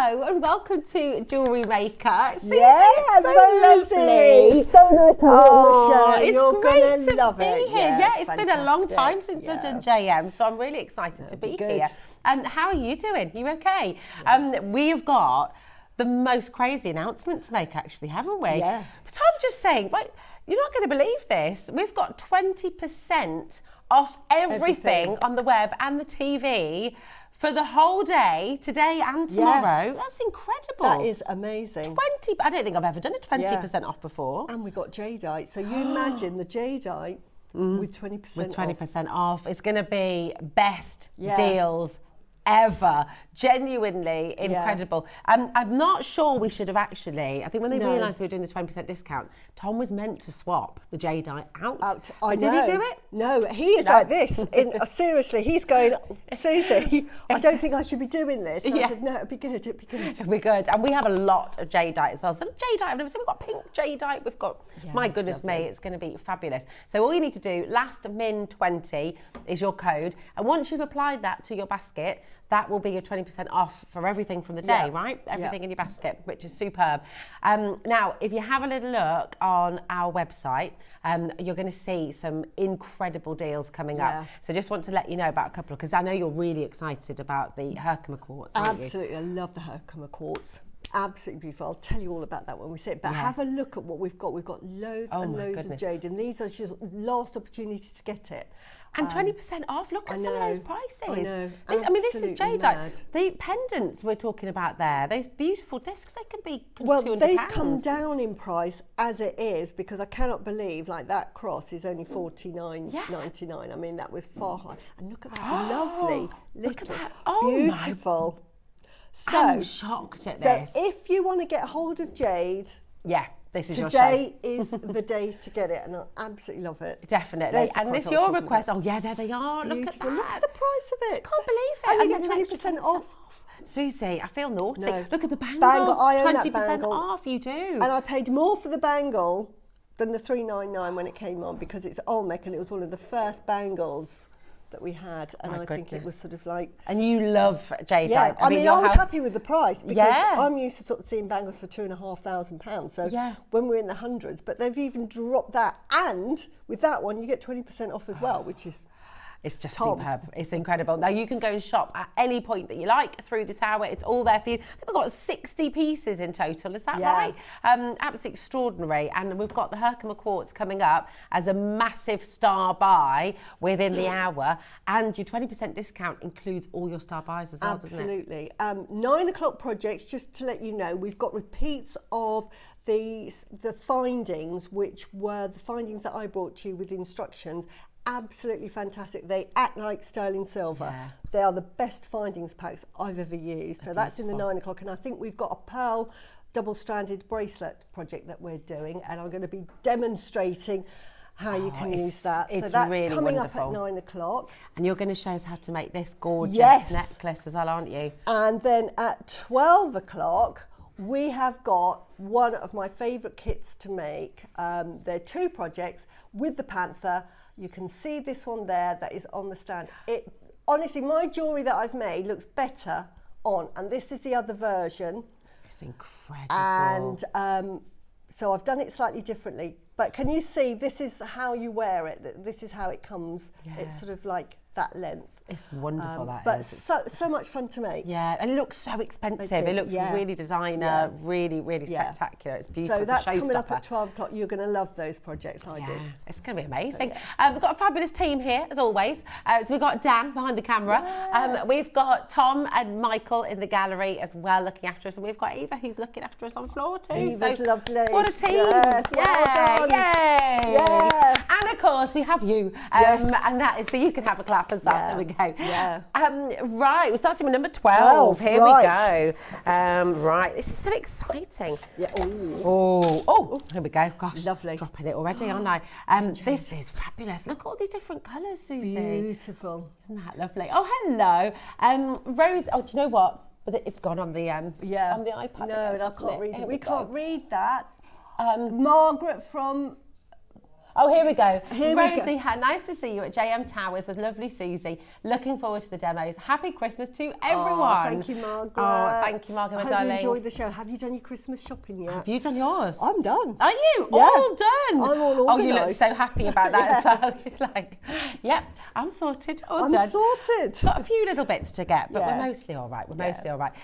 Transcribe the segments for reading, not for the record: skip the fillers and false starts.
Hello and welcome to Jewellery Maker. Suzie, Yeah, so Rosie. lovely. So nice to have you on the show. It's You're great gonna to love be it. here. Yeah, it's been a long time since I've done JM, so I'm really excited to be here. How are you doing? You okay? Yeah. We have got the most crazy announcement to make, actually, haven't we? Yeah. But I'm just saying, right, you're not going to believe this. We've got 20% off everything on the web and the TV for the whole day, today and tomorrow. That's incredible. That is amazing. I don't think I've ever done a 20% off before. And we got jadeite. So you imagine the jadeite with 20% off. With 20% off. It's going to be best deals ever. Genuinely incredible. I'm not sure we should have actually, I think when they realised we were doing the 20% discount, Tom was meant to swap the jadeite out. Did he do it? No, he is like this. Seriously, he's going, Suzie, I don't think I should be doing this. And I said, no, it'd be good, it'd be good. It'd be good. And we have a lot of jadeite as well. Some jadeite, I've never seen, we've got pink jadeite, we've got, my goodness me, it's going to be fabulous. So all you need to do, LastMin20 is your code. And once you've applied that to your basket, that will be your 20% off for everything from the day, right? Everything in your basket, which is superb. Now, if you have a little look on our website, you're going to see some incredible deals coming up. So just want to let you know about a couple, because I know you're really excited about the Herkimer Quartz, aren't you? Absolutely, I love the Herkimer Quartz. Absolutely beautiful. I'll tell you all about that when we see it. But have a look at what we've got. We've got loads and loads of jade, and these are just last opportunities to get it. And 20% off. Look at some of those prices. I know. I mean, this is jadeite. The pendants we're talking about there, those beautiful discs, they can be £200. Well, they've come down in price as it is, because I cannot believe like that cross is only $49.99. I mean, that was far high. And look at that lovely little, beautiful. So, I'm shocked at this. So if you want to get hold of jade, this is today is the day to get it, and I absolutely love it. Definitely. And it's your request. Oh yeah, there they are. Beautiful. Look at that. Look at the price of it. Can't believe it. And you get 20% off. Suzie, I feel naughty. No. Look at the bangle. I own 20% that bangle. off, you do. And I paid more for the bangle than the $3.99 when it came on, because it's Olmec and it was one of the first bangles that we had, and I think it was sort of like... And you love jadeite. Yeah, I mean I was happy with the price, because I'm used to sort of seeing bangles for £2,500, so when we're in the hundreds, but they've even dropped that, and with that one you get 20% off as well, which is... It's just superb. It's incredible. Now, you can go and shop at any point that you like through this hour. It's all there for you. We've got 60 pieces in total. Is that right? Absolutely extraordinary. And we've got the Herkimer Quartz coming up as a massive star buy within the hour. And your 20% discount includes all your star buys as well, doesn't it? Absolutely. 9 o'clock projects, just to let you know, we've got repeats of the findings, which were the findings that I brought to you with instructions. Absolutely fantastic. They act like sterling silver. They are the best findings packs I've ever used. So that's in the 9 o'clock. And I think we've got a pearl double-stranded bracelet project that we're doing, and I'm going to be demonstrating how you can use that. So that's really coming wonderful. up at 9 o'clock. And you're going to show us how to make this gorgeous necklace as well, aren't you? And then at 12 o'clock, we have got one of my favourite kits to make. They're 2 projects with the Panther. You can see this one there that is on the stand. Honestly, my jewellery that I've made looks better on, and this is the other version. It's incredible. And so I've done it slightly differently. But can you see, this is how you wear it. This is how it comes. It's sort of like that length. It's wonderful, but so much fun to make. Yeah, and it looks so expensive. It looks really designer, really spectacular. It's beautiful. So that's coming up at 12 o'clock. You're going to love those projects I did. It's going to be amazing. We've got a fabulous team here, as always. So we've got Dan behind the camera. We've got Tom and Michael in the gallery as well, looking after us. And we've got Eva, who's looking after us on floor too. Eva's lovely. What a team. Yes, well done. Yay. Yeah. And of course, we have you. And that is, so you can have a clap as well. There we go. Yeah. Right, we're starting with number 12. Here we go. Right, this is so exciting. Yeah. Here we go. Gosh, lovely. Dropping it already, aren't I? This is fabulous. Look at all these different colours, Suzie. Beautiful. Isn't that lovely? Oh, hello. Rose, do you know what? It's gone on the on the iPad. No, again, I can't read it. We can't read that. Um, Margaret from Oh, here we go. Here we go. Rosie, nice to see you at JM Towers with lovely Suzie. Looking forward to the demos. Happy Christmas to everyone. Oh, thank you, Margaret. Oh, thank you, Margaret, my I hope darling. you enjoyed the show. Have you done your Christmas shopping yet? Have you done yours? I'm done. Are you? Yeah. All done? I'm all Oh, you look organised. so happy about that as well. You're like, yep, I'm sorted. All done. I'm sorted. Got a few little bits to get, but Yeah. we're mostly all right. We're mostly all right.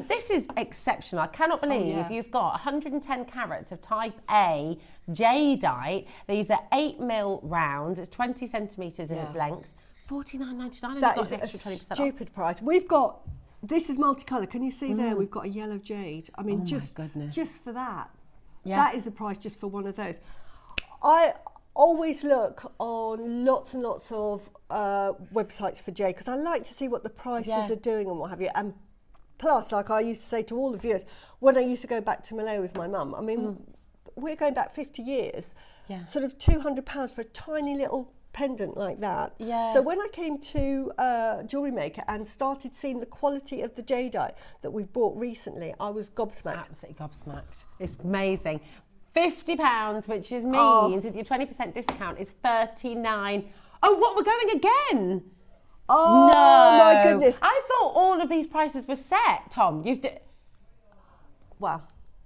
This is exceptional. I cannot believe you've got 110 carats of type A jadeite. These are 8mm rounds. It's 20 centimetres in its length. $49.99. That got is the a extra 20% stupid price. We've got, this is multicolour. Can you see there? We've got a yellow jade. I mean, just for that. Yeah. That is the price just for one of those. I always look on lots and lots of websites for jade because I like to see what the prices are doing and what have you. And plus, like I used to say to all the viewers, when I used to go back to Malaya with my mum, I mean, we're going back 50 years, sort of £200 for a tiny little pendant like that. Yeah. So when I came to Jewellery Maker and started seeing the quality of the jadeite that we've bought recently, I was gobsmacked. Absolutely gobsmacked. It's amazing. £50, which means with your 20% discount is $39. Oh, what, we're going again? Oh, no. my goodness. I thought all of these prices were set, Tom. Wow.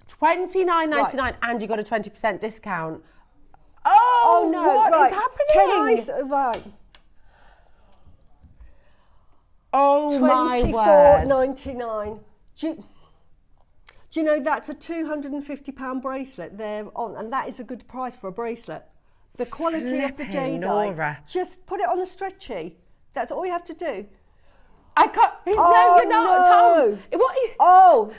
$29.99 and you got a 20% discount. Oh, no, what is happening? Right. Oh, my word. $24.99. Do you know that's a £250 bracelet they're on, and that is a good price for a bracelet. The quality of the Flipping jadeite. Nora. Just put it on a stretchy. That's all you have to do. I can't. Oh, no, you're not, no. Tom. What? Oh,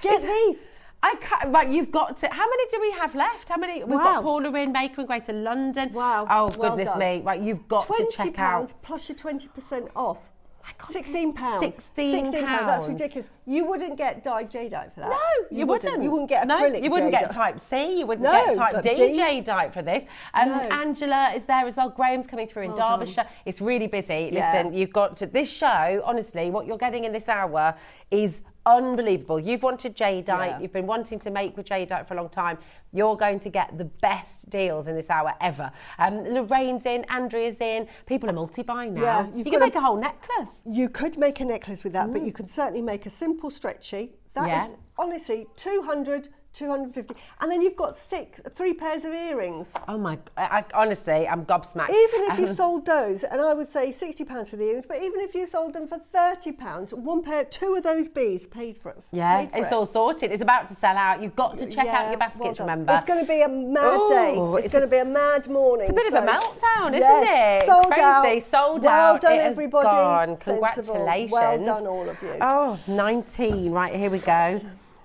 get these. I can't. Right, you've got to. How many do we have left? How many? We've got Paula in Maker in Greater London. Wow. Oh, well goodness done. me. Right, you've got to check out. £20 plus your 20% off. £16. £16. That's ridiculous. You wouldn't get dyed jadeite for that. No, you wouldn't. You wouldn't get acrylic No, you wouldn't jadeite. get type C. You wouldn't No, get type but D D? jadeite for this. No. Angela is there as well. Graham's coming through in Well Derbyshire. done. It's really busy. Yeah. Listen, you've got to. This show, honestly, what you're getting in this hour is unbelievable. You've wanted jadeite. You've been wanting to make with jadeite for a long time. You're going to get the best deals in this hour ever. Lorraine's in, Andrea's in. People are multi-buying now. Yeah, you can make a whole necklace. You could make a necklace with that, but you could certainly make a simple stretchy. That is honestly 200, 250, and then you've got 3 pairs of earrings. Oh my! Honestly, I'm gobsmacked. Even if you sold those, and I would say £60 for the earrings, but even if you sold them for £30, 1 pair, 2 of those bees paid for it. Yeah, it's all sorted. It's about to sell out. You've got to check out your baskets, well remember? It's going to be a mad day. It's going to be a mad morning. It's a bit of a meltdown, isn't yes, it? Sold Crazy, out. sold well out. Done, it everybody. Has gone. Sensible. Congratulations. Well done, all of you. Oh, 19. Right, here we go.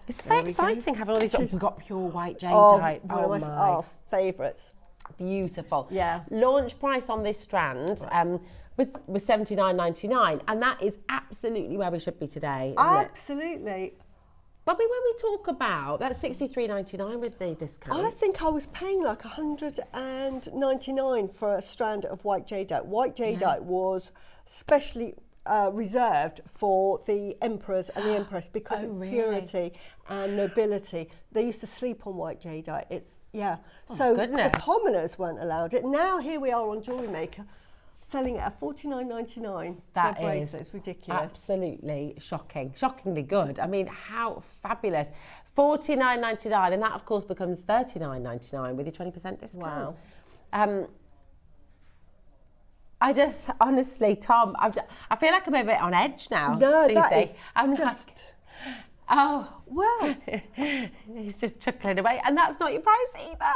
It's very exciting having all these. We've got pure white jadeite. One of my favourites. Beautiful. Yeah. Launch price on this strand was $79.99, and that is absolutely where we should be today. Absolutely. But when we talk about that's $63.99 with the discount. I think I was paying like $199 for a strand of white jadeite. White jadeite was specially reserved for the emperors and the empress because of purity and nobility. They used to sleep on white jadeite. So the commoners weren't allowed it. Now here we are on Jewellery Maker, selling it at $49.99 for a bracelet. It's ridiculous. Absolutely shocking. Shockingly good. I mean, how fabulous. $49.99, and that of course becomes $39.99 with your 20% discount. Wow. I just, honestly, Tom, I feel like I'm a bit on edge now, No, Suzie. that is I'm just... like, oh. Well. He's just chuckling away, and that's not your price either.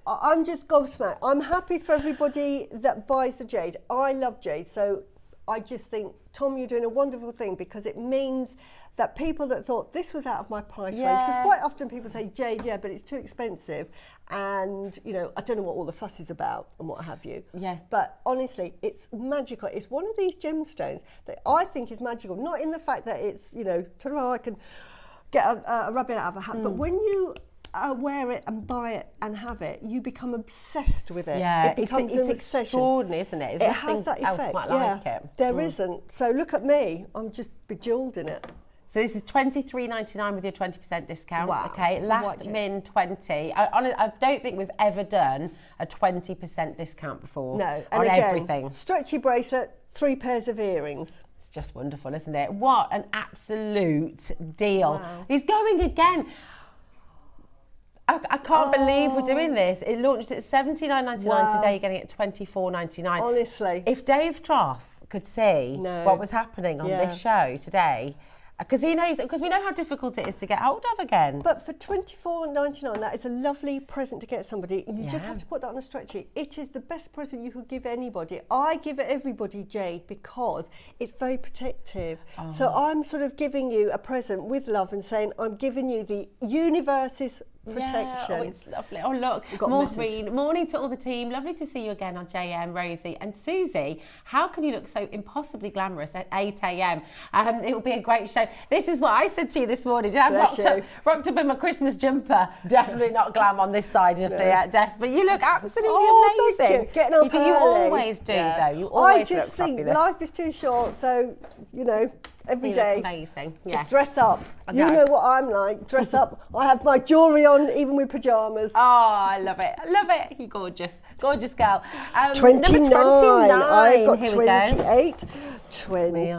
I'm just gobsmacked. I'm happy for everybody that buys the jade. I love jade, so I just think, Tom, you're doing a wonderful thing because it means that people that thought this was out of my price range, because quite often people say jade, but it's too expensive, and I don't know what all the fuss is about and what have you. Yeah. But honestly, it's magical. It's one of these gemstones that I think is magical, not in the fact that it's I can get a rabbit out of a hat, but when you wear it and buy it and have it, you become obsessed with it. Yeah, it becomes an obsession. Extraordinary, isn't it? It has that effect. Like it. There isn't. So look at me. I'm just bejeweled in it. So this is $23.99 with your 20% discount. Wow. Okay, last min 20. I don't think we've ever done a 20% discount before. No, and on again, everything. Stretchy bracelet, 3 pairs of earrings. It's just wonderful, isn't it? What an absolute deal. Wow. He's going again. I can't believe we're doing this. It launched at $79.99 today, you're getting it at $24.99. Honestly. If Dave Troth could see what was happening on this show today, because he knows, because we know how difficult it is to get hold of again. But for $24.99, that is a lovely present to get somebody. You just have to put that on a stretchy. It is the best present you could give anybody. I give it everybody jade because it's very protective. So I'm sort of giving you a present with love and saying I'm giving you the universe's protection. Yeah, oh, it's lovely. Oh, look, Maureen, morning to all the team. Lovely to see you again on JM, Rosie. And Susie, how can you look so impossibly glamorous at 8 a.m? It will be a great show. This is what I said to you this morning. I rocked up in my Christmas jumper. Definitely not glam on this side of the desk, but you look absolutely amazing. Thank you. Getting up early. You always do, though. You always I just look think fabulous. life is too short, so, you know, every day. Amazing. Just dress up. You know what I'm like. Dress up. I have my jewellery on, even with pyjamas. Oh, I love it. I love it. You're gorgeous. Gorgeous girl. 29. I've got Here 28. 29.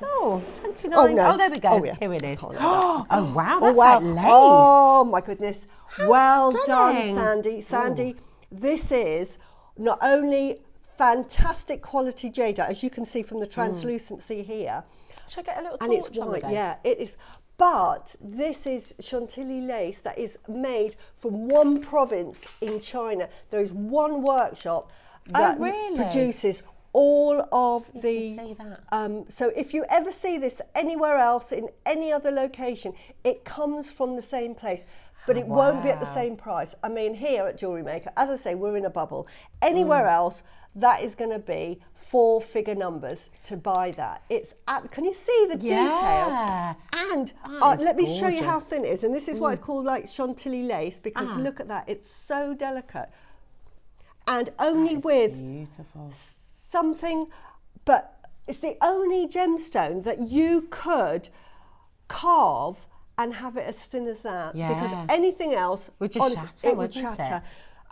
Oh, it's 29. Oh, no. Oh, there we go. Oh, yeah. Here it is. Oh, wow. That's like lace. Oh, my goodness. Well stunning. done, Sandy. Sandy, this is not only fantastic quality jadeite, as you can see from the translucency here. Should I get a little And it's torch on white, again? yeah, it is. But this is Chantilly lace that is made from one province in China. There is one workshop that produces all of the. See that. So if you ever see this anywhere else in any other location, it comes from the same place. But it won't be at the same price. I mean, here at Jewellery Maker, as I say, we're in a bubble. Anywhere else, that is going to be 4-figure numbers to buy that. Can you see the detail? And let me show you how thin it is. And this is why it's called like Chantilly lace, because look at that. It's so delicate. And only with something, but it's the only gemstone that you could carve and have it as thin as that, because anything else would just shatter, would shatter.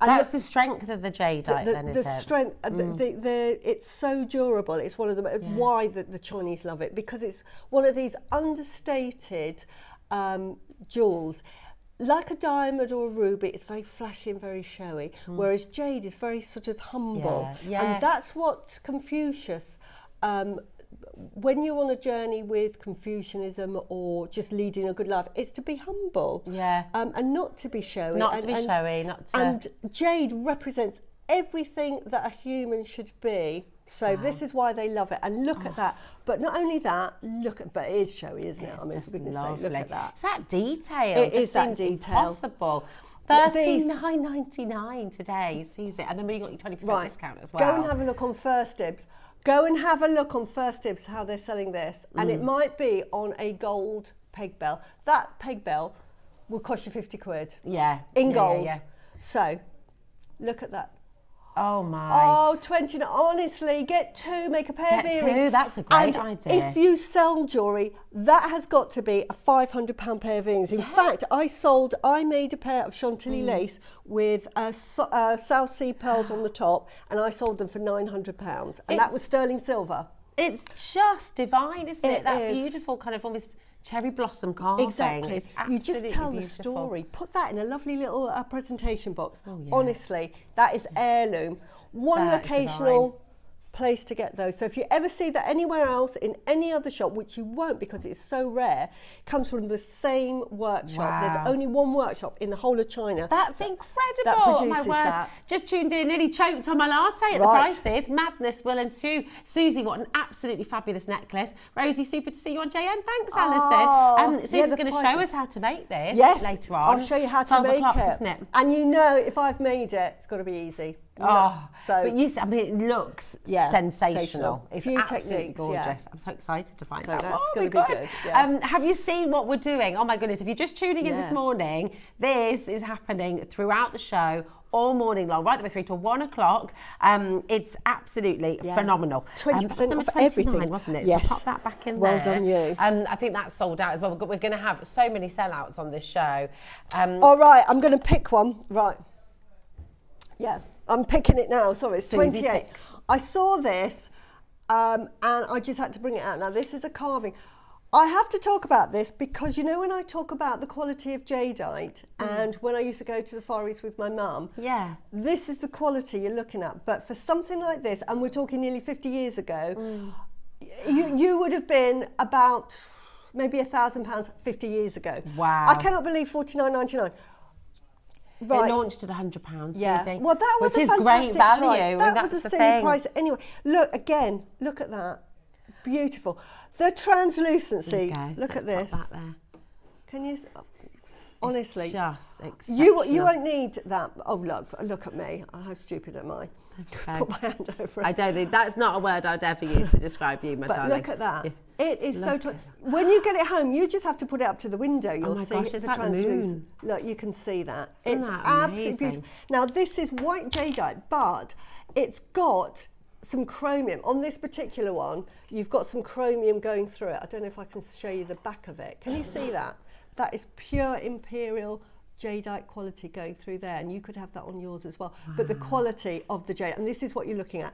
And that's the strength of the jadeite, then, is it? The strength, it's so durable. It's one of the why the Chinese love it, because it's one of these understated jewels. Like a diamond or a ruby, it's very flashy and very showy, whereas jade is very sort of humble. And that's what Confucius. When you're on a journey with Confucianism or just leading a good life, it's to be humble, and not to be showy. And jade represents everything that a human should be. So this is why they love it. And look at that. But not only that, but it is showy, isn't it? I mean, for goodness sake, look at that. It's that detail. It is that detail. Impossible. $39.99 today, Suzie. And then we got your 20% discount as well. Go and have a look on First Dibs. Go and have a look on First Dibs how they're selling this. And it might be on a gold peg bell. That peg bell will cost you 50 quid. Yeah. In gold. So, look at that. Oh my. Oh, 20. Honestly, get 2, make a pair of earrings. Get 2, that's a great idea. If you sell jewellery, that has got to be a £500 pair of earrings. In fact, I made a pair of Chantilly lace with South Sea pearls on the top, and I sold them for £900. And that was sterling silver. It's just divine, isn't it? That beautiful kind of almost cherry blossom carving. Exactly. You just tell the story. Put that in a lovely little presentation box. Honestly, that is heirloom. One locational place to get those. So if you ever see that anywhere else in any other shop, which you won't because it's so rare, comes from the same workshop. There's only one workshop in the whole of China. That's incredible. That produces that. Just tuned in, nearly choked on my latte at the prices. Madness will ensue. Suzie, what an absolutely fabulous necklace. Rosie, super to see you on JM. Thanks, Alison. Susie's going to show us how to make this later on. I'll show you how to make it. Isn't it? And you know, if I've made it, it's got to be easy. But I mean, it looks sensational. It's absolutely gorgeous. I'm so excited to find out. That's going to be good. Have you seen what we're doing? Oh my goodness! If you're just tuning in this morning, this is happening throughout the show all morning long, right the way through till 1 o'clock. It's absolutely phenomenal. 20% off everything, wasn't it? Yes. So pop that back in well there. done, you. I think that's sold out as well. We're going to have so many sellouts on this show. All right, I'm going to pick one. Right. Yeah, I'm picking it now. Sorry, it's Susie's 28. picks. I saw this and I just had to bring it out. Now, this is a carving. I have to talk about this because, you know, when I talk about the quality of jadeite and when I used to go to the Far East with my mum, this is the quality you're looking at. But for something like this, and we're talking nearly 50 years ago, you would have been about maybe £1,000 50 years ago. Wow. I cannot believe $49.99. Right. It launched at £100, Yeah. Susie. Well, that was which a is great fantastic value. price. That That's was a the silly thing. price. Anyway, look again. Look at that. Beautiful. The translucency. Okay, look at let's this. pop that there. Can you? Honestly, It's just exceptional. you won't need that. Oh, look at me. How stupid am I? Okay. Put my hand over it. I don't think that's not a word I'd ever use to describe you, my But darling. look at that. Yeah. It is when you get it home, you just have to put it up to the window. You'll my see gosh, it's the like the translucent. moon. Look, you can see that. Isn't It's that absolutely amazing? beautiful. Now, this is white jadeite, but it's got some chromium. On this particular one, you've got some chromium going through it. I don't know if I can show you the back of it. Can you see that? That is pure imperial jadeite quality going through there, and you could have that on yours as well. But the quality of the jade, and this is what you're looking at.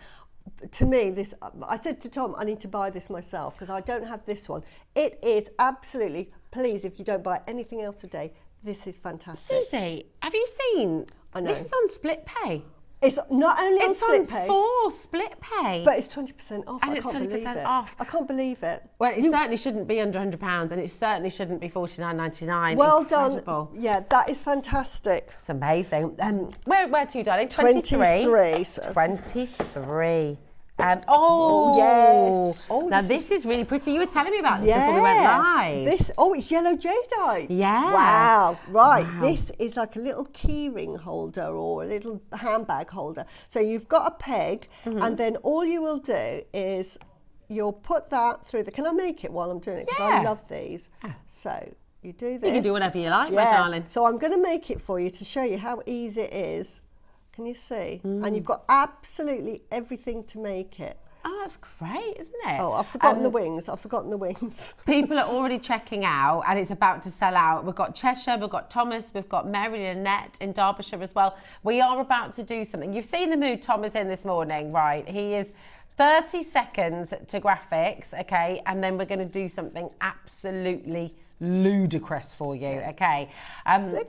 To me, this, I said to Tom, I need to buy this myself because I don't have this one. It is absolutely, please, if you don't buy anything else today, this is fantastic. Susie, have you seen? I know. This is on split pay. It's not only on It's split on pay, 4 split pay. but it's 20% off. And I it's can't believe 20% it. off. I can't believe it. Well, it certainly shouldn't be under £100, and it certainly shouldn't be $49.99. Well Incredible. done. Yeah, that is fantastic. It's amazing. Where to, darling? 23. 23. So. 23. yes. Oh, Now this is really pretty. You were telling me about this before we went live. It's yellow jadeite. Yeah. Wow. Right. Wow. This is like a little keyring holder or a little handbag holder. So you've got a peg, and then all you will do is you'll put that through the. Can I make it while I'm doing it? Because I love these. So you do this. You can do whatever you like, my darling. So I'm going to make it for you to show you how easy it is. Can you see? And you've got absolutely everything to make it. Oh, that's great, isn't it? Oh, I've forgotten the wings. I've forgotten the wings. People are already checking out and it's about to sell out. We've got Cheshire, we've got Thomas, we've got Mary Annette in Derbyshire as well. We are about to do something. You've seen the mood Tom is in this morning, right? He is 30 seconds to graphics, okay? And then we're going to do something absolutely ludicrous for you, okay?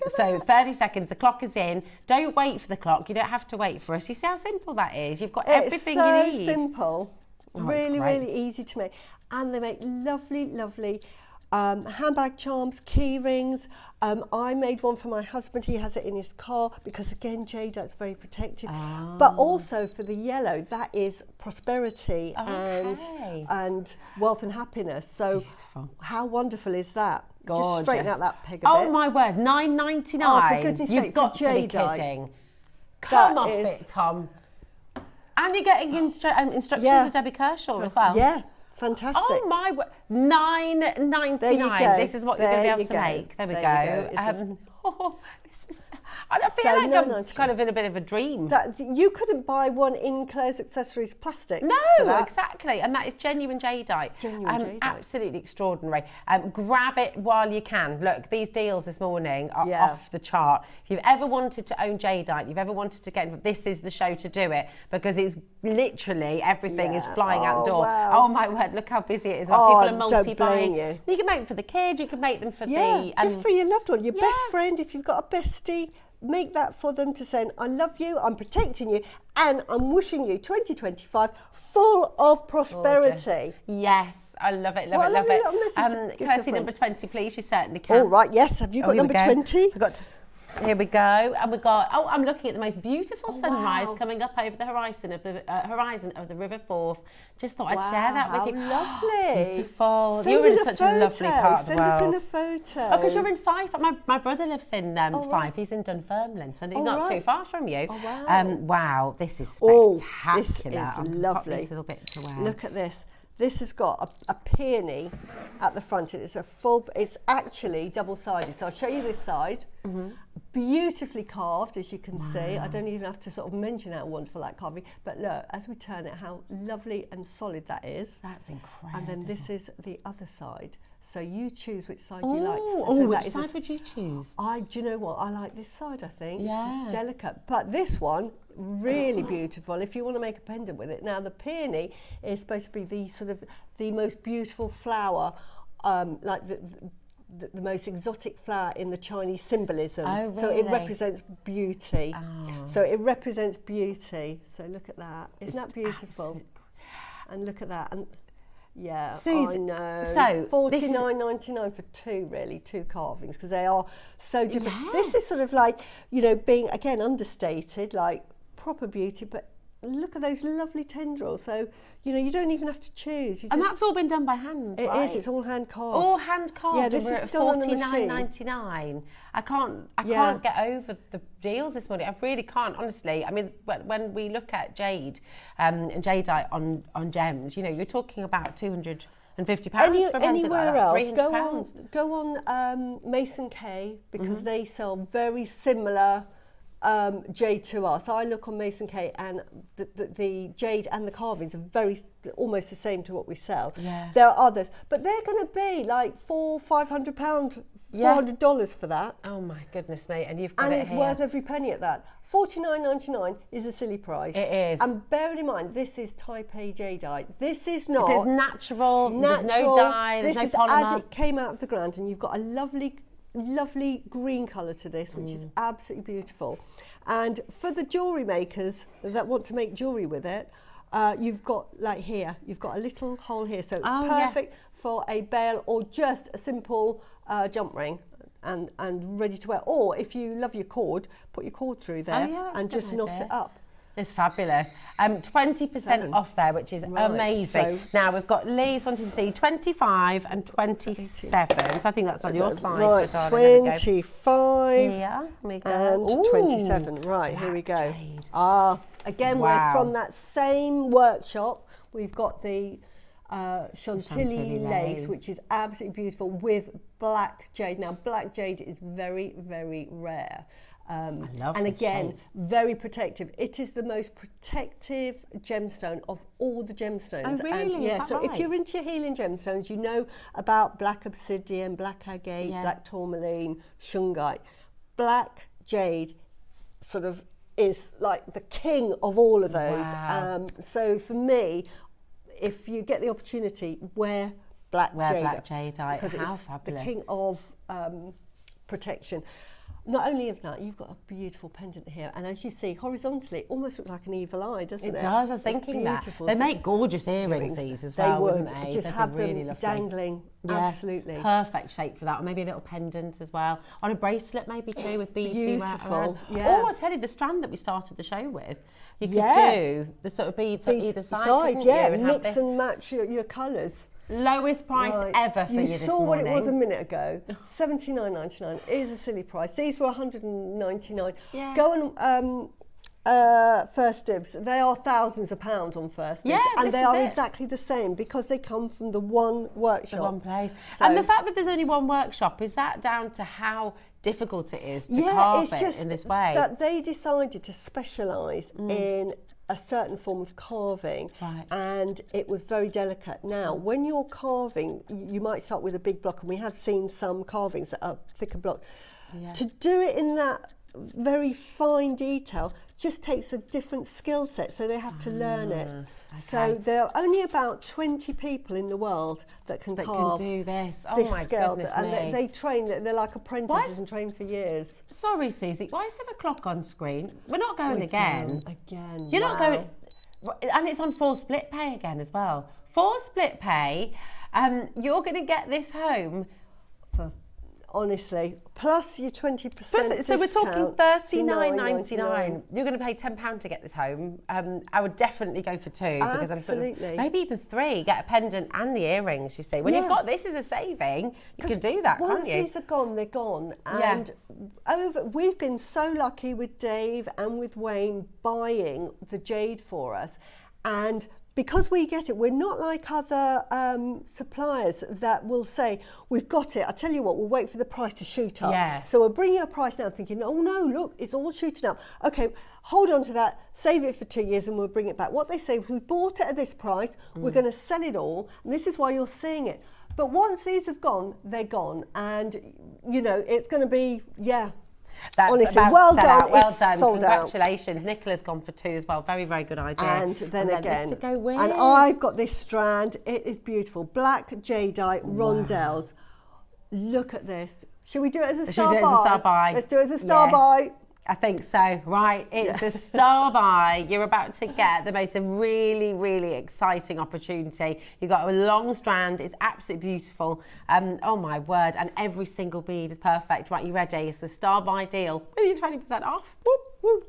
So 30 seconds, the clock is in. Don't wait for the clock. You don't have to wait for us. You see how simple that is? You've got everything you need. It's so simple. Really, really easy to make. And they make lovely, lovely handbag charms, key rings. I made one for my husband. He has it in his car because, again, jadeite's very protective. But also for the yellow, that is prosperity and wealth and happiness. So how wonderful is that? Gorgeous. Just straighten out that peg a bit. Oh my word, $9.99. Oh, for goodness sake, You've got for to be jadeite. kidding. Come off is- it, Tom. And you're getting instructions of Debbie Kershaw as well. Yeah, fantastic. Oh my word, $9.99. There you go. This is what you're going to be able to make. There we go. This is. I feel like I'm kind of in a bit of a dream. You couldn't buy one in Claire's Accessories plastic. No, for that. exactly. And that is genuine jadeite. Genuine jadeite. Absolutely extraordinary. Grab it while you can. Look, these deals this morning are off the chart. If you've ever wanted to own jadeite, you've ever wanted to get, this is the show to do it because it's literally everything is flying out the door. Wow. Oh my word, look how busy it is. People are multi-buying. Don't blame you. You can make them for the kids, you can make them for just for your loved one, your best friend. If you've got a bestie, make that for them to say, I love you, I'm protecting you, and I'm wishing you 2025 full of prosperity. Gorgeous. Yes, I love it, love What it, a love lovely it. little message to give Can I to a see friend. number 20, please? You certainly can. All right, yes. Have you got here we number go. 20? Here we go. And we've got, I'm looking at the most beautiful sunrise wow. coming up over the horizon of the River Forth. Just thought I'd share that with you. Lovely. Beautiful. Send You're in in a such photo. a lovely part of the Send world. us in a photo. Oh, because you're in Fife. My brother lives in Fife. right. He's in Dunfermline, so he's Oh, not right. too far from you. Oh, wow. Wow, this is Oh, spectacular. this is I'll pop lovely. this little bit to wear. Look at this. This has got a peony at the front. It's actually double-sided. So I'll show you this side. beautifully carved, as you can see. I don't even have to sort of mention how wonderful that carving, but look, as we turn it, how lovely and solid that is. That's incredible. And then this is the other side. So you choose which side you like. So which side would you choose? Do you know what? I like this side, I think. Yeah. It's delicate. But this one, really beautiful if you want to make a pendant with it. Now, the peony is supposed to be the sort of the most beautiful flower, like the most exotic flower in the Chinese symbolism. Oh, really? So it represents beauty. Oh. So it represents beauty. So look at that. Isn't that beautiful? And look at that. And yeah, I know. So $49.99 for two carvings, because they are so different. Yeah. This is sort of like, you know, being again understated, like proper beauty, but look at those lovely tendrils. So, you know, you don't even have to choose. And that's all been done by hand, It right? is. It's all hand carved. All hand carved. Yeah, this and we're is at done on a machine. $49.99. I can't get over the deals this morning. I really can't, honestly. I mean, when we look at jade and jadeite on gems, you know, you're talking about £250 for anywhere else, £300. go on Mason K, because they sell very similar jade to us. I look on Mason K, and the jade and the carvings are almost the same to what we sell. Yeah. There are others, but they're going to be like £500, $400 for that. Oh my goodness me, and you've got and it it's here. worth every penny at that. $49.99 is a silly price. It is. And bearing in mind, this is type A jadeite. This is not. This is natural. There's no dye. There's no polymer. This is as it came out of the ground, and you've got a lovely green colour to this, which is absolutely beautiful. And for the jewellery makers that want to make jewellery with it, you've got, like here, you've got a little hole here, so perfect for a bail or just a simple jump ring and ready to wear. Or if you love your cord, put your cord through there and just knot it up. It's fabulous. 20% off there, which is amazing. So now we've got Lee's wanting to see 25 and 27. So I I think that's on your side. Right, 25 here we go. and Ooh, 27. Right, here we go. Jade. Again, we're from that same workshop. We've got the Chantilly lace, which is absolutely beautiful, with black jade. Now, black jade is very, very rare. And again, very protective. It is the most protective gemstone of all the gemstones. Oh, really? And yeah, so if you're into healing gemstones, you know about black obsidian, black agate, black tourmaline, shungite. Black jade sort of is like the king of all of those. Wow. So for me, if you get the opportunity, wear black jadeite. because How it's fabulous. the king of protection. Not only of that, you've got a beautiful pendant here, and as you see, horizontally, it almost looks like an evil eye, doesn't it? It does. I was thinking that. They make gorgeous earrings, these as well. They would. Wouldn't they? Just They'd have be really them lovely. dangling. Yeah, absolutely. Perfect shape for that, or maybe a little pendant as well. On a bracelet, maybe too, with beads. Beautiful. Yeah. Or I tell you, the strand that we started the show with, you could do the sort of beads on either side. Mix and match your colours. Lowest price ever for you this saw morning. what it was a minute ago. $79.99 is a silly price. These were $199. Yeah. Go on First Dibs. They are thousands of pounds on First Dibs, and they are exactly the same because they come from the one workshop. The one place. So, and the fact that there's only one workshop, is that down to how difficult it is to carve it in this way? That they decided to specialise in a certain form of carving, and it was very delicate. Now, when you're carving, you might start with a big block, and we have seen some carvings that are thicker blocks. To do it in that very fine detail just takes a different skill set, so they have to learn it. So there are only about 20 people in the world that can do this. Oh my goodness and me. they train, they're like apprentices and train for years. Sorry, Suzie, why is there a clock on screen? We're not going again. Again. You're not going, and it's on 4 split pay again as well. 4 split pay, you're going to get this home for, honestly, plus your 20% discount. So we're talking $39.99. You're going to pay £10 to get this home. I would definitely go for 2 because I'm sort of, maybe even 3. Get a pendant and the earrings. You see, when you've got this as a saving, you can do that, can't you? Once these are gone, they're gone. And we've been so lucky with Dave and with Wayne buying the jade for us, and because we get it, we're not like other suppliers that will say, we've got it, I tell you what, we'll wait for the price to shoot up. Yeah. So we're bringing a price down thinking, oh no, look, it's all shooting up. Okay, hold on to that, save it for 2 years and we'll bring it back. What they say, if we bought it at this price, we're going to sell it all, and this is why you're seeing it. But once these have gone, they're gone. And, you know, it's going to be, That's honestly, well done. Well it's done. sold Congratulations. Out. Nicola's gone for 2 as well. Very, very good idea. And then again, to go with. And I've got this strand. It is beautiful. Black jadeite rondelles. Look at this. Should we do it as a star buy? Should we do it as a star buy? Let's do it as a star buy. I think so. Right, it's a star buy. You're about to get the most really, really exciting opportunity. You've got a long strand. It's absolutely beautiful. Oh my word! And every single bead is perfect. Right, you ready? It's the star buy deal. You're 20% off. Woo, woo.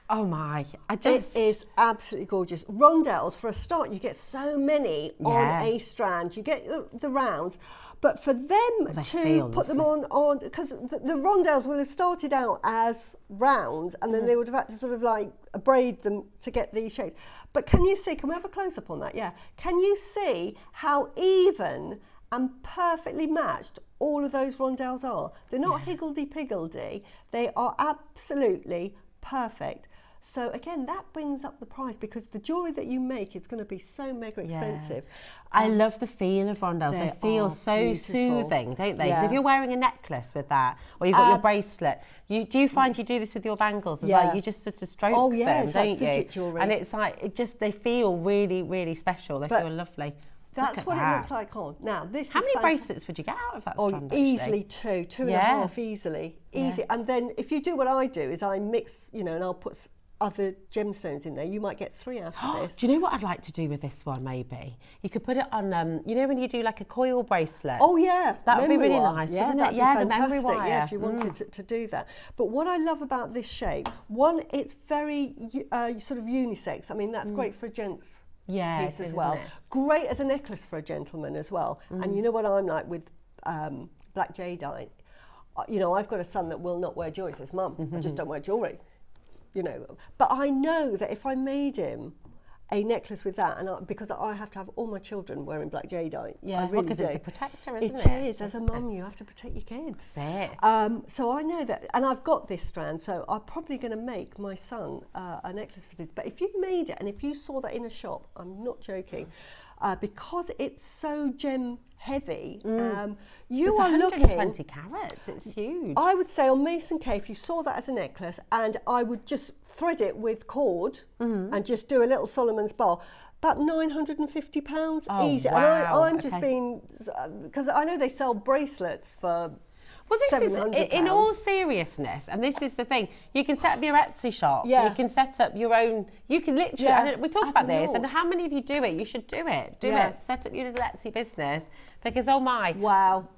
Oh my, It is absolutely gorgeous. Rondelles, for a start, you get so many on a strand. You get the rounds, but for them to put them on, because the rondelles will have started out as rounds and then they would have had to sort of like braid them to get these shapes. But can you see, can we have a close-up on that? Yeah. Can you see how even and perfectly matched all of those rondelles are? They're not higgledy-piggledy. They are absolutely perfect. So again, that brings up the price because the jewellery that you make is going to be so mega expensive. I love the feel of rondelles. They feel so beautiful. Soothing, don't they? Because if you're wearing a necklace with that, or you've got your bracelet, do you find you do this with your bangles as well? You just sort of stroke them, it's don't like fidget jewellery. And it's like, they feel really, really special. They feel lovely. That's what it looks like on. Now, this How many bracelets would you get out of that strand, easily two and a half, easily. Easy. And then if you do what I do, is I mix, you know, and I'll put other gemstones in there. You might get 3 out of this. Do you know what I'd like to do with this one, maybe? You could put it on, you know when you do like a coil bracelet? Oh, yeah. That would be really nice, yeah, wouldn't that'd it? be The memory wire. Yeah, if you wanted to do that. But what I love about this shape, one, it's very sort of unisex. I mean, that's great for a gents piece as well. Great as a necklace for a gentleman as well. And you know what I'm like with black jadeite? You know, I've got a son that will not wear jewellery. He says, Mum, I just don't wear jewellery. You know, but I know that if I made him a necklace with that, and because I have to have all my children wearing black jadeite, I really do. It's a protector, isn't it? It is. As a mum, you have to protect your kids. That's it. So I know that, and I've got this strand, so I'm probably going to make my son a necklace for this. But if you made it, and if you saw that in a shop, I'm not joking, because it's so gem heavy, you are looking 120 carats. It's huge. I would say on Mason K, if you saw that as a necklace, and I would just thread it with cord and just do a little Solomon's bar, about £950 easy. Wow. And I'm just being, because I know they sell bracelets for. Well, this is, in all seriousness, and this is the thing, you can set up your Etsy shop, you can set up your own, you can literally, we talked about this, and how many of you do it? You should do it, set up your little Etsy business, because oh my,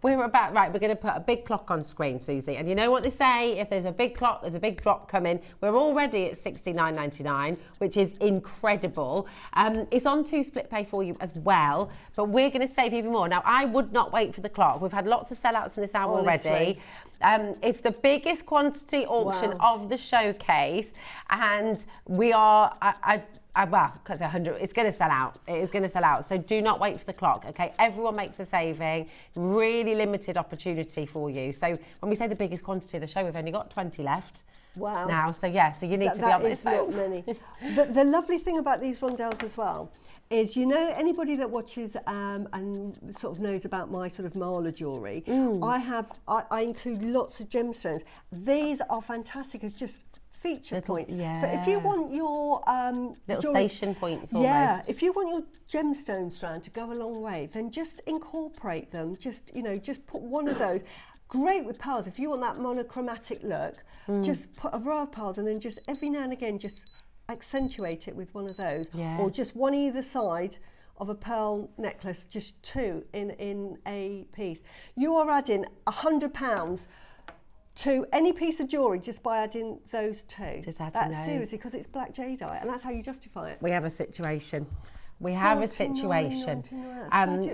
we're going to put a big clock on screen, Susie, and you know what they say, if there's a big clock, there's a big drop coming. We're already at $69.99, which is incredible. It's on 2 split pay for you as well, but we're going to save even more. Now, I would not wait for the clock. We've had lots of sellouts in this hour already. It's the biggest quantity auction of the showcase, and we are, because 100, it's going to sell out. It is going to sell out. So do not wait for the clock, okay? Everyone makes a saving. Really limited opportunity for you. So when we say the biggest quantity of the show, we've only got 20 left. Wow. Now, so you need to be on this phone. That is not many. The lovely thing about these rondelles as well is, you know, anybody that watches and sort of knows about my sort of Marla jewellery, I include lots of gemstones. These are fantastic as just feature points. So if you want your little station points almost. If you want your gemstone strand to go a long way, then just incorporate them. Just put one of those. Great with pearls. If you want that monochromatic look, just put a row of pearls and then just every now and again just accentuate it with one of those, or just one either side of a pearl necklace, just 2 in a piece. You are adding £100 to any piece of jewellery just by adding those 2. Just adding that's those. Seriously, because it's black jadeite, and that's how you justify it. We have a situation. We have a situation. That's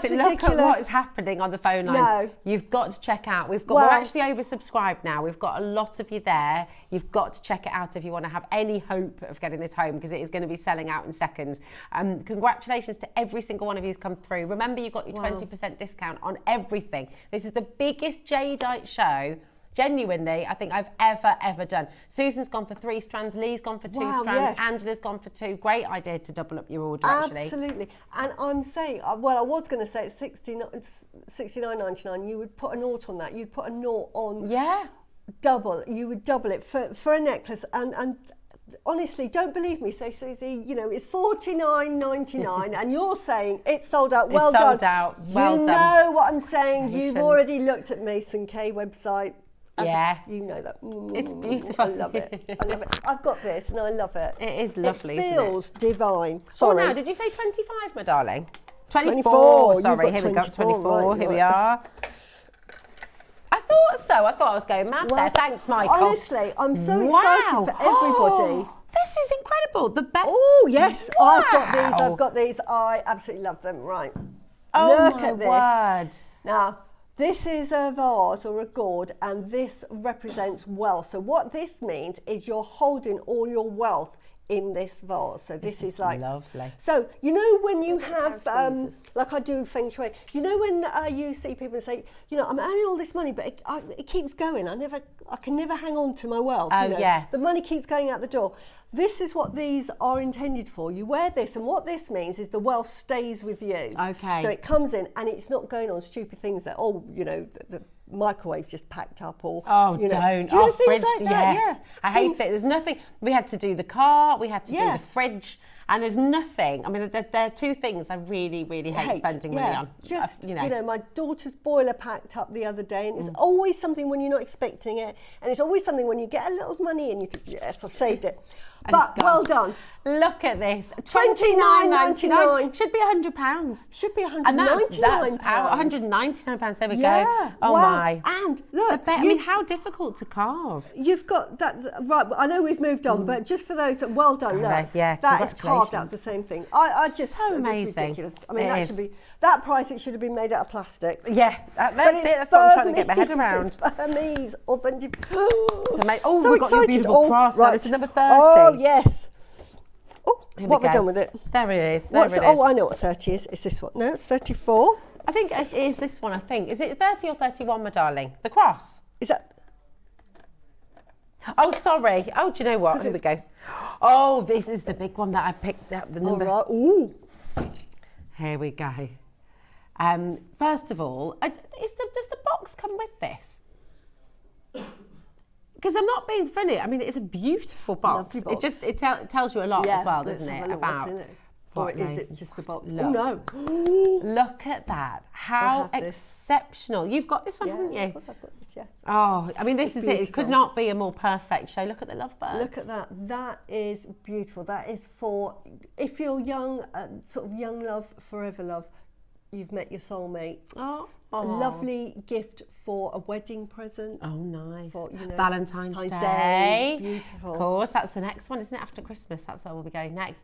Look at what is happening on the phone lines. No. You've got to check out. We're actually oversubscribed now. We've got a lot of you there. You've got to check it out if you want to have any hope of getting this home, because it is going to be selling out in seconds. Congratulations to every single one of you who's come through. Remember, you got your 20% discount on everything. This is the biggest jadeite show, genuinely, I think I've ever done. Susan's gone for 3 strands, Lee's gone for 2 strands, yes. Angela's gone for 2. Great idea to double up your order, actually. Absolutely. And I'm saying, well, I was going to say it's $69.99. You would put a nought on that. You'd put a nought on double. You would double it for a necklace. And honestly, don't believe me. Say, Susie, you know, it's $49.99 and you're saying it's sold out. Well done. It's sold out. Well done. You know what I'm saying. You've already looked at Mason K website. You know that. It's beautiful. I love it. I love it. I've got this and I love it. It is lovely. It feels divine. Sorry. Oh, no, did you say 25, my darling? 24. Sorry, here we go. 24. Right, here we are. I thought so. I thought I was going mad there. Thanks, Michael. Honestly, I'm so excited for everybody. This is incredible. The best. Oh, yes. Wow. I've got these. I absolutely love them. Right. Oh, Look at this. Word. Now, this is a vase or a gourd, and this represents wealth. So what this means is you're holding all your wealth in this vase. So this is like lovely. So you know when you have like I do feng shui, you know when you see people say, you know, I'm earning all this money, but it keeps going. I can never hang on to my wealth. Oh, you know? yeah. The money keeps going out the door. This is what these are intended for. You wear this, and what this means is the wealth stays with you. Okay. So it comes in, and it's not going on stupid things that, you know, the microwave's just packed up, or you know, don't. Do you know Fridge, like that? yes. Yeah. I hate it. There's nothing. We had to do the car. We had to do the fridge. And there's nothing. I mean, there are 2 things I really hate spending money on. Just, you know, my daughter's boiler packed up the other day, and it's always something when you're not expecting it, and it's always something when you get a little money and you think, yes, I've saved it. But well done. Look at this. $29.99. Should be £100. Should be £199. And that's £199. There we go. Oh my. And look, I mean, how difficult to carve. You've got that right. I know we've moved on, but just for those, well done. Look, that is carved out the same thing. I just so amazing. It's ridiculous. I mean, that should be that price. It should have been made out of plastic. Yeah, that's it. That's what I'm trying to get my head around. It's Burmese, authentic. Oh, so we've got your beautiful cross. Right. This is number 30. Oh yes. Oh, what have we done with it? There it is. Oh, I know what 30 is. It's this one. No, it's 34. I think it is this one. I think is it 30 or 31, my darling? The cross. Is that? Oh, sorry. Oh, do you know what? Here we go. Oh, this is the big one that I picked up. The number. All right. Ooh. Here we go. First of all, does the box come with this? Because I'm not being funny. I mean, it's a beautiful box. Lovely box. It tells you a lot as well, doesn't it? About or is it just the box? Look. Oh no! Look at that! How exceptional! You've got this one, haven't you? Of course I've got this. Yeah. Oh, I mean, it's beautiful. It could not be a more perfect show. Look at the lovebirds. Look at that. That is beautiful. That is for if you're young, sort of young love, forever love. You've met your soulmate. Oh. A lovely gift for a wedding present. Oh, nice. For, you know, Valentine's Day. Beautiful. Of course, that's the next one, isn't it? After Christmas, that's where we'll be going next.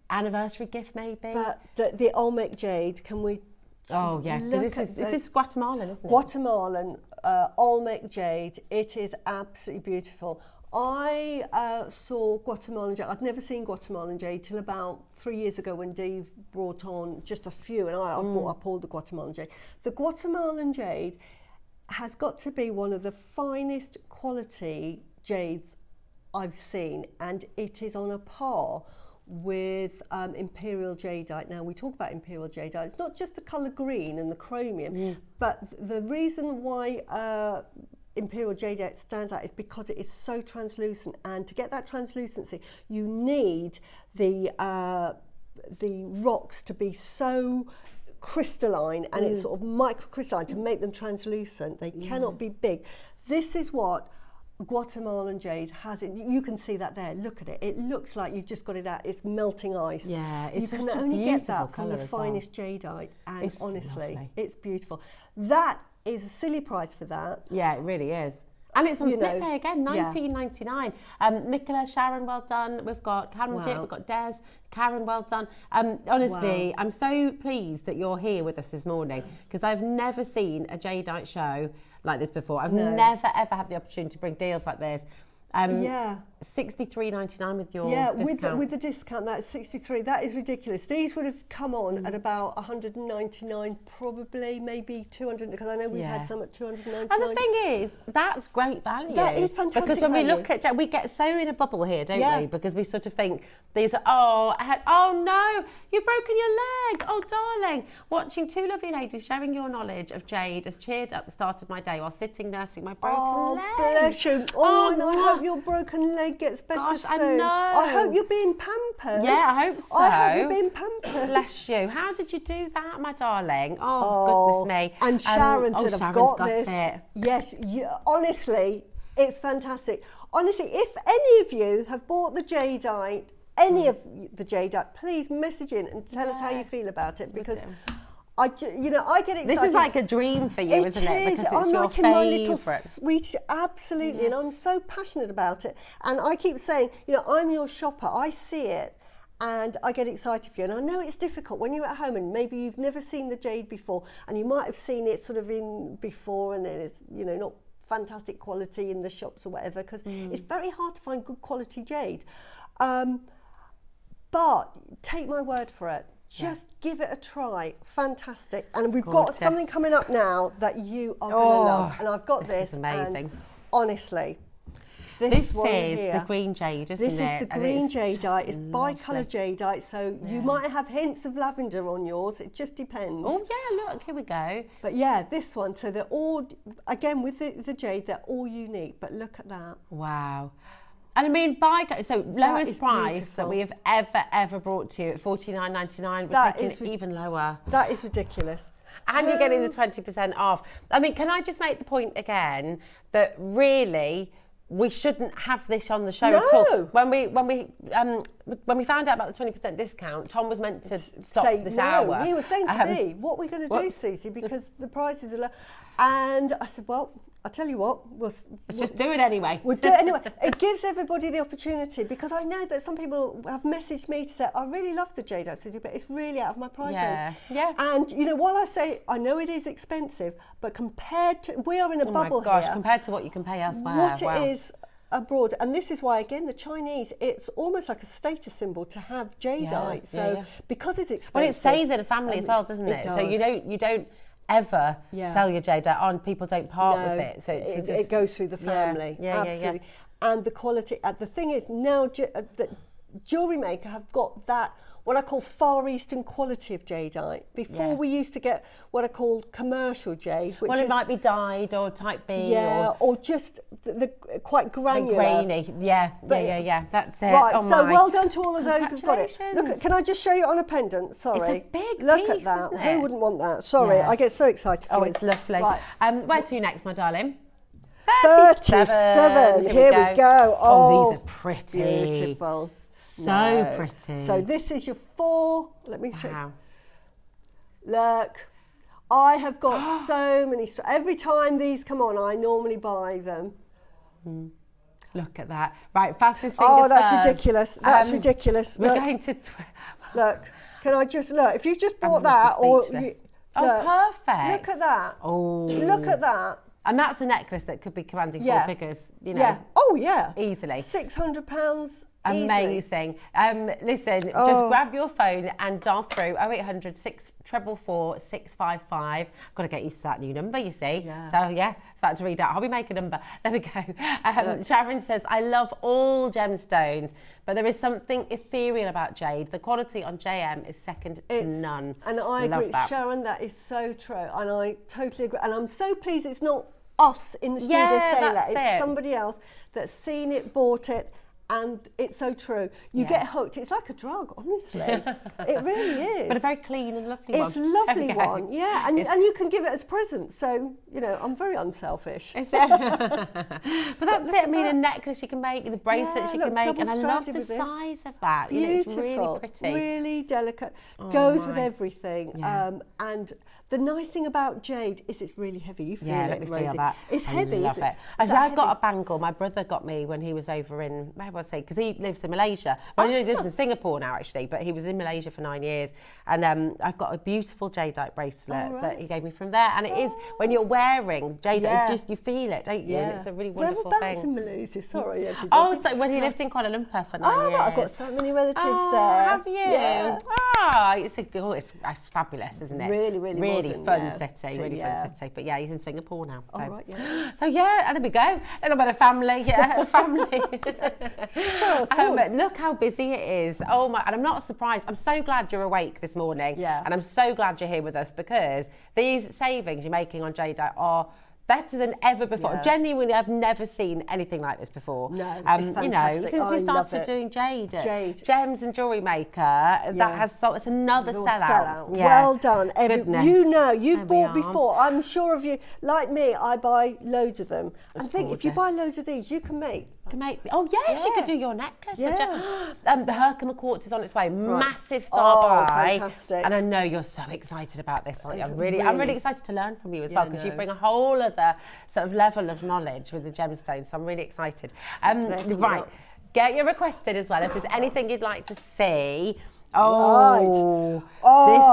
Anniversary gift, maybe. But the Olmec jade, can we? Oh yeah, this is Guatemalan, isn't it? Guatemalan Olmec jade. It is absolutely beautiful. I saw Guatemalan jade. I'd never seen Guatemalan jade till about 3 years ago when Dave brought on just a few, and I brought up all the Guatemalan jade. The Guatemalan jade has got to be one of the finest quality jades I've seen, and it is on a par with imperial jadeite. Now we talk about imperial jadeite, it's not just the colour green and the chromium, but the reason why imperial jadeite stands out is because it is so translucent, and to get that translucency you need the rocks to be so crystalline, and it's sort of microcrystalline to make them translucent. They cannot be big. This is what Guatemalan jade has. You can see that there. Look at it. It looks like you've just got it out. It's melting ice. Yeah, it's you can only get that from the finest jadeite, and honestly, it's beautiful. That is a silly price for that. Yeah, it really is. And it's on Split Pay again, $19.99. Nicola, Sharon, well done. We've got Cameron, we've got Des, Karen, well done. Honestly, I'm so pleased that you're here with us this morning because I've never seen a jadeite show like this before. I've never ever had the opportunity to bring deals like this. $63.99 with your discount. with the discount, that's 63. That is ridiculous. These would have come on at about 199, probably maybe 200, because I know we've had some at 299. And the thing is, that's great value. That is fantastic. Because when we look at, we get so in a bubble here, don't we? Because we sort of think these are, oh no, you've broken your leg. Oh darling, watching two lovely ladies sharing your knowledge of jade has cheered up the start of my day while sitting nursing my broken leg. Bless you. And I hope your broken leg gets better soon. I know. I hope you're being pampered. Yeah, I hope so. I hope you're being pampered. Bless you. How did you do that, my darling? Oh, goodness me. And Sharon said, I've got this. It. Yes, honestly, it's fantastic. Honestly, if any of you have bought the jadeite, please message in and tell us how you feel about it, because I get excited. This is like a dream for you, isn't it? Because it's your favourite. Sweet, absolutely, and I'm so passionate about it. And I keep saying, I'm your shopper. I see it, and I get excited for you. And I know it's difficult when you're at home and maybe you've never seen the jade before, and you might have seen it sort of in before, and then it's not fantastic quality in the shops or whatever, because it's very hard to find good quality jade. But take my word for it. Just give it a try. Fantastic. And we've got something coming up now that you are going to love. And I've got this. Is amazing. And honestly, this one is here, the green jade, isn't it? This is the green jadeite. It's bicolour jadeite. So you might have hints of lavender on yours. It just depends. Oh, yeah, look, here we go. But yeah, this one. So they're all, again, with the jade, they're all unique. But look at that. Wow. And I mean, lowest price that we have ever brought to you at $49.99. We're taking it even lower. That is ridiculous. And you're getting the 20% off. I mean, can I just make the point again that really we shouldn't have this on the show at all. When we found out about the 20% discount, Tom was meant to stop this hour. He was saying to me, "What are we going to do, Suzie? Because the prices are low." And I said, "Well, I'll tell you what, let's just do it anyway." We'll do it anyway. It gives everybody the opportunity, because I know that some people have messaged me to say, "I really love the jadeite, Suzie, but it's really out of my price range." Yeah. And while I say I know it is expensive, but compared to, we are in a bubble here. Oh my gosh, compared to what you can pay elsewhere. What it is abroad, and this is why, again, the Chinese, it's almost like a status symbol to have jadeite. Because it's expensive. Well, it stays in a family as well, doesn't it? Does. So you don't ever sell your jadeite on. People don't part with it. So it goes through the family. Absolutely. And the quality. The thing is, now that Jewellery Maker have got that, what I call Far Eastern quality of jadeite. Before we used to get what I call commercial jade, which it might be dyed or type B. or just the quite granular. Grainy. Yeah. That's it. Right, well done to all of those who've got it. Look, can I just show you on a pendant? Sorry. It's a big Look piece, at that. isn't it? Who wouldn't want that? Sorry, I get so excited for you. It's lovely. Right. Where to next, my darling? 37. Here we go. Oh, these are pretty. Beautiful. So pretty. So this is your 4. Let me show you. Look, I have got so many. Every time these come on, I normally buy them. Look at that. Right, fastest fingers Oh, that's first. ridiculous. That's ridiculous. We're going to... Look, can I just... Look, if you've just bought that... perfect. Look at that. Oh. Look at that. And that's a necklace that could be commanding 4 figures, Yeah. Oh, yeah. Easily. £600 Amazing. Listen, just grab your phone and dial through 0800 644 655. I've got to get used to that new number, you see. Yeah. So, it's about to read out. Hobby Maker number. There we go. Sharon says, I love all gemstones, but there is something ethereal about jade. The quality on JM is second to none. And I agree. Sharon, that is so true. And I totally agree. And I'm so pleased it's not us in the studio saying that. It's somebody else that's seen it, bought it, And it's so true. You get hooked. It's like a drug, honestly. It really is. But a very clean and lovely one. It's a lovely one, yeah. And you can give it as presents. So, you know, I'm very unselfish. But that's it. I mean, a necklace you can make, the bracelets you can make. And I love the size of that. Beautiful. You know, it's really pretty. Really delicate. Goes with everything. Yeah. And the nice thing about jade is it's really heavy. You feel it, Rosie. Feel that. It's heavy. I love it. I've got a bangle my brother got me when he was over in, where was he? Because he lives in Malaysia. Well, he lives in Singapore now, actually, but he was in Malaysia for 9 years. And I've got a beautiful jadeite bracelet that he gave me from there. And it is, when you're wearing jadeite, you feel it, don't you? And it's a really wonderful thing. Whereabouts in Malaysia? Sorry, everybody. Oh, so when he lived in Kuala Lumpur for 9 years. I've got so many relatives there. Have you? Yeah. It's fabulous, isn't it? Really modern, fun city, really fun city. But yeah, he's in Singapore now. So, so yeah, and there we go. A little bit of family, family. Look how busy it is. Oh my, and I'm not surprised. I'm so glad you're awake this morning. Yeah. And I'm so glad you're here with us, because these savings you're making on jadeite are better than ever before. Yeah. Genuinely, I've never seen anything like this before. No, it's fantastic. You know, since we started doing jade, Gems and Jewellery Maker, that has sold. It's another sellout. Yeah. Well done. You know, you've There bought before. I'm sure of you. Like me, I buy loads of them. That's I think gorgeous. if you buy loads of these, you can make. Oh yes, you could do your necklace. Yeah. The Herkimer Quartz is on its way. Massive star buy. Fantastic. And I know you're so excited about this, aren't you? I'm really excited to learn from you as well, because you bring a whole other sort of level of knowledge with the gemstones. So I'm really excited. Right, get your requests in as well. If there's anything you'd like to see. This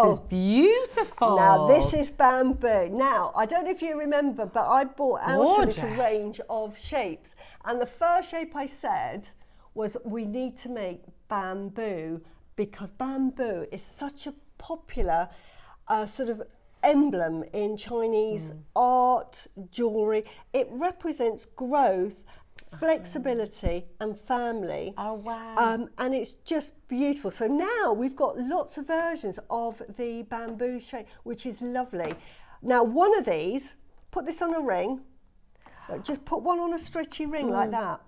is beautiful. Now, this is bamboo. Now, I don't know if you remember, but I bought out a little range of shapes. And the first shape I said was, we need to make bamboo, because bamboo is such a popular sort of emblem in Chinese art, jewellery. It represents growth, flexibility and family. Oh wow. And it's just beautiful. So now we've got lots of versions of the bamboo shape, which is lovely. Now, one of these, put this on a ring, just put one on a stretchy ring like that.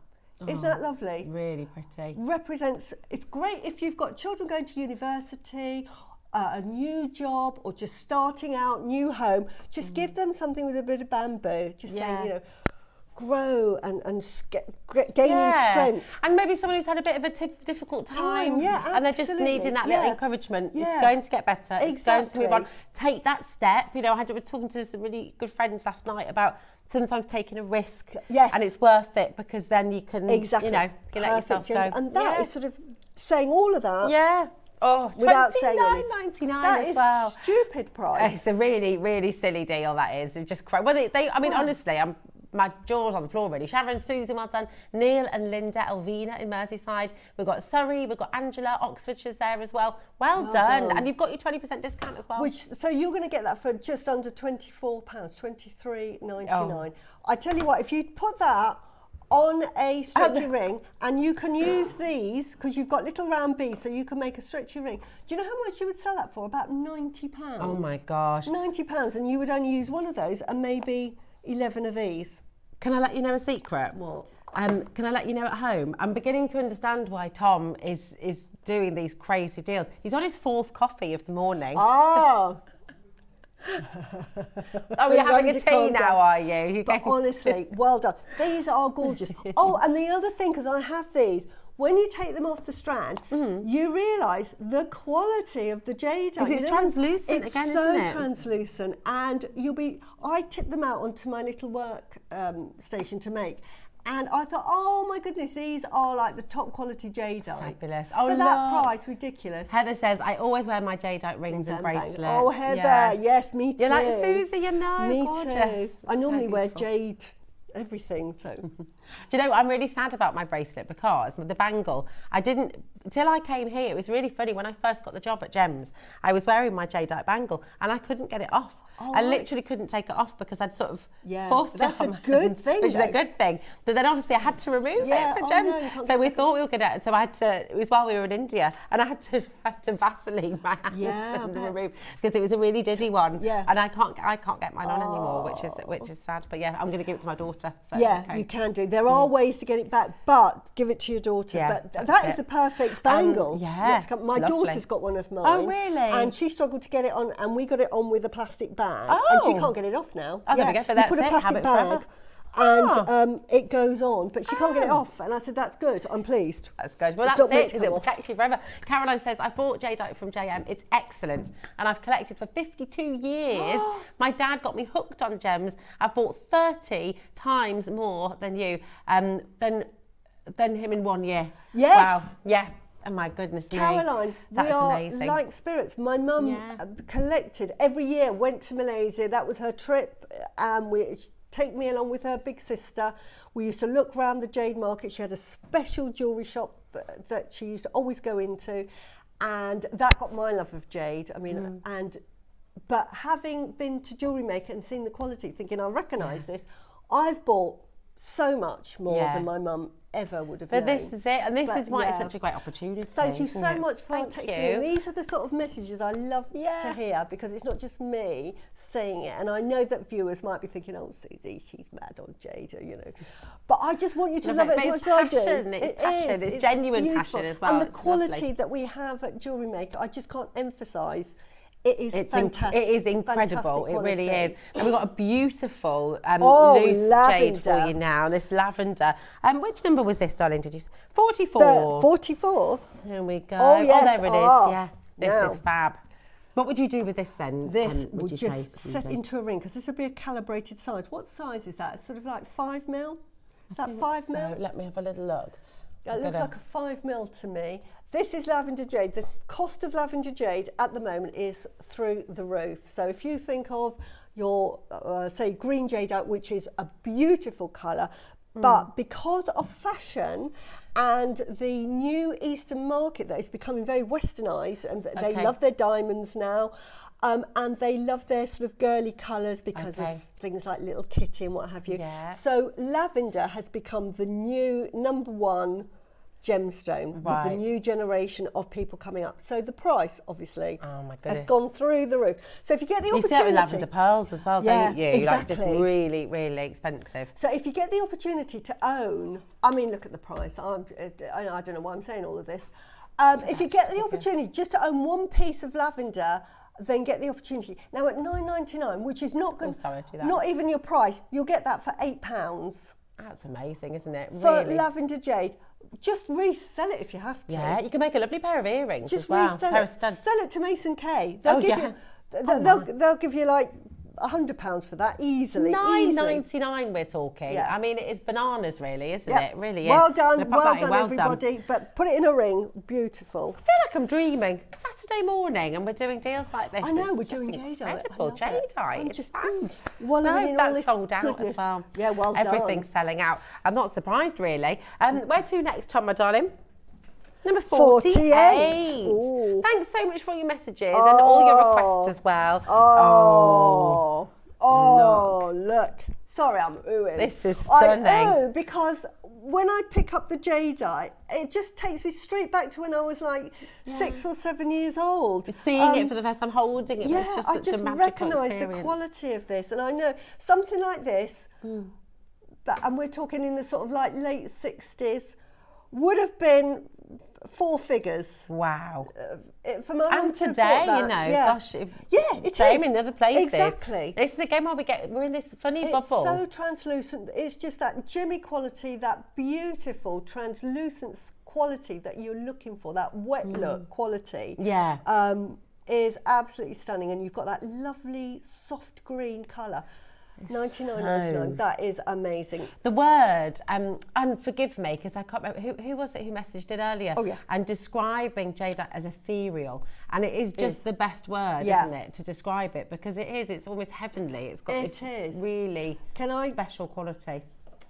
Isn't that lovely? Really pretty. Represents, it's great if you've got children going to university, a new job, or just starting out, new home. Just give them something with a bit of bamboo, just saying, you know, grow and gaining strength. And maybe someone who's had a bit of a difficult time, and they're just needing that little encouragement. It's going to get better. It's going to move on. Take that step. You know, I was talking to some really good friends last night about sometimes taking a risk, and it's worth it, because then you can, you know, you let yourself go. And that is sort of saying all of that. Yeah. Oh, without saying $29.99 as well. That is stupid price. It's a really, really silly deal, that is. It just well, I mean, honestly, my jaw's on the floor really. Sharon, Susie, well done. Neil and Linda, Elvina in Merseyside. We've got Surrey, we've got Angela, Oxfordshire's there as well. Well done. And you've got your 20% discount as well. So you're going to get that for just under £24, £23.99. I tell you what, if you put that on a stretchy ring, and you can use these, because you've got little round beads, so you can make a stretchy ring. Do you know how much you would sell that for? About £90. Oh my gosh. £90, and you would only use one of those and maybe 11 of these. Can I let you know a secret? What? Can I let you know at home? I'm beginning to understand why Tom is doing these crazy deals. He's on his 4th coffee of the morning. Oh. Oh, you're having a tea now, are you? But honestly, well done. These are gorgeous. Oh, and the other thing, because I have these, when you take them off the strand, you realise the quality of the jadeite. It's translucent again, isn't it? It's so translucent, and I tip them out onto my little work station to make. And I thought, oh my goodness, these are like the top quality jadeite. Fabulous. Oh, for that price, ridiculous. Heather says, I always wear my jadeite rings and bracelets. Oh, Heather, yes, me too. You're like Susie, you know, me gorgeous. Too. I normally wear jade everything, so. Do you know, I'm really sad about my bracelet, because the bangle, till I came here, it was really funny. When I first got the job at Gems, I was wearing my jadeite bangle and I couldn't get it off. I literally couldn't take it off because I'd sort of forced it on. That's a good thing, which is a good thing. But then obviously I had to remove it for Gems. So we thought we were going to, so I had to, it was while we were in India, and I had to Vaseline my hand to remove, because it was a really diddy one. Yeah. And I can't get mine on anymore, which is sad. But yeah, I'm going to give it to my daughter. So you can do. There are ways to get it back, but give it to your daughter. Yeah, But that is the perfect bangle. Yeah, my lovely. daughter's got one of mine. Oh, really? And she struggled to get it on, and we got it on with a plastic bag. Oh. And she can't get it off now. Oh, there we go. But that's put a it. plastic Habit bag. forever. And it goes on, but she can't get it off. And I said, that's good. I'm pleased. That's good. Well, It's that's not meant it, to because it come will off. protect you forever. Caroline says, I bought jadeite from JM. It's excellent. And I've collected for 52 years. My dad got me hooked on gems. I've bought 30 times more than you, than him in 1 year. Yes. Wow. Yeah. Oh, my goodness me. Caroline, That's we are amazing. like spirits. My mum collected every year, went to Malaysia. That was her trip. Take me along with her big sister. We used to look around the jade market. She had a special jewellery shop that she used to always go into. And that got my love of jade. I mean, but having been to Jewellery Maker and seen the quality, thinking I recognise this, I've bought so much more than my mum ever would have known. But this is it, and this is why it's such a great opportunity. Thank you so much for texting me. These are the sort of messages I love to hear, because it's not just me saying it, and I know that viewers might be thinking, oh, Suzie, she's mad on jade, you know. But I just want you to love it as much as I do. It's passion, it's genuine beautiful. passion as well. And the it's quality lovely. that we have at Jewellery Maker, I just can't emphasise. It's fantastic. It is incredible. It really is. And we've got a beautiful loose jade for you now. This lavender. Which number was this, darling? Did you? 44. 44. Here we go. Oh, yes. There it is. Yeah. This is fab. What would you do with this then? This would just set into a ring, because this would be a calibrated size. What size is that? It's sort of like 5 mil? Is that 5 mil? Let me have a little look. That looks like a 5 mil to me. This is lavender jade. The cost of lavender jade at the moment is through the roof. So if you think of your, say, green jadeite, which is a beautiful colour, but because of fashion and the new Eastern market that is becoming very westernised, and they love their diamonds now, and they love their sort of girly colours because of things like Little Kitty and what have you. Yeah. So lavender has become the new #1 gemstone with the new generation of people coming up. So the price, obviously, has gone through the roof. So if you get the opportunity... You see it with lavender pearls as well, don't you? Exactly. Like, just really, really expensive. So if you get the opportunity to own... I mean, look at the price. I don't know why I'm saying all of this. If you get the opportunity just to own one piece of lavender, then get the opportunity. Now at $9.99, which is not good, not even your price, you'll get that for £8. That's amazing, isn't it? For lavender jade. Just resell it if you have to. Yeah, you can make a lovely pair of earrings just as well. Resell it. Sell it to Mason Kay. They'll give you like £100 for that easily. $9.99 we're talking. Yeah. I mean, it is bananas, really, isn't it? It really is. Well done, everybody. Done. But put it in a ring. Beautiful. I feel like I'm dreaming. Saturday morning, and we're doing deals like this. I know, we're doing jadeite. Incredible jadeite. It's just that's sold out as well. Yeah, well done. Everything's selling out. I'm not surprised, really. Where to next, Tom, my darling? Number 48. Ooh. Thanks so much for all your messages and all your requests as well. Look. Sorry, I'm oohing. This is stunning. I ooh because when I pick up the jadeite, it just takes me straight back to when I was like 6 or 7 years old. Seeing it for the first time, holding it, it's just such a magical recognise experience. the quality of this, and I know something like this, and we're talking in the sort of like late 60s, would have been 4 figures. Wow. For my mum and to today, that, you know, gosh, it same is. in other places. Exactly. This is the game where we're in this funny bubble. It's so translucent. It's just that gemmy quality, that beautiful translucent quality that you're looking for, that wet look quality. Yeah. Is absolutely stunning, and you've got that lovely soft green colour. $99.99. That is amazing. The word, and forgive me because I can't remember who was it who messaged it earlier. Oh yeah. And describing jadeite as ethereal, and it is just the best word, isn't it, to describe it, because it is. It's almost heavenly. It's got this really special quality.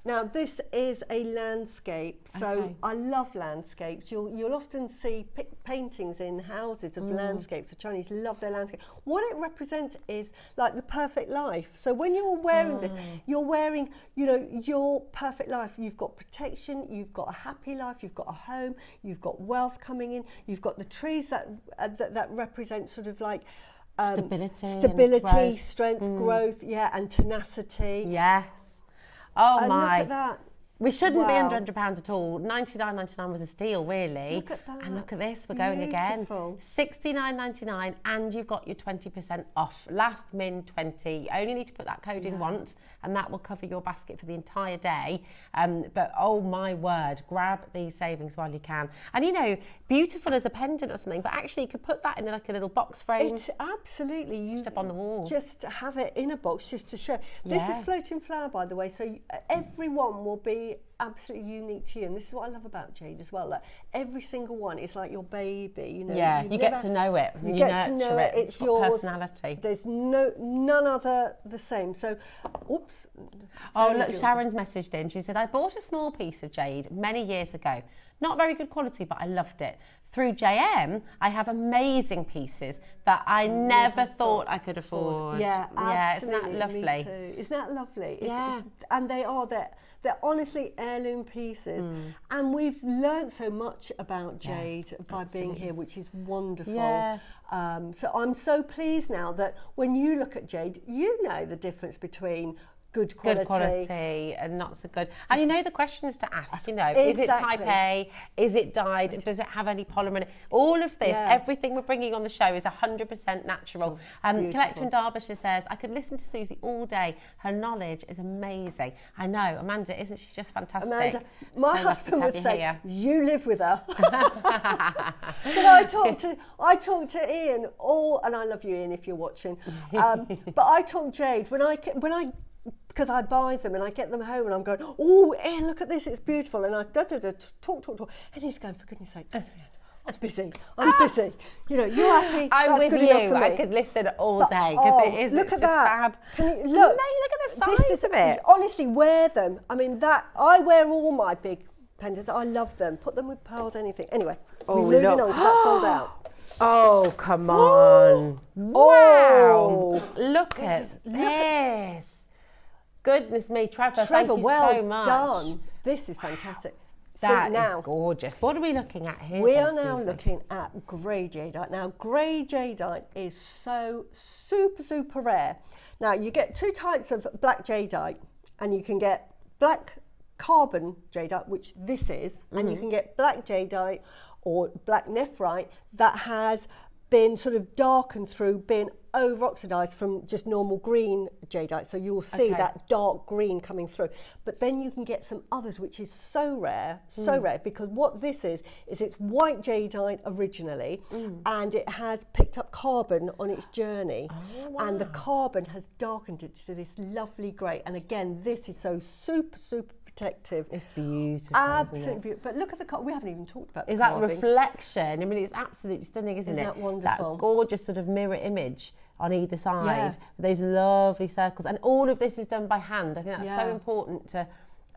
Now this is a landscape, so I love landscapes. You'll often see paintings in houses of landscapes. The Chinese love their landscape. What it represents is like the perfect life. So when you're wearing this, you're wearing, you know, your perfect life. You've got protection, you've got a happy life, you've got a home, you've got wealth coming in, you've got the trees that represent sort of like stability, strength, growth, and tenacity. Yes. Oh and my! Look at that. We shouldn't be Wow. under £100 at all. $99.99 was a steal, really. Look at that. And look at this, we're going Beautiful. again. $69.99, and you've got your 20% off. Last min 20. You only need to put that code in once, and that will cover your basket for the entire day. But oh my word, grab these savings while you can. And you know, beautiful as a pendant or something, but actually you could put that in like a little box frame. It's absolutely, you Just up on the wall. Just have it in a box just to show. This is floating flower, by the way, so everyone will be absolutely unique to you, and this is what I love about jade as well. Like every single one is like your baby, you know. Yeah, you get to know it. You get to know it. It's got yours. Personality. There's none other the same. So, oops. Oh look, Sharon's messaged in. She said, I bought a small piece of jade many years ago. Not very good quality, but I loved it. Through JM, I have amazing pieces that I never thought I could afford. Yeah, absolutely. Isn't that lovely? Me too. Isn't that lovely? Yeah. And they're honestly heirloom pieces. And we've learned so much about jade by being here, which is wonderful. Yeah. So I'm so pleased now that when you look at jade, you know the difference between good quality and not so good. And you know the questions to ask, you know, is it type A? Is it dyed? Does it have any polymer in it? All of this, everything we're bringing on the show is 100% natural. Collector in Derbyshire says, I could listen to Suzie all day. Her knowledge is amazing. I know, Amanda, isn't she just fantastic? Amanda, my so husband would say, here. you live with her. But I talk to Ian and I love you, Ian, if you're watching. But I talk jade when I because I buy them and I get them home and I'm going, oh, Ian, look at this, it's beautiful. And I talk. And he's going, for goodness sake, I'm busy. You know, you're happy. I'm that's with good you. enough for me. I could listen all day because it is. Look it's at just that. Fab. Can you look? Look at the size of it. Honestly, wear them. I mean, I wear all my big pendants. I love them. Put them with pearls, anything. Anyway, we're moving on because that's sold out. Oh, come on. Wow. Look at this. Goodness me, Trevor, thank you well so much. Done. This is fantastic. That is gorgeous. What are we looking at here? We are now looking at grey jadeite. Now, grey jadeite is so super rare. Now, you get two types of black jadeite, and you can get black carbon jadeite, which this is, and you can get black jadeite or black nephrite that has been sort of darkened through being over-oxidized from just normal green jadeite. So you'll see that dark green coming through. But then you can get some others, which is so rare, because what this is it's white jadeite originally, and it has picked up carbon on its journey. Oh, wow. And the carbon has darkened it to this lovely grey. And again, this is so super protective. It's beautiful. Absolutely beautiful. But look at the we haven't even talked about the that carving. reflection? I mean, it's absolutely stunning, isn't it? Isn't that wonderful? That gorgeous sort of mirror image on either side, with those lovely circles. And all of this is done by hand. I think that's so important to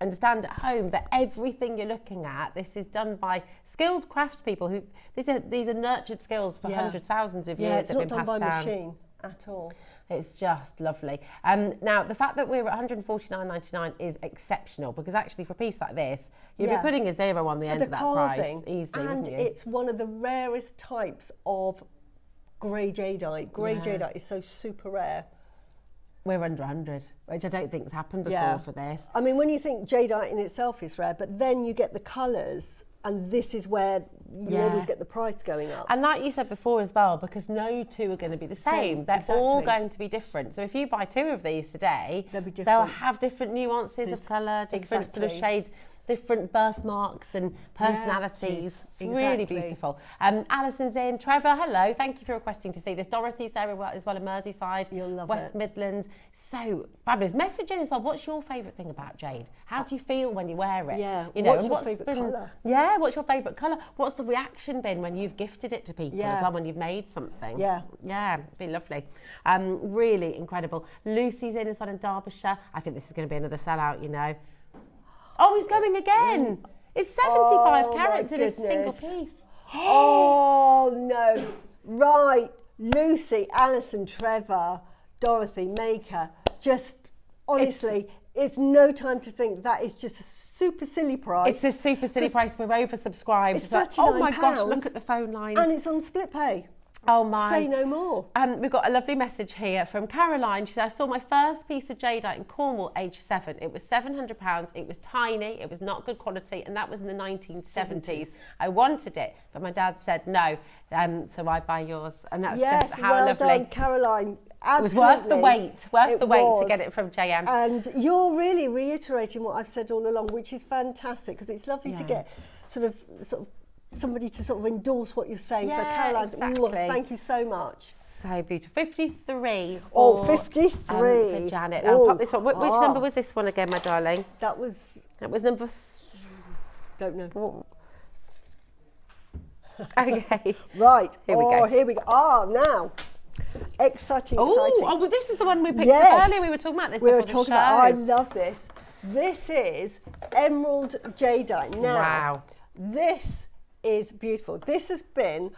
understand at home, that everything you're looking at, this is done by skilled craftspeople who, these are nurtured skills for hundreds, thousands of years. It's not done by machine at all. It's just lovely. Now, the fact that we're at $149.99 is exceptional, because actually for a piece like this, you'd be putting a zero on the end of that price easily, and wouldn't you? it's one of the rarest types of grey jadeite. Grey jadeite is so super rare. We're under 100, which I don't think has happened before for this. I mean, when you think jadeite in itself is rare, but then you get the colours, and this is where you always get the price going up. And like you said before as well, because no two are going to be the same. They're all going to be different. So if you buy two of these today, they'll be different. They'll have different nuances of colour, different sort of shades, different birthmarks and personalities. It's really beautiful. Alison's in. Trevor, hello. Thank you for requesting to see this. Dorothy's there as well in Merseyside. You'll love West Midlands. So fabulous. Message in as well. What's your favourite thing about jade? How do you feel when you wear it? Yeah. You know, what's your favourite colour? Yeah, what's your favourite colour? What's the reaction been when you've gifted it to people as well, when you've made something? Yeah. Yeah, it'd be lovely. Really incredible. Lucy's in as well in Derbyshire. I think this is going to be another sellout, you know. Oh, he's going again. It's 75 carats in a single piece. Oh, no. Right. Lucy, Alison, Trevor, Dorothy, Maker. Just, honestly, it's no time to think. That is just a super silly price. It's a super silly price. We're oversubscribed. It's like, £39. oh, my gosh, look at the phone lines. And it's on split pay. Oh my. Say no more. We've got a lovely message here from Caroline. She said, I saw my first piece of jadeite in Cornwall, age 7. It was £700. It was tiny. It was not good quality. And that was in the 1970s. I wanted it, but my dad said no. So I buy yours. And that's just how well lovely. Done, Caroline. Absolutely. It was worth the wait. Worth the wait to get it from JM. And you're really reiterating what I've said all along, which is fantastic, because it's lovely to get sort of somebody to sort of endorse what you're saying. Yeah, so Caroline, exactly. Thank you so much. So beautiful. 53 for, for 53. For Janet. I'll pop this one. Which number was this one again, my darling? That was number... Don't know. Okay. Right. Here we go. Here we go. Now. Exciting. Oh, well, this is the one we picked up earlier. We were talking about this before the show. I love this. This is emerald jadeite. Now, wow. This is beautiful. This has been,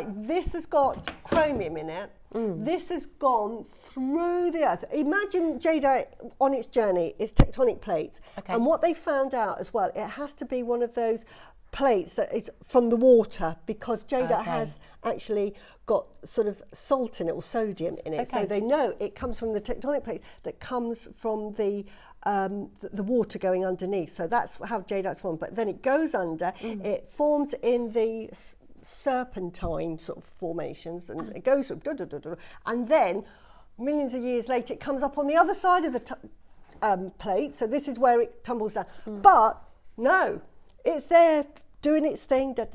this has got chromium in it. This has gone through the earth. Imagine jadeite on its journey, it's tectonic plates. Okay. And what they found out as well, it has to be one of those plates that is from the water, because jadeite has actually got sort of salt in it, or sodium in it. Okay. So they know it comes from the tectonic plate that comes from the water going underneath. So that's how jadeite's formed. But then it goes under, it forms in the serpentine sort of formations, and it goes through, and then millions of years later it comes up on the other side of the plate. So this is where it tumbles down. But no, it's there doing its thing, but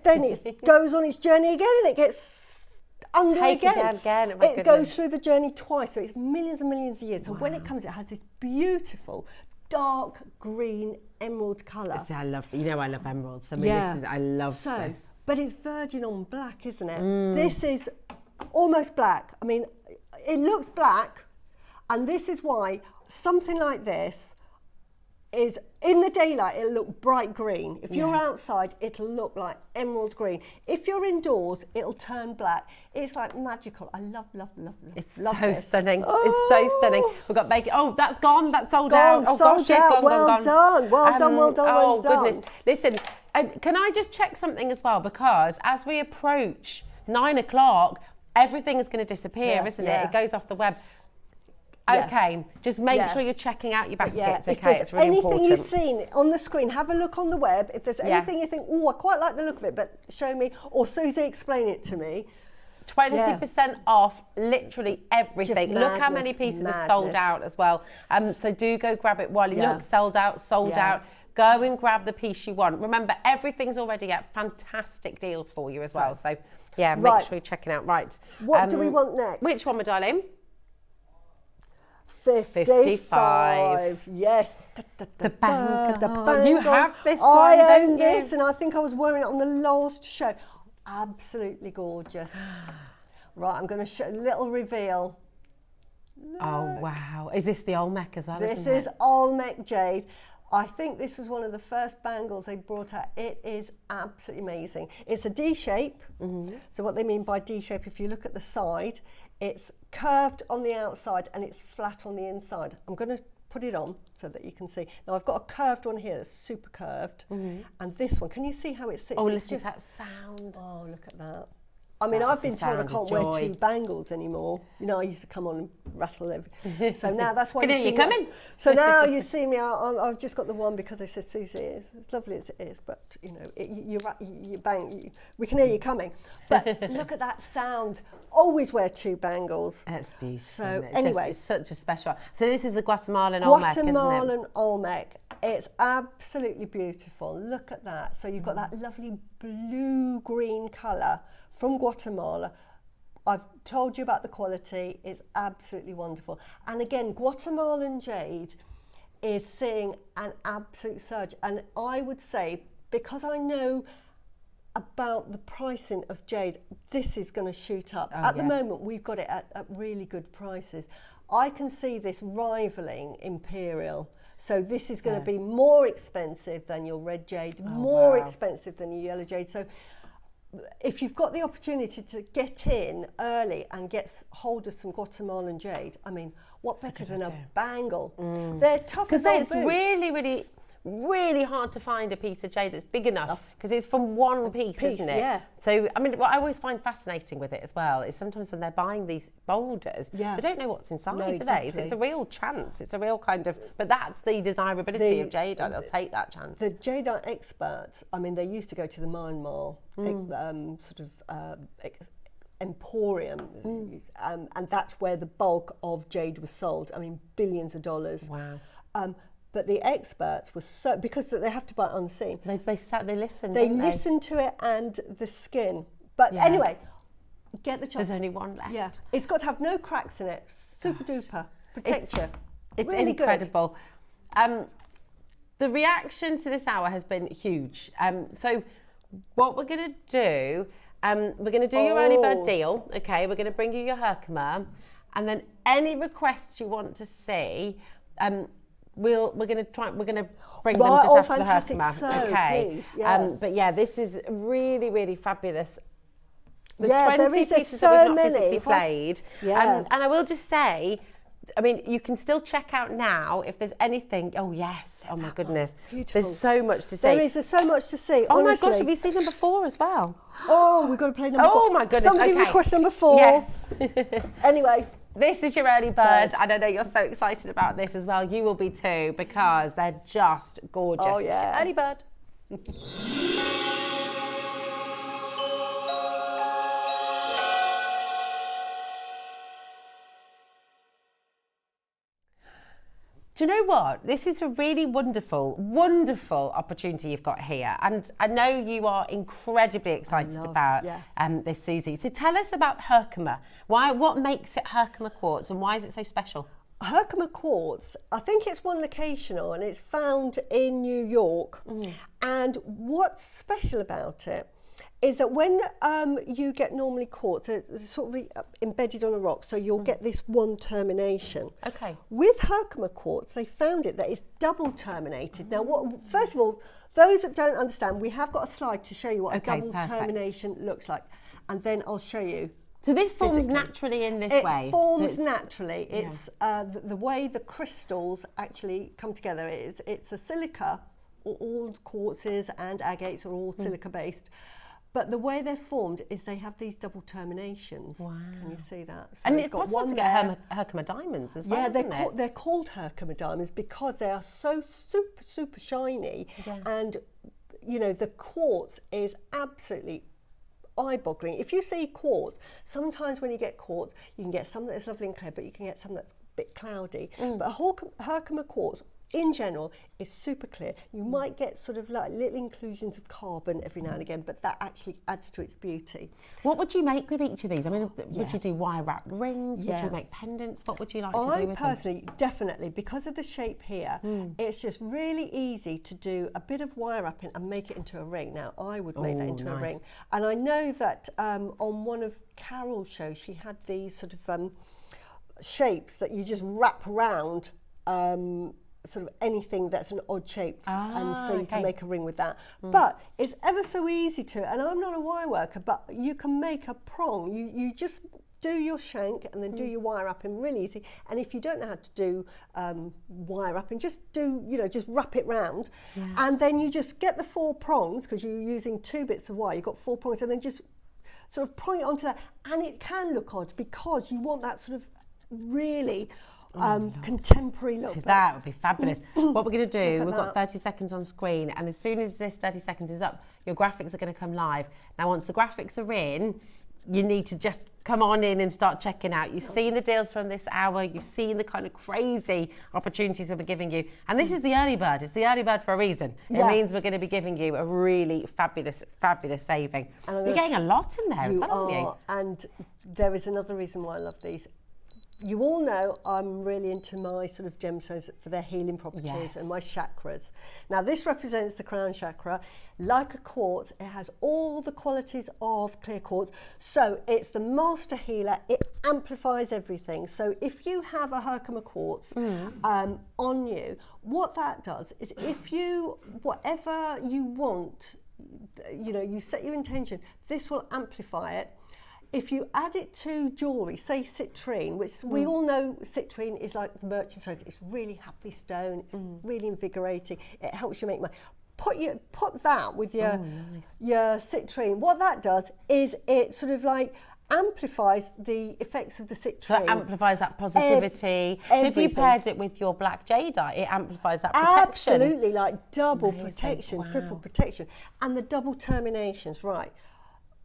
then it goes on its journey again, and it gets under again. It goes through the journey twice, so it's millions and millions of years. So when it comes, it has this beautiful dark green emerald colour. I love emeralds. I mean, I love this. But it's virgin on black, isn't it? This is almost black. I mean, it looks black, and this is why something like this is, in the daylight, it'll look bright green. If you're outside, it'll look like emerald green. If you're indoors, it'll turn black. It's like magical. I love It's so stunning. It's so stunning. We've got baking. Oh, that's gone. That's sold out. Oh, gosh, gone. Well done. Oh, goodness. Listen, can I just check something as well? Because as we approach 9 o'clock, everything is going to disappear, isn't it? It goes off the web. Okay, just make sure you're checking out your baskets, okay? It's really important. Anything you've seen on the screen, have a look on the web. If there's anything you think, oh, I quite like the look of it, but show me, or Suzie, explain it to me. 20% off literally everything. Look how many pieces have sold out as well. So do go grab it while you look, sold out. Go and grab the piece you want. Remember, everything's already at fantastic deals for you as well. So, make sure you're checking out. Right. What do we want next? Which one, my darling? 55. Yes. The bangle. The bangle. You have this one, I own this, and I think I was wearing it on the last show. Absolutely gorgeous. Right, I'm going to show a little reveal. Look. Oh, wow. Is this the Olmec as well? This is Olmec jade. I think this was one of the first bangles they brought out. It is absolutely amazing. It's a D shape. So what they mean by D shape, if you look at the side, it's curved on the outside and it's flat on the inside. I'm going to put it on so that you can see. Now I've got a curved one here that's super curved, and this one, can you see how it sits? Oh, listen to that sound. Oh, look at that. I mean, I've been told I can't wear 2 bangles anymore. You know, I used to come on and rattle everything. So now that's why you coming. So now you see me, I've just got the one because they said, Suzie, as lovely as it is, but, you know, we can hear you coming. But look at that sound. Always wear 2 bangles. That's beautiful. So anyway. It's such a special. So this is the Guatemalan Olmec, isn't it? Guatemalan Olmec. It's absolutely beautiful. Look at that. So you've got that lovely blue-green colour from Guatemala. I've told you about the quality. It's absolutely wonderful. And again, Guatemalan jade is seeing an absolute surge. And I would say, because I know about the pricing of jade, this is going to shoot up. At the moment, we've got it at really good prices. I can see this rivaling Imperial. So this is going to be more expensive than your red jade, more expensive than your yellow jade. So if you've got the opportunity to get in early and get hold of some Guatemalan jade, I mean, what better than a bangle? They're tough as old boots. Because it's really, really, really hard to find a piece of jade that's big enough because it's from one piece, isn't it? Yeah. So, I mean, what I always find fascinating with it as well is sometimes when they're buying these boulders, they don't know what's inside, do they? So it's a real chance. It's a real kind of, but that's the desirability of jadeite. They'll take that chance. The jadeite experts, I mean, they used to go to the Myanmar emporium, and that's where the bulk of jade was sold. I mean, billions of dollars. Wow. But the experts were so, because they have to buy it unseen. They listen. They listen to it and the skin. But anyway, get the chocolate. There's only one left. Yeah, it's got to have no cracks in it. Super duper protect you. It's really incredible. The reaction to this hour has been huge. So what we're going to do, we're going to do your early bird deal. Okay, we're going to bring you your Herkimer, and then any requests you want to see. We're going to bring them just after the Herkimer. So, okay. Please, but yeah, this is really, really fabulous. There's 20 there is pieces so that we've not many physically played. And I will just say, I mean, you can still check out now if there's anything. Oh yes, oh my goodness. Beautiful. There's so much to see. There is so much to see, Oh honestly. my gosh, have you seen number 4 as well? Oh, we've got to play number 4. Oh my goodness, Somebody okay. request number 4. Yes. Anyway. This is your early bird, and I know you're so excited about this as well. You will be too, because they're just gorgeous. Oh yeah. Early bird. Do you know what? This is a really wonderful, wonderful opportunity you've got here. And I know you are incredibly excited about this, Suzie. So tell us about Herkimer. What makes it Herkimer Quartz, and why is it so special? Herkimer Quartz, I think it's one locational, and it's found in New York. And what's special about it is that when you get normally quartz, it's sort of embedded on a rock, so you'll get this one termination. Okay. With Herkimer Quartz, they found it that it's double terminated. Now, first of all, those that don't understand, we have got a slide to show you what a double termination looks like, and then I'll show you. So this forms naturally in this way? It forms naturally. It's the way the crystals actually come together. It's a silica, all quartzes and agates are all silica based. But the way they're formed is they have these double terminations. Wow. Can you see that? So and it's possible to get Herkimer diamonds as well, Yeah, they're called Herkimer diamonds because they are so super, super shiny. Yeah. And, you know, the quartz is absolutely eye-boggling. If you see quartz, sometimes when you get quartz, you can get some that's lovely and clear, but you can get some that's a bit cloudy. But Herkimer quartz, in general, is super clear. You might get sort of like little inclusions of carbon every now and again, but that actually adds to its beauty. What would you make with each of these? I mean, would you do wire-wrapped rings? Would you make pendants? What would you like to do with them? I personally, definitely, because of the shape here, it's just really easy to do a bit of wire wrapping and make it into a ring. Now, I would make that into a ring. And I know that on one of Carol's shows, she had these sort of shapes that you just wrap around sort of anything that's an odd shape, and so you can make a ring with that. But it's ever so easy to, and I'm not a wire worker, but you can make a prong. You just do your shank and then do your wire wrapping really easy. And if you don't know how to do wire wrapping, just do, just wrap it round. And then you just get the 4 prongs, because you're using 2 bits of wire, you've got 4 prongs, and then just sort of prong it onto that. And it can look odd because you want that sort of really contemporary look. So that would be fabulous. What we're going to do, we've got 30 seconds on screen, and as soon as this 30 seconds is up, your graphics are going to come live. Now, once the graphics are in, you need to just come on in and start checking out. You've seen the deals from this hour. You've seen the kind of crazy opportunities we'll be giving you. And this is the early bird. It's the early bird for a reason. It means we're going to be giving you a really fabulous, fabulous saving. You're getting a lot in there as well, aren't you? And there is another reason why I love these. You all know I'm really into my sort of gemstones for their healing properties and my chakras. Now, this represents the crown chakra. Like a quartz, it has all the qualities of clear quartz. So it's the master healer. It amplifies everything. So if you have a Herkimer quartz on you, what that does is if you, whatever you want, you set your intention, this will amplify it. if you add it to jewellery, say citrine, which we all know citrine is like the merchant stones. It's really happy stone. It's really invigorating. It helps you make money. Put that with your citrine. What that does is it sort of like amplifies the effects of the citrine. So it amplifies that positivity. So if you paired it with your black jadeite, it amplifies that protection. Absolutely, like double protection, triple protection. And the double terminations, right.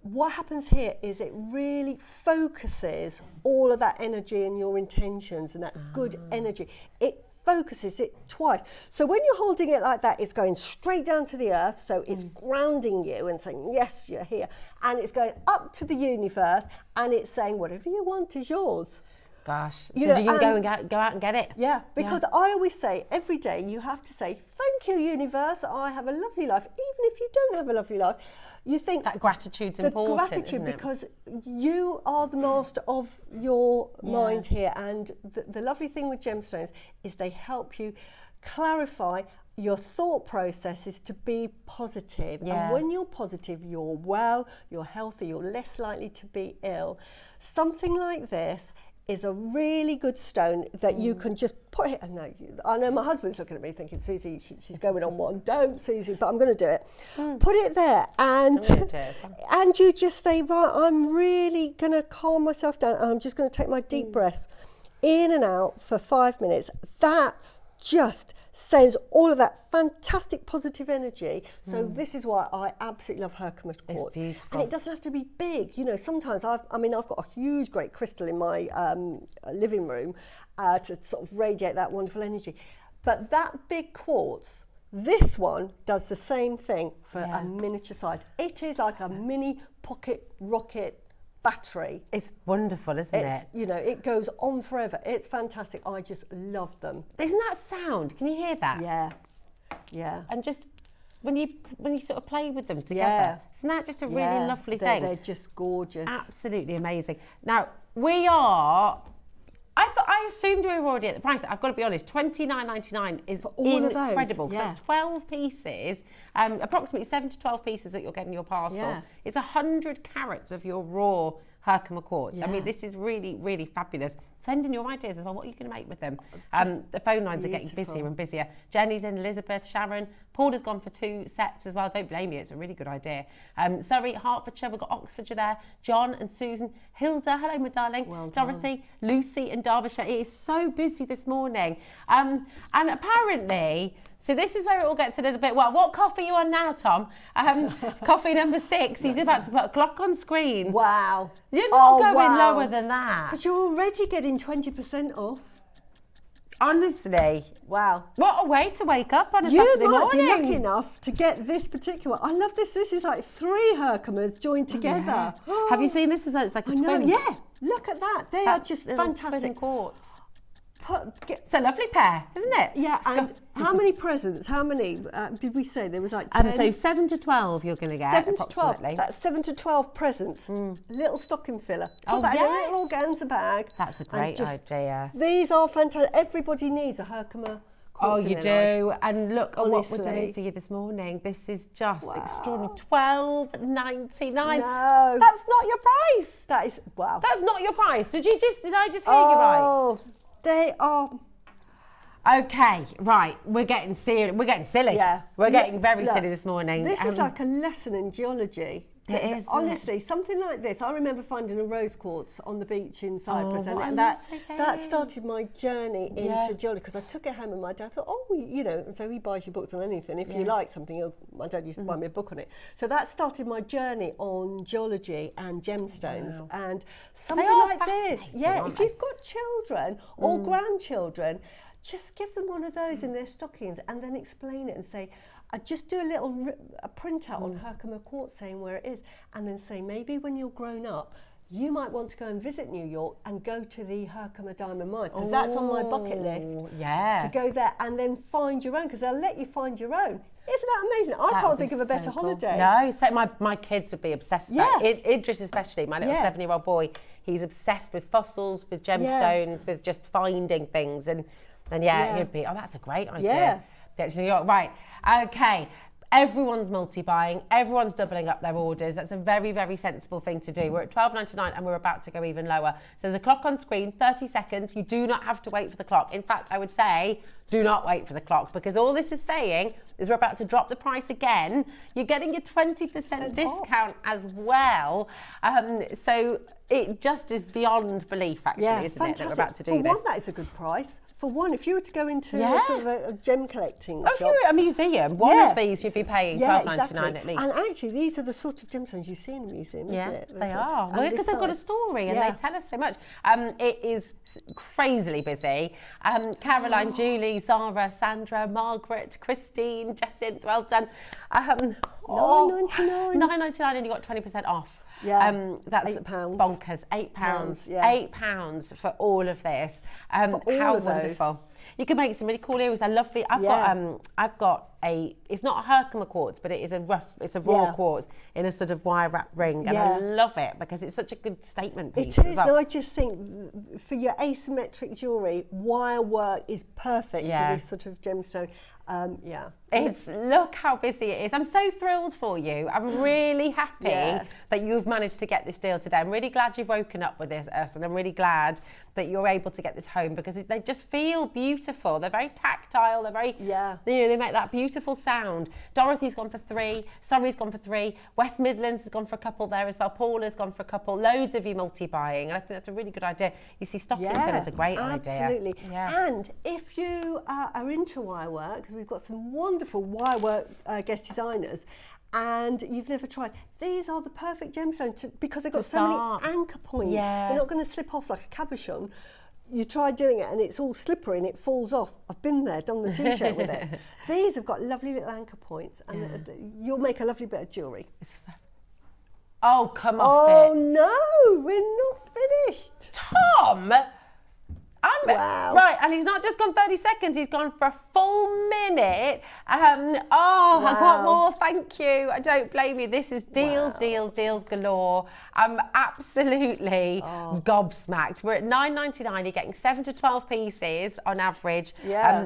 What happens here is it really focuses all of that energy and your intentions and that good energy. It focuses it twice. So when you're holding it like that, it's going straight down to the earth, so it's grounding you and saying, yes, you're here. And it's going up to the universe, and it's saying, whatever you want is yours. Gosh, so you can go out and get it. Yeah, because I always say, every day you have to say, thank you, universe, I have a lovely life. Even if you don't have a lovely life, you think that gratitude's important. Gratitude, isn't it? Because you are the master of your mind here, and the lovely thing with gemstones is they help you clarify your thought processes to be positive. And when you're positive, you're well, you're healthy, you're less likely to be ill. Something like this is a really good stone that you can just put it. I know my husband's looking at me thinking, Susie, she's going on one. Don't, Susie, but I'm going to do it. Put it there, and you just say, right, I'm really going to calm myself down, and I'm just going to take my deep breaths in and out for 5 minutes. That just sends all of that fantastic positive energy. So this is why I absolutely love Herkimer quartz. It's beautiful. And it doesn't have to be big. You know, sometimes I've got a huge, great crystal in my living room to sort of radiate that wonderful energy. But that big quartz, this one does the same thing for a miniature size. It is like a mini pocket rocket battery. It's wonderful, isn't it? You know, it goes on forever. It's fantastic. I just love them. Isn't that sound? Can you hear that? Yeah. And just when you sort of play with them together, isn't that just a really lovely thing? They're just gorgeous. Absolutely amazing. Now I assumed we were already at the price. I've got to be honest, $29.99 is for all incredible. Of those. That's 12 pieces, approximately 7 to 12 pieces that you'll get in your parcel. Yeah. It's 100 carats of your raw Herkimer quartz. I mean, this is really, really fabulous. Send in your ideas as well. What are you going to make with them? The phone lines are getting busier and busier. Jenny's in, Elizabeth, Sharon. Paul has gone for 2 sets as well. Don't blame you. It's a really good idea. Surrey, Hertfordshire. We've got Oxfordshire there. John and Susan. Hilda, hello, my darling. Well Dorothy, Lucy and Derbyshire. It is so busy this morning. And apparently... So this is where it all gets a little bit, well, what coffee are you on now, Tom? Coffee number 6. He's about to put a clock on screen. Wow. You're not going lower than that. Because you're already getting 20% off. Honestly. Wow. What a way to wake up on a Saturday morning. You might be lucky enough to get this particular one. I love this. This is like 3 Herkimers joined together. Yeah. Have you seen this as well? It's like a twin. Yeah. Look at that. They are just fantastic. Twin quartz. It's a lovely pair, isn't it? Yeah, and how many presents? How many did we say? There was like 10? So 7 to 12 you're going to get 7 to approximately. 12. That's 7 to 12 presents. Little stocking filler. Put that in a little organza bag. That's a great idea. These are fantastic. Everybody needs a Herkimer. Oh, you do. And look at what we're doing for you this morning. This is just extraordinary. $12.99. No. That's not your price. That is, wow. That's not your price. Did I just hear you right? Oh, they are. Okay, right. We're getting serious. We're getting silly. Yeah. We're getting very silly this morning. This is like a lesson in geology. It is. Honestly, something like this. I remember finding a rose quartz on the beach in Cyprus, and that started my journey into geology, because I took it home and my dad thought, and so he buys you books on anything. If you like something, my dad used to buy me a book on it. So that started my journey on geology and gemstones and something like this. Yeah, if you've got children or grandchildren, just give them one of those in their stockings and then explain it and say, I just do a printout on Herkimer quartz saying where it is, and then say maybe when you're grown up, you might want to go and visit New York and go to the Herkimer diamond mine, because that's on my bucket list. Yeah. To go there and then find your own, because they'll let you find your own. Isn't that amazing? I can't think of a better holiday. No, so my kids would be obsessed with that. Idris especially, my little 7-year-old boy, he's obsessed with fossils, with gemstones, with just finding things, and he'd be, that's a great idea. Yeah. Get to New York. Right, okay. Everyone's multi-buying, everyone's doubling up their orders. That's a very, very sensible thing to do. We're at £12.99 and we're about to go even lower. So there's a clock on screen, 30 seconds. You do not have to wait for the clock. In fact, I would say do not wait for the clock, because all this is saying is we're about to drop the price again. You're getting your 20% discount as well. So it just is beyond belief, actually, isn't it, that we're about to do this. For one, that is a good price. For one, if you were to go into a sort of a gem collecting shop. If you're at a museum, one of these you'd be paying £12.99 at least. And actually, these are the sort of gemstones you see in a museum, isn't it? They are. Well, because they've got a story and they tell us so much. It is crazily busy. Caroline, Julie, Zara, Sandra, Margaret, Christine, Jacinthe, well done. £9.99. £9.99 and you got 20% off. Yeah, that's £8. Bonkers. £8. £8 for all of this. How wonderful! You can make some really cool earrings. I love the. I've got a. It's not a Herkimer quartz, but it is a raw quartz in a sort of wire wrap ring, and I love it because it's such a good statement piece. It is. As well. No, I just think for your asymmetric jewellery, wire work is perfect for this sort of gemstone. It's look how busy it is. I'm so thrilled for you. I'm really happy that you've managed to get this deal today. I'm really glad you've woken up with us, and I'm really glad that you're able to get this home because they just feel beautiful. They're very tactile. They're very, they make that beautiful sound. Dorothy's gone for 3. Surrey's gone for 3. West Midlands has gone for a couple there as well. Paula's gone for a couple. Loads of you multi-buying, and I think that's a really good idea. You see, stocking fillers is a great idea. Absolutely. Yeah. And if you are into wire work, because we've got some wonderful wire work guest designers, and you've never tried, these are the perfect gemstones because they've got so many anchor points. They're not going to slip off like a cabochon. You try doing it and it's all slippery and it falls off. I've been there, done the t-shirt with it. These have got lovely little anchor points, and you'll make a lovely bit of jewellery. Oh, come off it. Oh no, we're not finished. Tom! Right, and he's not just gone 30 seconds, he's gone for a full minute. I got more, thank you. I don't blame you. This is deals galore. I'm absolutely gobsmacked. We're at £9.99. You're getting 7 to 12 pieces on average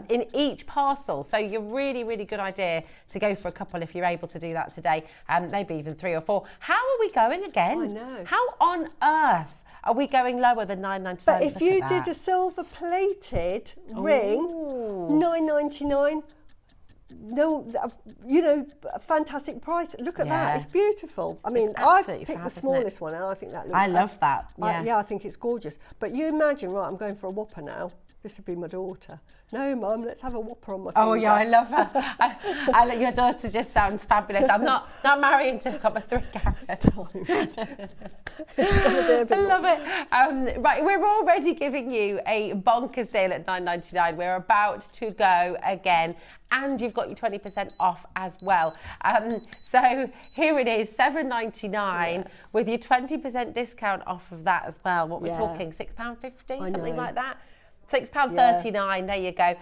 in each parcel. So you're really, really good idea to go for a couple if you're able to do that today. Maybe even 3 or 4. How are we going again? I know. How on earth are we going lower than £9.99? But if you did a silver plated ring, £9.99. No, a fantastic price. Look at that; it's beautiful. I mean, I picked the smallest one, and I think that looks. I love that. I think it's gorgeous. But you imagine, right? I'm going for a whopper now. This would be my daughter. No, Mum, let's have a whopper on my finger. Oh yeah, I love her. Your daughter just sounds fabulous. I'm not marrying to a 3 carat. It's going to be a bit I love it. Right, we're already giving you a bonkers deal at £9.99. We're about to go again, and you've got your 20% off as well. So here it is, £7.99 with your 20% discount off of that as well. What we're talking, £6.50, something like that. £6.39, there you go.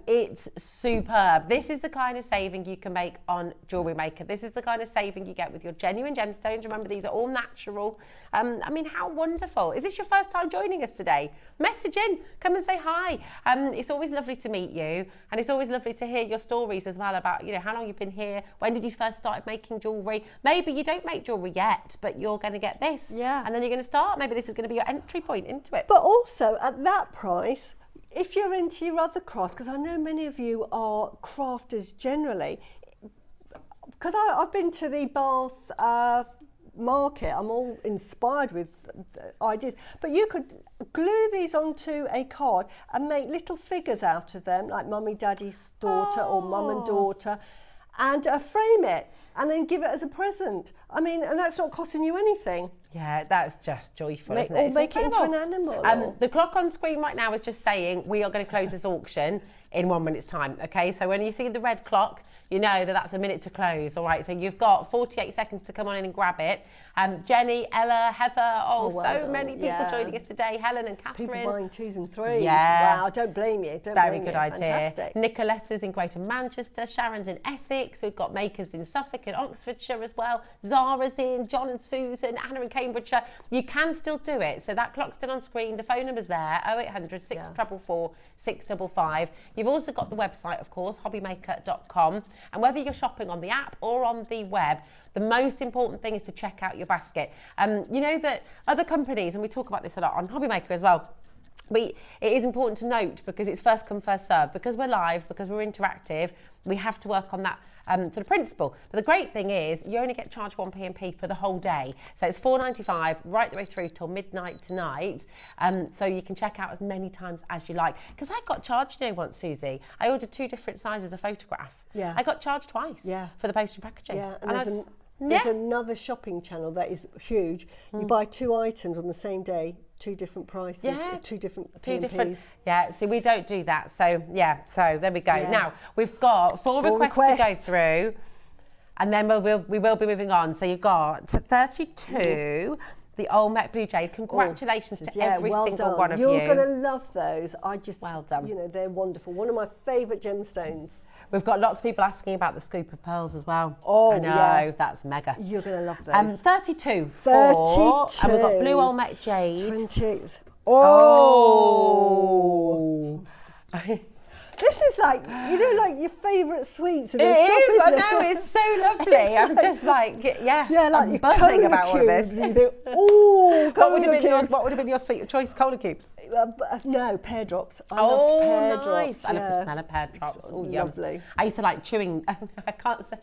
It's superb. This is the kind of saving you can make on Jewellery Maker. This is the kind of saving you get with your genuine gemstones. Remember, these are all natural. I mean, how wonderful. Is this your first time joining us today? Message in, come and say hi. It's always lovely to meet you, and it's always lovely to hear your stories as well about, how long you've been here, when did you first start making jewellery. Maybe you don't make jewellery yet, but you're going to get this. And then you're going to start. Maybe this is going to be your entry point into it. But also, at that price, if you're into your other crafts, because I know many of you are crafters generally, because I've been to the Bath market, I'm all inspired with ideas, but you could glue these onto a card and make little figures out of them, like mummy, daddy's daughter or mum and daughter, and frame it and then give it as a present. I mean, and that's not costing you anything. Yeah, that's just joyful, isn't it? Or make it into an animal. The clock on screen right now is just saying we are going to close this auction in 1 minute's time, okay? So when you see the red clock, you know that that's a minute to close, all right? So you've got 48 seconds to come on in and grab it. Jenny, Ella, Heather, so many people joining us today. Helen and Catherine. People buying 2s and 3s. Yeah. Wow, don't blame you. Very good idea. Fantastic. Nicoletta's in Greater Manchester. Sharon's in Essex. We've got makers in Suffolk and Oxfordshire as well. Zara's in, John and Susan, Anna in Cambridgeshire. You can still do it. So that clock's still on screen. The phone number's there, 0800 644 655. You've also got the website, of course, hobbymaker.com. And whether you're shopping on the app or on the web, the most important thing is to check out your basket. You know that other companies, and we talk about this a lot on Hobby Maker as well, it is important to note, because it's first come, first served. Because we're live, because we're interactive, we have to work on that sort of principle. But the great thing is you only get charged 1p&p for the whole day. So it's £4.95 right the way through till midnight tonight. So you can check out as many times as you like. Because I got charged, you know, once, Susie. I ordered 2 different sizes of photograph. Yeah. I got charged twice for the postage packaging. Yeah, and there's another shopping channel that is huge. You buy 2 items on the same day, 2 different prices, 2 different P&Ps. Yeah, see, we don't do that. So, yeah, so there we go. Yeah. Now, we've got 4 requests to go through, and then we will be moving on. So you've got 32, the Old Met Blue Jade. Congratulations to every single one of you. You're going to love those. Well done. You know, they're wonderful. One of my favourite gemstones. We've got lots of people asking about the scoop of pearls as well. Oh, I know, that's mega. You're going to love those. 32. 32. And we've got Blue Old Met Jade. 28th. Oh! This is like, you know, like your favourite sweets in a shop, is, isn't I know, it's so lovely. I'm just like, like I'm buzzing about all of this. You think, oh, what would have been your sweet of choice cola cube? No, pear drops. I love pear drops. I love the smell of pear drops. It's yum. Lovely. I used to like chewing, I can't say,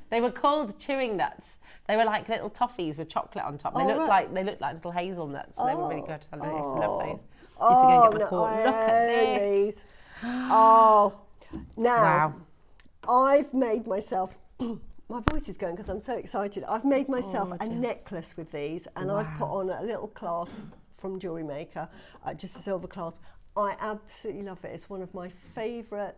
they were called chewing nuts. They were like little toffees with chocolate on top. They looked like little hazelnuts. And they were really good. I used to love those. I used to go and get my quart. Look at this. Oh, now I've made myself, my voice is going because I'm so excited. I've made myself a necklace with these, and I've put on a little clasp from Jewellery Maker, just a silver clasp. I absolutely love it. It's one of my favourite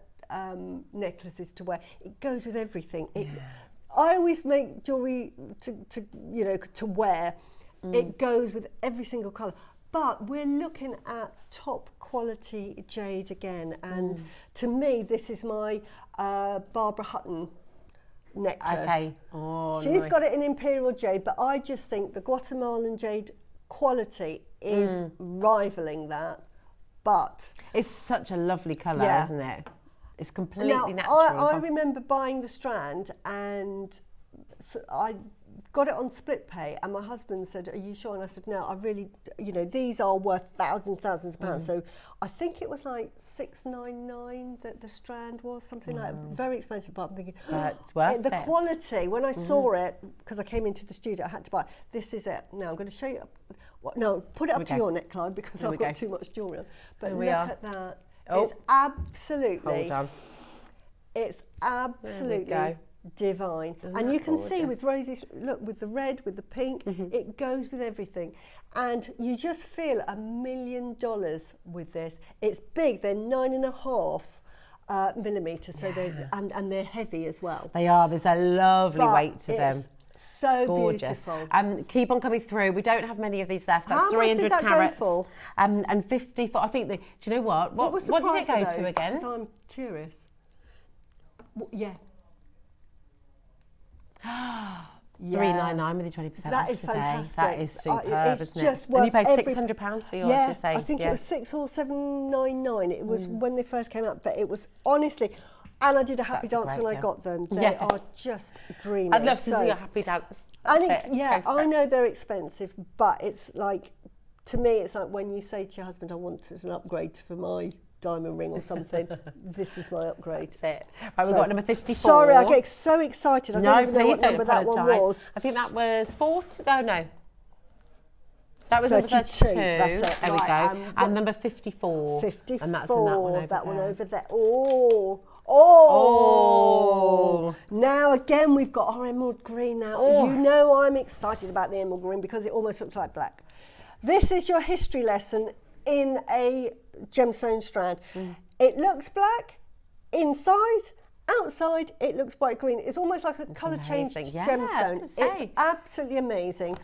necklaces to wear. It goes with everything. I always make jewellery to wear. It goes with every single colour. But we're looking at top quality jade again, and to me, this is my Barbara Hutton necklace. Okay. Oh, she's got it in imperial jade, but I just think the Guatemalan jade quality is rivaling that. But it's such a lovely colour, isn't it? It's completely natural. I remember buying the strand, and so I got it on split pay, and my husband said, "Are you sure?" And I said, "No, I really, you know, these are worth thousands of pounds." So I think it was like $6.99 that the strand was, something like that. Very expensive, but I'm thinking, it's worth it. The quality, when I saw it, because I came into the studio, I had to buy it. This is it. Now I'm going to show you. No, put it up to your neckline because I've got too much jewellery on. But look at that. It's absolutely. Hold on. It's absolutely divine. And you can see with Rosie's, look, with the red, with the pink, it goes with everything. And you just feel $1 million with this. It's big, they're 9.5 millimetres, so and they're heavy as well. They are, there's a lovely weight to them. So gorgeous. Beautiful. Keep on coming through. We don't have many of these left. That's How 300 much did that carats. Go for? And 50 for, I think, do you know what? What did it go to again? I'm curious. Yeah. $3.99 with your 20% that off is today. fantastic. That is superb, it's isn't just it? Worth And you paid £600 for yours, yeah, you say? I think it was $6 or $7.99. It was when they first came out, but it was honestly, and I did a happy dance when I got them. They are just dreamy. I'd love to see a happy dance. And I know they're expensive, but it's like, to me, it's like when you say to your husband, "I want an upgrade for my diamond ring or something," this is my upgrade. That's it. Right, we've got number 54. Sorry, I get so excited. I don't even know what number that one was. I think that was 40. No. That was 32. Number 32. That's it. There we go. And number 54. 54. And that's in that one over that there. one over there. Oh. Now again, we've got our emerald green now. You know I'm excited about the emerald green because it almost looks like black. This is your history lesson in a gemstone strand. It looks black inside, outside it looks bright green. It's almost like a colour changed gemstone. It's absolutely amazing.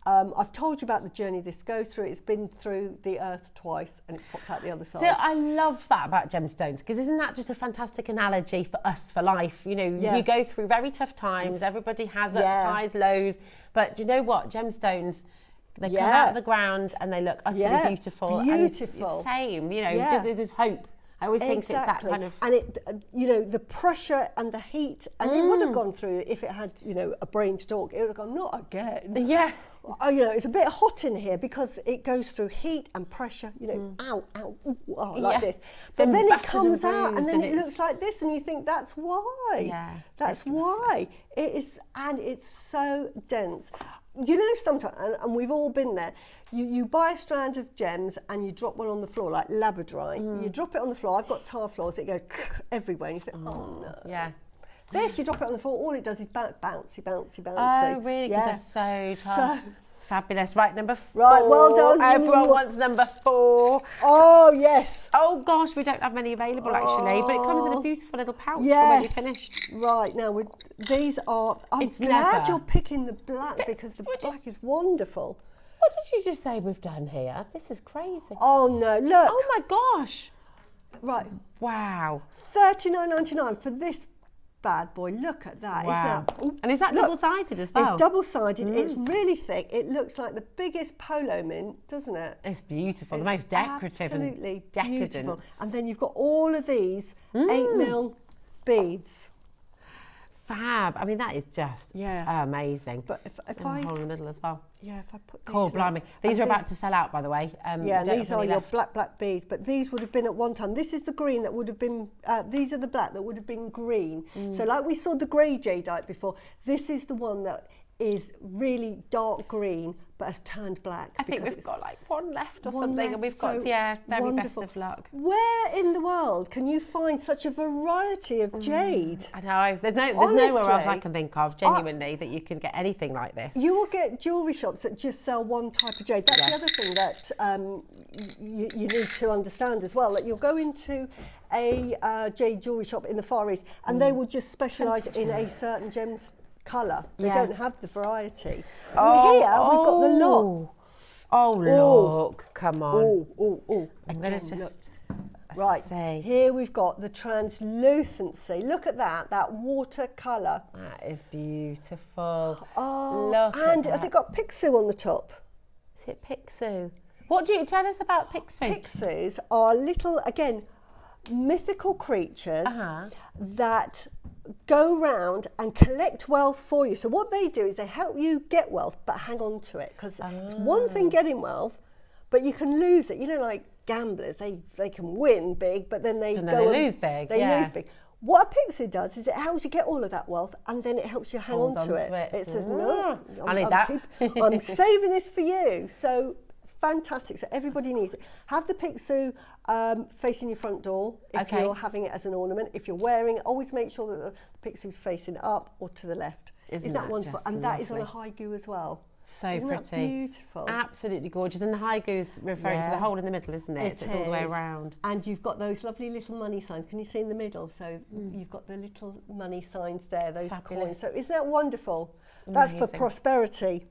I've told you about the journey this goes through. It's been through the earth twice and it popped out the other side. So I love that about gemstones, because isn't that just a fantastic analogy for us, for life? You know, you go through very tough times, everybody has ups, highs, lows, but do you know what? Gemstones, they come out of the ground and they look utterly beautiful. Beautiful. And it's same, you know, there's hope I always think it's that kind of... And it, you know, the pressure and the heat, and it would have gone through if it had, you know, a brain to talk. It would have gone, not again. Yeah. You know, it's a bit hot in here because it goes through heat and pressure, you know, ow, ow, ooh, oh, like this. But then it comes out and then it looks like this and you think, that's why. Yeah. That's why. It is, and it's so dense. You know, sometimes, and we've all been there, you buy a strand of gems and you drop one on the floor, like labradorite. You drop it on the floor. I've got tile floors, it goes everywhere and you think, oh no. Yeah. This, you drop it on the floor, all it does is bouncy, bouncy, bouncy. Oh, really? Because they're so tough. Fabulous. Right, number 4. Right, well done. Everyone wants number 4. Oh, yes. Oh, gosh, we don't have many available, actually, but it comes in a beautiful little pouch for yes. when you're finished. Right, now, these are... I'm glad you're picking the black because the black is wonderful. What did you just say we've done here? This is crazy. Oh, no, look. Oh, my gosh. Right. Wow. $39.99 for this bad boy. Look at that. Wow. Isn't that, and is that double-sided as well? It's double-sided. It's really thick. It looks like the biggest polo mint, doesn't it? It's beautiful. The most decorative and decadent. Beautiful. And then you've got all of these 8mm beads. Fab. I mean, that is just amazing. But if I... hole in the middle as well. Yeah, if I put these... Cool, blimey. These are about to sell out, by the way. Yeah, and these are your black beads. But these would have been at one time. This is the green that would have been... these are the black that would have been green. So like we saw the grey jadeite before, this is the one that is really dark green but has turned black. I think we've got like one left or something, and we've got, very wonderful. Best of luck. Where in the world can you find such a variety of jade? I know, there's nowhere else I can think of, genuinely, that you can get anything like this. You will get jewellery shops that just sell one type of jade. That's the other thing that you need to understand as well, that you'll go into a jade jewellery shop in the Far East and they will just specialise in a certain gem's colour. They don't have the variety. Oh, here we've got the lot. Oh, look, come on. I'm going to just say. Here we've got the translucency. Look at that watercolour. That is beautiful. Oh, look and has it got Pixie on the top? Is it Pixie? What do you tell us about Pixie? Pixies are little, again, mythical creatures that go round and collect wealth for you. So what they do is they help you get wealth, but hang on to it, because it's one thing getting wealth, but you can lose it. You know, like gamblers, they can win big, but then they lose big. They lose big. What a pixie does is it helps you get all of that wealth, and then it helps you hang on to it. It says, no, I need that. I'm saving this for you. So fantastic. So everybody needs it. Have the Pixie facing your front door if you're having it as an ornament. If you're wearing it, always make sure that the Pixie's facing up or to the left. Isn't that wonderful? And that is on a high goo as well. So Isn't pretty. That beautiful? Absolutely gorgeous. And the high goo's referring to the hole in the middle, isn't it? So it's all the way around. And you've got those lovely little money signs. Can you see in the middle? So you've got the little money signs there, those coins. So isn't that wonderful? Amazing. That's for prosperity.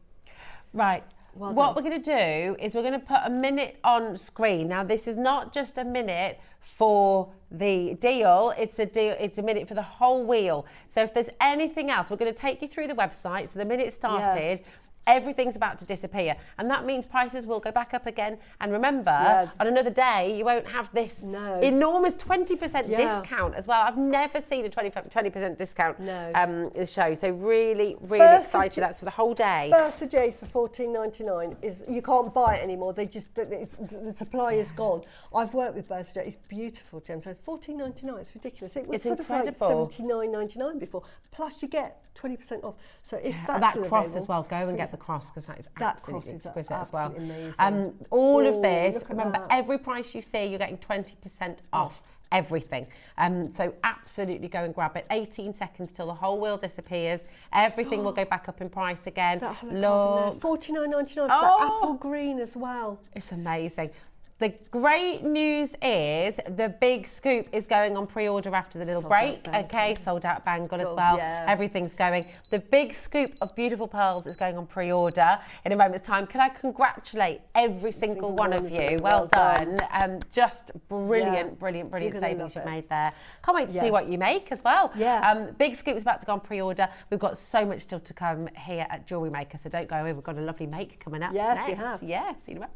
Right. What we're going to do is we're going to put a minute on screen. Now, this is not just a minute for the deal. It's a minute for the whole wheel. So if there's anything else, we're going to take you through the website. So the minute it started, everything's about to disappear. And that means prices will go back up again. And remember, on another day, you won't have this enormous 20% discount as well. I've never seen a 20% discount in the show. So really, really excited. That's for the whole day. Bursa Jade for $14.99 is, you can't buy it anymore. They just, the supply is gone. I've worked with Bursa Jade. It's beautiful, gems. So $14.99, it's ridiculous. It was sort incredible. of like $79.99 before. Plus you get 20% off. So if that's that cross as well, go and get the cross, because that is absolutely exquisite as well. Amazing. All of this, remember, every price you see, you're getting 20% off everything. So absolutely go and grab it. 18 seconds till the whole wheel disappears. Everything will go back up in price again. Look, $49.99 for that apple green as well. It's amazing. The great news is the big scoop is going on pre-order after the little break. Okay, sold out Bangle as well. Everything's going. The big scoop of beautiful pearls is going on pre-order in a moment's time. Can I congratulate every single one of you? Well done. Just brilliant, brilliant savings you've made there. Can't wait to see what you make as well. Big scoop is about to go on pre-order. We've got so much still to come here at Jewellery Maker, so don't go away. We've got a lovely make coming up next. We have. Yeah, see you in a minute.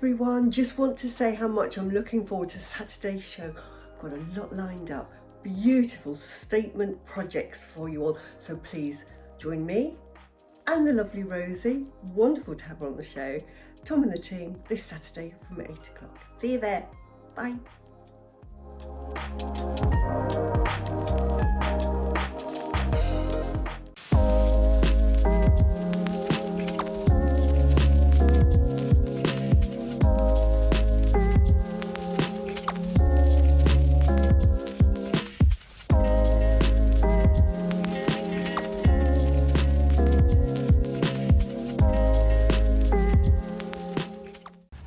everyone. Just want to say how much I'm looking forward to Saturday's show. I've got a lot lined up. Beautiful statement projects for you all. So please join me and the lovely Rosie. Wonderful to have her on the show. Tom and the team this Saturday from 8 o'clock. See you there. Bye.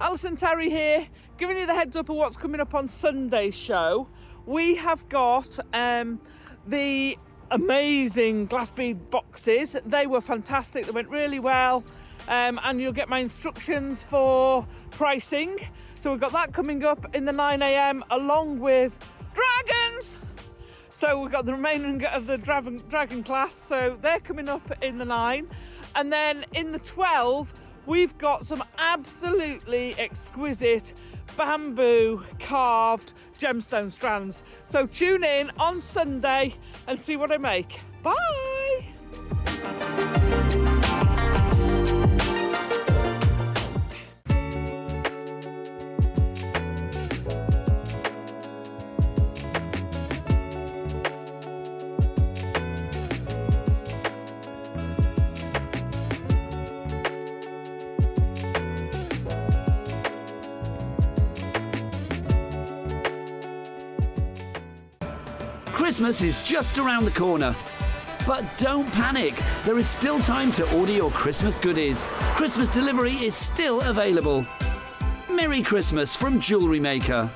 Alison Terry here, giving you the heads up of what's coming up on Sunday's show. We have got the amazing glass bead boxes. They were fantastic, they went really well, and you'll get my instructions for pricing. So we've got that coming up in the 9 a.m. along with dragons. So we've got the remaining of the dragon class, so they're coming up in the 9. And then in the 12, we've got some absolutely exquisite bamboo carved gemstone strands. So tune in on Sunday and see what I make. Bye! Christmas is just around the corner. But don't panic, there is still time to order your Christmas goodies. Christmas delivery is still available. Merry Christmas from Jewellery Maker.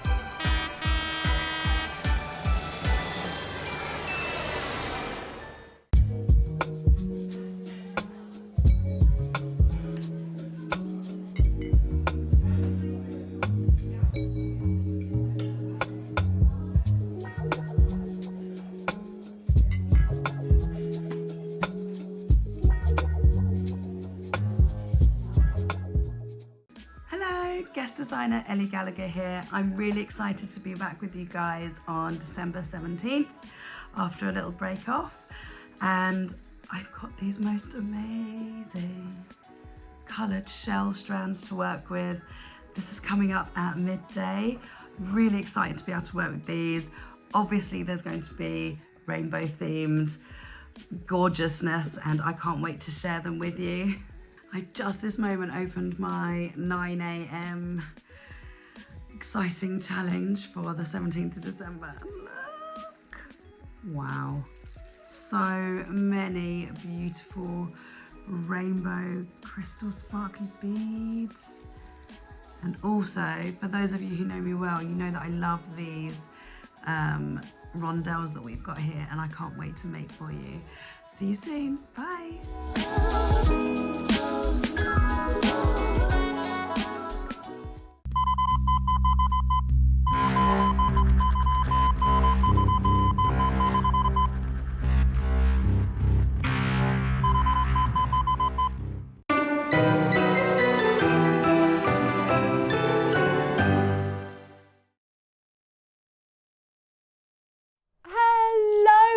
Guest designer Ellie Gallagher here. I'm really excited to be back with you guys on December 17th after a little break off, and I've got these most amazing coloured shell strands to work with. This is coming up at midday. Really excited to be able to work with these. Obviously there's going to be rainbow themed gorgeousness and I can't wait to share them with you. I just this moment opened my 9 a.m. exciting challenge for the 17th of December. Look! Wow. So many beautiful rainbow crystal sparkly beads. And also, for those of you who know me well, you know that I love these rondelles that we've got here and I can't wait to make for you. See you soon. Bye.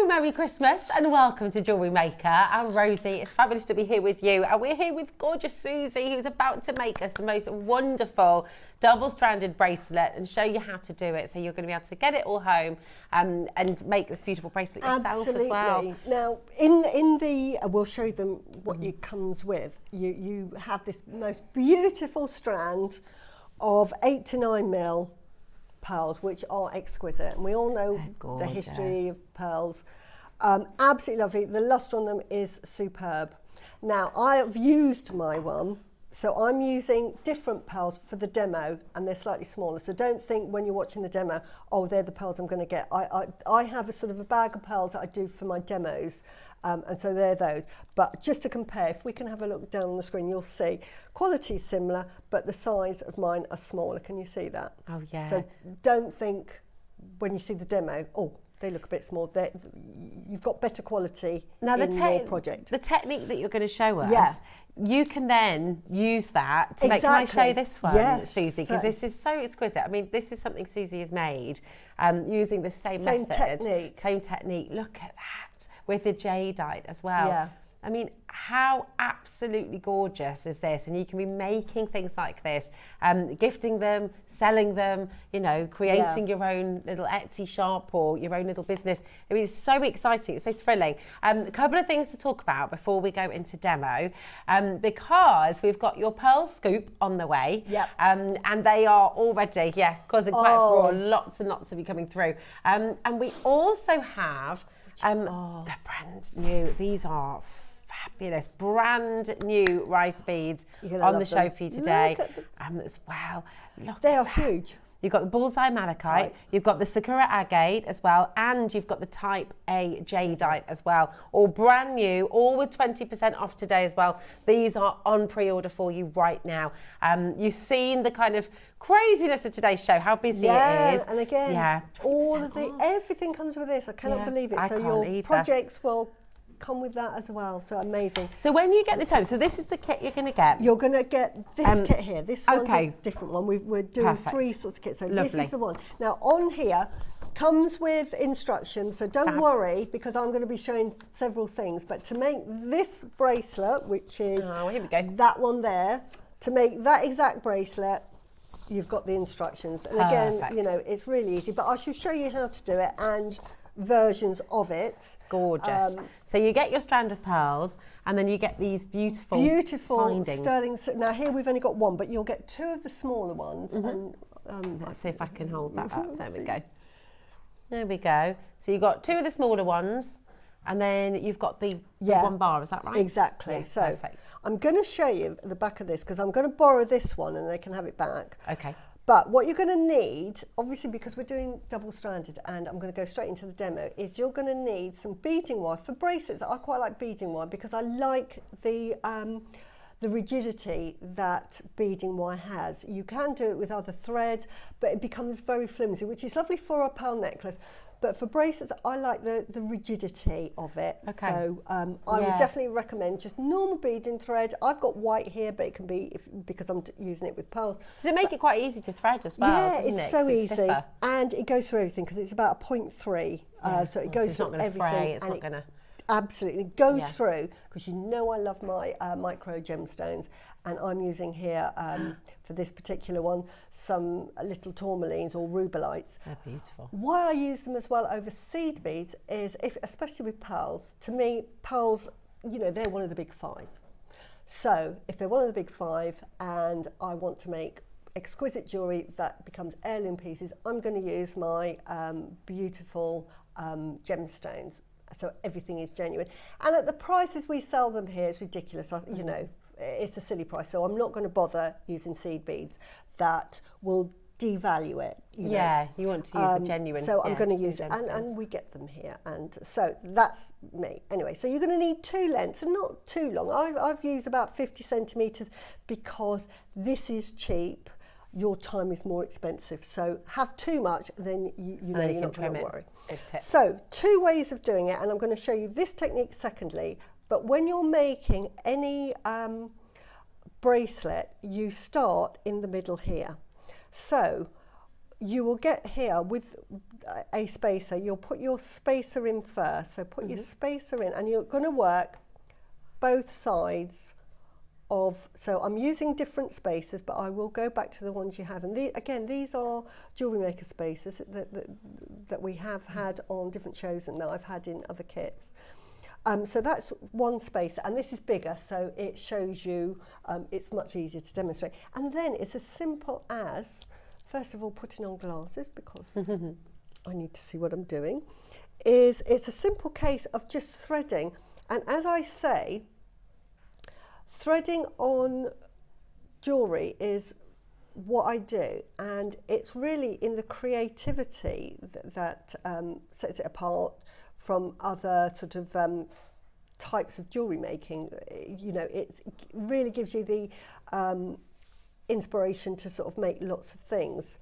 Merry Christmas and welcome to Jewellery Maker. I'm Rosie. It's fabulous to be here with you, and we're here with gorgeous Suzie, who's about to make us the most wonderful double-stranded bracelet and show you how to do it. So you're going to be able to get it all home and make this beautiful bracelet yourself as well. Now, in the we'll show them what it comes with. You have this most beautiful strand of 8 to 9 mil pearls, which are exquisite, and we all know the history of pearls. Absolutely lovely. The lustre on them is superb. Now, I have used my one, so I'm using different pearls for the demo, and they're slightly smaller. So don't think when you're watching the demo, oh, they're the pearls I'm going to get. I have a sort of a bag of pearls that I do for my demos, and so they're those. But just to compare, if we can have a look down on the screen, you'll see quality is similar, but the size of mine are smaller. Can you see that? Oh, yeah. So don't think when you see the demo, oh, they look a bit small. You've got better quality in your project. The technique that you're going to show us, you can then use that to make. Can I show you this one, yes, Suzie? Because this is so exquisite. I mean, this is something Suzie has made using the same method. Same technique. Look at that, with the jadeite as well. Yeah. I mean, how absolutely gorgeous is this? And you can be making things like this, gifting them, selling them, you know, creating your own little Etsy shop or your own little business. I mean, it's so exciting, it's so thrilling. A couple of things to talk about before we go into demo, because we've got your pearl scoop on the way. Yep. And they are already, causing quite a furore, lots and lots of you coming through. And we also have the brand new, these are fabulous, brand new rice beads on the show for you today as well. Look, they are huge. You've got the bullseye malachite, you've got the sakura agate as well, and you've got the type A jadeite as well. All brand new, all with 20% off today as well. These are on pre-order for you right now. You've seen the kind of craziness of today's show, how busy it is. And again, all of everything comes with this. I cannot believe it. So your projects will come with that as well, so amazing. So when you get this home, so this is the kit you're going to get. You're going to get this kit here. This one's a different one. We're doing 3 sorts of kits, so this is the one. Now on here comes with instructions, so don't worry, because I'm going to be showing several things, but to make this bracelet, which is here we go. that one there, to make that exact bracelet, you've got the instructions. And again, you know, it's really easy, but I shall show you how to do it and versions of it. Gorgeous. So you get your strand of pearls, and then you get these beautiful findings. Sterling. Now here we've only got one, but you'll get 2 of the smaller ones. And, let's see if I can hold that up. There we go. There we go. So you've got 2 of the smaller ones, and then you've got the 1 bar. Is that right? Exactly. Yeah, so perfect. I'm going to show you the back of this because I'm going to borrow this one, and they can have it back. Okay. But what you're going to need, obviously because we're doing double-stranded and I'm going to go straight into the demo, is you're going to need some beading wire. For bracelets, I quite like beading wire because I like the rigidity that beading wire has. You can do it with other threads, but it becomes very flimsy, which is lovely for a pearl necklace. But for bracelets, I like the rigidity of it. Okay. So I would definitely recommend just normal beading thread. I've got white here, but it can be, because I'm using it with pearls. Does it make it quite easy to thread as well? Yeah, doesn't it's it? so It's easy. stiffer. And it goes through everything because it's about a 0.3. So it goes through everything. Fray, it's not going to... Absolutely, it goes through, because you know I love my micro gemstones, and I'm using here, for this particular one, some little tourmalines or rubelites. They're beautiful. Why I use them as well over seed beads is, especially with pearls, to me, pearls, you know, they're one of the big 5. So if they're one of the big 5 and I want to make exquisite jewellery that becomes heirloom pieces, I'm going to use my beautiful gemstones. So everything is genuine. And at the prices we sell them here, it's ridiculous. You know, it's a silly price. So I'm not going to bother using seed beads that will devalue it. You know. You want to use the genuine. So I'm going to use it. And we get them here. And so that's me. Anyway, so you're going to need 2 lengths, and not too long. I've used about 50 centimetres because this is cheap. Your time is more expensive. So have too much, then you know you're not going to worry. So 2 ways of doing it, and I'm going to show you this technique secondly. But when you're making any bracelet, you start in the middle here. So you will get here with a spacer. You'll put your spacer in first. So put your spacer in, and you're going to work both sides of, so I'm using different spacers, but I will go back to the ones you have. And again, these are Jewellery Maker spacers that we have had on different shows and that I've had in other kits. So that's one spacer, and this is bigger, so it shows you, it's much easier to demonstrate. And then it's as simple as, first of all, putting on glasses, because I need to see what I'm doing. It's a simple case of just threading. And as I say, threading on jewellery is what I do, and it's really in the creativity that sets it apart from other sort of types of jewellery making. You know, it really gives you the inspiration to sort of make lots of things,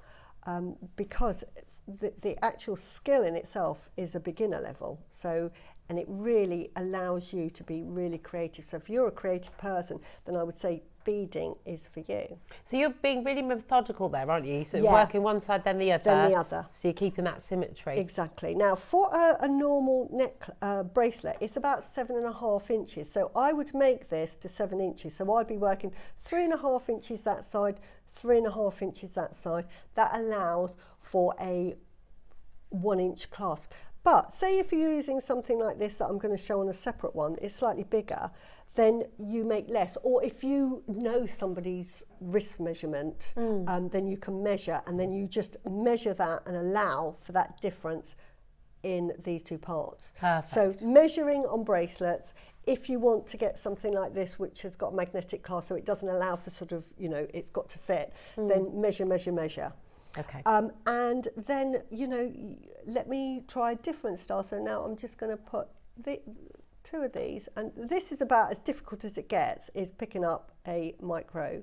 because the actual skill in itself is a beginner level. So and it really allows you to be really creative. So if you're a creative person, then I would say beading is for you. So you're being really methodical there, aren't you? So Yeah. working one side, then the other. Then the other. So you're keeping that symmetry. Exactly. Now, for a normal bracelet, it's about 7.5 inches. So I would make this to 7 inches. So I'd be working 3.5 inches that side, 3.5 inches that side. That allows for a 1 inch clasp. But say if you're using something like this that I'm going to show on a separate one, it's slightly bigger, then you make less. Or if you know somebody's wrist measurement, then you can measure, and then you just measure that and allow for that difference in these two parts. Perfect. So measuring on bracelets, if you want to get something like this, which has got magnetic clasp, so it doesn't allow for sort of, you know, it's got to fit, then measure, measure, measure. Okay. And then, you know, let me try a different style. So now I'm just going to put the 2 of these, and this is about as difficult as it gets, is picking up a micro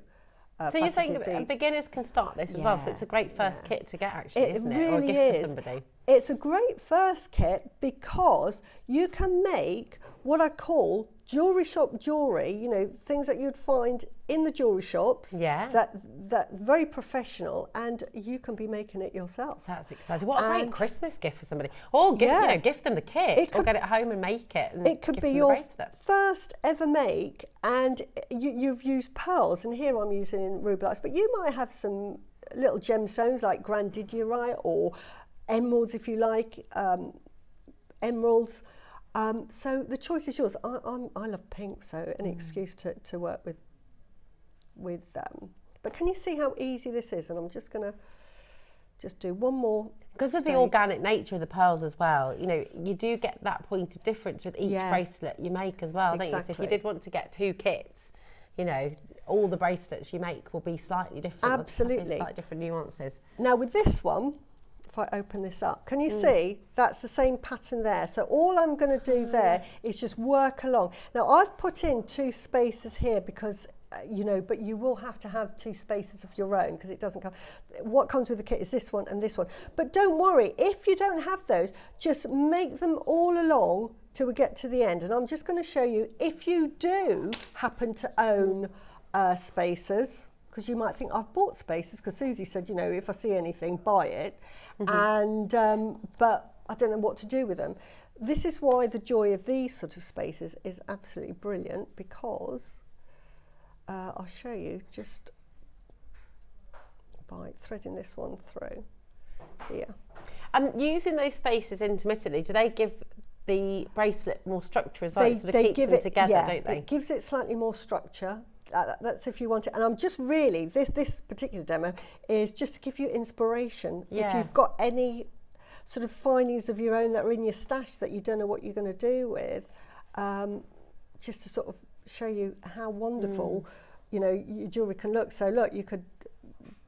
so you're saying faceted bead. beginners can start this as well, so it's a great first kit to get, actually, isn't it? Or a really gift is. for somebody. It's a great first kit because you can make what I call jewellery shop jewellery, you know, things that you'd find in the jewellery shops. Yeah. That very professional, and you can be making it yourself. That's exciting. What a great And- Christmas gift for somebody. Or give, you know, gift them the kit, It or could- get it home and make it. And It could give be them the your bracelet. first ever make, and you've used pearls, and here I'm using rubies, but you might have some little gemstones like grandidierite or emeralds if you like, emeralds. So the choice is yours. I love pink, so an excuse to work with them. But can you see how easy this is? And I'm just going to just do one more. Because of the stage. organic nature of the pearls as well, you know, you do get that point of difference with each Yeah. bracelet you make as well, don't you? So if you Exactly. did want to get 2 kits, you know, all the bracelets you make will be slightly different. They'll have Absolutely. slightly different nuances. Now with this one, if I open this up, can you see that's the same pattern there? So all I'm going to do there is just work along. Now I've put in 2 spaces here because you know, but you will have to have 2 spaces of your own because it doesn't come. What comes with the kit is this one and this one. But don't worry, if you don't have those, just make them all along till we get to the end. And I'm just going to show you, if you do happen to own spacers, because you might think I've bought spacers, because Suzie said, you know, if I see anything, buy it. And but I don't know what to do with them. This is why the joy of these sort of spacers is absolutely brilliant, because I'll show you just by threading this one through here. Using those spaces intermittently, do they give the bracelet more structure as well? It sort of keeps them together, don't they? It gives it slightly more structure. That's if you want it. And I'm just really, this particular demo is just to give you inspiration. Yeah. If you've got any sort of findings of your own that are in your stash that you don't know what you're going to do with, just to sort of show you how wonderful, you know, your jewellery can look. So look, you could,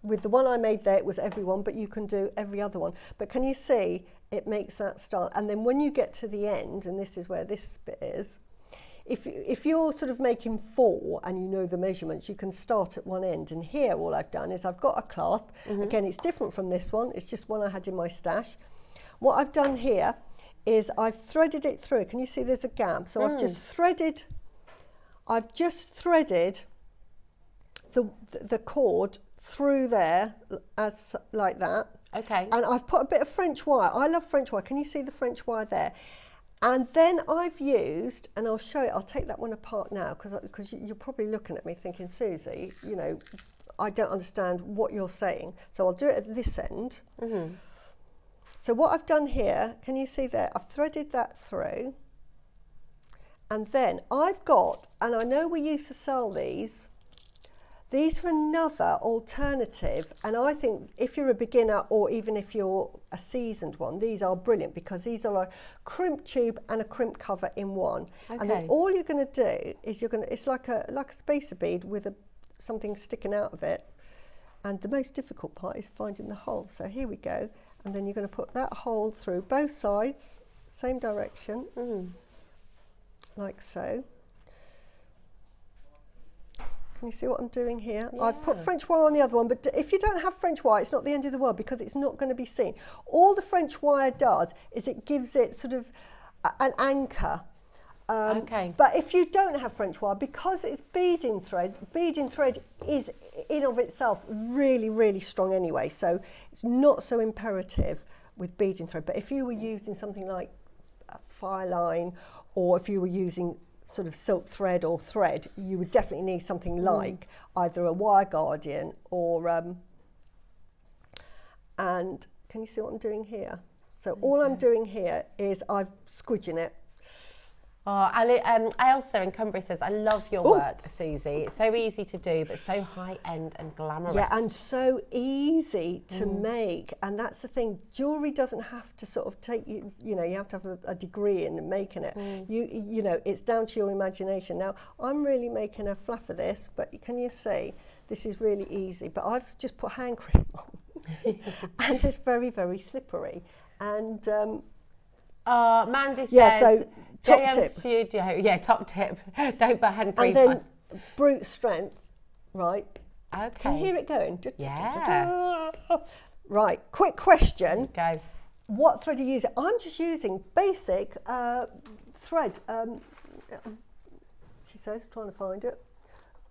with the one I made there, it was every one, but you can do every other one. But can you see, it makes that start. And then when you get to the end, and this is where this bit is, if you're sort of making 4 and you know the measurements, you can start at one end. And here all I've done is I've got a clasp. Again, it's different from this one. It's just one I had in my stash. What I've done here is I've threaded it through. Can you see there's a gap? So I've just threaded the cord through there as like that. Okay. And I've put a bit of French wire. I love French wire. Can you see the French wire there? And then I've used, and I'll show it, I'll take that one apart now, because you're probably looking at me thinking, Suzie, you know, I don't understand what you're saying. So I'll do it at this end. So what I've done here, can you see there? I've threaded that through. And then I've got, and I know we used to sell these are another alternative, and I think if you're a beginner or even if you're a seasoned one, these are brilliant, because these are a crimp tube and a crimp cover in one. Okay. And then all you're going to do is it's like a spacer bead with something sticking out of it. And the most difficult part is finding the hole. So here we go. And then you're going to put that hole through both sides, same direction, like so. Can you see what I'm doing here? Yeah. I've put French wire on the other one, but if you don't have French wire, it's not the end of the world, because it's not going to be seen. All the French wire does is it gives it sort of an anchor. Okay. But if you don't have French wire, because it's beading thread is in of itself really, really strong anyway. So it's not so imperative with beading thread. But if you were using something like a fire line, or if you were using sort of silk thread or thread, you would definitely need something like either a wire guardian or, and can you see what I'm doing here? So all I'm doing here is I'm squidging it. Oh, Elsa in Cumbria says, I love your work, Susie. It's so easy to do, but so high-end and glamorous. Yeah, and so easy to make. And that's the thing, jewellery doesn't have to sort of take you, you know, you have to have a degree in making it. You know, it's down to your imagination. Now, I'm really making a fluff of this, but can you see, this is really easy. But I've just put hand cream on, and it's very, very slippery. And Mandy says, yeah, so top JM tip. Studio, yeah, top tip. Don't put hand cream And on. then brute strength, right? Okay. Can you hear it going? Yeah. Right, quick question. Go. What thread are you using? I'm just using basic thread. She says, trying to find it.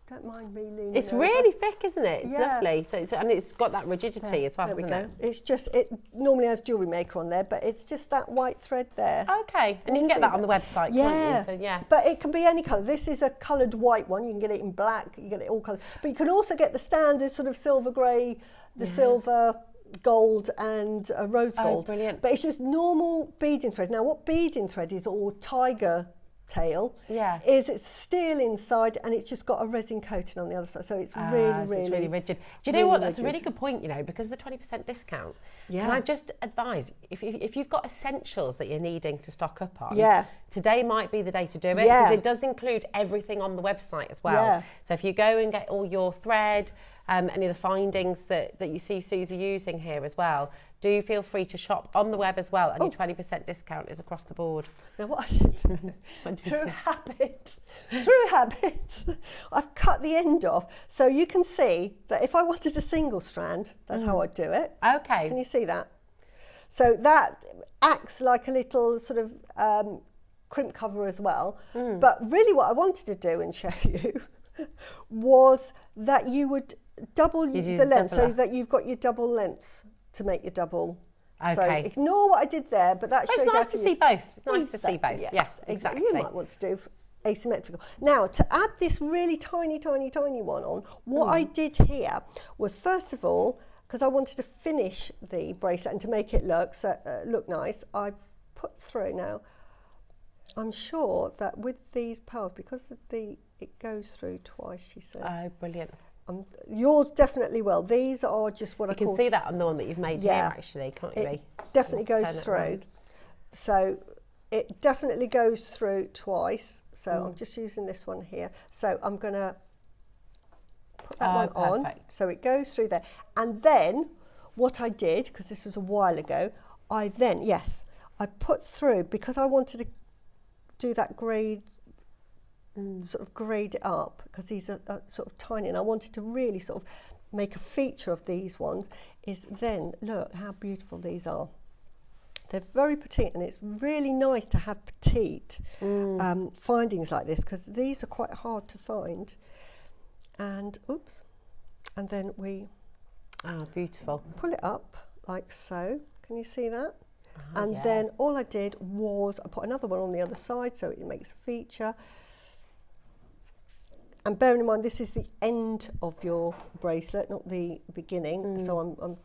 Don't mind me leaning It's over. really thick, isn't it? It's Yeah. lovely. So and it's got that rigidity as well, There we hasn't go. it? It's just, it normally has Jewellery Maker on there, but it's just that white thread there. Okay, and you can see get that on the website, Yeah. can't you? So yeah. But it can be any colour. This is a coloured white one. You can get it in black. You can get it all coloured. But you can also get the standard sort of silver grey, the silver, gold and rose gold. Brilliant. But it's just normal beading thread. Now, what beading thread is, or tiger tail, Yeah. is it's steel inside and it's just got a resin coating on the other side. So it's really, So really, it's really rigid. Do you know really what? That's a really rigid. good point, you know, because of the 20% discount. Yeah. Can I just advise, if you've got essentials that you're needing to stock up on, Yeah. today might be the day to do it, Yeah. because it does include everything on the website as well. Yeah. So if you go and get all your thread, any of the findings that you see Susie using here as well, do feel free to shop on the web as well, and your 20% discount is across the board. Now what I did, through habit, I've cut the end off. So you can see that if I wanted a single strand, that's how I'd do it. Okay. Can you see that? So that acts like a little sort of crimp cover as well. But really what I wanted to do and show you was that you would double do the length, so double. that you've got your double lengths to make your double. So Okay. ignore what I did there, but that But shows it's you how nice to see use- both. It's nice to see both. Yes, exactly. You might want to do asymmetrical. Now, to add this really tiny, tiny, tiny one on, what I did here was, first of all, because I wanted to finish the bracelet and to make it look nice, I put through. Now, I'm sure that with these pearls, because it goes through twice, she says. Oh, brilliant. Yours definitely will. These are just what I You call... can see that on the one that you've made here, actually, can't you? It definitely Turn goes it through. around. So it definitely goes through twice. So I'm just using this one here. So I'm going to put that one on. Perfect. So it goes through there. And then what I did, because this was a while ago, I put through, because I wanted to do that grade, sort of grade it up, because these are sort of tiny, and I wanted to really sort of make a feature of these ones, is then look how beautiful these are. They're very petite, and it's really nice to have petite findings like this, because these are quite hard to find. And oops, and then we Beautiful. pull it up like so. Can you see that? And then all I did was I put another one on the other side, so it makes a feature. And bearing in mind, this is the end of your bracelet, not the beginning. So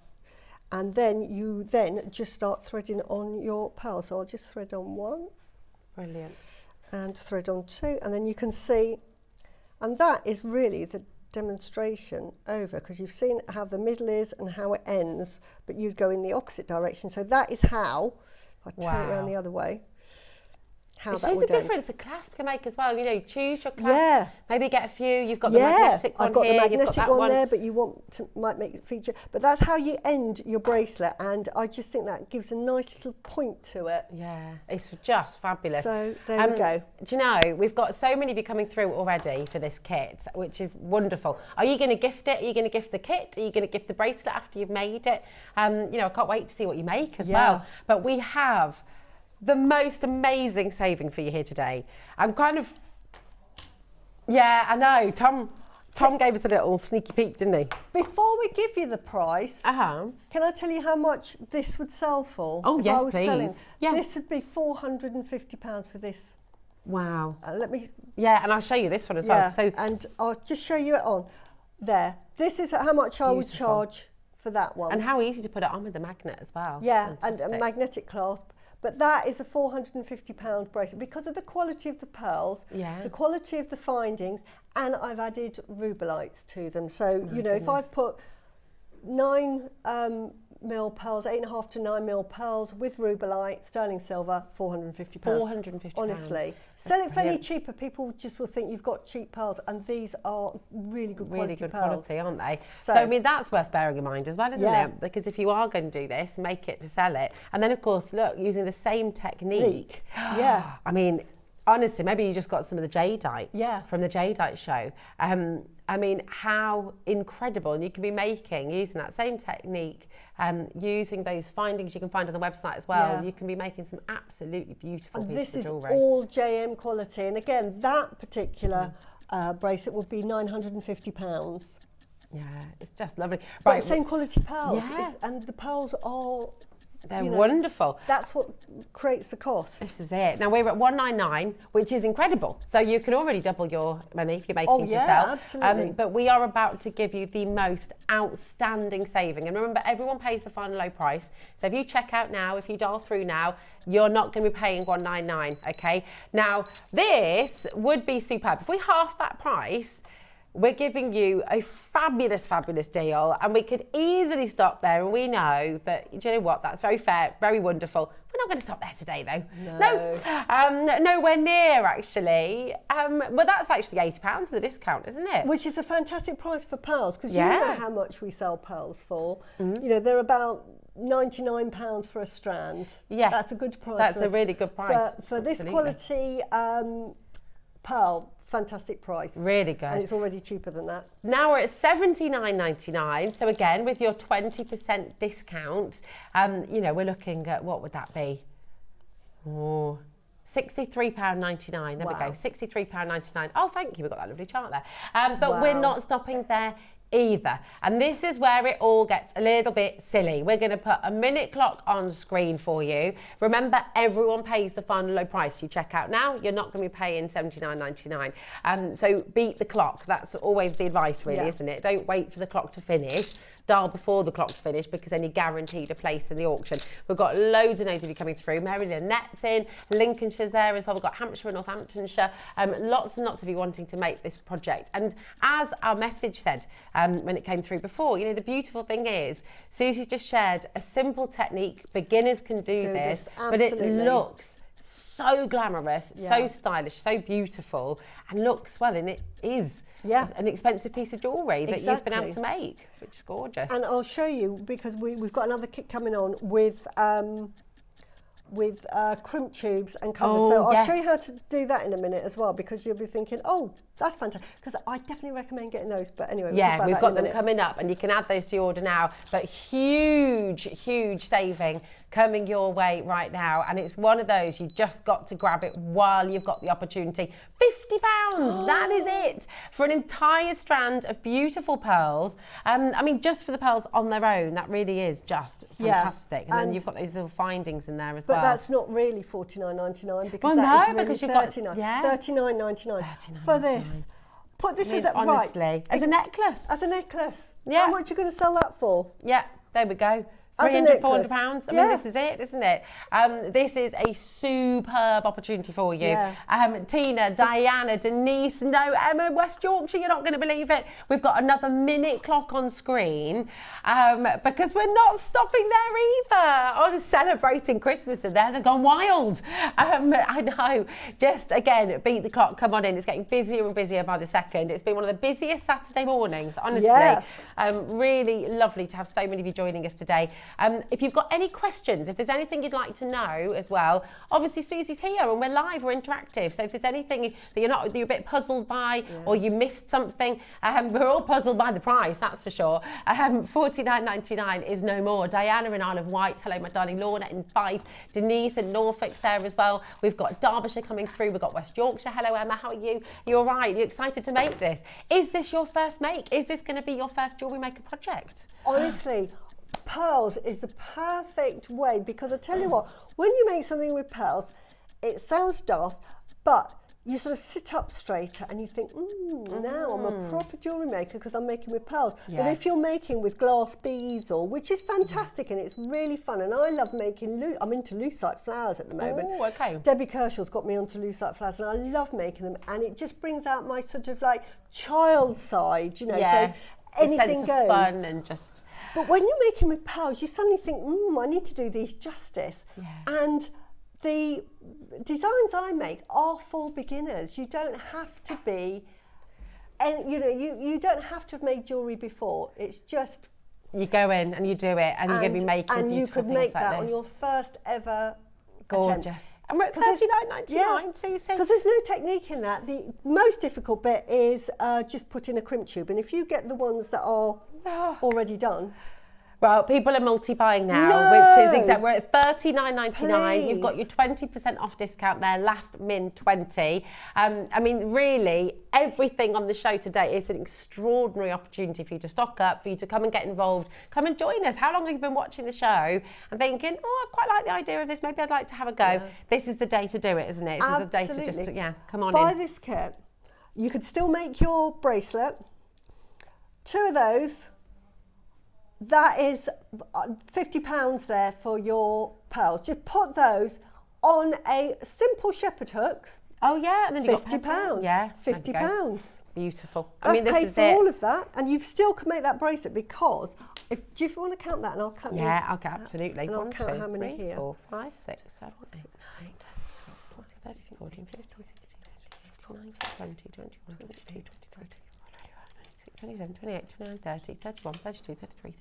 and then you just start threading on your pearl. So I'll just thread on one. Brilliant. And thread on two, and then you can see, and that is really the demonstration over, because you've seen how the middle is and how it ends, but you'd go in the opposite direction. So that is how, if I turn it around the other way, how It that shows the would end. difference a clasp can make as well. You know, choose your clasp. Yeah. Maybe get a few. You've got the magnetic one I've got here. the You've got magnetic that one there, but you want to might make it feature. But that's how you end your bracelet, and I just think that gives a nice little point to it. Yeah, it's just fabulous. So there we go. Do you know, we've got so many of you coming through already for this kit, which is wonderful. Are you going to gift it? Are you going to gift the kit? Are you going to gift the bracelet after you've made it? You know, I can't wait to see what you make as well. But we have the most amazing saving for you here today. I'm kind of, yeah, I know. Tom gave us a little sneaky peek, didn't he? Before we give you the price, can I tell you how much this would sell for? Oh, if yes, I was please. selling? Yeah. This would be £450 for this. Wow. Let me. Yeah, and I'll show you this one as well. So, and I'll just show you it on there. This is how much I would charge for that one. And how easy to put it on with the magnet as well. Yeah, Fantastic. and a magnetic clasp. But that is a £450 bracelet because of the quality of the pearls, the quality of the findings, and I've added rubelites to them. So, you know, if I've put 9 mil pearls, 8.5 to 9 mil pearls with rubelite, sterling silver, £450. £450. Honestly. Sell it for any cheaper, people just will think you've got cheap pearls, and these are really good quality pearls. Really good quality, aren't they? So, I mean, that's worth bearing in mind as well, isn't it? Because if you are going to do this, make it to sell it. And then, of course, look, using the same technique. Yeah. I mean, honestly, maybe you just got some of the jadeite from the jadeite show. I mean, how incredible. And you can be making, using that same technique, using those findings you can find on the website as well. You can be making some absolutely beautiful pieces of jewellery. This is all JM quality. And again, that particular bracelet would be £950. Yeah, it's just lovely. Right, but same quality pearls. Yeah. And the pearls are... They're wonderful. That's what creates the cost. This is it. Now we're at $199, which is incredible. So you can already double your money if you're making to sell. Absolutely. But we are about to give you the most outstanding saving. And remember, everyone pays the final low price. So if you check out now, if you dial through now, you're not going to be paying $199. Okay. Now this would be superb. If we half that price, we're giving you a fabulous, fabulous deal, and we could easily stop there. And we know that, do you know what? That's very fair, very wonderful. We're not going to stop there today, though. No, nowhere near, actually. Well, that's actually £80 of the discount, isn't it? Which is a fantastic price for pearls, because you know how much we sell pearls for. You know, they're about £99 for a strand. Yes, that's a good price. That's a really good price for this quality pearl. Fantastic price. Really good. And it's already cheaper than that. Now we're at $79.99. So again, with your 20% discount, you know, we're looking at, what would that be? Oh, £63.99. There we go, £63.99. Oh, thank you, we've got that lovely chart there. But we're not stopping there either. And this is where it all gets a little bit silly. We're going to put a minute clock on screen for you. Remember, everyone pays the final low price. You check out now, you're not going to be paying $79.99. So beat the clock. That's always the advice, really, isn't it? Don't wait for the clock to finish. Dial before the clock's finished, because then you're guaranteed a place in the auction. We've got loads and loads of you coming through. Mary Lynette's in, Lincolnshire's there as well. We've got Hampshire and Northamptonshire. Lots and lots of you wanting to make this project. And as our message said when it came through before, you know, the beautiful thing is Susie's just shared a simple technique. Beginners can do this, but it looks so glamorous, so stylish, so beautiful, and looks, well, and it is an expensive piece of jewellery that you've been able to make, which is gorgeous. And I'll show you, because we've got another kit coming on with crimp tubes and covers. So I'll show you how to do that in a minute as well, because you'll be thinking, oh, that's fantastic. Because I definitely recommend getting those. But anyway, we've got them coming up, and you can add those to your order now. But huge, huge saving coming your way right now. And it's one of those, you just got to grab it while you've got the opportunity. £50, that is it, for an entire strand of beautiful pearls. I mean, just for the pearls on their own, that really is just fantastic. And then you've got those little findings in there as well. But that's not really $49.99, because because you've got $39.99 for this. Put this as honestly, as a necklace. As a necklace. Yeah. How much are you going to sell that for? Yeah, there we go. £300, £400. I mean, this is it, isn't it? This is a superb opportunity for you. Tina, Diana, Denise, no, Emma, West Yorkshire, you're not going to believe it. We've got another minute clock on screen, because we're not stopping there either. Oh, they're celebrating Christmas in there. They've gone wild. I know. Just, again, beat the clock. Come on in. It's getting busier and busier by the second. It's been one of the busiest Saturday mornings, honestly. Really lovely to have so many of you joining us today. If you've got any questions, if there's anything you'd like to know as well, obviously Suzie's here and we're live, we're interactive. So if there's anything that you're a bit puzzled by or you missed something, we're all puzzled by the price, that's for sure. $49.99 is no more. Diana in Isle of Wight, hello my darling. Lorna in Fife, Denise in Norfolk's there as well. We've got Derbyshire coming through, we've got West Yorkshire. Hello Emma, how are you? You all right? You excited to make this? Is this your first make? Is this going to be your first Jewellery Maker project? Honestly, pearls is the perfect way, because I tell you what, when you make something with pearls, it sounds daft, but you sort of sit up straighter and you think, now I'm a proper jewellery maker because I'm making with pearls. But if you're making with glass beads, which is fantastic and it's really fun, and I love making, I'm into lucite flowers at the moment. Oh, okay. Debbie Kershaw's got me onto lucite flowers and I love making them, and it just brings out my sort of like child side, you know, so anything goes. Fun and just... But when you're making with pearls, you suddenly think, I need to do these justice. And the designs I make are for beginners. You don't have to be, and you don't have to have made jewellery before. It's just... You go in and you do it, and you're going to be making and beautiful you could make like that this. on your first ever Gorgeous. attempt. And we're at $39.99, Susie. Because there's no technique in that. The most difficult bit is just putting a crimp tube, and if you get the ones that are already done... Well, people are multi-buying now, which is exactly, we're at $39.99. You've got your 20% off discount there, last min 20. I mean, really, everything on the show today is an extraordinary opportunity for you to stock up, for you to come and get involved, come and join us. How long have you been watching the show and thinking, I quite like the idea of this, maybe I'd like to have a go? This is the day to do it, isn't it? This is the day to just, come on in. Buy this kit. You could still make your bracelet. 2 of those. That is £50 there for your pearls. Just put those on a simple shepherd hooks. Oh yeah, and then you got £50. Yeah, £50. Beautiful. That's I mean, paid for all of that, and you still can make that bracelet, because do you want to count that, and I'll count. Yeah, I'll count, absolutely. And I'll count how many here. 4, 5, 6, 7, 8, 9, 40, 30, 40, 50, 60, 70, 80, 90, 20, 21, 22, 23, 27, 28, 29, 30, 31, 32, 33,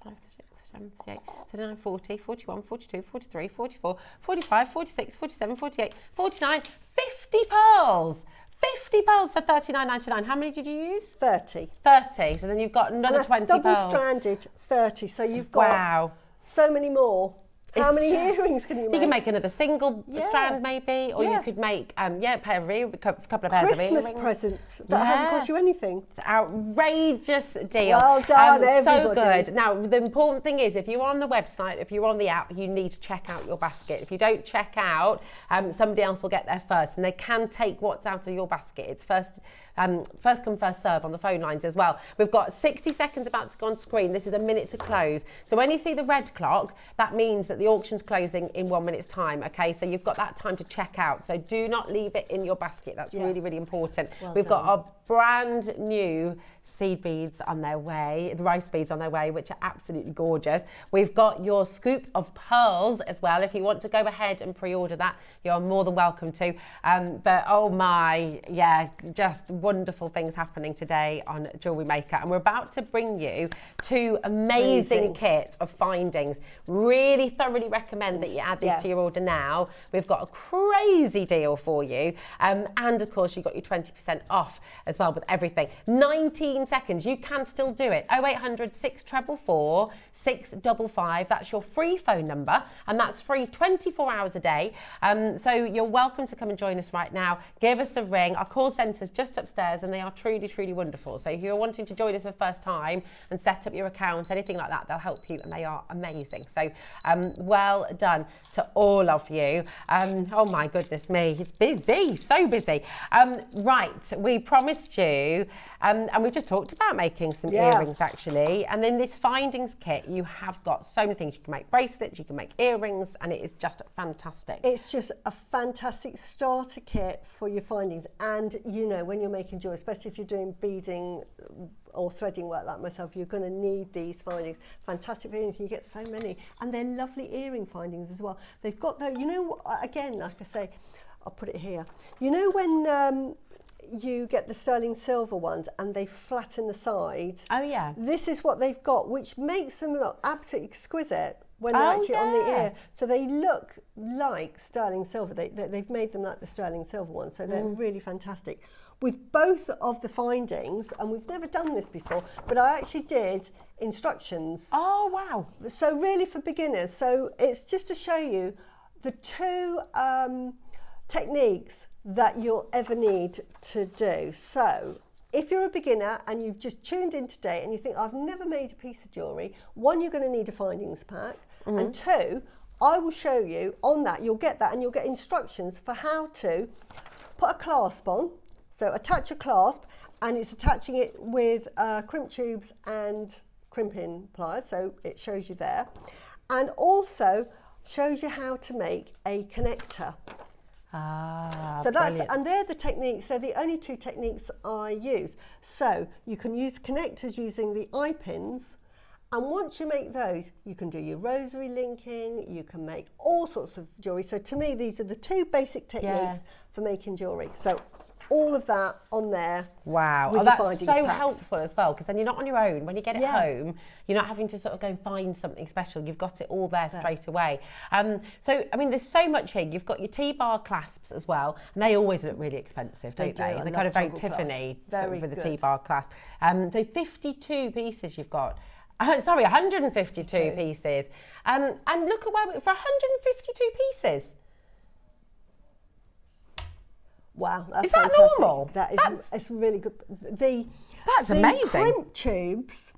35, 37, 38, 39, 40, 41, 42, 43, 44, 45, 46, 47, 48, 49, 50 pearls. 50 pearls for $39.99. How many did you use? 30. 30. So then you've got another 20 pearls. Double-stranded 30. So you've got so many more. How many earrings can you make? You can make another single strand maybe, or you could make a couple of pairs of earrings. Christmas presents that hasn't cost you anything. It's an outrageous deal. Well done, So everybody. good. Now, the important thing is, if you're on the website, if you're on the app, you need to check out your basket. If you don't check out, somebody else will get there first, and they can take what's out of your basket. It's first come, first serve on the phone lines as well. We've got 60 seconds about to go on screen. This is a minute to close. So when you see the red clock, that means that the auction's closing in 1 minute's time, okay? So you've got that time to check out. So do not leave it in your basket. That's really, really important. We've got our brand new seed beads on their way, the rice beads on their way, which are absolutely gorgeous. We've got your scoop of pearls as well. If you want to go ahead and pre-order that, you're more than welcome to. But oh my, just wonderful things happening today on Jewellery Maker. And we're about to bring you 2 amazing kits of findings. Really thoroughly recommend that you add these to your order now. We've got a crazy deal for you. And of course, you've got your 20% off as well with everything. 19 seconds, you can still do it. 0800 644 655. That's your free phone number, and that's free 24 hours a day. So you're welcome to come and join us right now. Give us a ring. Our call centre's just upstairs, and they are truly, truly wonderful. So if you're wanting to join us for the first time and set up your account, anything like that, they'll help you, and they are amazing. So well done to all of you. Oh my goodness me, it's busy, so busy. Right, we promised you, and we just talked about making some earrings actually, and in this findings kit you have got so many things. You can make bracelets, you can make earrings, and it is just fantastic. It's just a fantastic starter kit for your findings, and you know, when you're making jewelry, especially if you're doing beading or threading work like myself, you're going to need these findings. Fantastic earrings, you get so many, and they're lovely earring findings as well. They've got the, you know, again, like I say, I'll put it here. You know when you get the sterling silver ones and they flatten the side. Oh yeah. This is what they've got, which makes them look absolutely exquisite when they're actually on the ear. So they look like sterling silver. They've made them like the sterling silver ones, so they're really fantastic. With both of the findings, and we've never done this before, but I actually did instructions. Oh wow. So really for beginners. So it's just to show you the two techniques that you'll ever need to do. So if you're a beginner and you've just tuned in today and you think, I've never made a piece of jewellery, one, you're going to need a findings pack, and two, I will show you on that, you'll get that, and you'll get instructions for how to put a clasp on. So attach a clasp, and it's attaching it with crimp tubes and crimping pliers, so it shows you there. And also shows you how to make a connector. So that's, and they're the techniques, they're the only two techniques I use. So you can use connectors using the eye pins, and once you make those, you can do your rosary linking, you can make all sorts of jewellery. So to me, these are the two basic techniques for making jewellery. So all of that on there. Wow, with that's so packs. helpful as well, because then you're not on your own. When you get it home, you're not having to sort of go and find something special. You've got it all there straight away. So, I mean, there's so much here. You've got your T-bar clasps as well, and they always look really expensive, don't they? They're kind of very Tiffany with the T-bar clasp. So 52 pieces you've got. Sorry, 152 pieces. And look at where, for 152 pieces. Wow, that's is that fantastic. normal? That is, it's really good. That's amazing. The crimp tubes.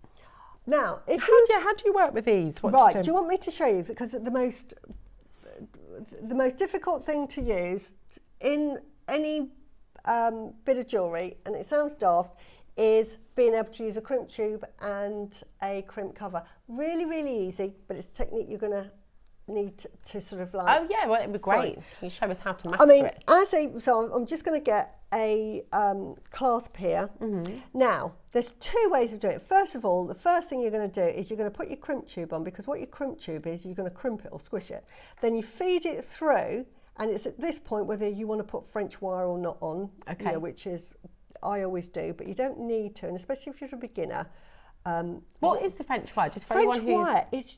Now, if how do you work with these? Right, do you want me to show you? Because the most difficult thing to use in any bit of jewellery, and it sounds daft, is being able to use a crimp tube and a crimp cover. Really, really easy, but it's a technique you're going to need to sort of like... Oh yeah, well it'd be great. Can you show us how to master it? So I'm just going to get a clasp here. Now, there's two ways of doing it. First of all, the first thing you're going to do is you're going to put your crimp tube on, because what your crimp tube is, you're going to crimp it or squish it. Then you feed it through, and it's at this point whether you want to put French wire or not on, you know, which is, I always do, but you don't need to, and especially if you're a beginner. What is the French wire? Just for French wire, it's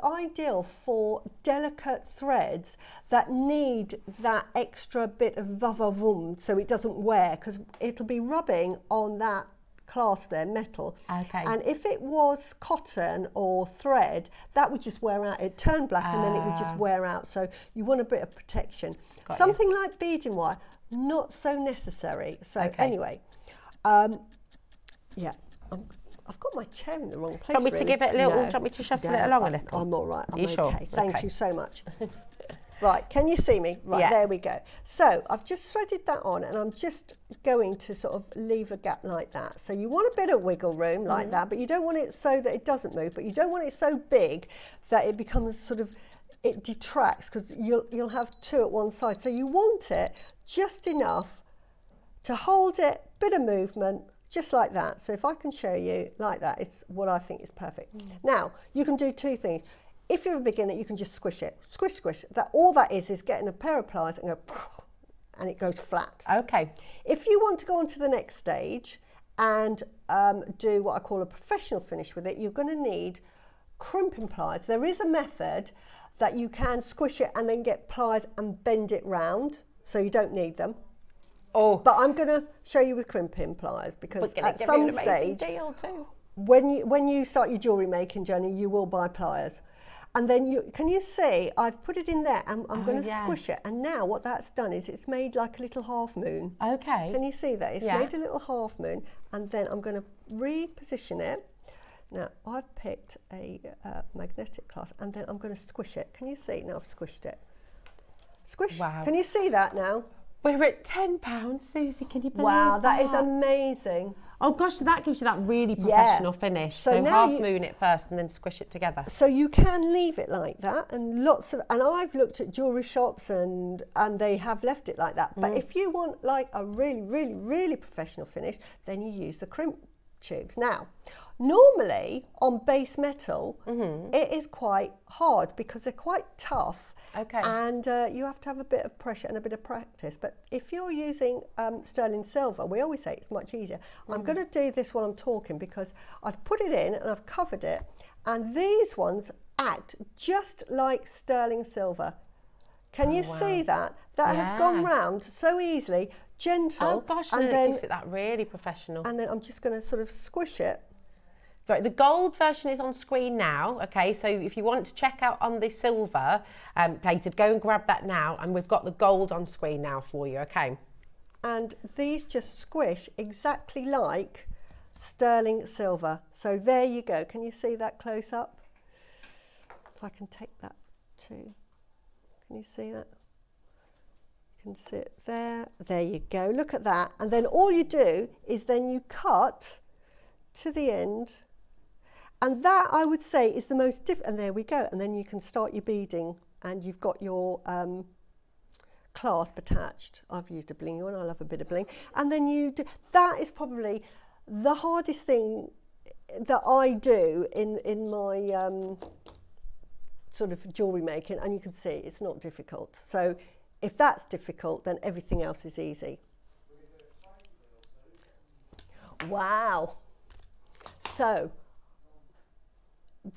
ideal for delicate threads that need that extra bit of va-va-voom so it doesn't wear, because it'll be rubbing on that clasp there, metal. Okay. And if it was cotton or thread, that would just wear out. It'd turn black and then it would just wear out. So you want a bit of protection. Something like beading wire, not so necessary. So anyway, yeah. I've got my chair in the wrong place. Do you want me to give it a little, do you want me to shuffle it along a little? I'm all right, I'm okay. Sure? Thank you so much. Right, can you see me? Right, there we go. So I've just threaded that on, and I'm just going to sort of leave a gap like that. So you want a bit of wiggle room like that, but you don't want it so that it doesn't move, but you don't want it so big that it becomes sort of, it detracts, because you'll have two at one side. So you want it just enough to hold it, bit of movement, just like that. So if I can show you like that, it's what I think is perfect. Now, you can do two things. If you're a beginner, you can just squish it. Squish, squish. All that is getting a pair of pliers and go, and it goes flat. Okay. If you want to go on to the next stage and do what I call a professional finish with it, you're going to need crimping pliers. There is a method that you can squish it and then get pliers and bend it round, so you don't need them. Oh. But I'm going to show you with crimping pliers, because at some stage, when you start your jewellery making journey, you will buy pliers. And then can you see, I've put it in there and I'm going to squish it. And now what that's done is it's made like a little half moon. Okay. Can you see that? It's made a little half moon. And then I'm going to reposition it. Now I've picked a magnetic clasp, and then I'm going to squish it. Can you see? Now I've squished it. Squish. Wow. Can you see that now? We're at £10, Suzie, can you believe that? Wow, that is amazing. Oh gosh, so that gives you that really professional finish. So half moon it first and then squish it together. So you can leave it like that, and and I've looked at jewellery shops and they have left it like that. But if you want like a really, really, really professional finish, then you use the crimp tubes. Now, normally on base metal, it is quite hard because they're quite tough. Okay. And you have to have a bit of pressure and a bit of practice. But if you're using sterling silver, we always say it's much easier. I'm going to do this while I'm talking because I've put it in and I've covered it. And these ones act just like sterling silver. Can you see that? That has gone round so easily, gentle. Oh gosh, and it then gives it that really professional. And then I'm just going to sort of squish it. Right, the gold version is on screen now, okay, so if you want to check out on the silver plated, go and grab that now, and we've got the gold on screen now for you, okay? And these just squish exactly like sterling silver. So there you go. Can you see that close up? If I can take that too. Can you see that? You can see it there. There you go. Look at that. And then all you do is then you cut to the end. And that, I would say, is the most difficult. And there we go. And then you can start your beading and you've got your clasp attached. I've used a blingy one. I love a bit of bling. And then you do, that is probably the hardest thing that I do in my sort of jewellery making. And you can see it's not difficult. So if that's difficult, then everything else is easy. Wow. So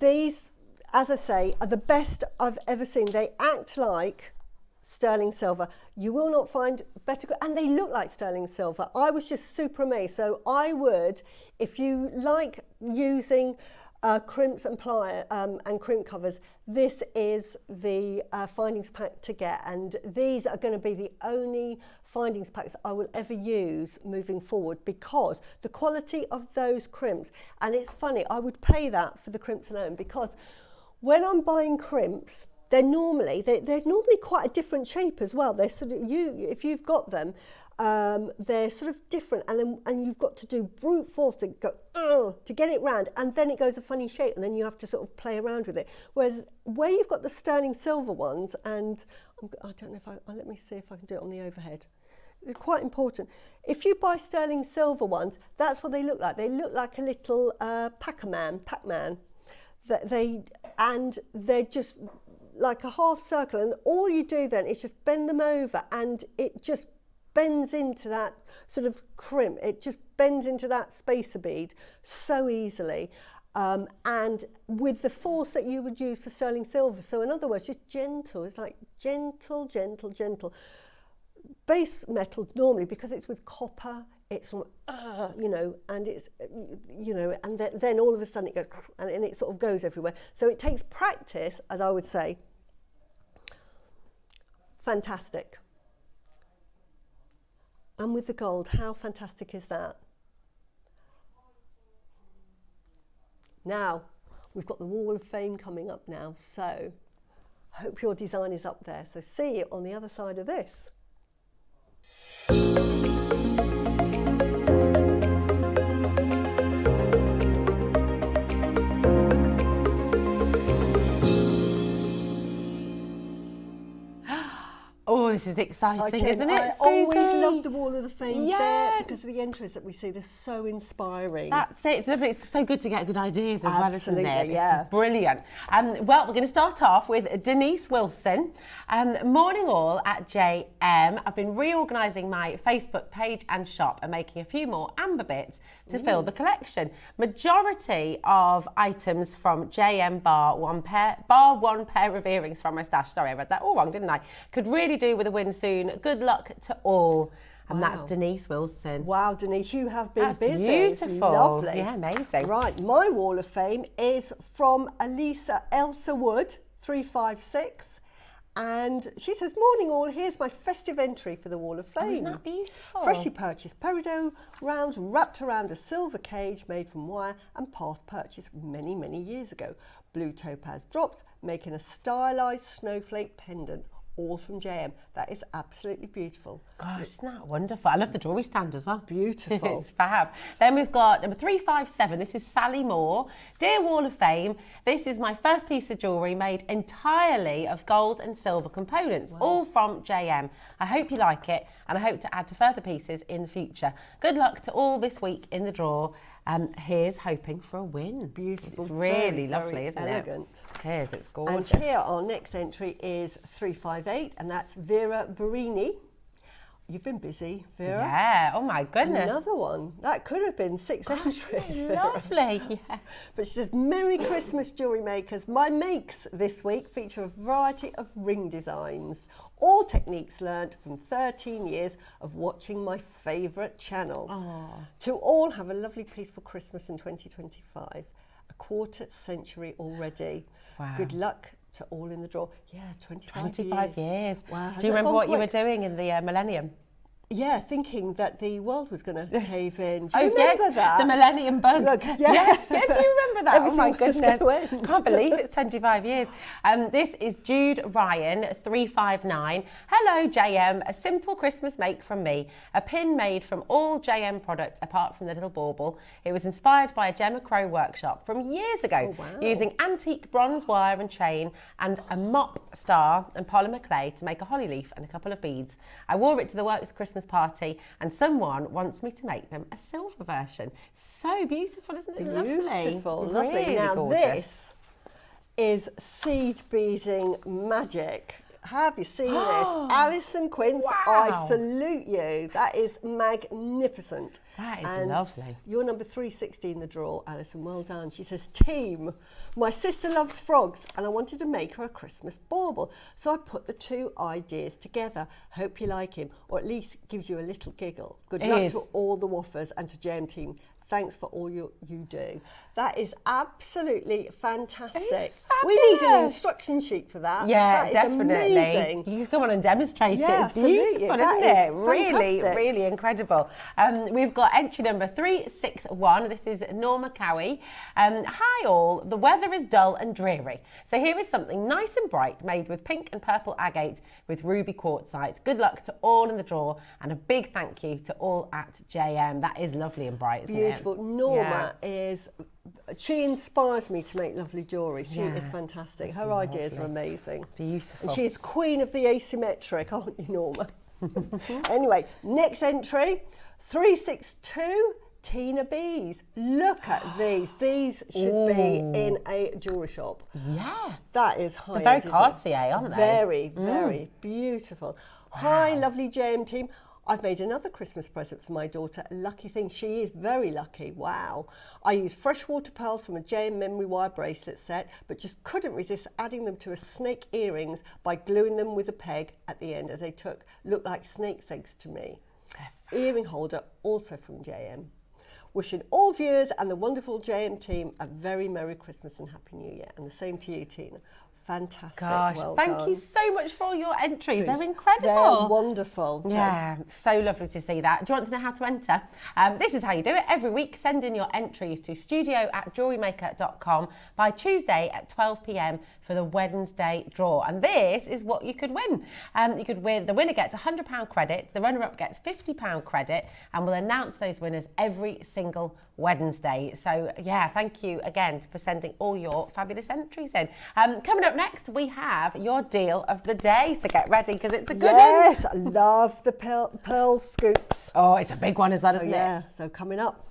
these, as I say, are the best I've ever seen. They act like sterling silver. You will not find better, and they look like sterling silver. I was just super amazed. So I would, if you like using crimps and plier and crimp covers, this is the findings pack to get, and these are going to be the only findings packs I will ever use moving forward because the quality of those crimps, and it's funny, I would pay that for the crimps alone because when I'm buying crimps, they're normally quite a different shape as well. They're sort of, if you've got them, they're sort of different, and you've got to do brute force to go to get it round, and then it goes a funny shape, and then you have to sort of play around with it. Whereas where you've got the sterling silver ones, and I don't know if let me see if I can do it on the overhead. It's quite important. If you buy sterling silver ones, that's what they look like. They look like a little Pac-Man. And they're just like a half circle, and all you do then is just bend them over, and it just bends into that sort of crimp. It just bends into that spacer bead so easily, and with the force that you would use for sterling silver. So in other words, just gentle. It's like gentle, gentle, gentle. Base metal normally, because it's with copper, it's you know, and it's you know, and then all of a sudden it goes and it sort of goes everywhere. So it takes practice, as I would say. Fantastic. And with the gold, how fantastic is that? Now, we've got the Wall of Fame coming up now, so I hope your design is up there. So see you on the other side of this. Oh, this is exciting, isn't it, I always love the Wall of the Fame there because of the entries that we see. They're so inspiring. That's it. It's lovely. It's so good to get good ideas as well, isn't it? Yeah. It's brilliant. Well, we're going to start off with Denise Wilson. Morning all at JM. I've been reorganising my Facebook page and shop and making a few more amber bits to fill the collection. Majority of items from JM bar one pair of earrings from my stash. Sorry, I read that all wrong, didn't I? Could really do with a win soon. Good luck to all. And that's Denise Wilson. Wow, Denise, you have been busy. Beautiful. Lovely. Yeah, amazing. Right, my Wall of Fame is from Elsa Wood, 356. And she says, morning all, here's my festive entry for the Wall of Fame. Isn't that beautiful? Freshly purchased peridot rounds wrapped around a silver cage made from wire and past purchase many, many years ago. Blue topaz drops, making a stylised snowflake pendant. All from JM. That is absolutely beautiful. Gosh, isn't that wonderful? I love the jewellery stand as well. Beautiful. It's fab. Then we've got number 357. This is Sally Moore. Dear Wall of Fame, this is my first piece of jewellery made entirely of gold and silver components, all from JM. I hope you like it, and I hope to add to further pieces in the future. Good luck to all this week in the draw. Here's hoping for a win. Beautiful. It's really very, lovely, very isn't elegant. it? It is, it's gorgeous. And here our next entry is 358, and that's Vera Barini. You've been busy, Vera. Yeah, oh my goodness. Another one. That could have been 6 entries. Vera. Lovely, yeah. But she says, Merry Christmas, Jewellery Makers. My makes this week feature a variety of ring designs. All techniques learnt from 13 years of watching my favourite channel. Aww. To all, have a lovely, peaceful Christmas in 2025. A quarter century already. Wow. Good luck to all in the draw. Yeah, 25 years. Wow. Do you remember what you were doing in the millennium? Yeah, thinking that the world was going to cave in. Do Oh, you remember that? The millennium bug. Look, Yes, yeah, do you remember that? Oh my Everything was goodness. gonna end. Can't believe it's 25 years. This is Jude Ryan, 359. Hello, JM. A simple Christmas make from me. A pin made from all JM products apart from the little bauble. It was inspired by a Gemma Crow workshop from years ago, Oh, wow. using antique bronze wire and chain and a mop star and polymer clay to make a holly leaf and a couple of beads. I wore it to the works Christmas party, and someone wants me to make them a silver version. So beautiful, isn't it? Beautiful, lovely. Really Now gorgeous. this is seed beading magic. Have you seen this? Alison Quince, I Wow. salute you. That is magnificent. That is and lovely. You're number 360 in the draw, Alison. Well done. She says, team, my sister loves frogs and I wanted to make her a Christmas bauble. So I put the two ideas together. Hope you like him, or at least gives you a little giggle. Good It luck is. to all the woffers and to JM team. Thanks for all you do. That is absolutely fantastic. It's We need an fabulous. instruction sheet for that. Yeah, that is definitely. amazing. You can come on and demonstrate Yeah, it. It's beautiful, absolutely. isn't That it? is Really, fantastic. really incredible. We've got entry number 361. This is Norma Cowie. Hi all. The weather is dull and dreary. So here is something nice and bright made with pink and purple agate with ruby quartzite. Good luck to all in the draw, and a big thank you to all at JM. That is lovely and bright, isn't it? Beautiful. Norma she inspires me to make lovely jewellery. She Yeah, is fantastic. Her lovely. ideas are amazing. Beautiful. And she's queen of the asymmetric, aren't you, Norma? Anyway, next entry, 362, Tina Bees. Look at these. These should be in a jewellery shop. Yeah. That is high. They're very Cartier, aren't they? Very, very beautiful. Hi, lovely JM team. I've made another Christmas present for my daughter. A lucky thing. She is very lucky. Wow. I used freshwater pearls from a JM memory wire bracelet set, but just couldn't resist adding them to a snake earrings by gluing them with a peg at the end, as they looked like snake's eggs to me. Earring holder also from JM. Wishing all viewers and the wonderful JM team a very Merry Christmas and Happy New Year. And the same to you, Tina. Fantastic. Gosh, well thank done. you so much for all your entries. They're They're incredible. wonderful. Yeah, so lovely to see that. Do you want to know how to enter? This is how you do it. Every week, send in your entries to studio@jewellerymaker.com by Tuesday at 12 p.m. for the Wednesday draw. And this is what you could win. You could win. The winner gets £100 credit. The runner-up gets £50 credit. And we'll announce those winners every single Wednesday. So, yeah, thank you again for sending all your fabulous entries in. Coming up next, we have your deal of the day. So get ready, because it's a good one. Yes, I love the pearl scoops. Oh, it's a big one as well, So isn't yeah, it? so coming up.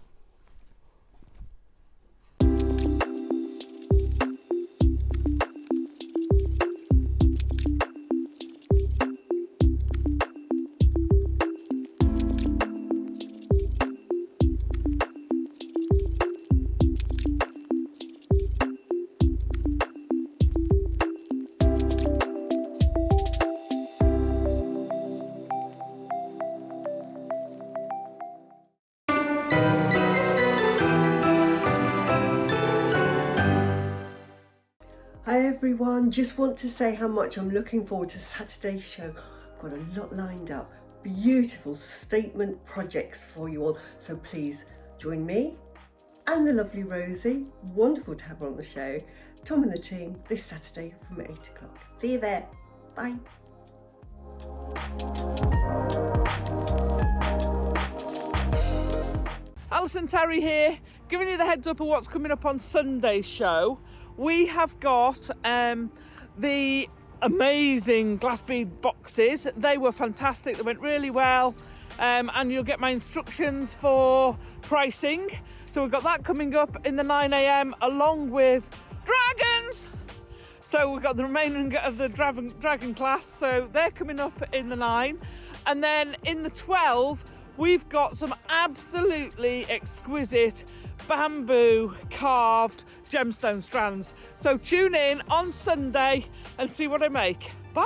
Hi everyone, just want to say how much I'm looking forward to Saturday's show. I've got a lot lined up, beautiful statement projects for you all, so please join me and the lovely Rosie, wonderful to have her on the show, Tom and the team this Saturday from 8 o'clock. See you there, bye. Alison Terry here, giving you the heads up of what's coming up on Sunday's show. We have got the amazing glass bead boxes. They were fantastic, they went really well. And you'll get my instructions for pricing So we've got that coming up in the 9 a.m. along with dragons. So we've got the remaining of the dragon class, so they're coming up in the 9. And then in the 12, we've got some absolutely exquisite bamboo carved gemstone strands. So tune in on Sunday and see what I make. Bye!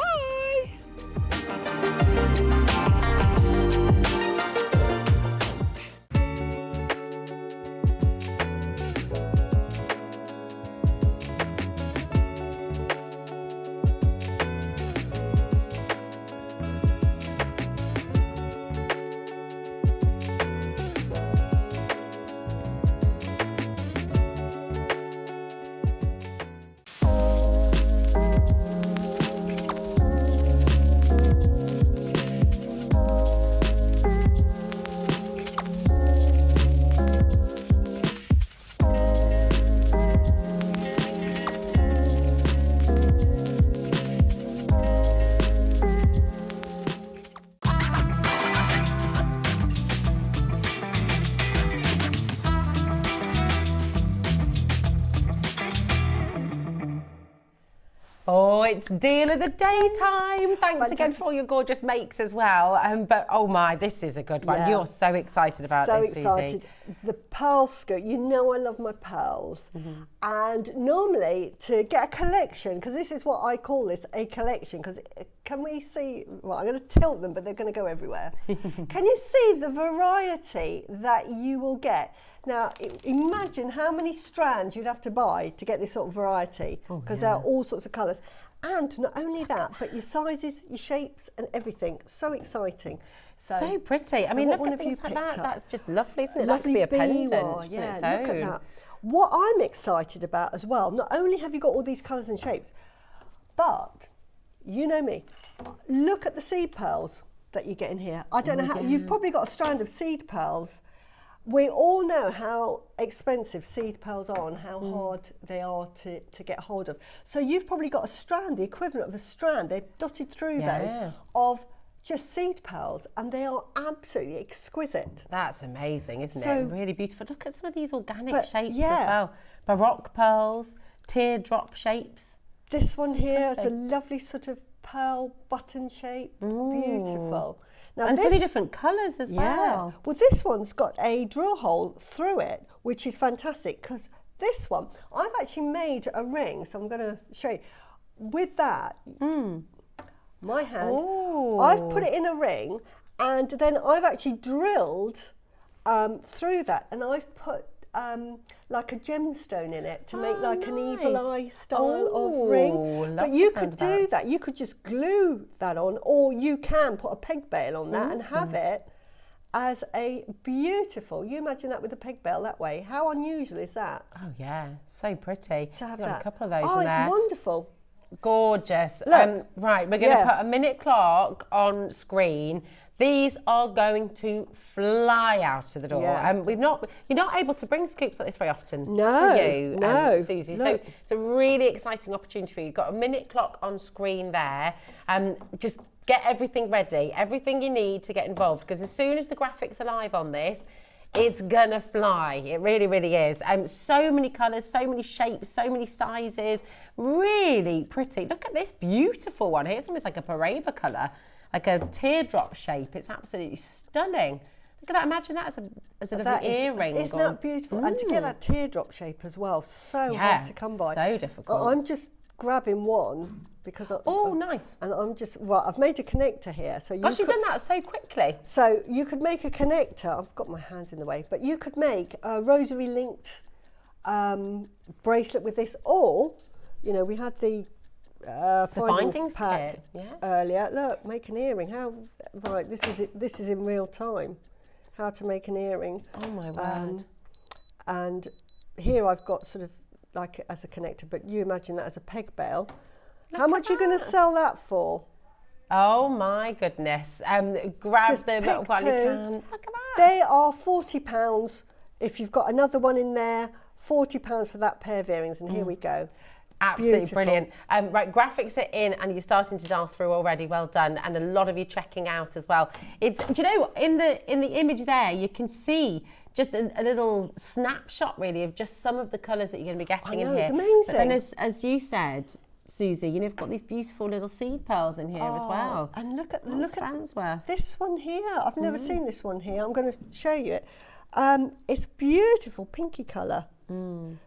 Oh, it's deal of the day time. Thanks again for all your gorgeous makes as well. But oh my, this is a good one. Yeah. You're so excited about this, Suzie. So excited. The pearl scoop, you know I love my pearls. And normally to get a collection, because this is what I call this, a collection, because can we see, well, I'm going to tilt them, but they're going to go everywhere. Can you see the variety that you will get? Now, imagine how many strands you'd have to buy to get this sort of variety, because there are all sorts of colours. And not only that, but your sizes, your shapes and everything. So exciting. So pretty. I mean, look at things like that. That's just lovely, isn't it? Lovely that could be a pendant. Yeah, look at that. What I'm excited about as well, not only have you got all these colours and shapes, but you know me, look at the seed pearls that you get in here. I don't know how, you've probably got a strand of seed pearls. We all know how expensive seed pearls are and how hard they are to get hold of. So you've probably got a strand, the equivalent of a strand, they've dotted through those, of just seed pearls, and they are absolutely exquisite. That's amazing, isn't it? Really beautiful. Look at some of these organic shapes as yeah. well. Baroque pearls, teardrop shapes. This one here is a lovely sort of pearl button shape, beautiful. Now and so many different colours as well. Well, this one's got a drill hole through it, which is fantastic, because this one, I've actually made a ring, so I'm going to show you. With that, my hand, I've put it in a ring, and then I've actually drilled through that, and I've put like a gemstone in it to make like an evil eye style of ring. But you could do that. You could just glue that on, or you can put a peg bail on that and have it as a beautiful, you imagine that with a peg bail that way. How unusual is that? Oh yeah, so pretty. To have a couple of those in there. It's wonderful. Gorgeous. Look, right, we're going to put a minute clock on screen. These are going to fly out of the door. You're not able to bring scoops like this very often. No, you, no. Suzie. So it's a really exciting opportunity for you. You've got a minute clock on screen there. Just get everything ready, everything you need to get involved, because as soon as the graphics are live on this, it's gonna fly. It really, really is. So many colours, so many shapes, so many sizes. Really pretty. Look at this beautiful one here. It's almost like a Pareva colour, like a teardrop shape. It's absolutely stunning. Look at that. Imagine that as a little earring. Isn't that beautiful? And to get that teardrop shape as well, so hard to come by. So difficult. I'm just grabbing one because nice. And I'm just I've made a connector here, so you've done that so quickly. So you could make a connector. I've got my hands in the way, but you could make a rosary linked bracelet with this, or we had the findings pack earlier. Look, make an earring. This is in real time. How to make an earring. Oh my word. And here I've got sort of like as a connector, but you imagine that as a peg bail. How much are you going to sell that for? Oh my goodness. Grab Just them pick while you two. can. Look at that. They are £40. If you've got another one in there, £40 for that pair of earrings, and here we go. Absolutely Beautiful. brilliant. Right, graphics are in and you're starting to dial through already. Well done. And a lot of you checking out as well. It's, in the image there, you can see just a little snapshot really of just some of the colours that you're going to be getting in here. It's amazing. But then as you said, Susie, you know, you've got these beautiful little seed pearls in here as well. And look at worth. this one here. I've never seen this one here. I'm going to show you it. It's beautiful pinky colour.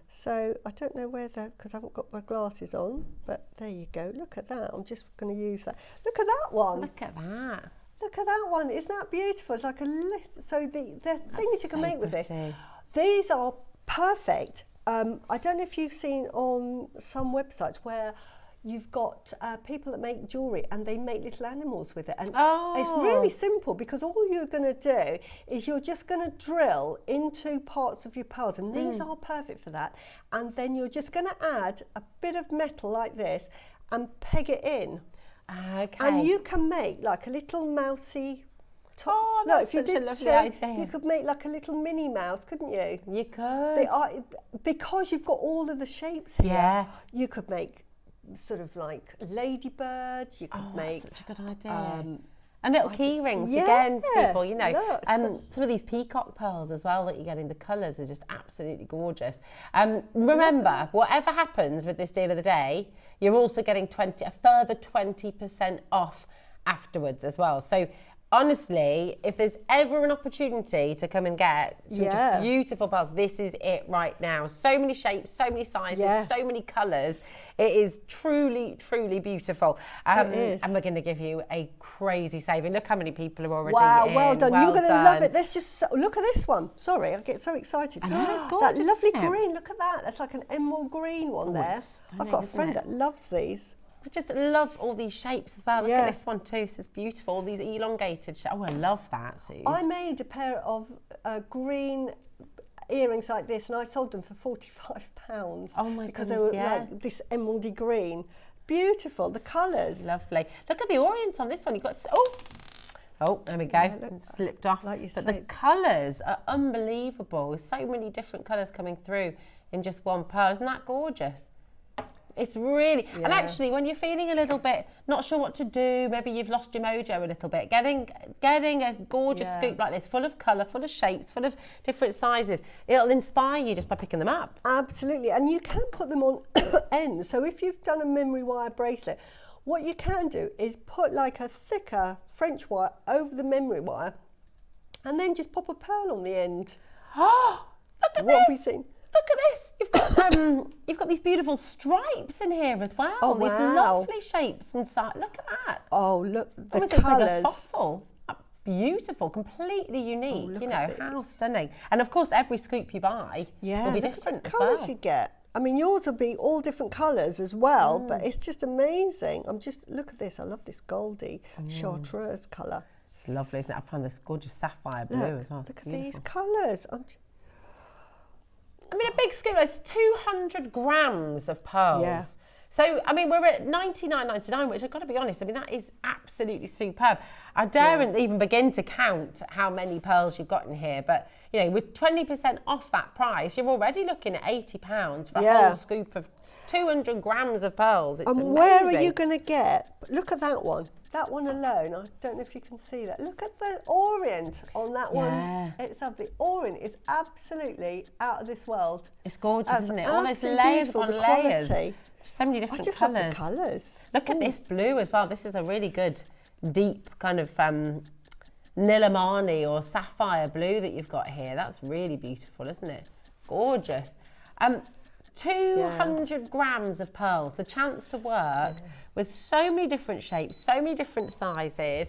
So I don't know whether, because I haven't got my glasses on, but there you go. Look at that. I'm just going to use that. Look at that one. Look at that. Look at that one. Isn't that beautiful? It's like a little, so the things you can make with this. These are perfect. I don't know if you've seen on some websites where you've got people that make jewellery and they make little animals with it. And it's really simple, because all you're going to do is you're just going to drill into parts of your pearls, and these are perfect for that. And then you're just going to add a bit of metal like this and peg it in. Okay. And you can make like a little mousey top. Oh, Look, that's if you such a did lovely two, idea. you could make like a little mini mouse, couldn't you? You could. They are, because you've got all of the shapes here, Yeah. you could make sort of like ladybirds, you could make... That's such a good idea. And little key rings, yeah, again, people, you know. look, Some of these peacock pearls as well that you're getting, the colours are just absolutely gorgeous. Remember, whatever happens with this deal of the day, you're also getting a further 20% off afterwards as well. So honestly, if there's ever an opportunity to come and get some beautiful pearls, this is it right now. So many shapes, so many sizes, so many colours. It is truly, truly beautiful. It is. And we're going to give you a crazy saving. Look how many people are already Wow, in. well done. Well You're going to done. love it. Let's just look at this one. Sorry, I get so excited. I know, it's gorgeous, that lovely isn't it? green, look at that. That's like an emerald green one there. it's stunning, I've got a isn't friend it? that loves these. I just love all these shapes as well. Look Yeah. at this one too. This is beautiful. All these elongated shapes. Oh, I love that, Suze. I made a pair of green earrings like this, and I sold them for £45. Oh my because goodness, they were yeah. like this emeraldy green. Beautiful, the colours. Lovely. Look at the orient on this one. You've got... Oh, there we go. Yeah, look, It slipped off. like you but the said. colours are unbelievable. So many different colours coming through in just one pearl. Isn't that gorgeous? It's really, and actually when you're feeling a little bit not sure what to do, maybe you've lost your mojo a little bit, getting a gorgeous scoop like this, full of colour, full of shapes, full of different sizes, it'll inspire you just by picking them up. Absolutely, and you can put them on ends. So if you've done a memory wire bracelet, what you can do is put like a thicker French wire over the memory wire, and then just pop a pearl on the end. Oh, look at What have we this! seen? Look at this! You've got these beautiful stripes in here as well. Oh, these wow. lovely shapes inside. Look at that. Oh, look, the Almost looks like a colours. fossil. Beautiful, completely unique. look You know, at how stunning. And of course, every scoop you buy will be look at different the as colours well. you get. I mean, yours will be all different colours as well, but it's just amazing. Look at this. I love this goldy chartreuse colour. It's lovely, isn't it? I found this gorgeous sapphire blue Look, as well. look at Beautiful. these colours. I mean, a big scoop is 200 grams of pearls. Yeah. So, I mean, we're at $99.99, which I've got to be honest, I mean, that is absolutely superb. I daren't even begin to count how many pearls you've got in here, but, you know, with 20% off that price, you're already looking at £80 for a whole scoop of 200 grams of pearls. It's amazing. Where are you going to get? Look at that one. That one alone, I don't know if you can see that. Look at the orient on that one. It's lovely. Orient is absolutely out of this world. It's gorgeous, That's isn't it? All those absolutely layers beautiful, upon the layers. quality. So many different I just colours. love the colours. Look at this blue as well. This is a really good, deep kind of Nilamani or sapphire blue that you've got here. That's really beautiful, isn't it? Gorgeous. 200 grams of pearls. The chance to work with so many different shapes, so many different sizes.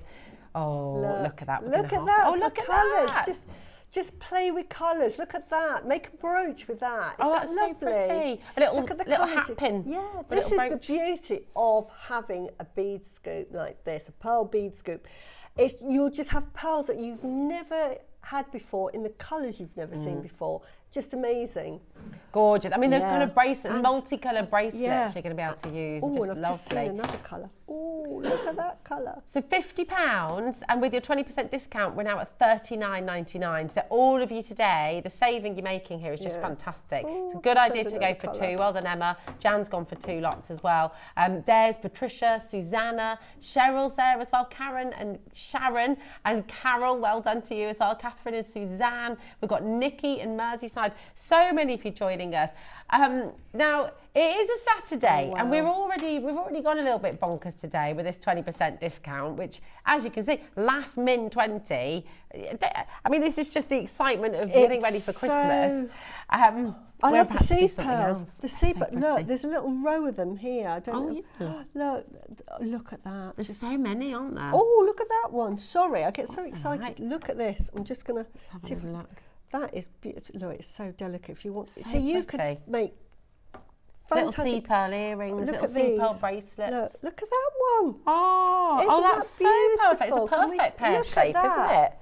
Oh, look at that. Look at that. Oh, look at colours. that. Just play with colours. Look at that. Make a brooch with that. Oh, Isn't that's that so lovely? pretty. A little, Look at the little colours. hat pin. Yeah, A this little is the brooch. beauty of having a bead scoop like this, a pearl bead scoop. You'll just have pearls that you've never had before in the colours you've never seen before. Just amazing. Gorgeous. I mean, the kind of bracelets, And- multicoloured bracelets yeah. you're going to be able to use. Oh, Just and I've lovely. just seen another colour. Oh, look at that colour. So £50, and with your 20% discount, we're now at $39.99. So all of you today, the saving you're making here is just fantastic. Ooh, it's a good idea to go for two. Well done, Emma. Jan's gone for 2 lots as well. There's Patricia, Susanna, Cheryl's there as well, Karen and Sharon and Carol. Well done to you as well. Catherine and Suzanne. We've got Nikki and Merseyside. So many of you joining us. Now it is a Saturday, and we've already gone a little bit bonkers today with this 20% discount, which, as you can see, last min 20. I mean, this is just the excitement of getting ready for Christmas. I love the sea pearls. The sea So pearls. Look, there's a little row of them here. I don't know. Yeah. Look at that. There's so many, aren't there? Oh, look at that one. Sorry, I get so That's excited. all right. Look at this. I'm just going to Let's see have if a look. that is beautiful. Look, it's so delicate. If you want, So see, you pretty. could make Little fantastic sea pearl earrings, Look little at sea pearl these. bracelets. Look at that one. Oh, that's so perfect. It's a beautiful? Can we perfect pear look at shape, isn't that? it?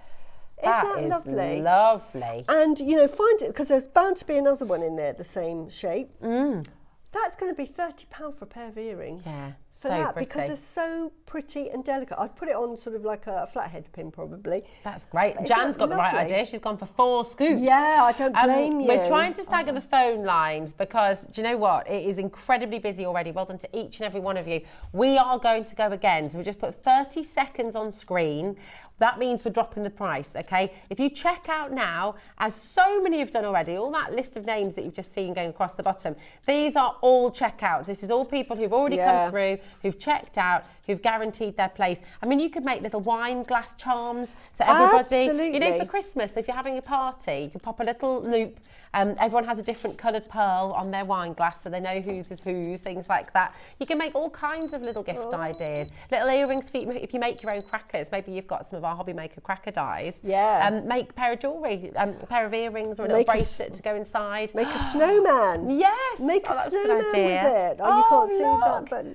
Isn't that lovely? Lovely. And, you know, find it, because there's bound to be another one in there the same shape. That's going to be £30 for a pair of earrings. Yeah, For so that, pretty. because they're so pretty and delicate. I'd put it on sort of like a flathead pin, probably. That's great. Isn't Jan's that got the right lovely? idea. She's gone for 4 scoops. Yeah, I don't blame you. We're trying to stagger the phone lines because, do you know what? It is incredibly busy already. Well done to each and every one of you. We are going to go again. So we just put 30 seconds on screen. That means we're dropping the price, okay? If you check out now, as so many have done already, all that list of names that you've just seen going across the bottom, these are all checkouts. This is all people who've already come through, who've checked out, who've guaranteed their place. I mean, you could make little wine glass charms so everybody, you know, for Christmas, if you're having a party, you can pop a little loop. Everyone has a different coloured pearl on their wine glass so they know whose is whose, things like that. You can make all kinds of little gift ideas. Little earrings for you, if you make your own crackers. Maybe you've got some of our Hobby Maker cracker dies. Yeah. Make a pair of jewellery, a pair of earrings or a little bracelet to go inside. Make a snowman. Yes. Make a that's good snowman with idea. it. Oh, you can't see look. that, but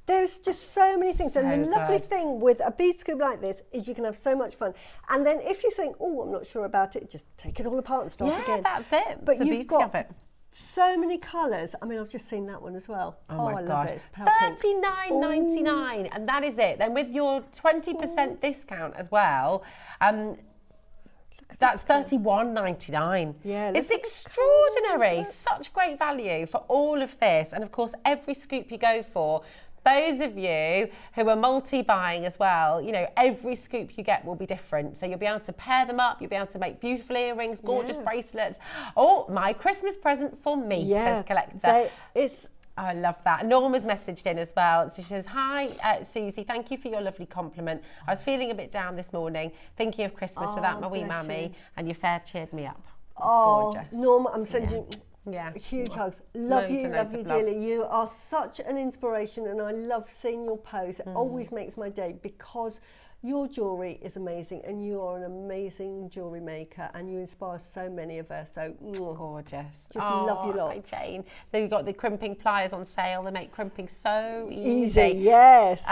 there's just so many things. And the So lovely good. thing with a bead scoop like this is you can have so much fun. And then if you think, oh, I'm not sure about it, just take it all apart and start again. That's it. But It's the you've beauty got of it. so many colours. I mean, I've just seen that one as well. Oh my I love gosh. it. It's pale pink. $39.99, and that is it. Then with your 20% discount as well, that's $31.99. Yeah, it's look at the extraordinary. colours. Such great value for all of this, and of course, every scoop you go for. Those of you who are multi-buying as well, you know, every scoop you get will be different. So you'll be able to pair them up, you'll be able to make beautiful earrings, gorgeous bracelets. Oh, my Christmas present for me, says Collector. Oh, I love that. Norma's messaged in as well. So she says, hi, Susie, thank you for your lovely compliment. I was feeling a bit down this morning, thinking of Christmas without my wee mammy, and your fair cheered me up. It's gorgeous. Norma, I'm sending Yeah. huge hugs. Love Loads you and loads of dearly. You are such an inspiration, and I love seeing your posts. It always makes my day because your jewellery is amazing, and you are an amazing jewellery maker, and you inspire so many of us. So gorgeous. Just love you lots. Hi, Jane. Then you've got the crimping pliers on sale. They make crimping so easy. Easy, yes.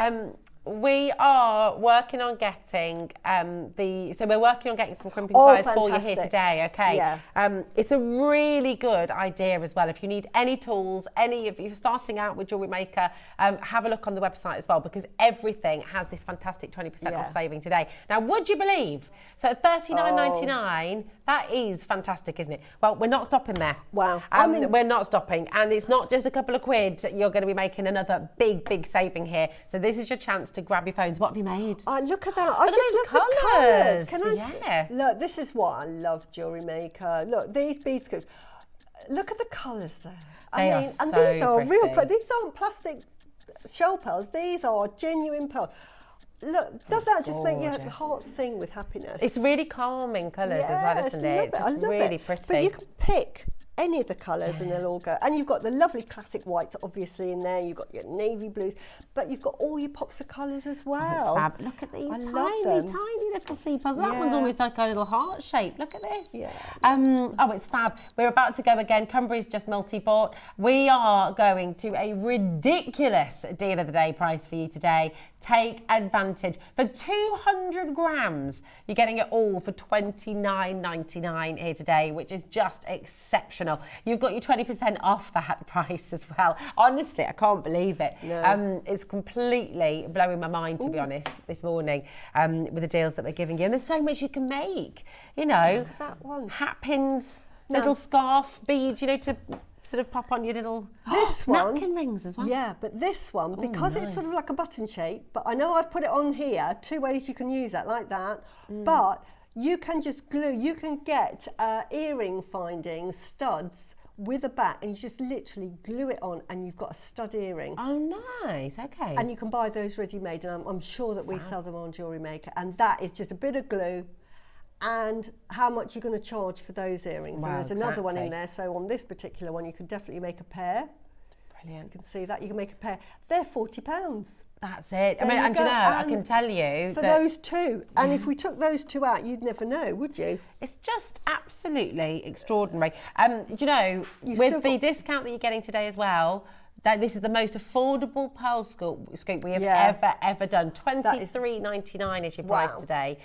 We are working on getting we're working on getting some crimping pliers for you here today, okay? Yeah. It's a really good idea as well. If you need any tools, if you're starting out with Jewellery Maker, have a look on the website as well, because everything has this fantastic 20% off saving today. Now, would you believe? So at $39.99, that is fantastic, isn't it? Well, we're not stopping there. Wow. We're not stopping. And it's not just a couple of quid. You're going to be making another big, big saving here. So this is your chance to grab your phones. What have you made? Look at that. Look at just those love the colours. colours. Look, this is what I love, Jewellery Maker. Look, these bead scoops. Look at the colours there. They are and so these are pretty. these aren't plastic shell pearls. These are genuine pearls. Look, does that just make your heart sing with happiness? It's really calming colours as well, isn't it? I love really it. pretty. But you can pick any of the colours and they'll all go. And you've got the lovely classic whites obviously in there. You've got your navy blues, but you've got all your pops of colours as well. Fab. Look at these tiny little sea pearls. That one's almost like a little heart shape. Look at this. Yeah. Oh, it's fab. We're about to go again. Cumberry's just multi-bought. We are going to a ridiculous deal of the day price for you today. Take advantage. For 200 grams, you're getting it all for $29.99 here today, which is just exceptional. phenomenal. You've got your 20% off that price as well. Honestly, I can't believe it. No. It's completely blowing my mind, to be honest, this morning with the deals that we're giving you. And there's so much you can make, you know. Look at that one. Hat pins, little scarf, beads, you know, to sort of pop on your little napkin rings as well. Yeah, but this one, because it's sort of like a button shape, but I know I've put it on here, 2 ways you can use that, like that, but you can just glue, you can get earring findings, studs, with a bat, and you just literally glue it on and you've got a stud earring. Oh, nice, okay. And you can buy those ready-made, and I'm sure that we sell them on Jewellery Maker, and that is just a bit of glue and how much you're going to charge for those earrings. Wow, and there's another one in exactly. there, so on this particular one you could definitely make a pair. Brilliant. You can see that, you can make a pair. They're £40. That's it. I There mean, you and you go. know, I And can tell you for that those two, and if we took those two out, you'd never know, would you? it's just absolutely extraordinary. Do you know, You with still the got- discount that you're getting today as well, that this is the most affordable pearl scoop we have Yeah. ever done. That is- $23.99 is your price Wow. today.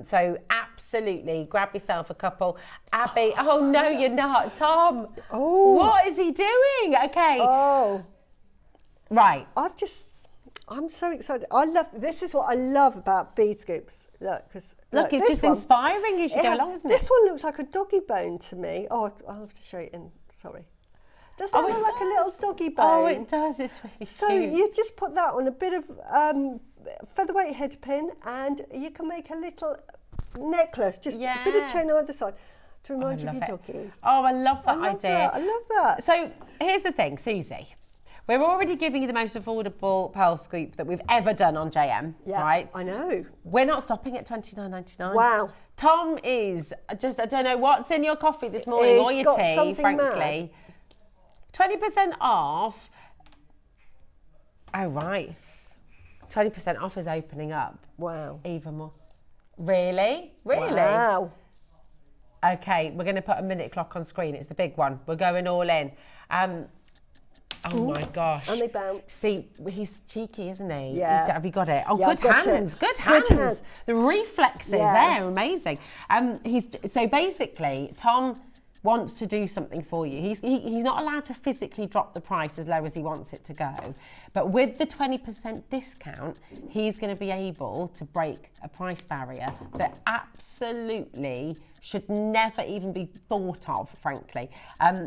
So absolutely, grab yourself a couple. Abby, oh no, you're not. Tom, Oh. what is he doing? Okay, Oh, right. I'm so excited. This is what I love about bead scoops. Look, because Look, it's this just one, inspiring as you go along, isn't This it? one looks like a doggy bone to me. Oh, I'll have to show it in, sorry. Doesn't that Oh, it look like a little doggy bone? Oh, it does. It's really So cute. you just put that on a bit of featherweight head pin, and you can make a little necklace, just a bit Yeah. of chain either side to remind you of love your it. doggy. Oh, I love that idea. I love that. So here's the thing, Suzie. We're already giving you the most affordable pearl scoop that we've ever done on JM, Yeah, right? I know. We're not stopping at $29.99. Wow. Tom is just, I don't know what's in your coffee this morning or It's your got tea, something frankly. 20% off. Oh, right. 20% off is opening up Wow. even more. Really? Really? Wow. Okay, we're going to put a minute clock on screen. It's the big one. We're going all in. Oh my gosh. And they bounce. See, he's cheeky, isn't he? Yeah. Have you got it? Oh, Yeah, good I've got hands. it. Good Good hands. hands. The reflexes Yeah. there, amazing. So basically, Tom wants to do something for you. He's not allowed to physically drop the price as low as he wants it to go. But with the 20% discount, he's going to be able to break a price barrier that absolutely should never even be thought of, frankly.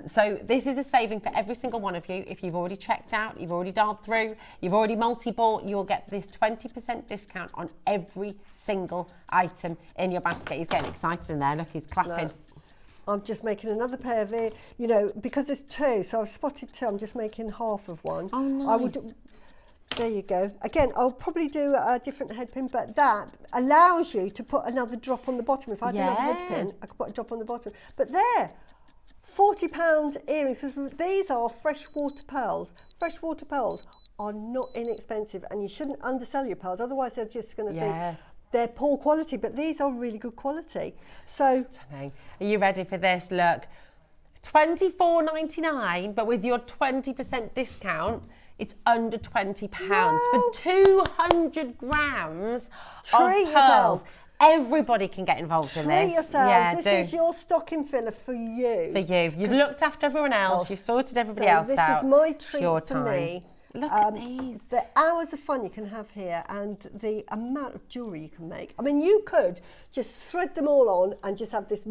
So this is a saving for every single one of you. If you've already checked out, you've already dialed through, you've already multi-bought, you'll get this 20% discount on every single item in your basket. He's getting excited in there. Look, he's clapping. No. I'm just making another pair of ear, you know, because there's two, so I've spotted two. I'm just making half of one. Oh, nice. I would. There you go. Again, I'll probably do a different head pin, but that allows you to put another drop on the bottom. If I had another head pin, I could put a drop on the bottom. But there, £40 earrings, because these are freshwater pearls. Freshwater pearls are not inexpensive, and you shouldn't undersell your pearls, otherwise they're just going to think they're poor quality, but these are really good quality. So, Stunning. Are you ready for this? Look, $24.99, but with your 20% discount, it's under £20 for 200 grams Treat of pearls. yourself. Everybody can get involved in this. treat yourselves. Yeah, This is your stocking filler for you. for you. You've looked after everyone else. You've sorted everybody So else this out. is my It's treat your for time. me. Look at these. The hours of fun you can have here and the amount of jewellery you can make. I mean, you could just thread them all on and just have this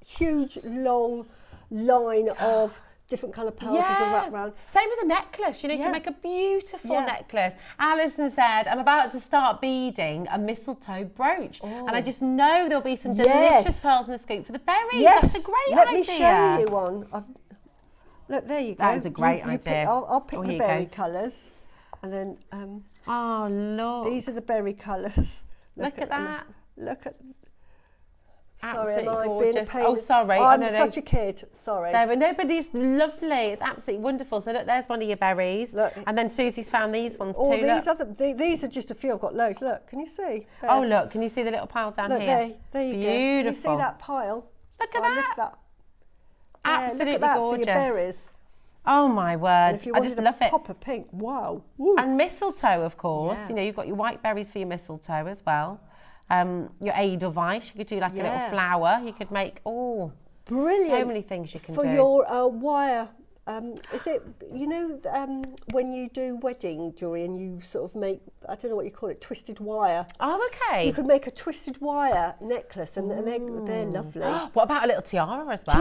huge, long line of different colour pearls as a wrap round. Same with a necklace. You know, you can make a beautiful necklace. Alison said, I'm about to start beading a mistletoe brooch. And I just know there'll be some delicious pearls in the scoop for the berries. Yes. That's a great Let idea. me show you one. Look, there you go. That is a great You pick, idea. I'll pick Oh, the here you berry go. colours. And then Oh, look. these are the berry colours. Look at that. Look at... Absolutely Sorry, am I being a gorgeous. pain? Oh, sorry. I'm no, no. such a kid. Sorry. There, but nobody's lovely. It's absolutely wonderful. So look, there's one of your berries. Look. And then Susie's found these ones Oh, too. these are just a few. I've got loads. Look, can you see? There. Oh, look, can you see the little pile down Look, here? there you go. Beautiful. Can you see that pile? Look at I that. lift that. Absolutely look at that gorgeous. for your berries. Oh my word. And if you I wanted just a love it. pop of pink, wow. Woo. And mistletoe, of course. Yeah. You know, you've got your white berries for your mistletoe as well. Your Edelweiss, you could do like a little flower. You could make, Brilliant. So many things you can do. For your wire, is it, you know, when you do wedding jewellery and you sort of make, I don't know what you call it, twisted wire. Oh, okay. You could make a twisted wire necklace and they're lovely. What about a little tiara as well?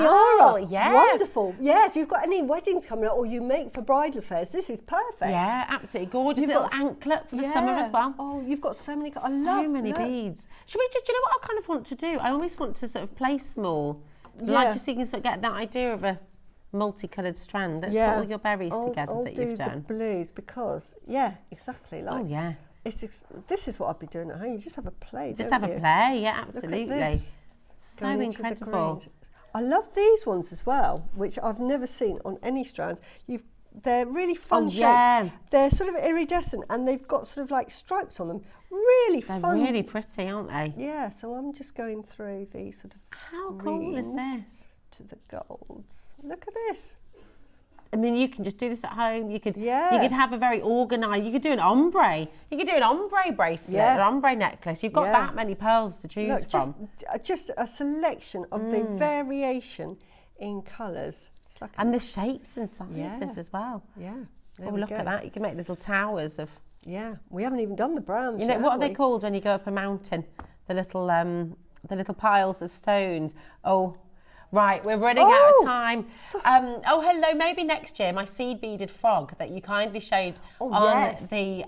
Tiara, Yeah. wonderful. Yeah, if you've got any weddings coming up or you make for bridal fairs, this is perfect. Yeah, absolutely gorgeous. You've Little got anklet for the summer as well. Oh, you've got so many. I So love many look. beads. Should we just, do you know what I kind of want to do? I almost want to sort of place them all. Yeah. Like just so you can sort of get that idea of a multicoloured strand. Let's put all your berries together I'll that do you've done. the blues because, yeah, exactly. Like, Oh, yeah. It's just, this is what I'd be doing at home. You just have a play, Just don't have you? a play, yeah, Look absolutely. at this. So Going into the incredible. greens. I love these ones as well, which I've never seen on any strands. They're really fun shapes. yeah. They're sort of iridescent and they've got sort of like stripes on them. Really They're fun. really pretty, aren't they? Yeah, so I'm just going through these sort of How cool is greens this? to the golds. Look at this. I mean, you can just do this at home. You could Yeah. you could have a very organised, you could do an ombre. You could do an ombre bracelet, Yeah. an ombre necklace. You've got Yeah. that many pearls to choose Look, from. just a selection of the variation in colours. It's like And the shapes and sizes Yeah. as well. yeah. There Oh, we look go. at that. You can make little towers of, Yeah, we haven't even done the browns you know, yet, what are have they we? called when you go up a mountain? The little piles of stones. Oh, right, we're running out of time. Oh, hello, maybe next year, my seed beaded frog that you kindly showed on yes. the,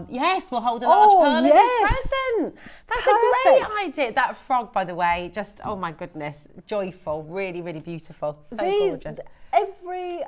yes, we'll hold a large Oh, pearl yes. as a present. That's Perfect. a great idea. That frog, by the way, just, oh my goodness, joyful, really, really beautiful. So gorgeous. Every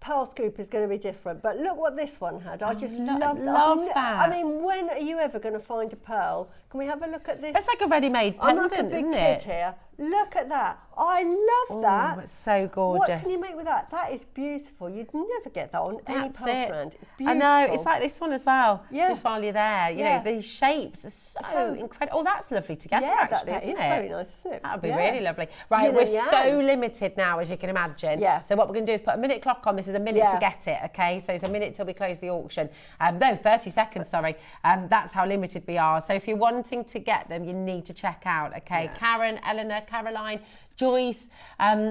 pearl scoop is going to be different, but look what this one had. I just love that. I mean, when are you ever going to find a pearl? Can we have a look at this? It's like a ready-made I'm pendant, like a big isn't kid it? here. Look at that. I love that. It's so gorgeous. What can you make with that? That is beautiful. You'd never get that on any That's pearl it. strand. I Beautiful. know, it's like this one as well. Yeah. Just while you're there, you Yeah. know, these shapes are so incredible. Oh, that's lovely together, Yeah, actually, that isn't is it? very nice, isn't it? That would be Yeah. really lovely. Right, Yin we're and so yang. limited now, as you can imagine. Yeah. So what we're going to do is put a minute clock on. This is a minute to Yeah. get it, okay? So it's a minute till we close the auction. No, 30 seconds, sorry. That's how limited we are. So if you're wanting to get them, you need to check out, okay? Yeah. Karen, Eleanor, Caroline, Joyce,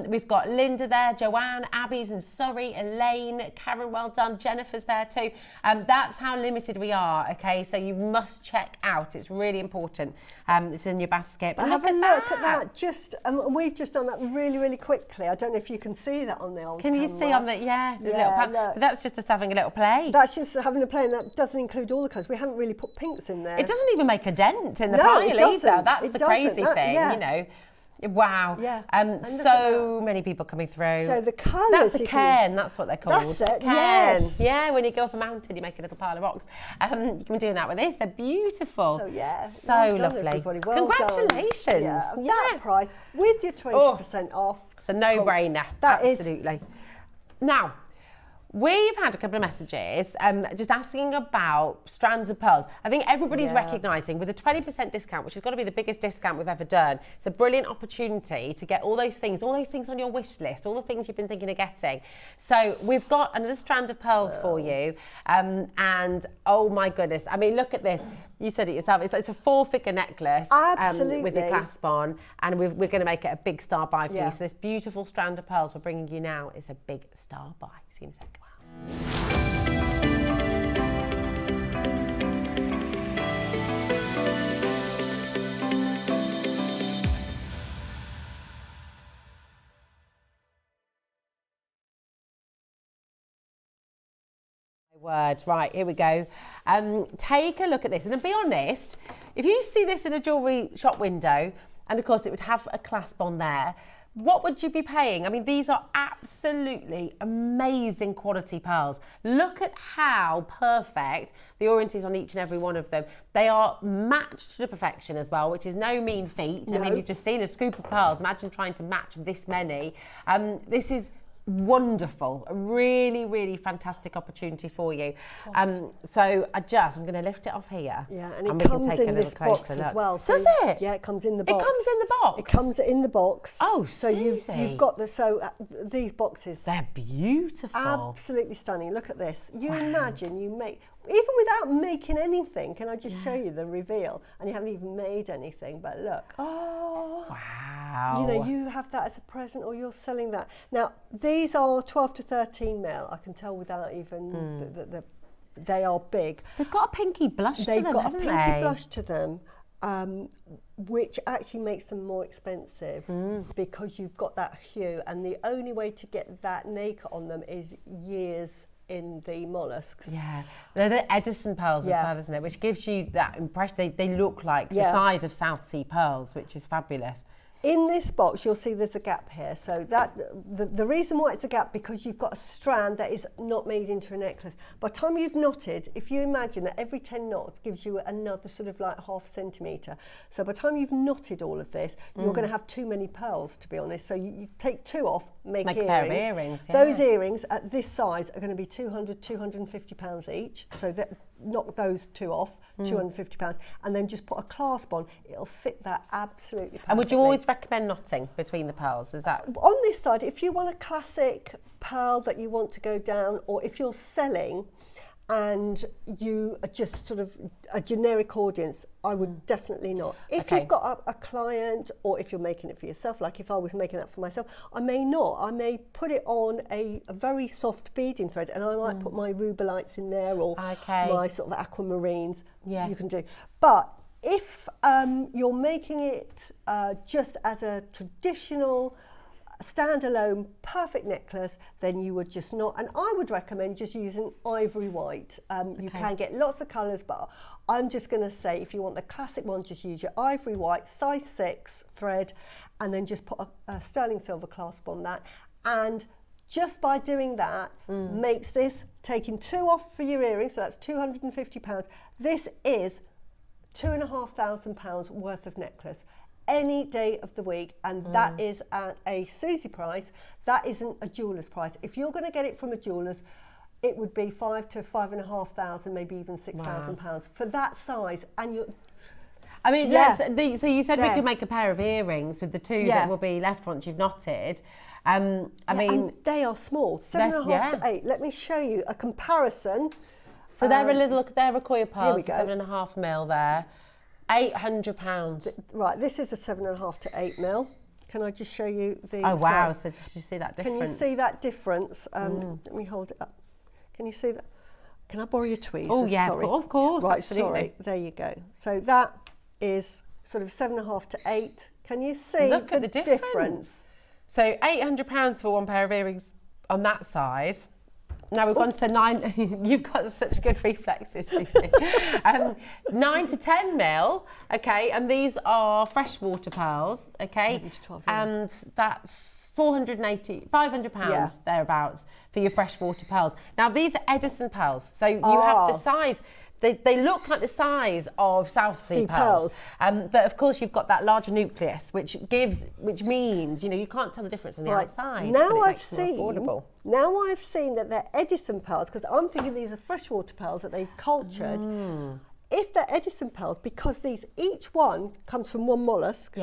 we've got Linda there, Joanne, Abby's in Surrey, Elaine, Karen, well done, Jennifer's there too. That's how limited we are, okay? So you must check out, it's really important. It's in your basket. But Have a look at that. Just we've just done that really, really quickly. I don't know if you can see that on the old Can you camera. see on the, yeah, the Yeah, little pad. look. That's just us having a little play. That's just having a play, and that doesn't include all the colours. We haven't really put pinks in there. It doesn't even make a dent in the No, pile it either. doesn't. That's It the doesn't. crazy That- thing, yeah. you know. Wow. Yeah. And look So many people coming through. So the colours That's a you can- cairn, that's what they're called. That's it, Cairn. yes. Yeah, when you go up a mountain, you make a little pile of rocks. You can be doing that with this. They're beautiful. So yeah, So well done, lovely. everybody. Well Congratulations. Done. Yeah, that price with your 20% off. It's a no-brainer. That is- Absolutely. Now, we've had a couple of messages just asking about strands of pearls. I think everybody's recognising with a 20% discount, which has got to be the biggest discount we've ever done, it's a brilliant opportunity to get all those things on your wish list, all the things you've been thinking of getting. So we've got another strand of pearls for you. And oh my goodness, I mean, look at this. You said it yourself, it's a 4-figure necklace with the clasp on, and we're going to make it a big star buy for you. So this beautiful strand of pearls we're bringing you now is a big star buy. See you in a second. Word. Right, here we go. Take a look at this, and to be honest, if you see this in a jewellery shop window, and of course it would have a clasp on there, what would you be paying? I mean, these are absolutely amazing quality pearls. Look at how perfect the orient is on each and every one of them. They are matched to perfection as well, which is no mean feat. I mean, you've just seen a scoop of pearls. Imagine trying to match this many. This is wonderful, a really, really fantastic opportunity for you. So I'm going to lift it off here. Yeah, and it comes in this box as well. Does it? Yeah, it comes in the box. It comes in the box? It comes in the box. Oh, so you've got these boxes. They're beautiful. Absolutely stunning. Look at this. You imagine you make, even without making anything, can I just show you the reveal? And you haven't even made anything, but look. Oh, wow. You know, you have that as a present or you're selling that. Now, these are 12 to 13 mil. I can tell without even they are big. They've got a pinky blush to them, They've got a haven't pinky they? blush to them, which actually makes them more expensive because you've got that hue, and the only way to get that nacre on them is years in the mollusks. Yeah, they're the Edison pearls as well, isn't it? Which gives you that impression. They look like the size of South Sea pearls, which is fabulous. In this box, you'll see there's a gap here. So that the reason why it's a gap, because you've got a strand that is not made into a necklace. By the time you've knotted, if you imagine that every 10 knots gives you another sort of like ½ centimetre. So by the time you've knotted all of this, you're going to have too many pearls, to be honest. So you take 2 off, make earrings. A pair of earrings, yeah. Those earrings at this size are going to be 200, 250 pounds each. So that, knock those 2 off, 250 pounds, and then just put a clasp on. It'll fit that absolutely perfectly. And would you always recommend knotting between the pearls? Is that on this side? If you want a classic pearl that you want to go down, or if you're selling and you are just sort of a generic audience, I would definitely not. If you've got a client, or if you're making it for yourself, like if I was making that for myself, I may not. I may put it on a very soft beading thread, and I might put my rubelites in there, or my sort of aquamarines. You can do. But if you're making it just as a traditional standalone perfect necklace, then you would just not, and I would recommend just using ivory white. You can get lots of colours, but I'm just going to say, if you want the classic one, just use your ivory white size 6 thread, and then just put a sterling silver clasp on that. And just by doing that makes this, taking 2 off for your earrings, so that's £250. This is £2,500 worth of necklace any day of the week, and that is at a Suzie price. That isn't a jeweller's price. If you're going to get it from a jeweller's, it would be 5,000 to 5,500, maybe even £6,000 for that size. And you, I mean, so you said we could make a pair of earrings with the 2 that will be left once you've knotted. I mean, and they are small, 7.5 to 8. Let me show you a comparison. So they're they're a coir pearls, 7.5 mil there. £800. Right, this is a 7.5 to 8 mil. Can I just show you the Oh wow, size? so just you see that difference? Can you see that difference? Let me hold it up. Can you see that? Can I borrow your tweezers? Oh yeah, sorry. of course. Right, absolutely. sorry. There you go. So that is sort of 7.5 to 8. Can you see Look at the difference? So £800 for one pair of earrings on that size. Now we've gone to 9. You've got such good reflexes, Suzie. 9 to 10 mil, okay, and these are freshwater pearls, okay, and that's £500 thereabouts for your freshwater pearls. Now these are Edison pearls, so you have the size. They look like the size of South Sea pearls, but of course you've got that larger nucleus, which means you can't tell the difference on the outside. Now I've seen that they're Edison pearls, because I'm thinking these are freshwater pearls that they've cultured. If they're Edison pearls, because each one comes from one mollusk.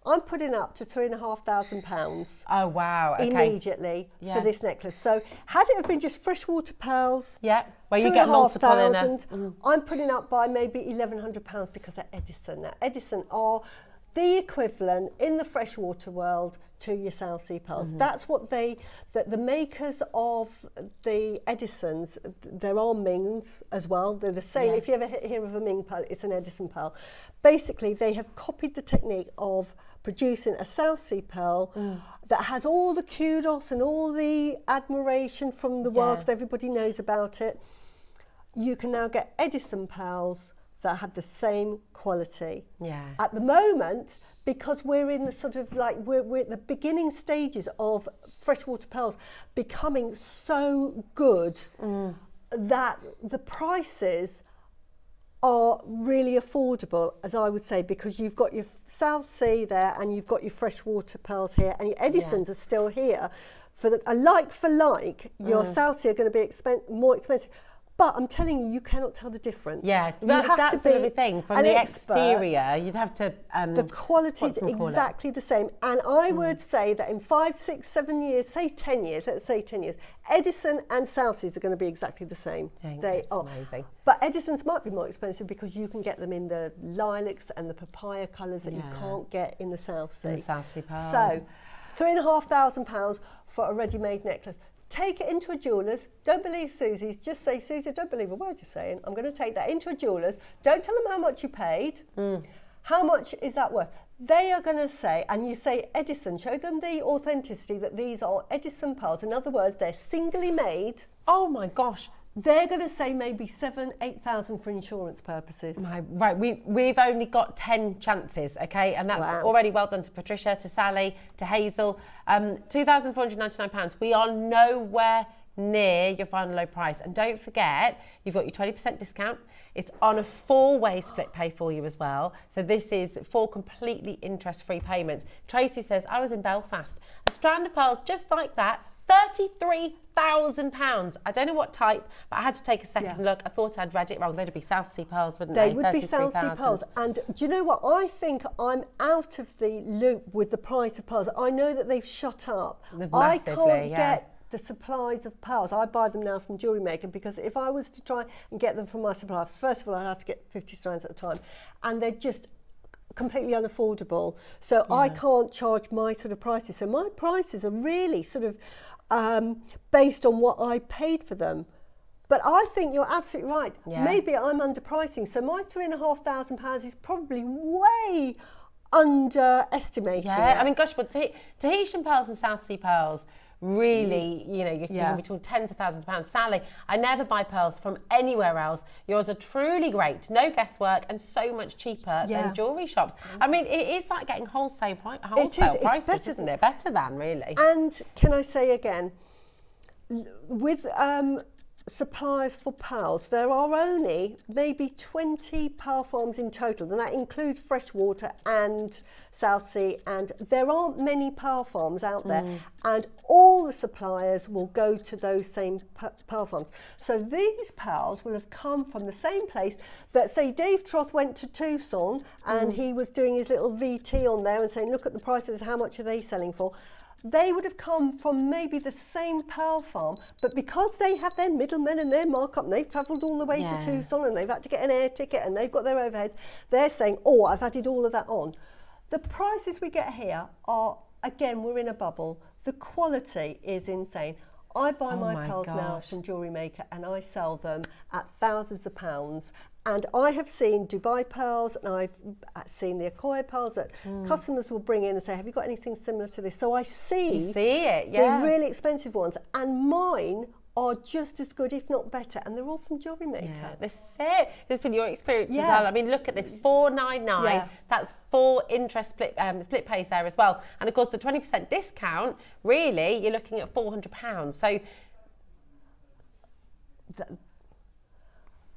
I'm putting up to £3,500. Oh wow! Okay. Immediately for this necklace. So had it have been just freshwater pearls, where you get multiple in a, I'm putting up by maybe £1,100 because they're Edison. Now Edison are the equivalent in the freshwater world to your South Sea pearls. That's what the makers of the Edisons. There are Mings as well. They're the same. If you ever hear of a Ming pearl, it's an Edison pearl. Basically, they have copied the technique of producing a South Sea pearl that has all the kudos and all the admiration from the world, because everybody knows about it. You can now get Edison pearls that have the same quality. At the moment, because we're in the sort of like, we're at the beginning stages of freshwater pearls becoming so good that the prices are really affordable, as I would say, because you've got your South Sea there and you've got your freshwater pearls here, and your Edisons are still here. For a like for like, your South Sea are going to be more expensive. But I'm telling you, you cannot tell the difference. Yeah, You that's have to the be lovely thing. From an the expert. exterior, you'd have to. The quality is exactly the same. And I would say that in 5, 6, 7 years, say 10 years, let's say 10 years, Edison and Southie's are going to be exactly the same. They are amazing. But Edison's might be more expensive because you can get them in the lilacs and the papaya colours that you can't get in the Southsea. In the Southsea Pearls. So, £3,500 for a ready-made necklace. Take it into a jeweller's. Don't believe Susie's. Just say, Susie, I don't believe a word you're saying. I'm going to take that into a jeweller's. Don't tell them how much you paid. How much is that worth? They are going to say, and you say Edison, show them the authenticity that these are Edison pearls. In other words, they're singly made. Oh my gosh. They're going to say maybe 7,000, 8,000 for insurance purposes. Right, we've only got 10 chances, okay? And that's already well done to Patricia, to Sally, to Hazel. £2,499. We are nowhere near your final low price. And don't forget, you've got your 20% discount. It's on a 4-way split pay for you as well. So this is 4 completely interest-free payments. Tracy says, I was in Belfast. A strand of pearls just like that, £33,000. I don't know what type, but I had to take a second look. I thought I'd read it wrong. They'd be Southsea Pearls, wouldn't they? They would be Southsea Pearls. And do you know what? I think I'm out of the loop with the price of pearls. I know that they've shut up. I can't get the supplies of pearls. I buy them now from Jewellery Maker because if I was to try and get them from my supplier, first of all, I'd have to get 50 strands at a time. And they're just completely unaffordable. So I can't charge my sort of prices. So my prices are really sort of based on what I paid for them. But I think you're absolutely right. Maybe I'm underpricing. So my £3,500 is probably way underestimating it. I mean, gosh, but Tahitian pearls and Southsea pearls, really, you know, you're thinking between tens of thousands of pounds. Sally, I never buy pearls from anywhere else. Yours are truly great, no guesswork, and so much cheaper than jewellery shops. I mean, it is like getting wholesale prices, isn't it? Better than, really. And can I say again, with suppliers for pearls, there are only maybe 20 pearl farms in total, and that includes Freshwater and Southsea, and there aren't many pearl farms out there, and all the suppliers will go to those same pearl farms. So these pearls will have come from the same place that, say, Dave Troth went to Tucson and he was doing his little VT on there and saying, look at the prices, how much are they selling for? They would have come from maybe the same pearl farm, but because they have their middlemen and their markup, and they've travelled all the way to Tucson and they've had to get an air ticket and they've got their overheads, they're saying, oh, I've added all of that on. The prices we get here are, again, we're in a bubble. The quality is insane. I buy my pearls now from Jewellery Maker and I sell them at thousands of pounds. And I have seen Dubai pearls and I've seen the Akoi pearls that customers will bring in and say, have you got anything similar to this? So I see the really expensive ones, and mine are just as good, if not better, and they're all from Jewellery Maker. Yeah, this is it. This has been your experience as well. I mean, look at this, $499. That's 4 interest split pays there as well. And of course, the 20% discount, really, you're looking at £400.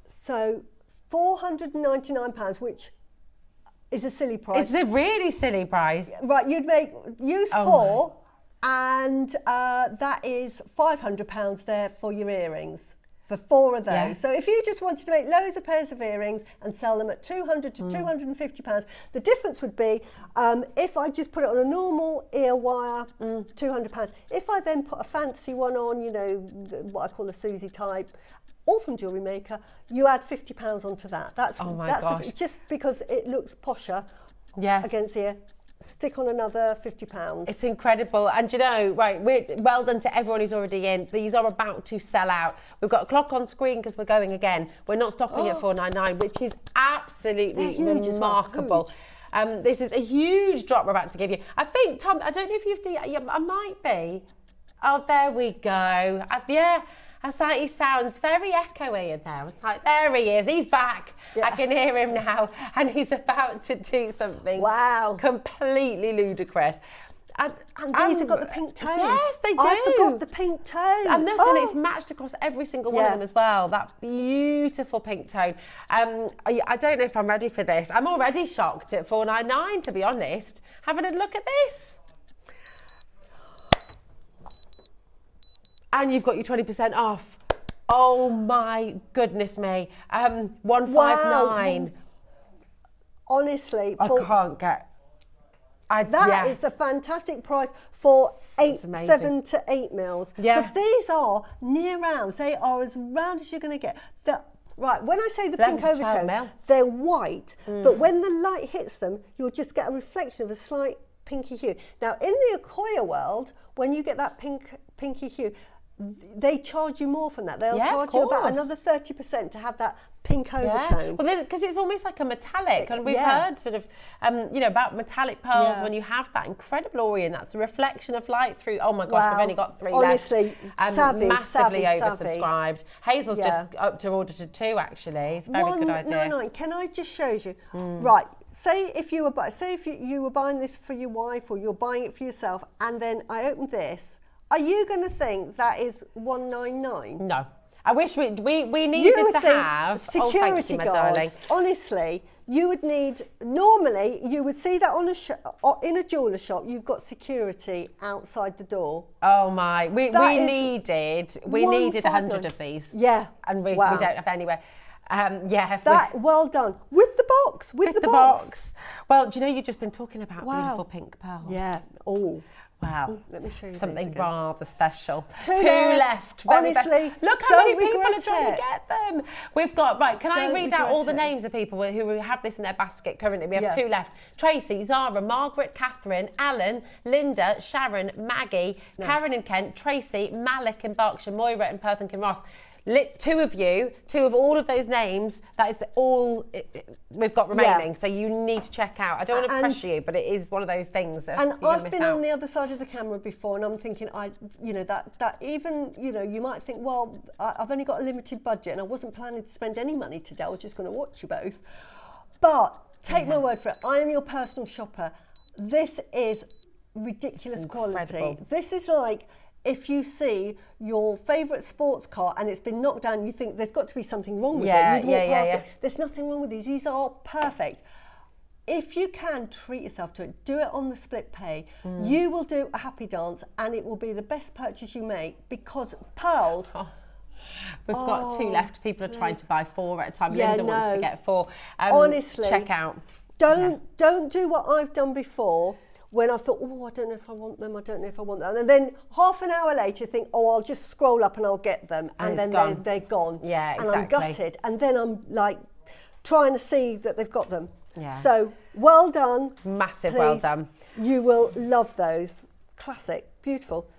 So £499, which is a silly price. It's a really silly price. Right, you'd use 4, and that is £500 there for your earrings, for 4 of those. So if you just wanted to make loads of pairs of earrings and sell them at £200 to £250, the difference would be if I just put it on a normal ear wire, £200. If I then put a fancy one on, you know, what I call a Suzie type, all from Jewellery Maker, you add £50 onto that. That's just because it looks posher against here. Stick on another £50. It's incredible. And you know, right, well done to everyone who's already in. These are about to sell out. We've got a clock on screen because we're going again. We're not stopping at $499, which is absolutely remarkable. This is a huge drop we're about to give you. I think, Tom, I don't know if I might be. Oh, there we go. It's like he sounds very echoey in there. It's like, there he is, he's back. I can hear him now, and he's about to do something completely ludicrous. And these have got the pink tone. Yes, they do. I forgot the pink tone. And look, and it's matched across every single one of them as well. That beautiful pink tone. I don't know if I'm ready for this. I'm already shocked at $499, to be honest. Having a look at this. And you've got your 20% off. Oh my goodness me. 159. Wow. Honestly, I can't get. That is a fantastic price for 7 to 8 mils. Yeah. Because these are near rounds. They are as round as you're going to get. Right, when I say the pink 11 to 12 overtone, mil. they're white, but when the light hits them, you'll just get a reflection of a slight pinky hue. Now, in the Acquire world, when you get that pinky hue, they charge you more from that. They'll charge you about another 30% to have that pink overtone. Well, because it's almost like a metallic, and we've heard sort of, about metallic pearls. When you have that incredible orient, that's a reflection of light through. Oh my gosh, I've only got 3 honestly, left. Massively oversubscribed. Hazel's just up to order to 2 actually. It's a very good idea. 199. Can I just show you? Right. Say if you were buying this for your wife, or you're buying it for yourself, and then I opened this. Are you going to think that is 199? No. I wish we needed to have security guards. Darling. Honestly, you would need. Normally, you would see that in a jeweller shop. You've got security outside the door. Oh my! We needed 100 of these. Yeah, and we don't have anywhere. Well done with the box. With the box. Well, do you know you've just been talking about beautiful pink pearls? Yeah. Oh. Wow. Ooh, let me show you something rather special. 2 left. Honestly, look how many people are trying to get them. We've got, can I read out all the names of people who have this in their basket currently? We have 2 left. Tracy, Zara, Margaret, Catherine, Alan, Linda, Sharon, Maggie, Karen in Kent, Tracy, Malik in Berkshire, Moira in Perth and Kinross. 2 of you, 2 of all of those names, that is all we've got remaining. So you need to check out. I don't want to pressure you, but it is one of those things that and you're I've been on the other side of the camera before, and I'm thinking, you might think, well, I've only got a limited budget and I wasn't planning to spend any money today. I was just going to watch you both. But take my word for it. I am your personal shopper. This is ridiculous quality. This is like, if you see your favourite sports car and it's been knocked down, you think there's got to be something wrong with it. You'd walk past it. There's nothing wrong with these. These are perfect. If you can treat yourself to it, do it on the split pay. You will do a happy dance, and it will be the best purchase you make, because pearls. We've got 2 left. People are trying to buy 4 at a time. Linda wants to get 4. Honestly, check out. Don't do what I've done before, when I thought, I don't know if I want them, and then half an hour later you think, I'll just scroll up and I'll get them, and then they're gone. Yeah, exactly. And I'm gutted, and then I'm like trying to see that they've got them. Yeah. So well done. Massive please. well done. You will love those. Classic, beautiful.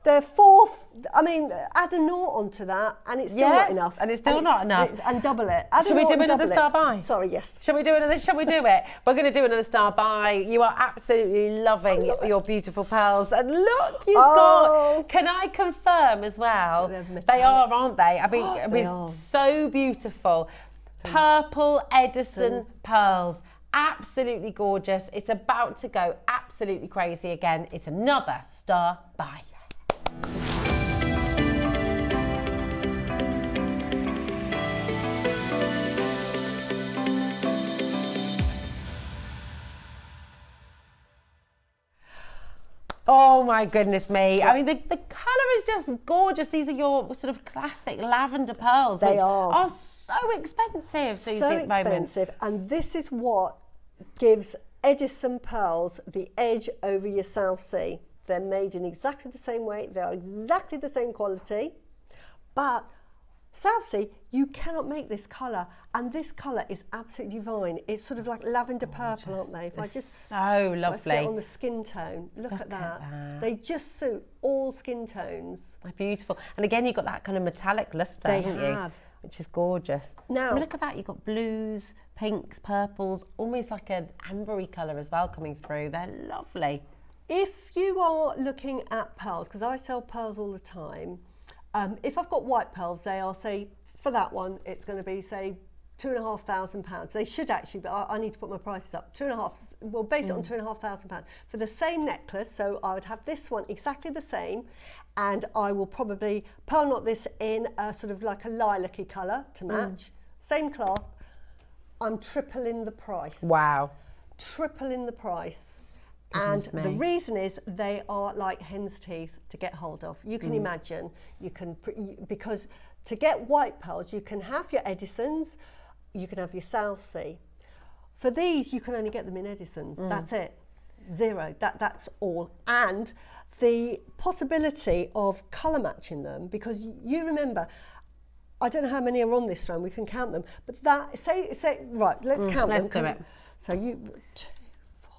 They're 4. Add a naught onto that, and it's still not enough. And it's still not enough. And double it. Should we do another star buy? Sorry, yes. Shall we do it? We're going to do another star buy. You are absolutely loving your beautiful pearls. And look, you've got. Can I confirm as well? They are, aren't they? They are. So beautiful. Purple Edison pearls. Absolutely gorgeous. It's about to go absolutely crazy again. It's another star buy. Oh my goodness me. The colour is just gorgeous. These are your sort of classic lavender pearls. They are so expensive, Suzie, so at the moment. expensive. And this is what gives Edison pearls the edge over your South Sea. They're made in exactly the same way. They are exactly the same quality. But South Sea, you cannot make this colour, and this colour is absolutely divine. It's sort of like lavender purple, aren't they? They're so lovely. If I sit on the skin tone, look at that. They just suit all skin tones. They're beautiful. And again, you've got that kind of metallic lustre, haven't you? Which is gorgeous. Now, look at that. You've got blues, pinks, purples, almost like an ambery colour as well coming through. They're lovely. If you are looking at pearls, because I sell pearls all the time, if I've got white pearls, they are, say, for that one, it's going to be, say, £2,500. They should actually, but I need to put my prices up. We'll base it on £2,500 for the same necklace. So I would have this one exactly the same, and I will probably pearl knot this in a sort of like a lilac-y colour to match. Same clasp. I'm tripling the price. Wow. Tripling the price. And the reason is they are like hen's teeth to get hold of. You can imagine, because to get white pearls, you can have your Edisons, you can have your South Sea. For these, you can only get them in Edisons. That's it. Zero. That's all. And the possibility of colour matching them, because you remember, I don't know how many are on this strand, we can count them, but that, say right, let's count them. Let's do it. So you, 2, 4,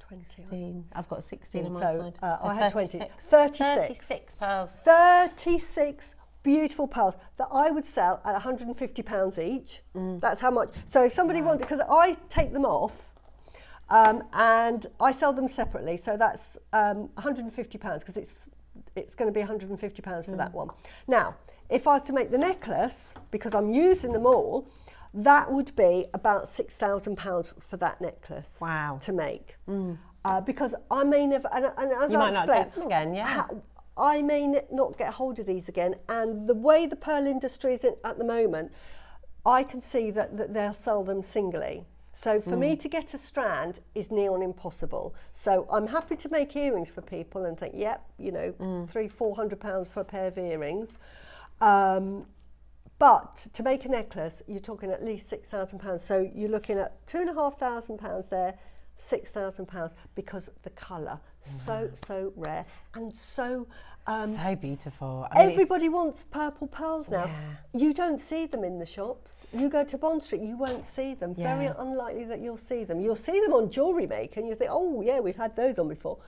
6, 20. I've got 16 on my So, side. I had 20. 36. 36. 36 pearls. 36 beautiful pearls that I would sell at £150 each. That's how much. So if somebody wanted, because I take them off and I sell them separately, so that's £150 because it's going to be £150 for that one. Now, if I was to make the necklace, because I'm using them all, that would be about £6,000 for that necklace. Wow. To make. Because I may never, and as You I might not explained, get them again, yeah. I may not get hold of these again, and the way the pearl industry is at the moment, I can see that they'll sell them singly. So for me to get a strand is near on impossible. So I'm happy to make earrings for people and think, yep, you know, £300-400 for a pair of earrings. But to make a necklace, you're talking at least £6,000. So you're looking at £2,500 there, £6,000 because the colour, so rare and so so beautiful. I mean, everybody wants purple pearls now. Yeah. You don't see them in the shops. You go to Bond Street, you won't see them. Yeah. Very unlikely that you'll see them. You'll see them on Jewellery Maker and you think, oh yeah, we've had those on before.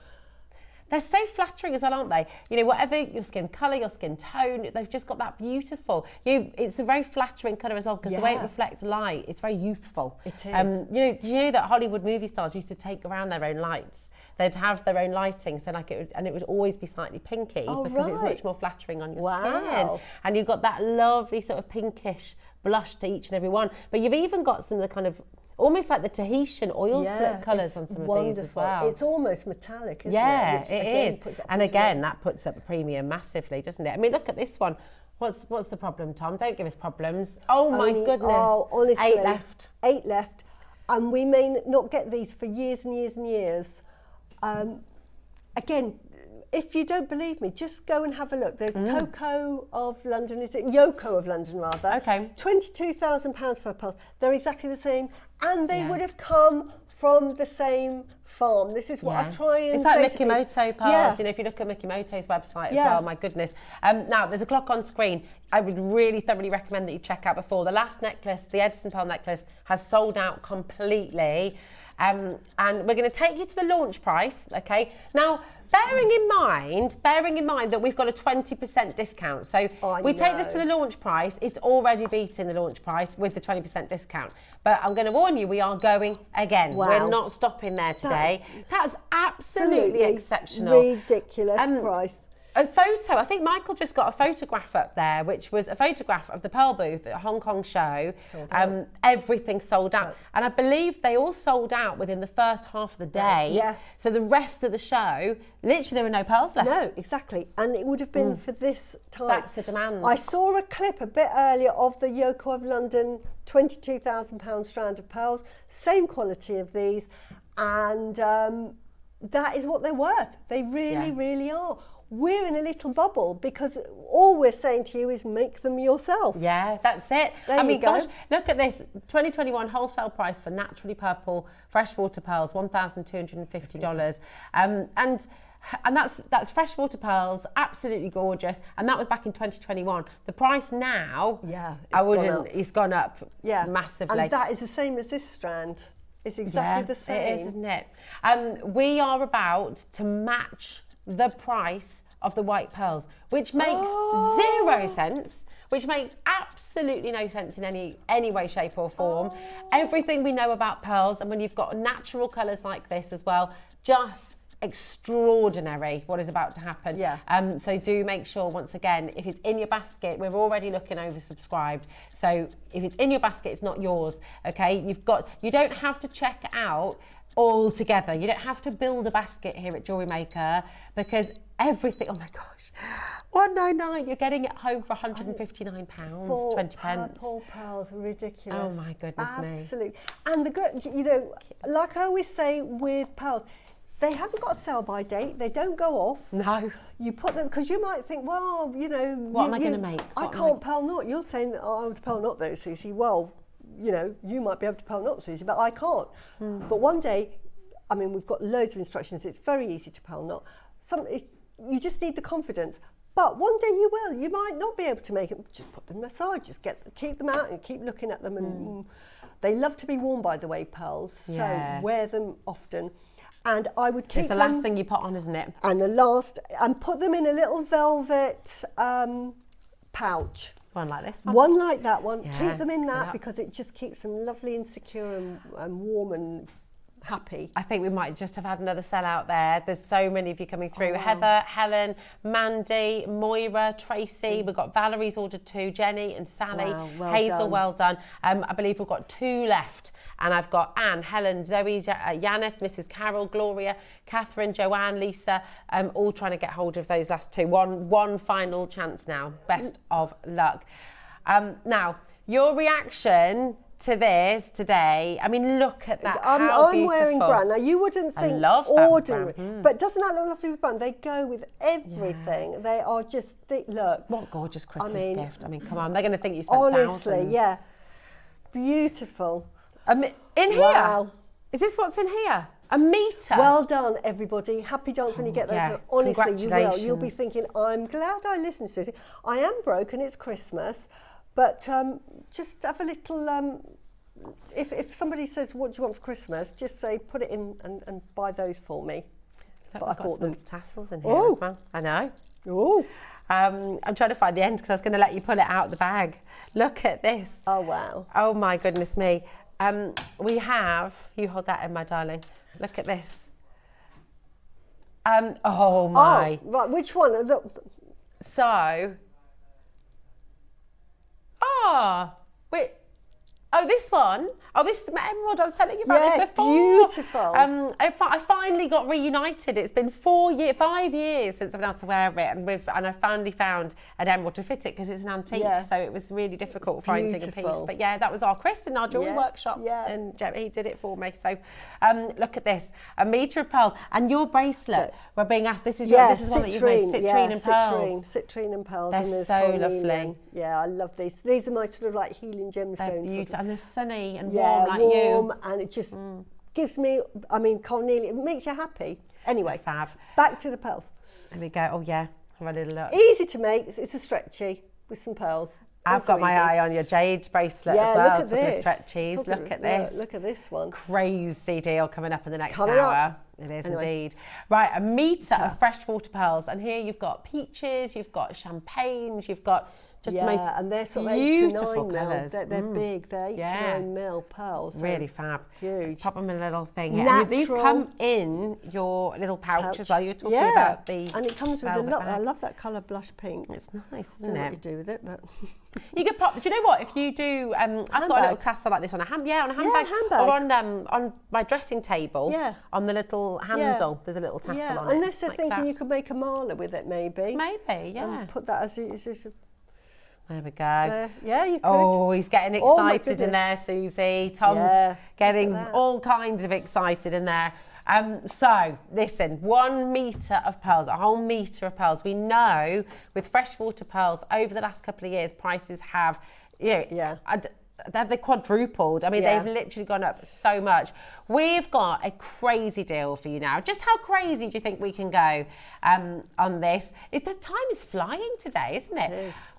They're so flattering as well, aren't they? You know, whatever your skin colour, your skin tone, they've just got that beautiful. It's a very flattering colour as well because the way it reflects light, it's very youthful. It is. You know, do you know that Hollywood movie stars used to take around their own lights? They'd have their own lighting, so like it would always be slightly pinky because it's much more flattering on your skin. And you've got that lovely sort of pinkish blush to each and every one. But you've even got some of the kind of almost like the Tahitian oil slip colours on some of these as well. It's almost metallic, isn't it? Yeah, Which, it again, is. And again, that puts up the premium massively, doesn't it? I mean, look at this one. What's the problem, Tom? Don't give us problems. Oh my goodness. Oh, honestly. 8 left. 8 left. And we may not get these for years and years and years. Again, if you don't believe me, just go and have a look. There's Coco of London, is it? Yoko of London, rather. Okay. £22,000 for a pearl. They're exactly the same. And they would have come from the same farm. This is what I try and It's say like to people. Mikimoto pearls. You know, if you look at Mikimoto's website as well, my goodness. Now, there's a clock on screen I would really thoroughly recommend that you check out before. The last necklace, the Edison pearl necklace, has sold out completely. And we're going to take you to the launch price, okay? Now, bearing in mind that we've got a 20% discount. So we take this to the launch price, it's already beating the launch price with the 20% discount. But I'm going to warn you, we are going again. Wow. We're not stopping there today. That's absolutely exceptional. Ridiculous price. A photo, I think Michael just got a photograph up there, which was a photograph of the Pearl booth at a Hong Kong show. Everything sold out. And I believe they all sold out within the first half of the day. Yeah. So the rest of the show, literally there were no pearls left. No, exactly. And it would have been for this time. That's the demand. I saw a clip a bit earlier of the Yoko of London £22,000 strand of pearls. Same quality of these. And that is what they're worth. They really, really are. We're in a little bubble because all we're saying to you is make them yourself. Yeah, that's it. There you go. Gosh, look at this. 2021 wholesale price for naturally purple freshwater pearls, $1,250. And that's freshwater pearls, absolutely gorgeous. And that was back in 2021. The price now, it's gone up massively. And that is the same as this strand. It's exactly the same. It is, isn't it? We are about to match the price of the white pearls, which makes 0 sense, which makes absolutely no sense in any way, shape or form. Everything we know about pearls, and when you've got natural colours like this as well, just extraordinary what is about to happen. So do make sure, once again, if it's in your basket, we're already looking oversubscribed, so if it's in your basket, it's not yours. Okay, you don't have to check out all together. You don't have to build a basket here at Jewellery Maker because everything, oh my gosh, 199. You're getting it home for £159, For 20 pence. purple pearls, ridiculous. Oh my goodness me. Absolutely. And the good, you know, like I always say with pearls, they haven't got a sell-by date. They don't go off. No. You put them, because you might think, well, you know. What am I going to make? I can't pearl knot. You're saying that I would pearl knot those, Susie. Well, you know, you might be able to pearl knot, Susie, but I can't. But one day, I mean, we've got loads of instructions. It's very easy to pearl knot. You just need the confidence. But one day you will. You might not be able to make it. Just put them aside. Just keep them out and keep looking at them. And they love to be worn, by the way, pearls. So wear them often. And I would keep It's the last thing you put on, isn't it? And the last, and put them in a little velvet pouch. One like this one. One like that one. Yeah, Keep them in that yeah. because it just keeps them lovely and secure and warm and happy. I think we might just have had another sellout there. There's so many of you coming through. Oh, wow. Heather, Helen, Mandy, Moira, Tracy. We've got Valerie's ordered 2, Jenny and Sally. Wow, well Hazel, done. well done. I believe we've got 2 left. And I've got Anne, Helen, Zoe, Yaneth, Mrs. Carol, Gloria, Catherine, Joanne, Lisa, all trying to get hold of those last 2. One final chance now. Best of luck. Now, your reaction to this today, I mean, look at that. I'm wearing brown. Now, you wouldn't think ordinary, but doesn't that look lovely with brown? They go with everything. Yeah. They are just, look. What gorgeous Christmas gift. I mean, come on, they're going to think you spent thousands. Yeah. Beautiful. In here? Wow. Is this what's in here? A metre? Well done, everybody. Happy dance when you get those. Yeah. Honestly, you will. You'll be thinking, I'm glad I listened to Susie. I am broke and it's Christmas, but just have a little, if somebody says, what do you want for Christmas? Just say, put it in and buy those for me. Look, but I bought them. Tassels in here as well. I know. Oh. I'm trying to find the end because I was going to let you pull it out of the bag. Look at this. Oh, wow. Oh, my goodness me. We have, you hold that in, my darling. Look at this. Oh, my. Oh, right, which one? So, wait. Oh, this one. Oh, this is the emerald I was telling you about this before. Beautiful. I finally got reunited. It's been 5 years since I've been able to wear it, and I finally found an emerald to fit it because it's an antique. Yeah. So it was really difficult finding a piece. But yeah, that was our Chris in our jewellery workshop, and he did it for me. So look at this, a metre of pearls, and your bracelet. We're being asked. This is this is one that you've made, citrine and pearls. Citrine and pearls. They're and so lovely. Yeah, I love these. These are my sort of like healing gemstones. They're beautiful. And they're sunny and warm like you. And it just gives me, I mean, Cornelia, it makes you happy. Anyway, fab. Back to the pearls. There we go. Oh yeah, have a little look. Easy to make. It's a stretchy with some pearls. I've got my eye on your jade bracelet as well. Look at this. Stretchies. Look at this. Look at this one. Crazy deal coming up in the next hour. It is indeed. Right, a metre of freshwater pearls. And here you've got peaches, you've got champagnes, you've got just the most and they're sort of beautiful 8 to 9 colours. They're big. They're 8 to 9 mil pearls. So really fab. Huge. Let's pop them in a little thing here. Natural. And these come in your little pouch as well. You were talking about the and it comes with a lot. I love that colour blush pink. It's nice, isn't I don't know it? what you do with it, but you could pop. Do you know what? If you do, I've got a little tassel like this on a handbag. Yeah, on a handbag. Or on my dressing table. Yeah. On the little handle, there's a little tassel on it. Unless they're thinking you could make a mala with it, maybe. Maybe, yeah. And put that as a there we go. Yeah, you could. Oh, he's getting excited in there, Susie. Tom's getting all kinds of excited in there. So, listen, 1 metre of pearls, a whole metre of pearls. We know with freshwater pearls over the last couple of years, prices have, they've quadrupled. I mean, they've literally gone up so much. We've got a crazy deal for you now. Just how crazy do you think we can go on this? The time is flying today, isn't it? It is.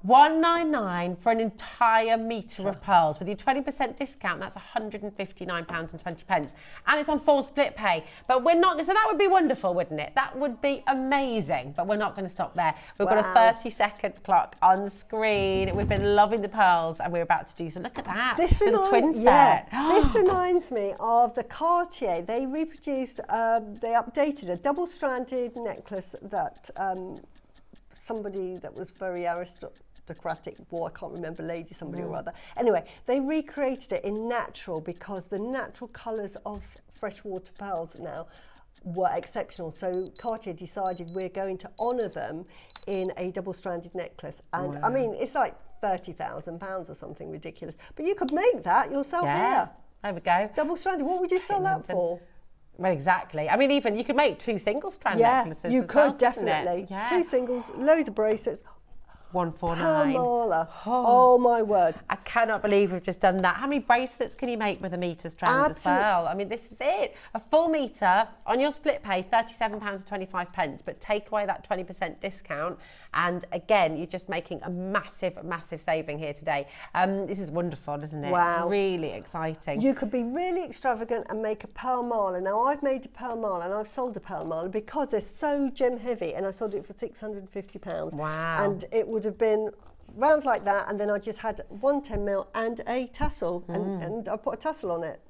$199 for an entire metre of pearls. With your 20% discount, that's £159.20. And it's on full split pay. But we're not, so that would be wonderful, wouldn't it? That would be amazing. But we're not going to stop there. We've got a 30-second clock on screen. We've been loving the pearls and we're about to do so. Look at that. This little twin set. This reminds me of the Cartier. They reproduced, they updated a double-stranded necklace that somebody that was very aristocratic, I can't remember, lady somebody or other. Anyway, they recreated it in natural because the natural colours of freshwater pearls now were exceptional. So Cartier decided we're going to honour them in a double-stranded necklace. And I mean, it's like £30,000 or something ridiculous. But you could make that yourself here. There we go. Double-stranded, what would you sell that for? Well, exactly. I mean, even you could make 2 single-strand necklaces. You as could, well, definitely. Yeah. 2 singles, loads of bracelets. 149. Palmala. Oh my word. I cannot believe we've just done that. How many bracelets can you make with a metre strand as well? I mean, this is it. A full metre on your split pay, £37.25, but take away that 20% discount. And again, you're just making a massive, massive saving here today. This is wonderful, isn't it? Wow. Really exciting. You could be really extravagant and make a pearl mala. Now, I've made a pearl mala and I've sold a pearl mala because they're so gem heavy, and I sold it for £650. Wow. And it would have been round like that, and then I just had 110mm and a tassel, and I put a tassel on it.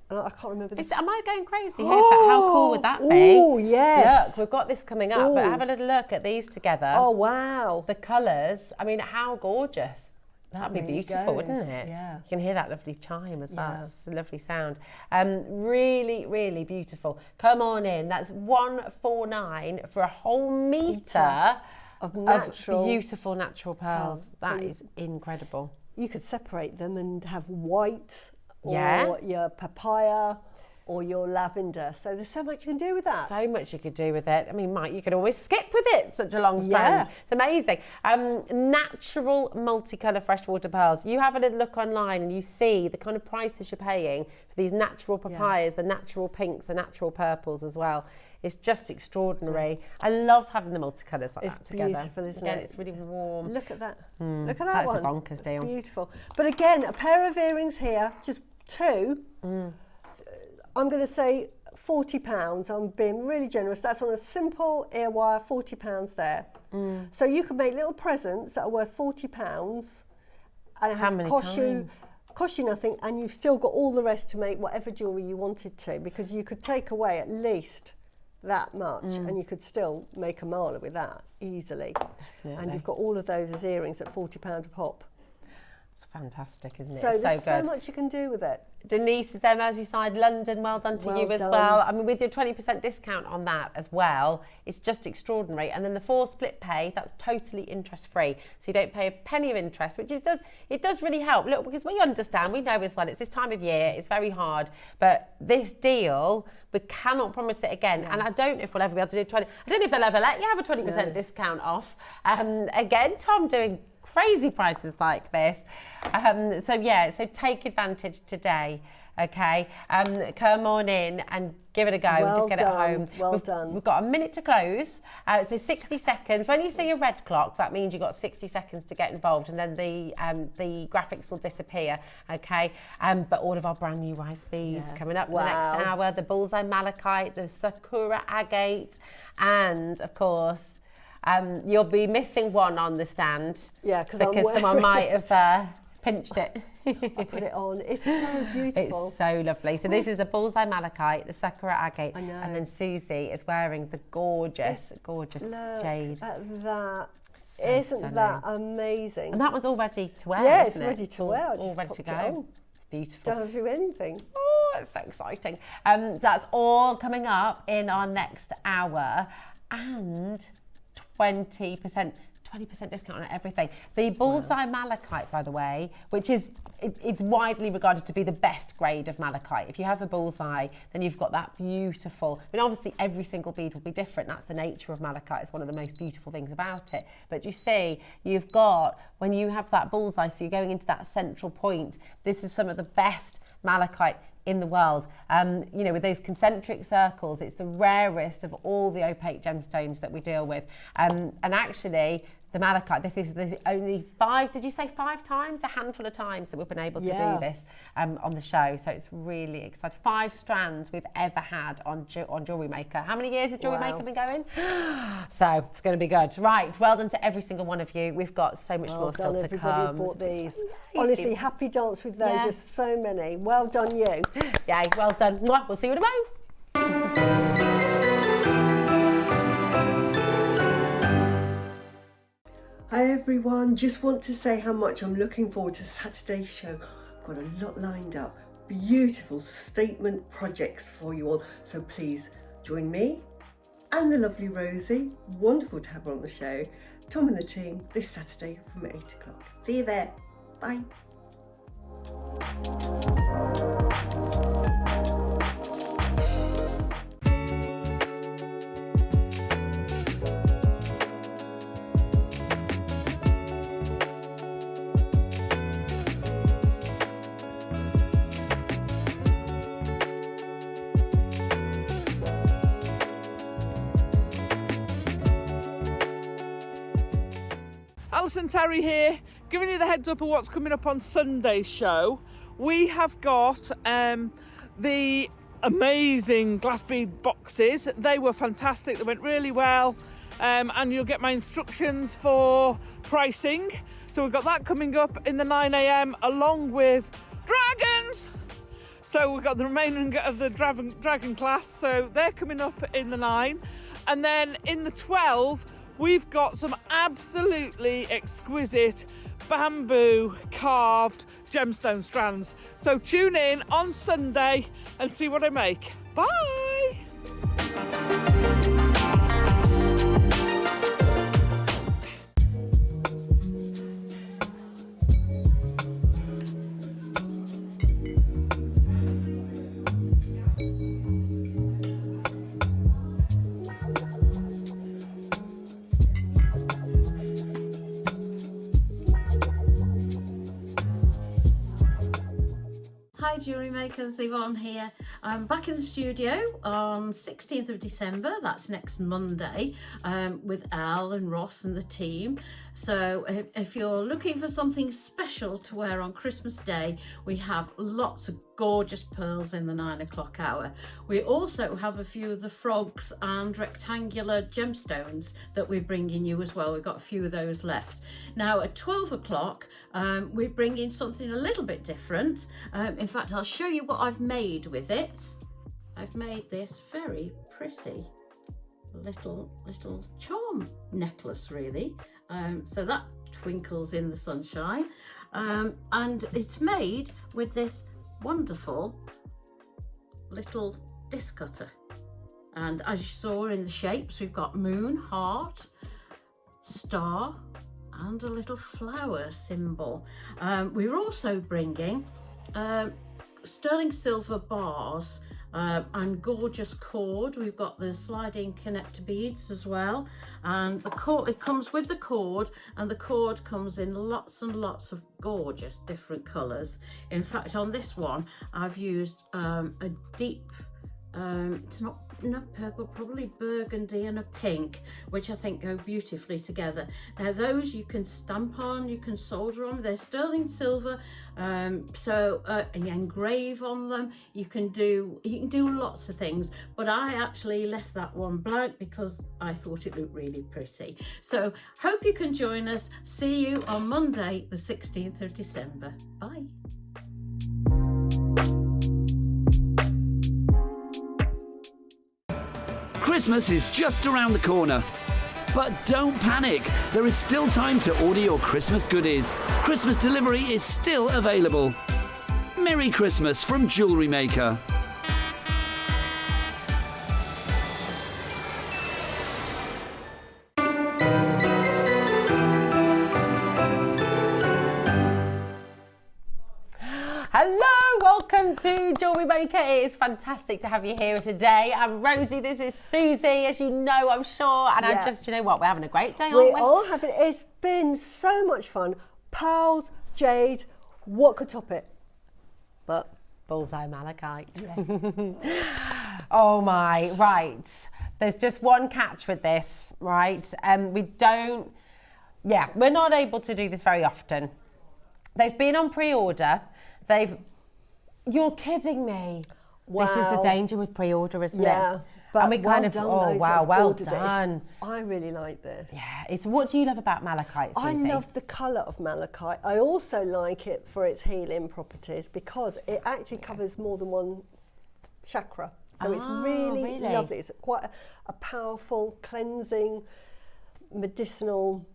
And I can't remember this. Am I going crazy here? But how cool would that be? Oh, yes. Look, we've got this coming up, but have a little look at these together. Oh, wow. The colours, I mean, how gorgeous. That'd be really beautiful, goes, wouldn't it? yeah. You can hear that lovely chime as well. Yeah. It's a lovely sound. Really, really beautiful. Come on in. That's £149 for a whole metre of natural beautiful natural pearls. That So is incredible. You could separate them and have white, or Yeah. your papaya, or your lavender. So there's so much you can do with that. So much you could do with it. I mean, Mike, you could always skip with it, such a long strand. Yeah. It's amazing. Natural multicolour freshwater pearls. You have a little look online and you see the kind of prices you're paying for these natural papayas, the natural pinks, the natural purples as well. It's just extraordinary. I love having the multicolours like that together. It's beautiful, isn't Again, it? it's really warm. Look at that. Look at that That's one. a bonkers It's deal. beautiful. But again, a pair of earrings here, just 2. I'm going to say £40. I'm being really generous. That's on a simple ear wire, £40 there. So you can make little presents that are worth £40, and it How has many cost you nothing, and you've still got all the rest to make whatever jewellery you wanted to, because you could take away at least that much and you could still make a mala with that easily. Definitely. And you've got all of those as earrings at £40 a pop. It's fantastic, isn't it? So It's there's so so good. much you can do with it. Denise is there, Merseyside, London. Well done to Well you as done. well. I mean, with your 20% discount on that as well, it's just extraordinary. And then the 4 split pay, that's totally interest free. So you don't pay a penny of interest, which it does really help. Look, because we understand, we know as well, it's this time of year, it's very hard. But this deal, we cannot promise it again. And I don't know if we'll ever be able to do 20. I don't know if they'll ever let you have a 20% discount off. Again, Tom doing crazy prices like this. So take advantage today. Okay, come on in and give it a go. Well Just get done, it home. well We've done. got a minute to close, so 60 seconds. When you see a red clock, that means you've got 60 seconds to get involved, and then the graphics will disappear. Okay, but all of our brand new rice beads coming up in the next hour. The bullseye malachite, the sakura agate, and of course, you'll be missing one on the stand. Yeah, because someone might have pinched it. I put it on. It's so beautiful. It's so lovely. So this is the bullseye malachite, the sakura agate, I know. and then Suzie is wearing the gorgeous Look jade. at that. So Isn't stunning. that amazing? And that one's all ready to wear, Yeah, it's isn't it? ready to wear. I All just ready to popped it go. on. It's beautiful. Don't have to do anything. Oh, it's so exciting. That's all coming up in our next hour, and 20% discount on everything. The bullseye malachite, by the way, which is it's widely regarded to be the best grade of malachite. If you have the bullseye, then you've got that beautiful. I mean, obviously every single bead will be different. That's the nature of malachite. It's one of the most beautiful things about it. But you see, you've got, when you have that bullseye, so you're going into that central point, this is some of the best malachite in the world. With those concentric circles, it's the rarest of all the opaque gemstones that we deal with. And actually, the malachite, this is the only 5, did you say 5 times? A handful of times that we've been able to do this on the show. So it's really exciting. 5 strands we've ever had on Jewellery Maker. How many years has Jewellery Maker been going? So it's going to be good. Right, well done to every single one of you. We've got so much more still to everybody come. who bought these. Honestly, happy dance with those. There's so many. Well done, you. Yay, well done. We'll see you tomorrow. Hi everyone, just want to say how much I'm looking forward to Saturday's show. Got a lot lined up. beautiful statement projects for you all. So please join me and the lovely Rosie, wonderful to have her on the show, Tom and the team this Saturday from 8 o'clock. See you there. Bye. Alison Terry here, giving you the heads up of what's coming up on Sunday's show. We have got the amazing glass bead boxes. They were fantastic, they went really well, and you'll get my instructions for pricing. So we've got that coming up in the 9 a.m. along with dragons. So we've got the remaining of the dragon class, so they're coming up in the 9. And then in the 12, we've got some absolutely exquisite bamboo carved gemstone strands. So tune in on Sunday and see what I make. Bye! Hi Jewellery Makers, Yvonne here. I'm back in the studio on 16th of December, that's next Monday, with Al and Ross and the team. So if you're looking for something special to wear on Christmas Day, we have lots of gorgeous pearls in the 9 o'clock hour. We also have a few of the frogs and rectangular gemstones that we're bringing you as well. We've got a few of those left. Now at 12 o'clock, we're bringing something a little bit different. In fact, I'll show you what I've made with it. I've made this very pretty little charm necklace, really. So that twinkles in the sunshine, and it's made with this wonderful little disc cutter. And as you saw in the shapes, we've got moon, heart, star, and a little flower symbol. We're also bringing sterling silver bars and gorgeous cord. We've got the sliding connector beads as well, and the cord, it comes with the cord, and the cord comes in lots and lots of gorgeous different colors. In fact, on this one I've used a deep it's not purple, probably burgundy, and a pink, which I think go beautifully together. Now those you can stamp on, you can solder on. They're sterling silver, so you engrave on them. You can do lots of things, but I actually left that one blank because I thought it looked really pretty. So hope you can join us. See you on Monday the 16th of December. Bye. Christmas is just around the corner. But don't panic, there is still time to order your Christmas goodies. Christmas delivery is still available. Merry Christmas from Jewellery Maker. Hello, welcome to Jewellery Maker. It is fantastic to have you here today. I'm Rosie, this is Suzie, as you know, I'm sure. And I just, you know what, we're having a great day, aren't we? All having, it's been so much fun. Pearls, jade, what could top it? But bullseye malachite. Yes. Oh my, right. There's just one catch with this, right? We're not able to do this very often. They've been on pre-order. You're kidding me. Wow. This is the danger with pre-order, isn't it? Yeah, but and we well kind of, done, oh those wow, that well ordered done. It. I really like this. Yeah, it's, what do you love about malachite, Suzie? I love the colour of malachite. I also like it for its healing properties because it actually covers more than one chakra. So it's really lovely. It's quite a powerful, cleansing, medicinal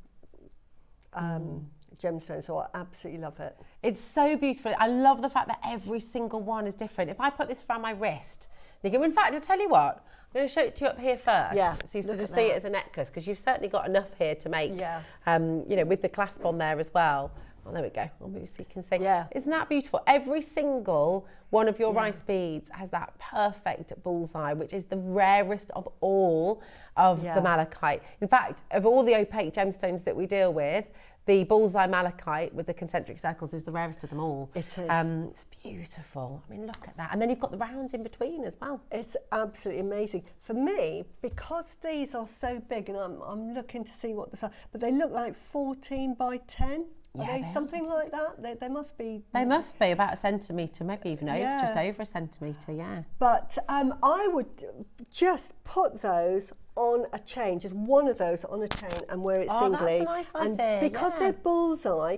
gemstones, so I absolutely love it. It's so beautiful. I love the fact that every single one is different. If I put this around my wrist, in fact, I'll tell you what, I'm going to show it to you up here first. Yeah, so you sort look of at see that. it as a necklace, because you've certainly got enough here to make, Yeah. you know, with the clasp on there as well. Well, there we go. I'll move so you can see. Yeah. Isn't that beautiful? Every single one of your rice beads has that perfect bullseye, which is the rarest of all of the malachite. In fact, of all the opaque gemstones that we deal with, the bullseye malachite with the concentric circles is the rarest of them all. It is. It's beautiful. I mean, look at that. And then you've got the rounds in between as well. It's absolutely amazing. For me, because these are so big, and I'm looking to see what the size, but they look like 14 by 10. Are Yeah, they they something like that? They must be. They must be about a centimetre, maybe even over, Yeah. just over a centimetre, yeah. But I would just put those on a chain, just one of those on a chain, and wear it singly. That's a nice and idea, because yeah. they're bullseye,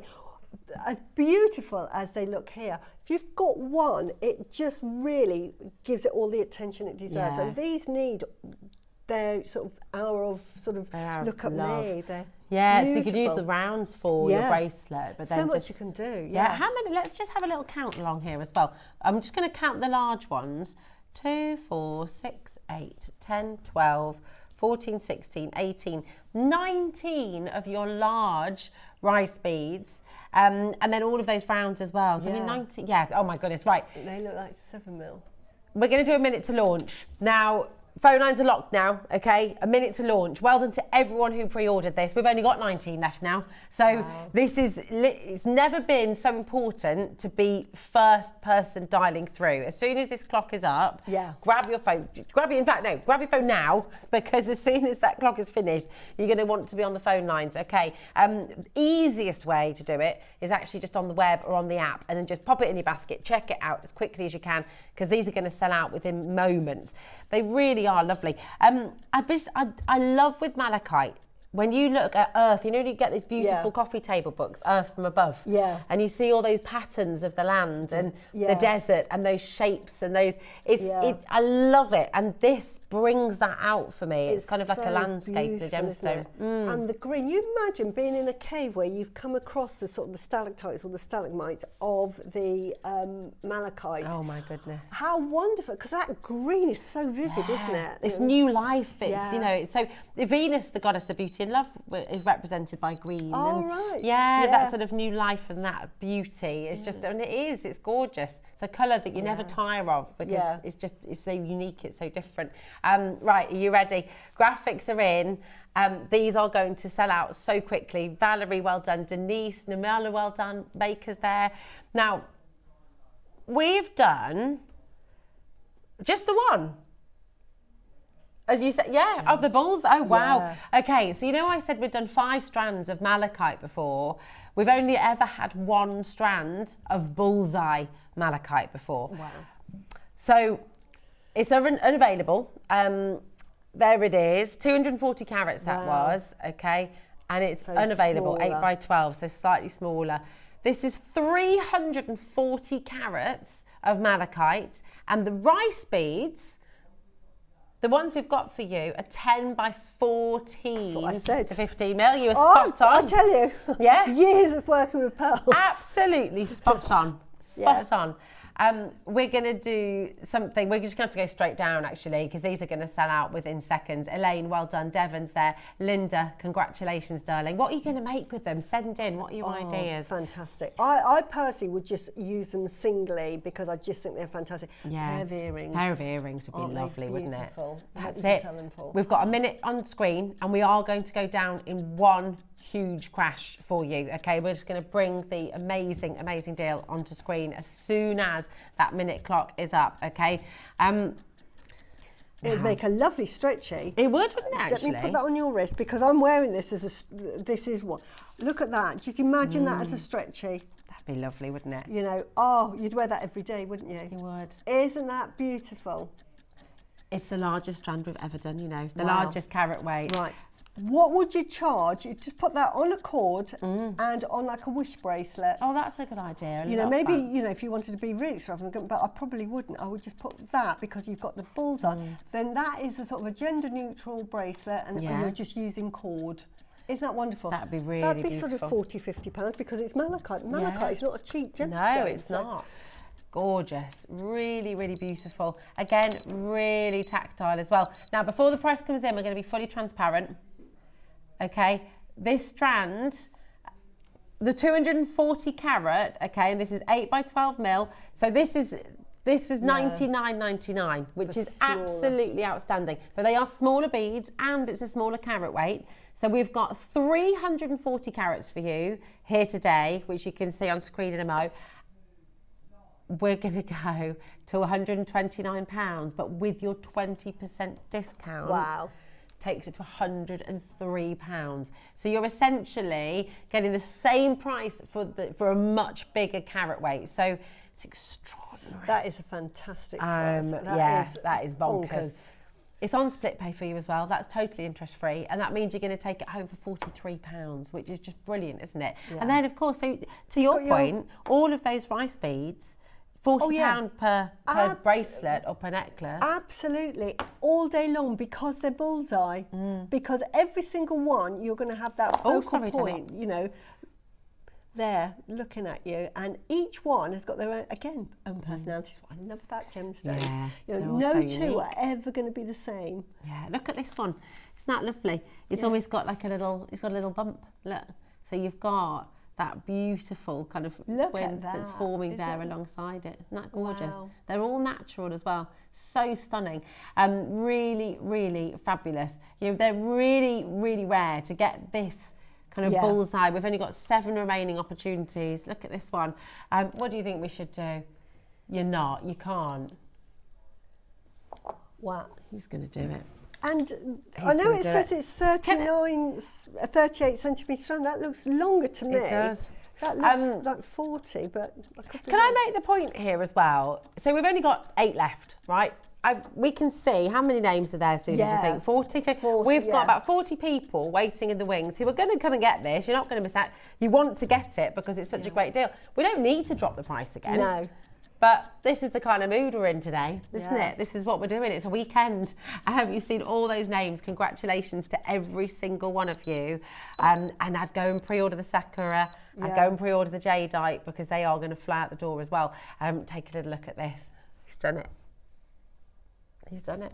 as beautiful as they look here, if you've got one, it just really gives it all the attention it deserves. Yeah. And these need their sort of hour of look at love. me. They're Yeah, so you beautiful. could use the rounds for your Yeah. bracelet, but then So much just, you can do. Yeah, Yeah. how many? Let's just have a little count along here as well. I'm just going to count the large ones. 2, 4, 6, 8, 10, 12, 14, 16, 18, 19 of your large rice beads. And then all of those rounds as well. So I mean, Yeah. 19, yeah, oh my goodness, right. They look like 7 mil. We're going to do a minute to launch. Now, phone lines are locked now, okay? A minute to launch. Well done to everyone who pre-ordered this. We've only got 19 left now. So this is, it's never been so important to be first person dialing through. As soon as this clock is up, grab your phone. Grab your phone now, because as soon as that clock is finished, you're going to want to be on the phone lines, okay? Easiest way to do it is actually just on the web or on the app, and then just pop it in your basket, check it out as quickly as you can, because these are going to sell out within moments. They really are lovely. I love with malachite, when you look at Earth, you know, you get these beautiful coffee table books, Earth from Above. Yeah. And you see all those patterns of the land and the desert and those shapes and those, I love it. And this brings that out for me. It's kind of like so a landscape, the beautiful, gemstone. isn't it? And the green, you imagine being in a cave where you've come across the sort of the stalactites or the stalagmites of the malachite. Oh my goodness. How wonderful, because that green is so vivid, isn't it? It's new life. It's, you know, so Venus, the goddess of beauty and love, is represented by green. Oh, and right. Yeah, that sort of new life and that beauty. It's just, and it's gorgeous. It's a colour that you never tire of, because it's so unique, it's so different. Right, are you ready? Graphics are in. These are going to sell out so quickly. Valerie, well done. Denise, Namala, well done. Baker's there. Now, we've done just the one. As you said, of the bulls. Oh, wow. Yeah. Okay, so you know I said we'd done 5 strands of malachite before. We've only ever had 1 strand of bullseye malachite before. Wow. So it's unavailable. There it is, 240 carats that was, okay? And it's So unavailable, smaller. 8 by 12, so slightly smaller. This is 340 carats of malachite, and the rice beads, the ones we've got for you, are 10 by 14 That's what I said. to 15 mil. You were spot on. I tell you, Yeah? years of working with pearls. Absolutely spot on. Spot on. We're going to do something. We're just going to have to go straight down, actually, because these are going to sell out within seconds. Elaine, well done. Devon's there. Linda, congratulations, darling. What are you going to make with them? Send in. What are your ideas? Fantastic. I personally would just use them singly, because I just think they're fantastic. Yeah. Pair of earrings. Pair of earrings would be Aren't they lovely, wouldn't it? beautiful? That's What would you it. sell them for? We've got a minute on screen, and we are going to go down in one huge crash for you. Okay, we're just going to bring the amazing, amazing deal onto screen as soon as that minute clock is up. Okay. It'd make a lovely stretchy. It would, wouldn't it, Let actually? me put that on your wrist, because I'm wearing this as this is what. Look at that. Just imagine that as a stretchy. That'd be lovely, wouldn't it? You know, you'd wear that every day, wouldn't you? You would. Isn't that beautiful? It's the largest strand we've ever done, you know, the Wow. largest carat weight. Right. What would you charge? You just put that on a cord and on like a wish bracelet. Oh, that's a good idea. You know, maybe, you know, if you wanted to be really extravagant, but I probably wouldn't. I would just put that, because you've got the bullseye. Then that is a sort of a gender neutral bracelet, and you're just using cord. Isn't that wonderful? That'd be really That'd be beautiful. sort of 40, 50 pounds because it's malachite. Malachite is not a cheap gemstone. No, it's not. Gorgeous, really, really beautiful. Again, really tactile as well. Now, before the price comes in, we're going to be fully transparent. Okay, this strand, the 240 carat, okay, and this is 8 by 12 mil. So this was $99.99, which is absolutely outstanding. But they are smaller beads and it's a smaller carat weight. So we've got 340 carats for you here today, which you can see on screen in a mo. We're going to go to £129, but with your 20% discount. Wow. Takes it to £103. So you're essentially getting the same price for a much bigger carat weight. So it's extraordinary. That is a fantastic price. That is bonkers. It's on split pay for you as well. That's totally interest free, and that means you're going to take it home for £43, which is just brilliant, isn't it? Yeah. And then, of course, so to your point, all of those rice beads. £40 per bracelet or per necklace. Absolutely, all day long because they're bullseye. Because every single one, you're going to have that focal point, you know, there looking at you, and each one has got their own, own personalities. What I love about gemstones, Yeah, you know, no two are ever going to be the same. Yeah, look at this one. Isn't that lovely? It's always got like it's got a little bump. Look, so you've got that beautiful kind of twin that's forming there alongside it. Isn't that gorgeous? Wow. They're all natural as well. So stunning. Really, really fabulous. You know, they're really, really rare to get this kind of bullseye. We've only got 7 remaining opportunities. Look at this one. What do you think we should do? You're not. You can't. Wow. He's going to do it. And I know it says it's 38 centimetres strand. That looks longer to me. It does. That looks like 40, but I could be Can wrong. I make the point here as well? So we've only got 8 left, right? We can see how many names are there, Susie, do you think? 40, 50? We've got about 40 people waiting in the wings who are going to come and get this. You're not going to miss out. You want to get it because it's such a great deal. We don't need to drop the price again. No. But this is the kind of mood we're in today, isn't it? This is what we're doing. It's a weekend. You've seen all those names. Congratulations to every single one of you. And I'd go and pre-order the Sakura. I'd go and pre-order the Jadeite because they are going to fly out the door as well. Take a little look at this. He's done it. He's done it.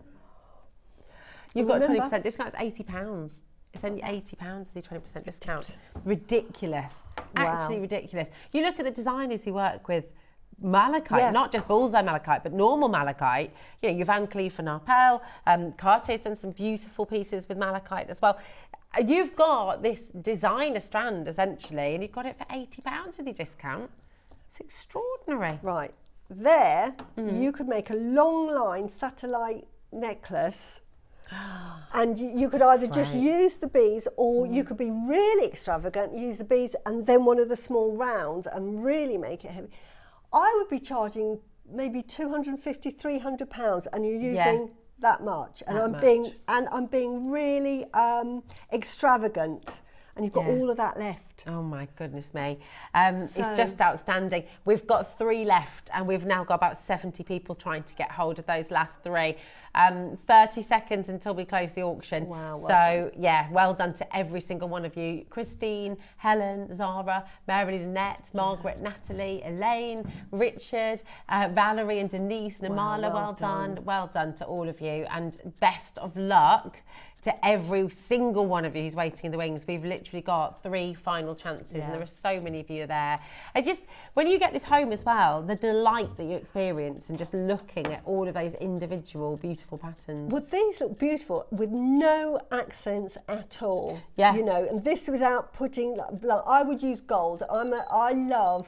You've got a 20% discount. It's £80. It's only £80 with the 20% discount. Ridiculous. Wow. Actually ridiculous. You look at the designers who work with malachite, not just bullseye malachite, but normal malachite. You know, your Van Cleef and Arpels, Cartier's done some beautiful pieces with malachite as well. You've got this designer strand essentially, and you've got it for £80 with your discount. It's extraordinary. Right. There, you could make a long line satellite necklace. And you could either just use the beads, or you could be really extravagant, use the beads and then one of the small rounds and really make it heavy. I would be charging maybe £250, £300, and you're using that much. And I'm being really extravagant. And you've got all of that left. Oh my goodness me. It's just outstanding. We've got 3 left, and we've now got about 70 people trying to get hold of those last 3. 30 seconds until we close the auction. Wow, well done to every single one of you. Christine, Helen, Zara, Mary Lynette, Margaret, Natalie, Elaine, Richard, Valerie and Denise, Namala, well done. Well done to all of you, and best of luck to every single one of you who's waiting in the wings. We've literally got 3 final chances, and there are so many of you there. When you get this home as well, the delight that you experience and just looking at all of those individual beautiful patterns. Well, these look beautiful with no accents at all. Yeah. You know, and this without putting, like I would use gold. I love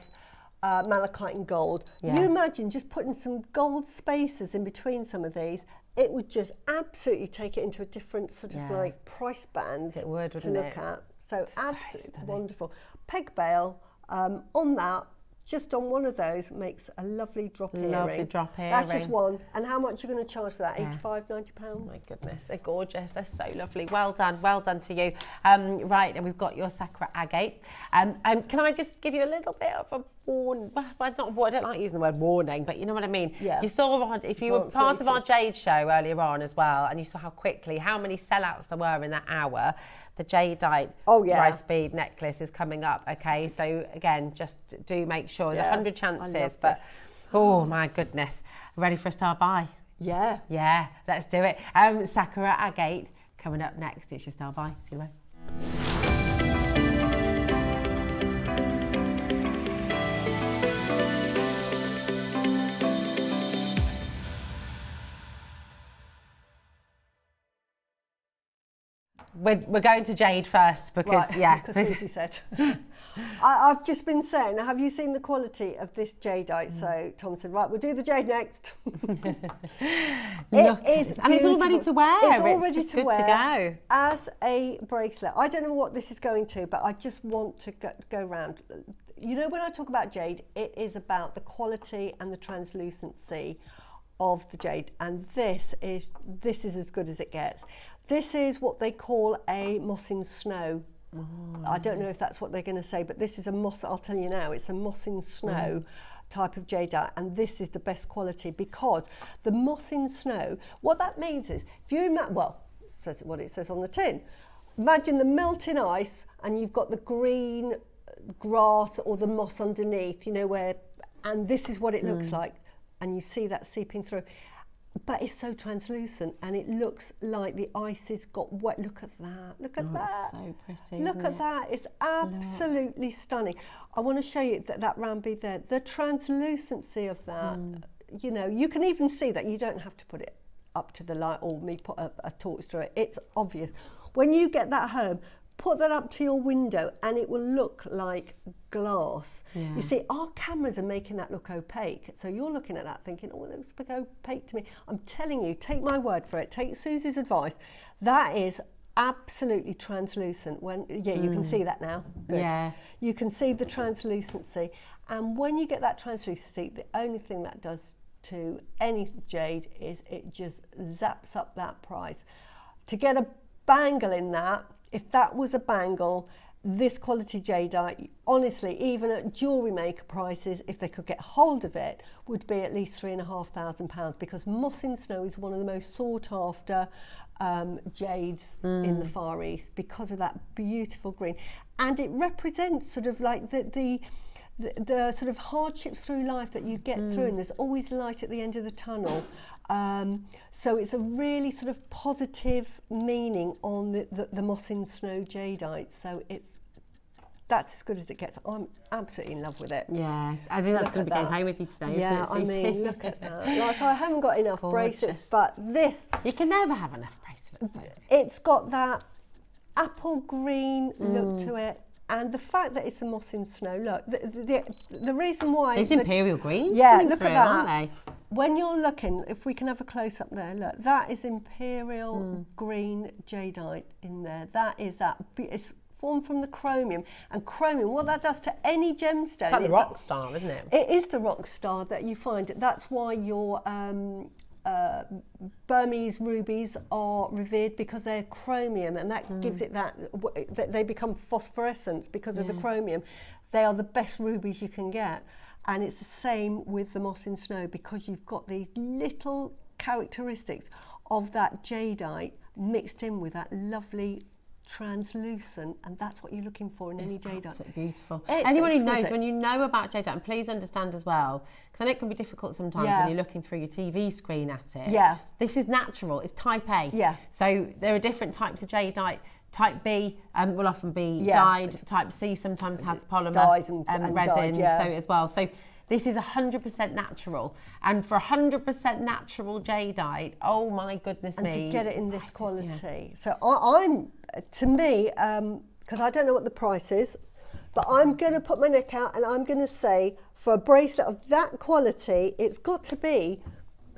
malachite and gold. Yeah. You imagine just putting some gold spacers in between some of these. It would just absolutely take it into a different sort of like price band It would, to wouldn't look it? at. So absolutely stunning. wonderful. Peg bail on that, just on one of those, makes a lovely drop earring. Lovely drop That's just earring. one. And how much are you going to charge for that? £85, £90? Oh my goodness, they're gorgeous. They're so lovely. Well done to you. Right, and we've got your Sakura agate. Can I just give you a little bit of a warning. I don't like using the word warning, but you know what I mean. Yeah. You saw if you were part of our Jade show earlier on as well, and you saw how many sellouts there were in that hour. The jadeite rice bead necklace is coming up. Okay, so again, just do make sure. There's 100 chances, but oh my goodness, ready for a star buy? Yeah. Yeah, let's do it. Sakura Agate coming up next. It's your star buy. See you later. We're going to Jade first because, because Suzie said. I've just been saying, have you seen the quality of this jadeite? So Tom said, right, we'll do the jade next. It is beautiful. And it's all ready to wear. It's all ready just to good wear to go. as a bracelet. I don't know what this is going to, but I just want to go round. You know, when I talk about jade, it is about the quality and the translucency of the jade, and this is as good as it gets. This is what they call a moss in snow. I don't know if that's what they're going to say, but this is a moss. I'll tell you now, it's a moss in snow type of jadeite, and this is the best quality because the moss in snow. What that means is, if you imagine, well, it says what it says on the tin. Imagine the melting ice, and you've got the green grass or the moss underneath. You know where, and this is what it looks like, and you see that seeping through. But it's so translucent and it looks like the ice has got wet. Look at that. Look at that. It's so pretty. Look at that. It's absolutely stunning. I want to show you that round bead there. The translucency of that, you know, you can even see that. You don't have to put it up to the light or me put a torch through it. It's obvious. When you get that home, put that up to your window and it will look like glass. You see, our cameras are making that look opaque. So you're looking at that thinking, oh, it looks a bit opaque to me. I'm telling you, take my word for it. Take Susie's advice. That is absolutely translucent. When you can see that now. Good. Yeah. You can see the translucency. And when you get that translucency, the only thing that does to any jade is it just zaps up that price. To get a bangle in that, if that was a bangle, this quality jadeite, honestly, even at Jewellery Maker prices, if they could get hold of it, would be at least £3,500 because moss in snow is one of the most sought after jades in the Far East because of that beautiful green. And it represents sort of like the sort of hardships through life that you get through, and there's always light at the end of the tunnel. So it's a really sort of positive meaning on the moss in snow jadeite. So that's as good as it gets. I'm absolutely in love with it. Yeah, I think that's going to be going home with you today. Yeah, isn't it, I mean, look at that. Like, I haven't got enough bracelets, but this. You can never have enough bracelets, though. It's got that apple green look to it. And the fact that it's a moss in snow, look, the reason why... It's imperial greens. Yeah, look at that. Aren't they? When you're looking, if we can have a close-up there, look, that is imperial green jadeite in there. That is that. It's formed from the chromium. And chromium, what that does to any gemstone... It's like the rock star, isn't it? It is the rock star that you find. That's why your... Burmese rubies are revered because they're chromium, and that gives it that they become phosphorescent because of the chromium. They are the best rubies you can get, and it's the same with the moss in snow because you've got these little characteristics of that jadeite mixed in with that lovely translucent, and that's what you're looking for in any jadeite. It's beautiful. It's Anyone who exquisite. knows, when you know about jadeite, and please understand as well, because I know it can be difficult sometimes when you're looking through your TV screen at it. Yeah. This is natural. It's type A. Yeah. So there are different types of jadeite. Type B will often be dyed. Type C sometimes has polymer dyes and resin, dyed, so as well. So this is 100% natural, and for 100% natural jadeite, oh my goodness me! And to get it in this quality, so I'm to me, because I don't know what the price is, but I'm going to put my neck out and I'm going to say for a bracelet of that quality, it's got to be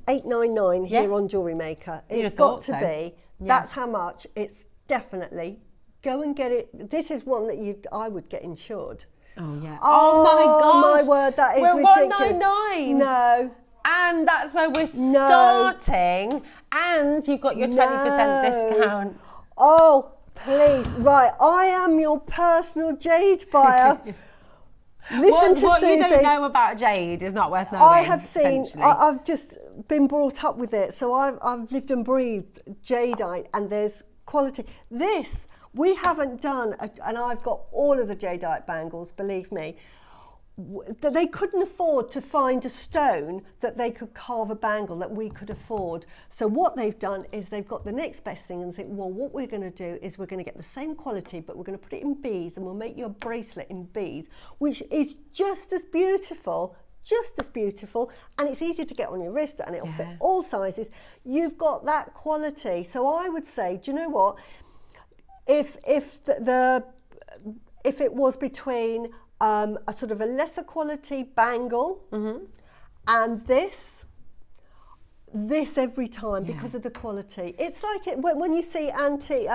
$899 here on Jewellery Maker. It's got to be. That's how much. It's definitely go and get it. This is one that I would get insured. Oh yeah. Oh my gosh. My word, that is we're ridiculous. $199. No. And that's where we're starting. And you've got your 20% discount. Oh, please. Right, I am your personal jade buyer. Listen to what you Suzie. don't know about jade is not worth knowing. I have seen, essentially. I've just been brought up with it, so I've lived and breathed jadeite, and there's quality. This, we haven't done, and I've got all of the jadeite bangles, believe me, that they couldn't afford to find a stone that they could carve a bangle that we could afford. So what they've done is they've got the next best thing and think, well, what we're going to do is we're going to get the same quality, but we're going to put it in beads, and we'll make you a bracelet in beads, which is just as beautiful, and it's easy to get on your wrist, and it'll fit all sizes. You've got that quality. So I would say, do you know what? If it was between a sort of a lesser quality bangle and this every time because of the quality. It's like when you see Antiques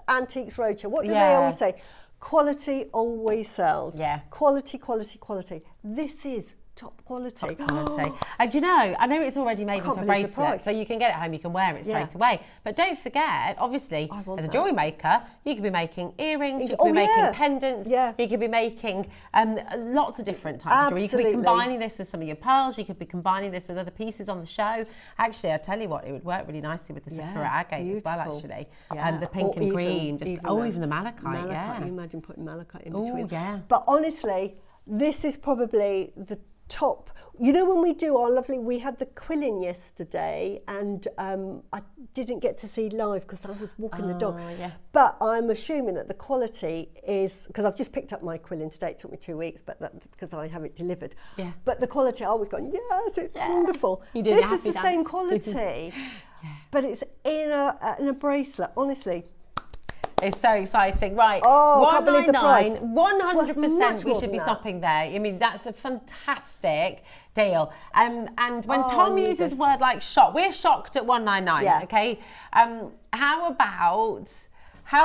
Roadshow, what do they always say? Quality always sells. Yeah. Quality. This is top quality. And you know, I know it's already made into a bracelet, so you can get it home, you can wear it straight away. But don't forget, obviously, as a jewellery maker, you could be making earrings, you could be making pendants, you could be making lots of different types of jewellery. You could be combining this with some of your pearls, you could be combining this with other pieces on the show. Actually, I tell you what, it would work really nicely with the Sakura agate as well, actually. The pink and green, even the malachite, Can you imagine putting malachite in between? Oh, yeah. But honestly, this is probably the top. You know, when we do our lovely, we had the quilling yesterday, and I didn't get to see live because I was walking the dog. But I'm assuming that the quality is, because I've just picked up my quilling today. It took me 2 weeks, but that's because I have it delivered. But the quality, I was going, yes, it's wonderful. This is the same quality, but it's in a bracelet. Honestly. It's so exciting. Right, I can't believe the price. 100% we should be stopping there. I mean, that's a fantastic deal. And when Tom uses word like shock, we're shocked at 199, okay? How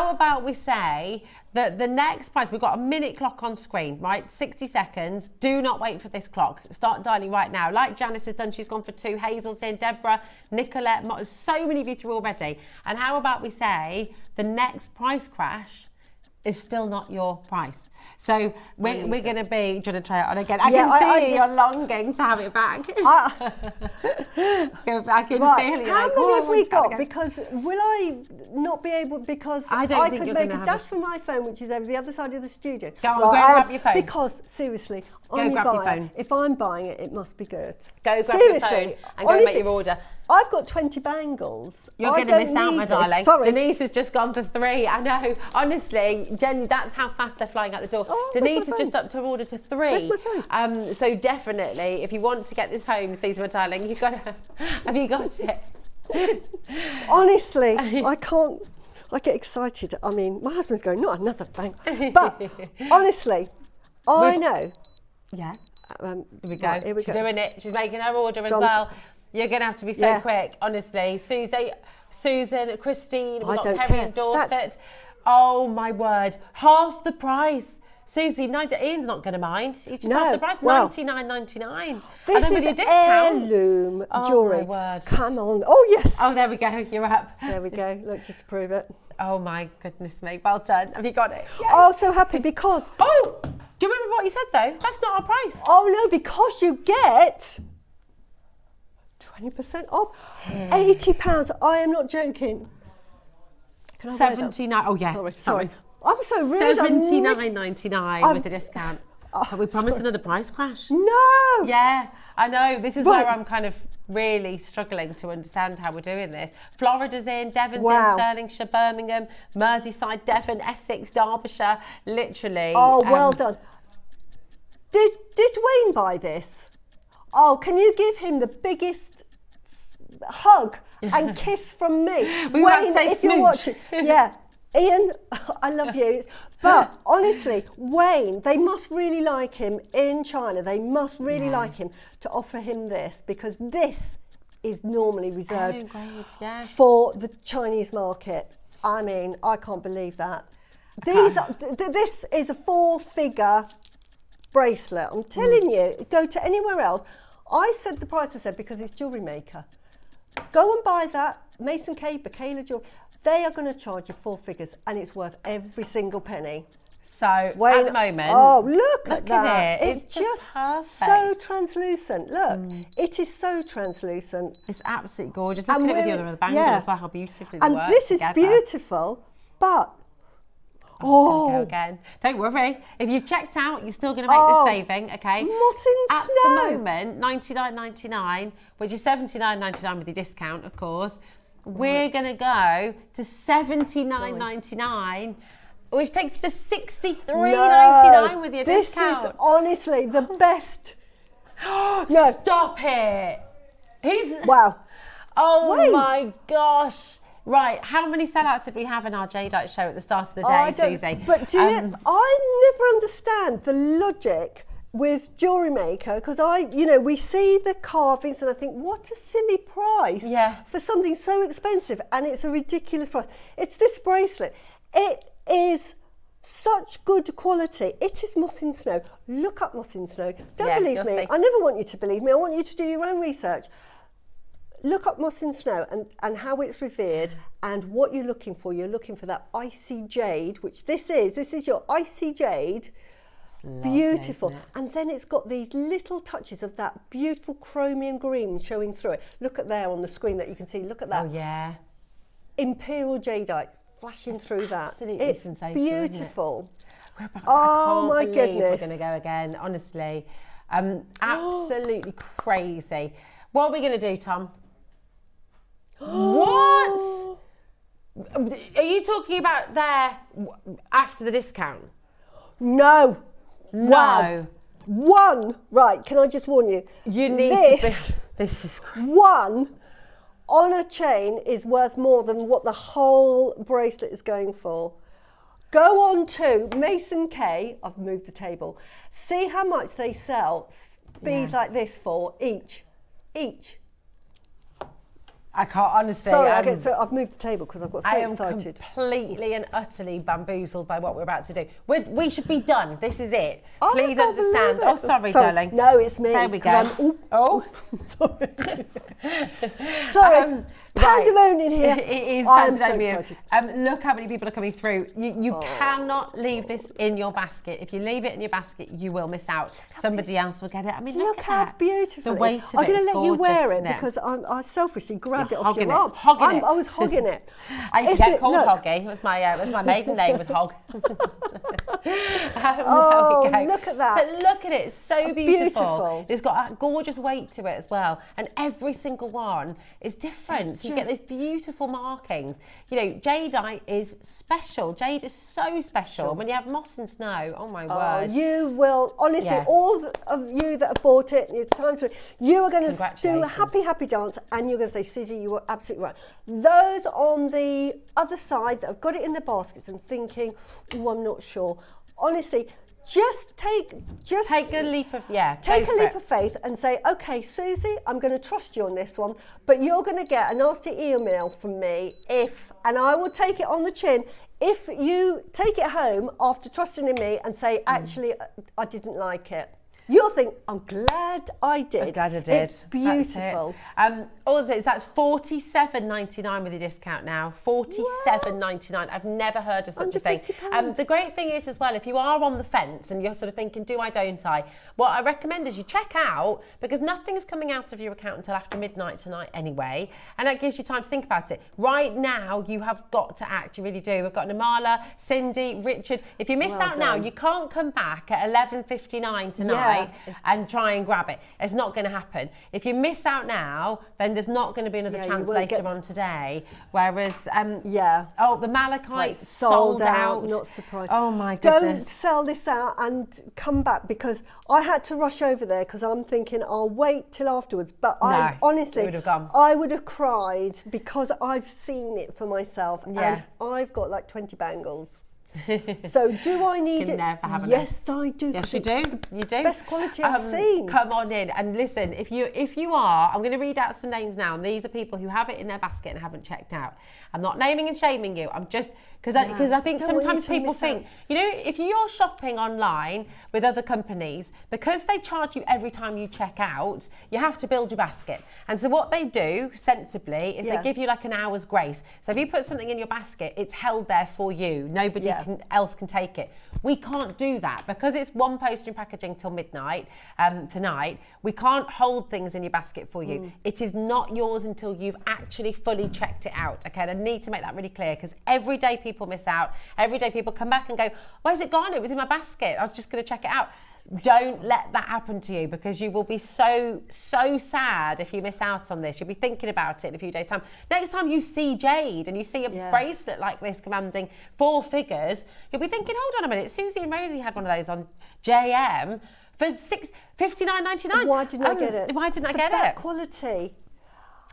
about we say that the next price, we've got a minute clock on screen, right? 60 seconds. Do not wait for this clock. Start dialing right now. Like Janice has done, she's gone for 2. Hazel's in, Deborah, Nicolette, so many of you through already. And how about we say the next price crash is still not your price. So we're going to be, do you want to try it on again? I can see you're longing to have it back. I can feel you. How many have we got? Because will I not be able, because I could make a dash from my phone, which is over the other side of the studio. Go on, go and grab your phone. Because seriously, if I'm buying it, it must be good. Go grab your phone and go and make your order. I've got 20 bangles. You're going to miss out, my darling. Sorry. Denise has just gone for 3. I know. Honestly, Jenny, that's how fast they're flying out the door. Denise has just upped her order to 3. Where's my phone? So definitely, if you want to get this home, Suzie, my darling, you've got to. Have you got it? Honestly, I can't. I get excited. I mean, my husband's going, not another bang. But honestly, I know. Yeah. Here we go. Right, here we She's go. doing it. She's making her order as well. You're going to have to be so quick, honestly. Susan, Christine, we've got Kerry and Dorset. Oh my word, half the price. Suzie, Ian's not going to mind. He's just half the price, $99.99. This is heirloom jewellery. Oh my word. Come on. Oh yes. Oh, there we go. You're up. There we go. Look, just to prove it. Oh my goodness me. Well done. Have you got it? Yay. Oh, so happy because. Oh, do you remember what you said though? That's not our price. Oh no, because you get 20% off. £80. I am not joking. Can I 79. Oh yeah. Sorry. I'm so rude. $79.99 with a discount. Have we promised another price crash? No. Yeah, I know. This is where I'm kind of really struggling to understand how we're doing this. Florida's in, Devon's in, Stirlingshire, Birmingham, Merseyside, Devon, Essex, Derbyshire. Literally. Oh, well done. Did Wayne buy this? Oh, can you give him the biggest hug and kiss from me? Wayne, say if smooch. You're watching. Yeah. Ian, I love you. But honestly, Wayne, they must really like him in China. They must really like him to offer him this, because this is normally reserved for the Chinese market. I mean, I can't believe that. This is a 4-figure bracelet. I'm telling you, go to anywhere else. I said the price I said because it's Jewellery Maker. Go and buy that. Mason K, Bacala Jewelry. They are going to charge you 4 figures, and it's worth every single penny. So at the moment, look at that! It's just perfect. So translucent. Look, it is so translucent. It's absolutely gorgeous. Look at it with the other bangle as well. How beautifully they work And this together. is beautiful, but go again. Don't worry. If you've checked out, you're still going to make this saving, okay? Moss in At snow. the moment, $99.99, which is $79.99 with your discount, of course. We're going to go to $79.99, which takes to $63.99 with your discount. This is honestly the best. Stop it. Wow. Oh my gosh. Right, how many sellouts did we have in our Jadeite show at the start of the day, Susie? But do you, I never understand the logic with Jewellery Maker, because we see the carvings and I think, what a silly price for something so expensive, and it's a ridiculous price. It's this bracelet. It is such good quality. It is moss in snow. Look up moss in snow. Don't believe me. I never want you to believe me. I want you to do your own research. Look up moss in snow and how it's revered and what you're looking for. You're looking for that icy jade, which this is your icy jade. Beautiful. And then it's got these little touches of that beautiful chromium green showing through it. Look at there on the screen that you can see. Look at that. Oh, yeah. Imperial jadeite flashing through that. Absolutely it's sensational, beautiful. We're about Oh, I my can't believe goodness. we're going to go again, honestly. Absolutely crazy. What are we going to do, Tom? What? Are you talking about there after the discount? No. No. Wow. One. Right, can I just warn you? You need this, to be... This is... One on a chain is worth more than what the whole bracelet is going for. Go on to Mason K. I've moved the table. See how much they sell beads like this for each. I can't, honestly. Sorry, I've moved the table because I've got so excited. I am completely and utterly bamboozled by what we're about to do. We should be done. This is it. Oh, Please understand. Oh, sorry, darling. No, it's me. There we go. Sorry. Pandemonium here. It is I'm so pandemonium. excited. Look how many people are coming through. You cannot leave this in your basket. If you leave it in your basket, you will miss out. Somebody else will get it. I mean, look at how that. beautiful The weight of I'm it going is to let you wear it gorgeous, because I selfishly grabbed it off hogging your it, arm. hogging it. I was hogging it. I used to get called Hoggy. That's my maiden name was Hog. Look at that. But look at it. It's so Beautiful. It's got a gorgeous weight to it as well. And every single one is different. So you get these beautiful markings. You know, jadeite is special. Jade is so special. When you have moss and snow, oh my word. You will, honestly, all of you that have bought it, you are going to do a happy dance, and you're going to say, Susie, you were absolutely right. Those on the other side that have got it in their baskets and thinking, oh, I'm not sure. Honestly, just take a leap of faith and say, okay, Susie, I'm going to trust you on this one, but you're going to get a nasty email from me and I will take it on the chin if you take it home after trusting in me and say, actually, I didn't like it. You'll think, I'm glad I did. I'm glad I did. It's beautiful. Also, that's $47.99 with your discount now. $47.99. I've never heard of such a thing. The great thing is as well, if you are on the fence and you're sort of thinking, do I, don't I? What I recommend is you check out, because nothing's coming out of your account until after midnight tonight anyway, and that gives you time to think about it. Right now, you have got to act. You really do. We've got Namala, Cindy, Richard. If you miss out now, you can't come back at 11:59 tonight and try and grab it. It's not going to happen. If you miss out now, then there's not going to be another chance later on today. Whereas, the malachite sold out. Not surprised. Oh my goodness. Don't sell this out and come back, because I had to rush over there because I'm thinking I'll wait till afterwards. But I honestly, I would have cried because I've seen it for myself and I've got like 20 bangles. So do I need it? Never have yes, I do. Yes, you do. You do. Best quality I've seen. Come on in and listen. If you are, I'm going to read out some names now, and these are people who have it in their basket and haven't checked out. I'm not naming and shaming you. I'm just Because I think Don't want you sometimes to people miss think, out. you know, if you're shopping online with other companies, because they charge you every time you check out, you have to build your basket. And so what they do, sensibly, is they give you like an hour's grace. So if you put something in your basket, it's held there for you. Nobody else can take it. We can't do that. Because it's one post and packaging till midnight tonight, we can't hold things in your basket for you. It is not yours until you've actually fully checked it out. Okay, and I need to make that really clear, because every day people miss out. Every day people come back and go, where's it gone? It was in my basket. I was just going to check it out. Don't let that happen to you, because you will be so sad if you miss out on this. You'll be thinking about it in a few days' time. Next time you see jade and you see a bracelet like this commanding 4 figures, you'll be thinking, hold on a minute, Suzie and Rosie had one of those on JM for $59.99. Why didn't I get it? Why didn't I get that it? quality.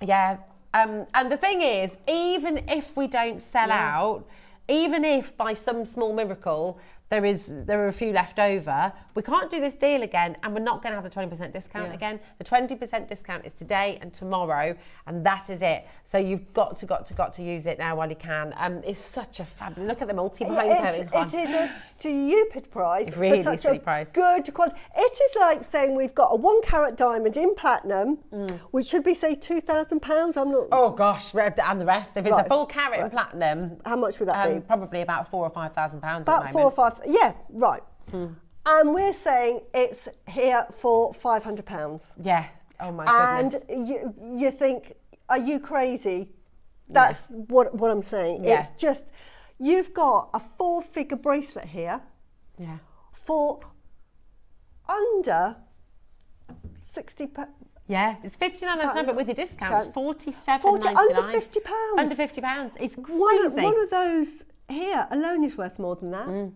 Yeah. And the thing is, even if we don't sell out, even if by some small miracle there are a few left over, we can't do this deal again, and we're not going to have the 20% discount again. The 20% discount is today and tomorrow, and that is it. So you've got to use it now while you can. It's such a fabulous. Look at the multi-bind going on. It is a stupid price. It's really for such silly a price. Good quality. It is like saying we've got a 1 carat diamond in platinum, which should be say £2,000. I'm not. Oh gosh, and the rest. If it's a full carat in platinum, how much would that be? Probably about £4,000 or £5,000. About £4,000 or £5,000. Yeah, right. And we're saying it's here for £500. Yeah. Oh my goodness. And you think, are you crazy? That's what I'm saying. Yeah. It's just, you've got a 4-figure bracelet here for under £60. Yeah, it's £59.99, but with your discount, it's £47.99. Under £50. Under £50. It's crazy. One of those here alone is worth more than that.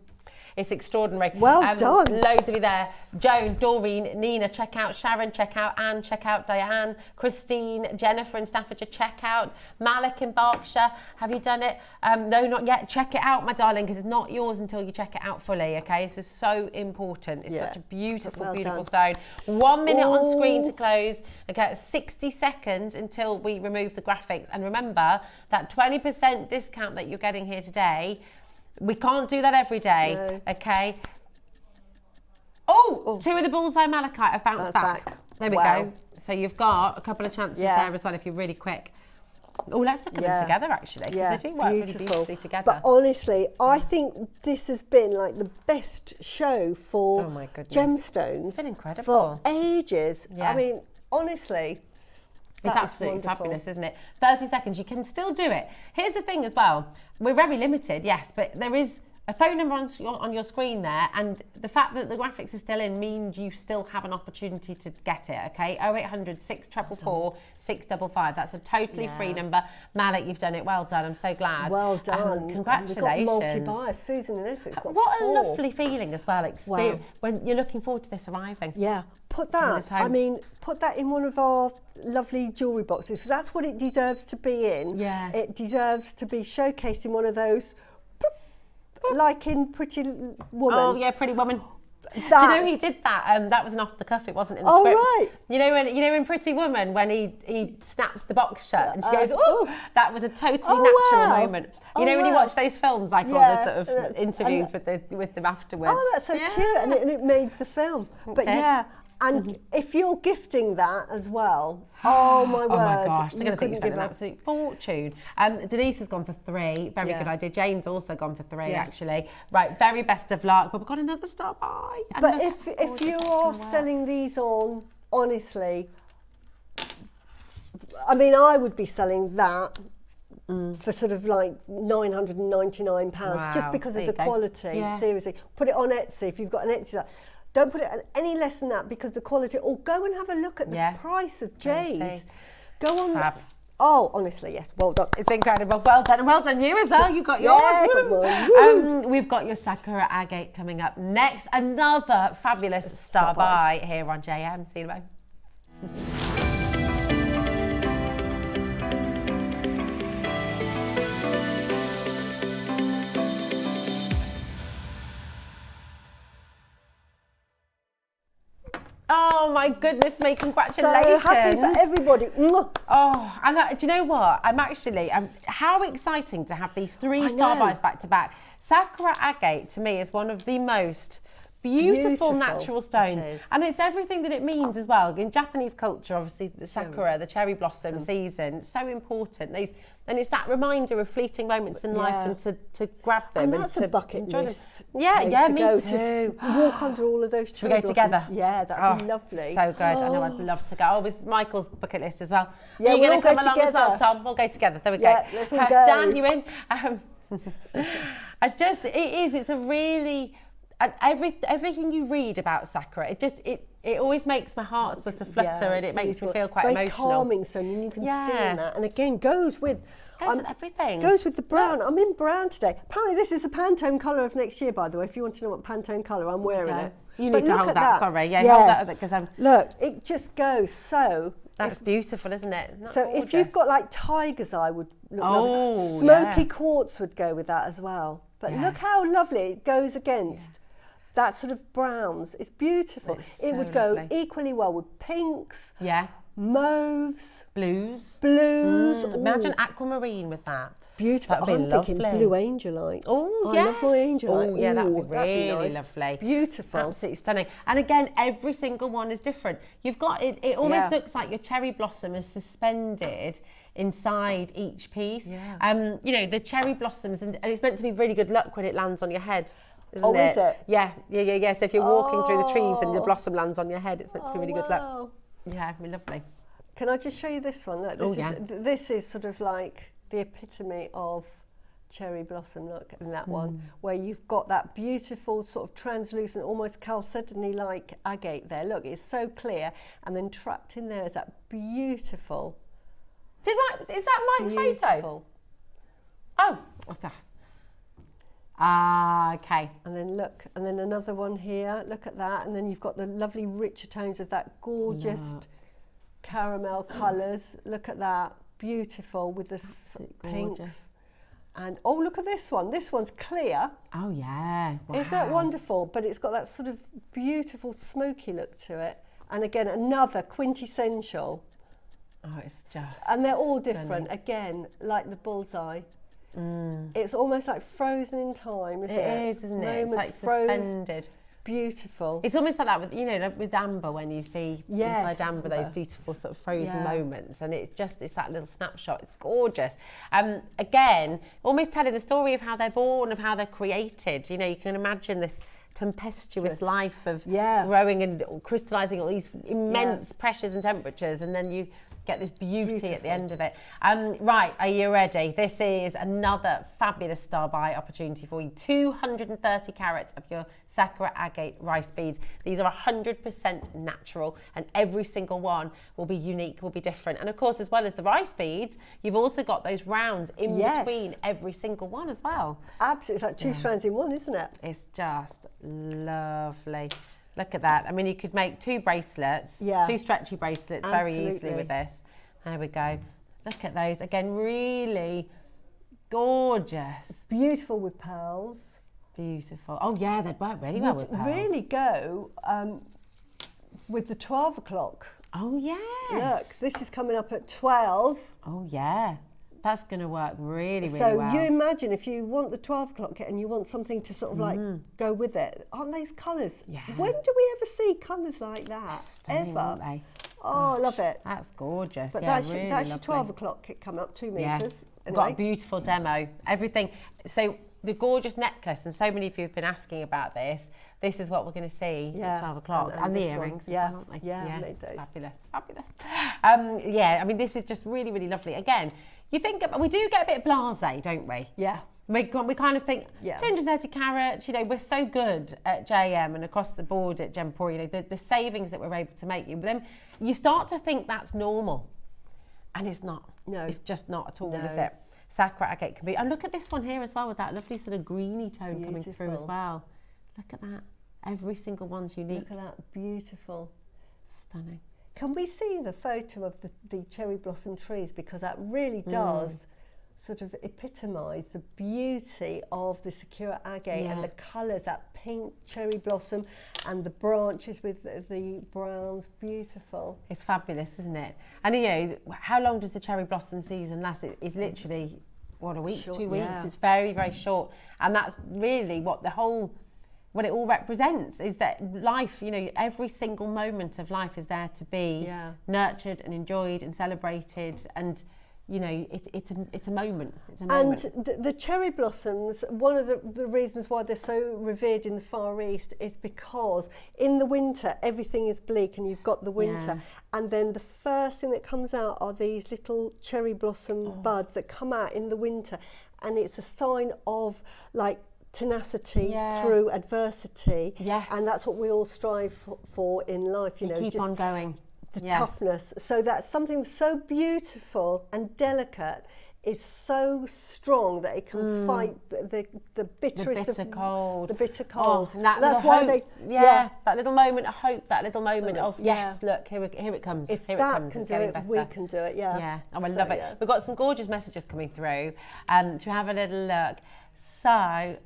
It's extraordinary. Well done. Loads of you there. Joan, Doreen, Nina, check out. Sharon, check out. Anne, check out. Diane, Christine, Jennifer in Staffordshire, check out. Malik in Berkshire, have you done it? No, not yet. Check it out, my darling, because it's not yours until you check it out fully, okay? This is so important. It's such a beautiful, beautiful stone. 1 minute on screen to close. Okay, 60 seconds until we remove the graphics. And remember, that 20% discount that you're getting here today, we can't do that every day, okay? Oh, 2 of the bullseye malachite have bounced back. There we go. So you've got a couple of chances there as well if you're really quick. Oh, let's look at them together actually, because they do work really beautifully together. But honestly, I think this has been like the best show for gemstones. It's been incredible. For ages. Yeah. I mean, honestly, it's absolutely fabulous, isn't it? 30 seconds, you can still do it. Here's the thing as well, we're very limited, yes, but there is a phone number on your screen there, and the fact that the graphics is still in means you still have an opportunity to get it, okay? 0800 644 655. That's a totally free number. Malik, you've done it. Well done. I'm so glad. Well done. Congratulations. We've got multi-buy. Susan and Essex got what 4. a lovely feeling as well, when you're looking forward to this arriving. Yeah, put that, I mean, put that in one of our lovely jewellery boxes, because that's what it deserves to be in. Yeah. It deserves to be showcased in one of those, like in Pretty Woman. Oh yeah, Pretty Woman. Do you know he did that? That was an off the cuff. It wasn't in the script. Right. You know in Pretty Woman when he snaps the box shut and she goes, "Oh, that was a totally natural moment." You know when you watch those films, like all the sort of interviews with them afterwards. Oh, that's so cute, and it made the film. But and if you're gifting that as well, oh my word! Oh my gosh, they're going to think you spent an up. absolute fortune. Denise has gone for 3. Very good idea. Jane's also gone for 3 actually. Right, very best of luck. But we've got another star buy. But if you are selling these on, honestly, I mean, I would be selling that for sort of like £999 just because of the quality. Seriously, put it on Etsy if you've got an Etsy. Don't put it at any less than that because the quality, or go and have a look at the price of jade. Go on. Fab. Oh, honestly, yes, well done. It's incredible. Well done. And well done you as well. You got yours. Woo. We've got your Sakura agate coming up next. Another fabulous star buy here on JM. See you in a moment. Oh, Oh my goodness me, congratulations. So happy for everybody. Oh, and do you know what? How exciting to have these 3 star buys back to back. Sakura agate to me is one of the most beautiful natural stones, and it's everything that it means as well. In Japanese culture, obviously the sakura, the cherry blossom season, so important. And it's that reminder of fleeting moments in life and to grab them. And that's a bucket list. Yeah, me too. To walk under all of those cherry blossoms. We go together? Yeah, that'd be lovely. So good. I know, I'd love to go. Oh, it's Michael's bucket list as well. Yeah, You're going to come along together. as well, Tom. We'll go together. There we go. Yeah, let's all go. Dan, you in? It's a really... And everything you read about sakura, it always makes my heart sort of flutter, and it makes me feel quite very emotional. Calming, so you can see in that. And again, goes with everything. Goes with the brown. I'm in brown today. Apparently, this is the Pantone colour of next year, by the way. If you want to know what Pantone colour, I'm wearing it. You need to hold that. Sorry, hold that because I'm. Look, it just goes so. That's beautiful, isn't it? So if you've got like tiger's eye would look smoky quartz would go with that as well. But look how lovely it goes against. That sort of browns. It's beautiful. It would go equally well with pinks, mauves, blues. Imagine aquamarine with that. Beautiful. I'm thinking blue angelite. Oh, I love my angelite. Oh, yeah, that would be really lovely. Beautiful. Absolutely stunning. And again, every single one is different. You've got it. It almost looks like your cherry blossom is suspended inside each piece. Yeah. You know, the cherry blossoms, and it's meant to be really good luck when it lands on your head. Isn't it? Is it? Yeah. So if you're walking through the trees and the blossom lands on your head, it's meant to be really good luck. Yeah, it'd be lovely. Can I just show you this one? Look, this is sort of like the epitome of cherry blossom. Look in that one, where you've got that beautiful sort of translucent, almost chalcedony-like agate there. Look, it's so clear, and then trapped in there is that beautiful. Is that Mike's photo? Oh, what's that? Okay. And then look, and then another one here, look at that, and then you've got the lovely richer tones of that gorgeous caramel colours. Look at that, beautiful with the pinks. And oh, look at this one. This one's clear. Oh yeah. Wow. Isn't that wonderful? But it's got that sort of beautiful smoky look to it. And again, another quintessential. Oh, it's just. And they're all different. Again, like the bullseye. It's almost like frozen in time, isn't it? It is, isn't it? It's like suspended. Beautiful. It's almost like that with, you know, with amber, when you see inside amber, those beautiful sort of frozen moments, and it's that little snapshot. It's gorgeous. Again, almost telling the story of how they're born, of how they're created. You know, you can imagine this tempestuous life of growing and crystallizing all these immense pressures and temperatures, and then you get this beauty at the end of it. Right, are you ready? This is another fabulous star buy opportunity for you. 230 carats of your Sakura agate rice beads. These are 100% natural, and every single one will be unique, will be different. And of course, as well as the rice beads, you've also got those rounds in between every single one as well. Absolutely, it's like two strands in one, isn't it? It's just lovely. Look at that. I mean, you could make 2 bracelets, 2 stretchy bracelets very easily with this. There we go. Look at those. Again, really gorgeous. Beautiful with pearls. Beautiful. Oh, yeah, they'd work really well with pearls. Really go with the 12 o'clock. Oh, yes. Look, this is coming up at 12. Oh, yeah. That's going to work really, really well. So you imagine if you want the 12 o'clock kit and you want something to sort of like go with it. Aren't those colours? Yeah. When do we ever see colours like that? Stunning, ever? Aren't they? Oh, I love it. That's gorgeous. But yeah, that's your 12 o'clock kit coming up, 2 metres. Anyway. We've got a beautiful demo. Everything. So the gorgeous necklace, and so many of you have been asking about this. This is what we're going to see at 12 o'clock. And the earrings as well, aren't they? Yeah, I made those. Fabulous, fabulous. Yeah, I mean, this is just really, really lovely. Again, you think, we do get a bit blasé, don't we? Yeah. We kind of think, 230 carats, you know, we're so good at JM and across the board at Gempor, you know, the savings that we're able to make. But then you start to think that's normal. And it's not. No. It's just not at all, is it? Sakura agate can be. And look at this one here as well, with that lovely sort of greeny tone coming through as well. Look at that. Every single one's unique. Look at that. Beautiful. Stunning. Can we see the photo of the cherry blossom trees? Because that really does sort of epitomise the beauty of the Sakura agate and the colours, that pink cherry blossom and the branches with the browns. Beautiful. It's fabulous, isn't it? And you know, how long does the cherry blossom season last? It's literally, what, a week, short, 2 weeks? Yeah. It's very, very short. And that's really what it all represents, is that life, you know, every single moment of life is there to be nurtured and enjoyed and celebrated, and you know, it's a moment. It's a moment. And the cherry blossoms, one of the reasons why they're so revered in the Far East is because in the winter everything is bleak and you've got the winter, and then the first thing that comes out are these little cherry blossom buds that come out in the winter, and it's a sign of like tenacity through adversity. Yes. And that's what we all strive for in life, you know. Keep on going. The toughness. So that's something so beautiful and delicate, is so strong that it can fight the bitterest the bitter cold. The bitter cold. Oh, that's why hope, that little moment of hope, that little moment of look, here it comes. If here that it comes. can It's do getting it, better. we can do it. Yeah. Yeah. Oh, I love it. We've got some gorgeous messages coming through. To have a little look. So,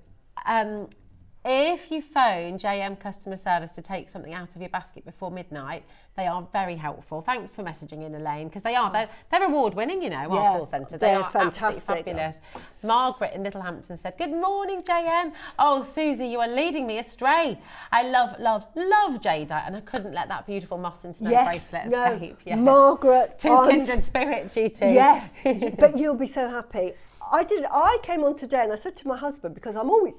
if you phone JM customer service to take something out of your basket before midnight, they are very helpful. Thanks for messaging in, Elaine, because they're award winning, you know, our call centre. They are fantastic. Absolutely fabulous. Margaret in Littlehampton said, good morning, JM. Oh, Susie, you are leading me astray. I love jadeite, and I couldn't let that beautiful moss and snow bracelet escape. Yeah. Margaret. Two kindred spirits, you two. Yes, but you'll be so happy. I came on today and I said to my husband, because I'm always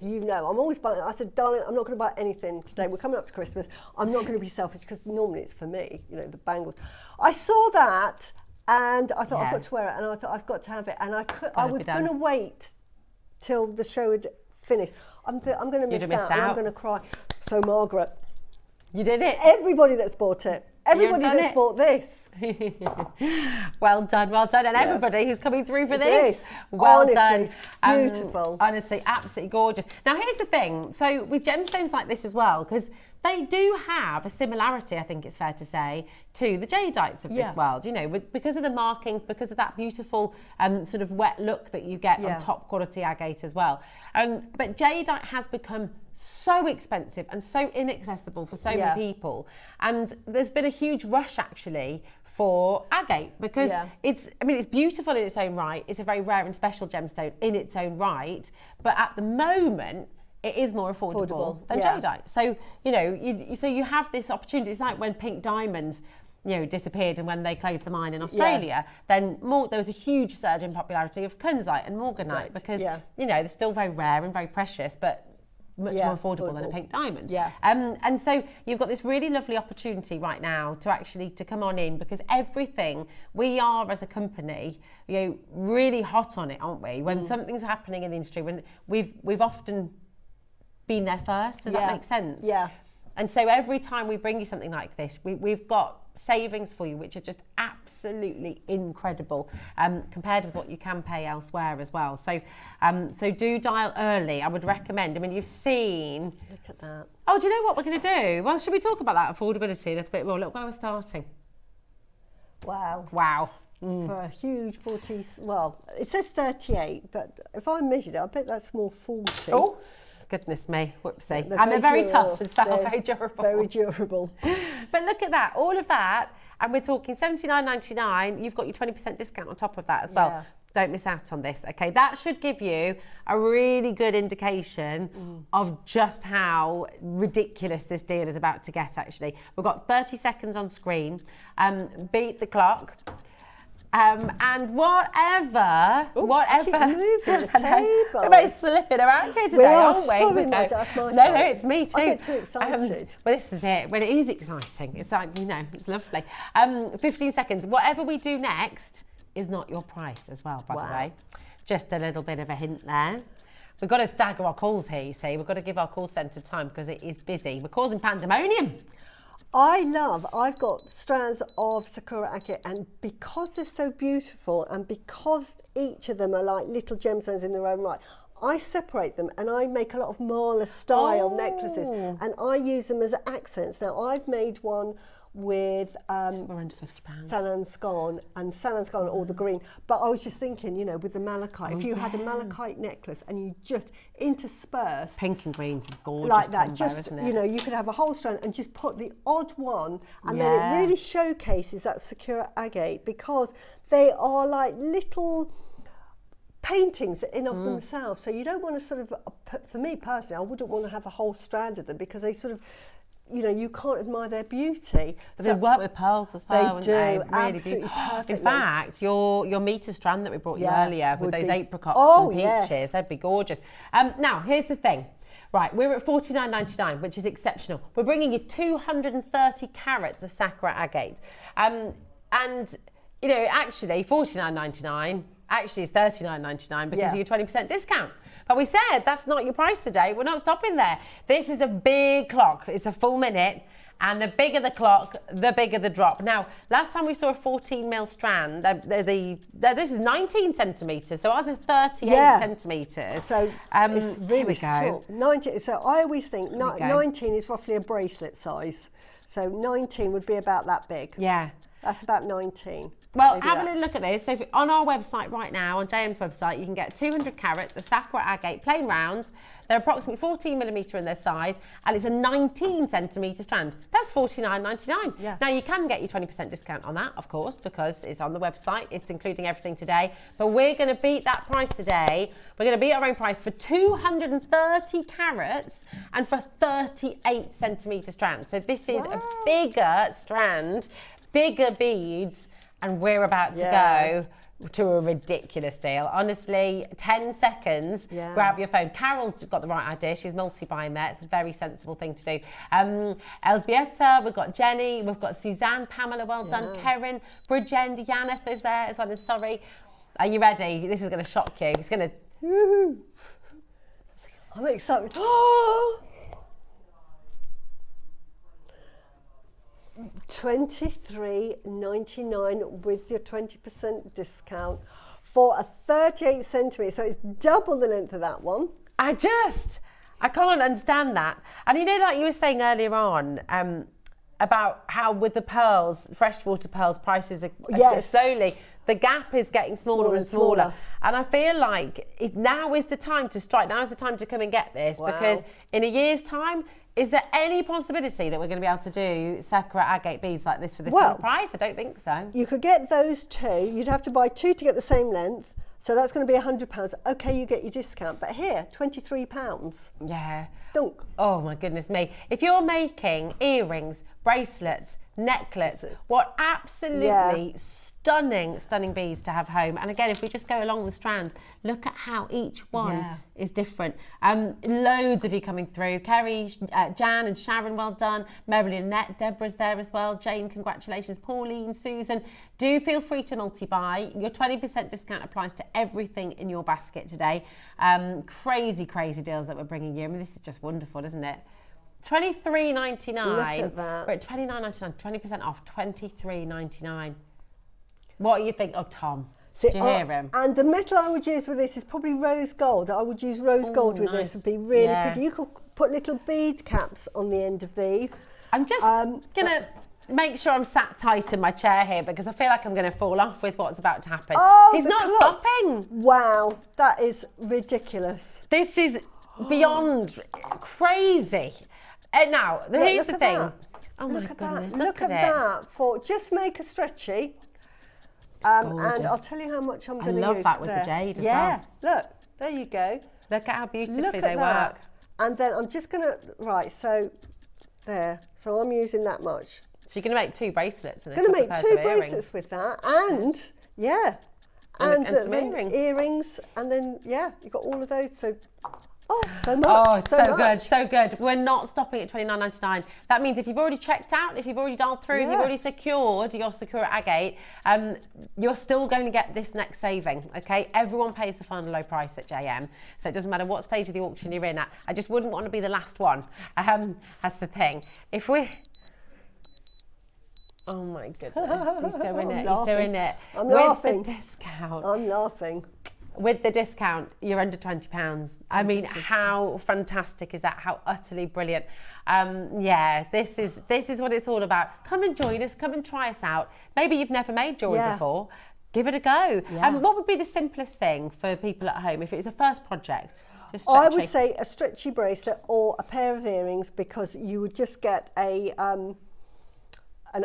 buying, I said, darling, I'm not going to buy anything today. We're coming up to Christmas. I'm not going to be selfish, because normally it's for me, you know, the bangles. I saw that and I thought, I've got to wear it, and I thought, I've got to have it. And I was going to wait till the show had finished. I'm going to miss out and I'm going to cry. So Margaret. You did it. Everybody that's bought it. Everybody that's bought this. Well done. And everybody who's coming through for this. Well done. It's beautiful. Honestly, absolutely gorgeous. Now, here's the thing. So with gemstones like this as well, because they do have a similarity, I think it's fair to say, to the jadeites of this world, you know, because of the markings, because of that beautiful sort of wet look that you get on top quality agate as well. But jadeite has become so expensive and so inaccessible for so many people, and there's been a huge rush actually for agate, because it's beautiful in its own right. It's a very rare and special gemstone in its own right, but at the moment it is more affordable than jadeite. So you know, you have this opportunity. It's like when pink diamonds, you know, disappeared, and when they closed the mine in Australia, then there was a huge surge in popularity of kunzite and morganite, because you know, they're still very rare and very precious, but much more affordable than a pink diamond. And so you've got this really lovely opportunity right now to come on in, because everything, we are as a company, you know, really hot on it, aren't we? When something's happening in the industry, when we've often been there first. Does that make sense? Yeah. And so every time we bring you something like this, we've got savings for you, which are just absolutely incredible compared with what you can pay elsewhere as well. So so do dial early, I would recommend. I mean, you've seen... Look at that. Oh, do you know what we're going to do? Well, should we talk about that affordability a little bit more? Look where we're starting. Wow. Wow. For a huge 40... Well, it says 38, but if I measured it, I bet that's more 40. Oh. Goodness me, whoopsie. And they're very tough as well, very durable. Very durable. But look at that, all of that, and we're talking $79.99. You've got your 20% discount on top of that as well. Don't miss out on this, okay? That should give you a really good indication of just how ridiculous this deal is about to get, actually. We've got 30 seconds on screen. Beat the clock. And whatever. Keep moving the table. We're slipping around here today, aren't we? Sorry, that's my fault. No, it's me too. I get too excited. Well, this is it. Well, it is exciting. It's like, you know, it's lovely. 15 seconds. Whatever we do next is not your price as well, by the way. Just a little bit of a hint there. We've got to stagger our calls here, you see. We've got to give our call centre time because it is busy. We're causing pandemonium. I've got strands of Sakura agate, and because they're so beautiful and because each of them are like little gemstones in their own right, I separate them and I make a lot of mala style necklaces, and I use them as accents. Now I've made one with We're under £50. Sanan's gone or the green. But I was just thinking, you know, with the malachite, if you had a malachite necklace and you just intersperse Pink and green's a gorgeous like that, combo, just, isn't it? you know, you could have a whole strand and just put the odd one, and then it really showcases that secure agate, because they are like little paintings in of themselves. So you don't want to sort of, for me personally, I wouldn't want to have a whole strand of them, because they sort of, you know, you can't admire their beauty. But they work with pearls as well. They do, Really absolutely beautiful. perfectly. In fact, your meter strand that we brought you earlier with those apricots and peaches, they'd be gorgeous. Now, here's the thing. Right, we're at $49.99, which is exceptional. We're bringing you 230 carats of Sakura agate. And, you know, actually, $49.99 actually is $39.99 because of your 20% discount. But we said that's not your price today. We're not stopping there. This is a big clock. It's a full minute. And the bigger the clock, the bigger the drop. Now, last time we saw a 14mm strand, this is 19 centimetres, so ours is 38 centimetres. So it's really short. 19, so I always think 19 is roughly a bracelet size. So 19 would be about that big. Yeah. That's about 19. Well, Maybe have a little look at this. So on our website right now, on JM's website, you can get 200 carats of Sakura agate plain rounds. They're approximately 14mm in their size, and it's a 19 centimetre strand. That's $49.99. Yeah. Now, you can get your 20% discount on that, of course, because it's on the website. It's including everything today. But we're going to beat that price today. We're going to beat our own price for 230 carats and for 38 centimetre strands. So this is a bigger strand, bigger beads, and we're about to go to a ridiculous deal. Honestly, 10 seconds, grab your phone. Carol's got the right idea. She's multi-buying there. It's a very sensible thing to do. Elzbieta, we've got Jenny, we've got Suzanne, Pamela, well done, Karen, Bridgend, Yaneth is there as well as Sorry. Are you ready? This is going to shock you. It's going to... I'm excited. $23.99 with your 20% discount for a 38 centimetre. So it's double the length of that one. I can't understand that. And you know, like you were saying earlier on, about how with the pearls, freshwater pearls, prices are slowly, the gap is getting smaller and smaller. And I feel like now is the time to strike. Now is the time to come and get this, because in a year's time, is there any possibility that we're going to be able to do Sakura agate beads like this for this price? I don't think so. You could get those two. You'd have to buy two to get the same length. So that's going to be £100. Okay, you get your discount. But here, £23. Yeah. Dunk. Oh, my goodness me. If you're making earrings, bracelets, necklaces, what absolutely stunning beads to have home. And again, if we just go along the strand, look at how each one is different. Loads of you coming through. Kerry, Jan and Sharon, well done. Marilyn, Annette, Deborah's there as well. Jane, congratulations. Pauline, Susan, do feel free to multi-buy. Your 20% discount applies to everything in your basket today. Crazy deals that we're bringing you. I mean, this is just wonderful, isn't it? $23.99. Look at that. We're at $29.99, 20% off, $23.99. What do you think? Oh, Tom, do you hear him? And the metal I would use with this is probably rose gold. I would use rose gold with this. It would be really pretty. You could put little bead caps on the end of these. I'm just going to make sure I'm sat tight in my chair here, because I feel like I'm going to fall off with what's about to happen. Oh, he's not stopping. Wow, that is ridiculous. This is beyond crazy. Now, here's the thing. That. Oh my goodness, look at that. For just make a stretchy. And I'll tell you how much I'm going to use. I love that with the jade as well. Look, there you go. Look at how beautifully they work. And then I'm just going to, so there. So I'm using that much. So you're going to make two bracelets. I'm going to make two bracelets with that. And, and some then earrings. And then, you've got all of those. So... Oh, so much. Oh, so good, so good. We're not stopping at $29.99. That means if you've already checked out, if you've already dialed through, if you've already secured your Sakura agate, you're still going to get this next saving, okay? Everyone pays the final low price at JM, so it doesn't matter what stage of the auction you're in at. I just wouldn't want to be the last one. That's the thing. If we... Oh my goodness, he's doing it, he's doing it. I'm laughing. With the discount. I'm laughing. with the discount, you're under £20. I mean, how fantastic is that? How utterly brilliant. Yeah, this is what it's all about. Come and join us, come and try us out. Maybe you've never made jewellery before. Give it a go. What would be the simplest thing for people at home if it was a first project? I would say a stretchy bracelet or a pair of earrings, because you would just get an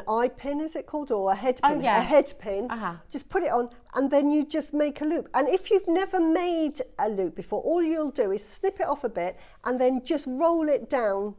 eye pin, is it called, or a head pin? A head pin. Just put it on, and then you just make a loop. And if you've never made a loop before, all you'll do is snip it off a bit and then just roll it down.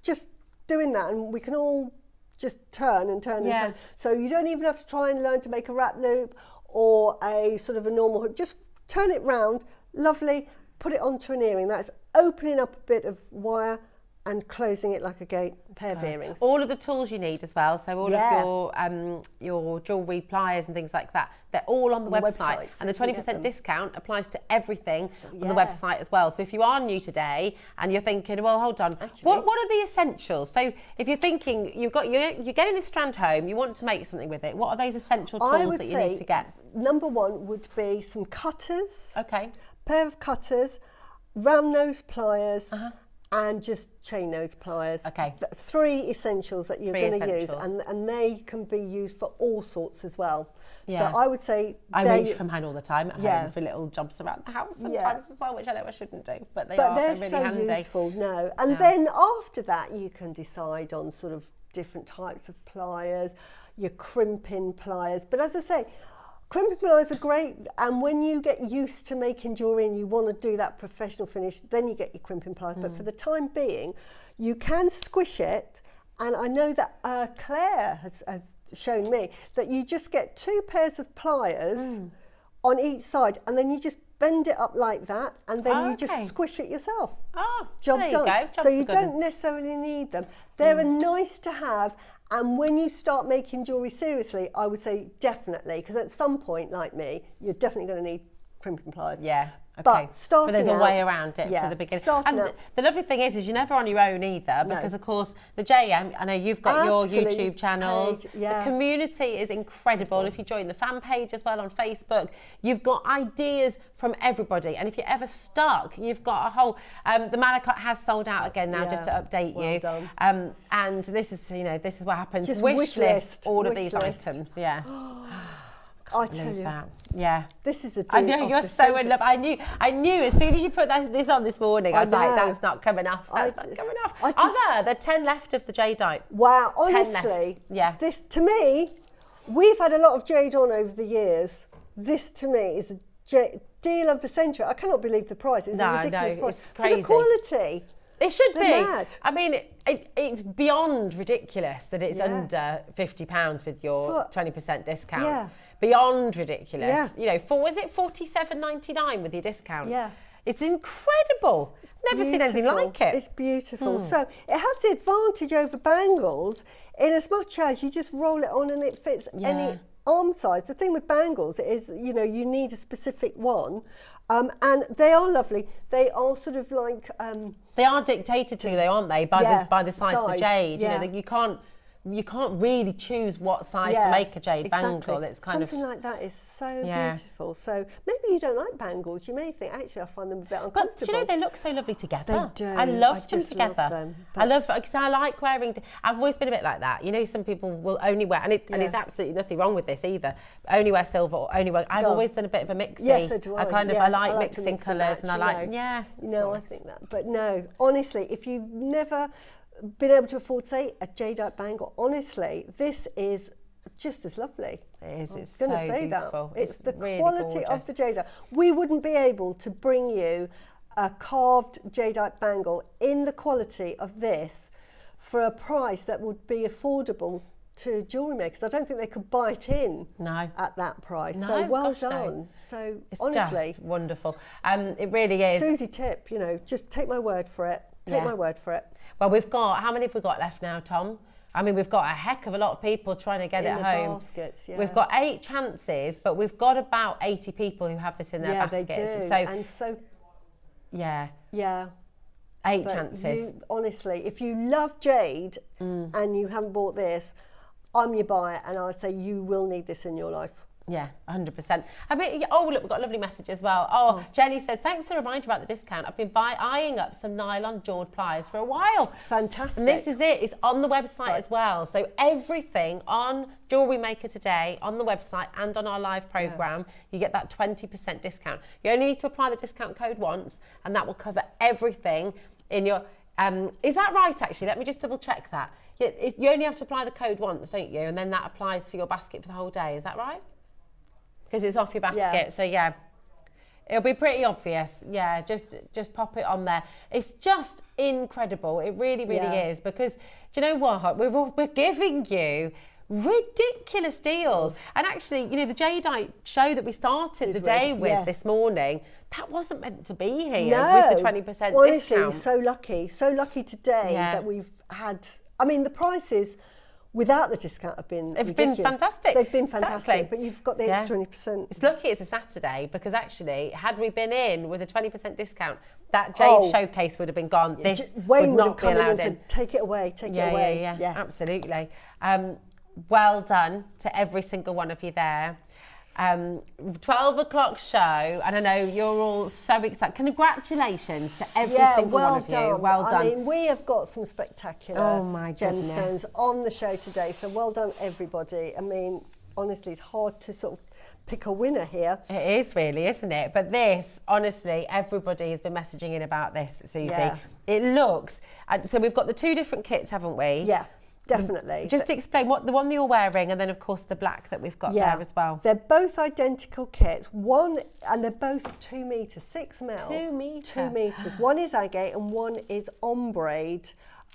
Just doing that, and we can all just turn and turn and turn. So you don't even have to try and learn to make a wrap loop or a sort of a normal hook. Just turn it round, lovely, put it onto an earring. That's opening up a bit of wire and closing it like a pair of earrings. All of the tools you need as well, so all of your jewellery pliers and things like that, they're all on the website. And the 20% discount applies to everything on the website as well. So if you are new today and you're thinking, well, hold on, what are the essentials? So if you're thinking you're getting this strand home, you want to make something with it, what are those essential tools that you need to get? Number one would be some cutters. Okay. Pair of cutters, round nose pliers, and just chain nose pliers. Okay. 3 essentials that you're going to use, and they can be used for all sorts as well. Yeah. So I would say I reach from hand all the time at home for little jobs around the house sometimes as well, which I know I shouldn't do, but they're really so handy. Useful. And then after that, you can decide on sort of different types of pliers, your crimping pliers. But as I say, crimping pliers are great, and when you get used to making jewellery and you want to do that professional finish, then you get your crimping pliers. But for the time being, you can squish it, and I know that Claire has shown me that you just get 2 pairs of pliers on each side, and then you just bend it up like that, and then you just squish it yourself. Job there done. You go. So you don't necessarily need them. They're nice to have. And when you start making jewellery seriously, I would say definitely, because at some point, like me, you're definitely going to need crimping pliers. Yeah. Okay. But starting there's out, a way around it for the beginning. And the lovely thing is you're never on your own either, because of course the JM, I know you've got your YouTube channels. The community is incredible. If you join the fan page as well on Facebook, you've got ideas from everybody. And if you're ever stuck, you've got a whole, the Malachite has sold out again now, just to update you. Done. And this is what happens. Just wish list all of these items. Yeah. I tell you, yeah, this is the. I know you're so in love. I knew as soon as you put this on this morning, I was like, that's not coming off. That's not coming off. There are 10 left of the jadeite. Wow, honestly, this to me, we've had a lot of jade on over the years. This to me is a deal of the century. I cannot believe the price. It's a ridiculous price. It's crazy. For the quality. It should be. Mad. I mean, it's beyond ridiculous that it's under £50 with your 20% discount. Yeah. Beyond ridiculous. Yeah. You know, was it $47.99 with your discount? Yeah. It's incredible. Never seen anything like it. It's beautiful. So it has the advantage over bangles in as much as you just roll it on and it fits any arm size. The thing with bangles is, you know, you need a specific one. And they are lovely. They are sort of like... they are dictated to, though, aren't they? By the size of the jade. Yeah. You know, you can't really choose what size to make a jade bangle. It's kind something like that is so beautiful. So maybe you don't like bangles. You may think, actually, I find them a bit uncomfortable. But you know, they look so lovely together. They do. I love them together. Love them, I love, because I like wearing. I've always been a bit like that. You know, some people will only wear, and there's absolutely nothing wrong with this either. Only wear silver or only wear. I've always done a bit of a mixy. Yes, so do I. I like mixing colours, and I like I think that. But no, honestly, if you've never been able to afford, say, a jadeite bangle, honestly, this is just as lovely. It is. It's going to so say beautiful. that. It's the really quality gorgeous. of the jadeite. We wouldn't be able to bring you a carved jadeite bangle in the quality of this for a price that would be affordable to jewellery makers. I don't think they could buy it in at that price. No, so well done. No. So it's honestly, just wonderful. It really is. Suzie tip, you know, just take my word for it. Take my word for it. Well, how many have we got left now, Tom? I mean, we've got a heck of a lot of people trying to get it home. Baskets, We've got 8 chances, but we've got about 80 people who have this in their baskets. They do. Yeah. 8 chances. Honestly, if you love jade and you haven't bought this, I'm your buyer, and I would say you will need this in your life. Yeah, 100%. I mean, oh, look, we've got a lovely message as well. Oh, Jenny says, thanks for the reminder about the discount. I've been eyeing up some nylon jawed pliers for a while. Fantastic. And this is it. It's on the website as well. So everything on Jewellery Maker today, on the website and on our live programme, you get that 20% discount. You only need to apply the discount code once, and that will cover everything in your... is that right, actually? Let me just double check that. You only have to apply the code once, don't you? And then that applies for your basket for the whole day. Is that right? Because it's off your basket, so yeah, it'll be pretty obvious. Yeah, just pop it on there. It's just incredible. It really, really is, because do you know what? We're giving you ridiculous deals. And actually, you know, the jadeite show that we started the day with this morning, that wasn't meant to be here with the 20% discount. Honestly, so lucky today that we've had. I mean, the prices without the discount have been ridiculous. Been fantastic. They've been fantastic, but you've got the extra 20%. It's lucky it's a Saturday, because actually, had we been in with a 20% discount, that jade showcase would have been gone. This Wayne would have not be come allowed in and said, take it away, take it away. Yeah, absolutely. Well done to every single one of you there. 12 o'clock show, and I know you're all so excited. Congratulations to every single one of you. Well done. I mean, we have got some spectacular gemstones on the show today, so well done everybody. I mean, honestly, it's hard to sort of pick a winner here. It is really, isn't it? But this, honestly, everybody has been messaging in about this, Susie. Yeah. It looks, so we've got the two different kits, haven't we? Yeah. Definitely. Just to explain what the one that you're wearing, and then of course the black that we've got there as well. They're both identical kits. And they're both 2 meters, 6 mil. 2 meters. 2 meters. One is agate and one is ombre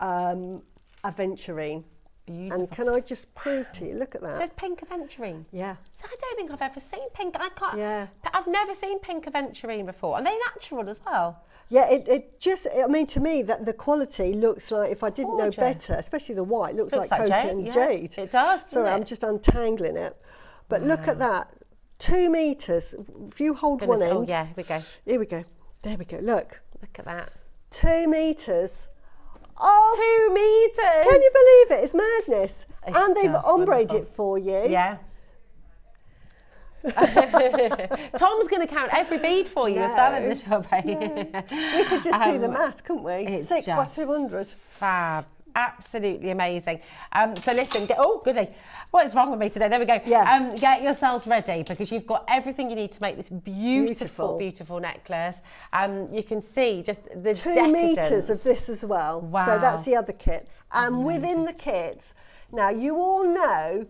aventurine. Beautiful. And can I just prove to you? Look at that. So it's pink aventurine. Yeah. So I don't think I've ever seen pink. I can't. Yeah. I've never seen pink aventurine before. Are they natural as well? Yeah, it just, I mean, to me, that the quality looks like, if I didn't know better, especially the white, looks like coated jade. It does. Sorry, I'm just untangling it. But look at that. 2 meters. If you hold one end. Oh, yeah, here we go. Here we go. There we go. Look. Look at that. 2 meters. Oh, 2 meters. Can you believe it? It's madness. And they've ombrayed it for you. Yeah. Tom's going to count every bead for you as well in the shop. We could just do the math, couldn't we? 6 by 200. Fab. Absolutely amazing. So listen, goody. What is wrong with me today? There we go. Yeah. Get yourselves ready, because you've got everything you need to make this beautiful necklace. You can see just the 2 meters of this as well. Wow. So that's the other kit. And within the kits, now you all know,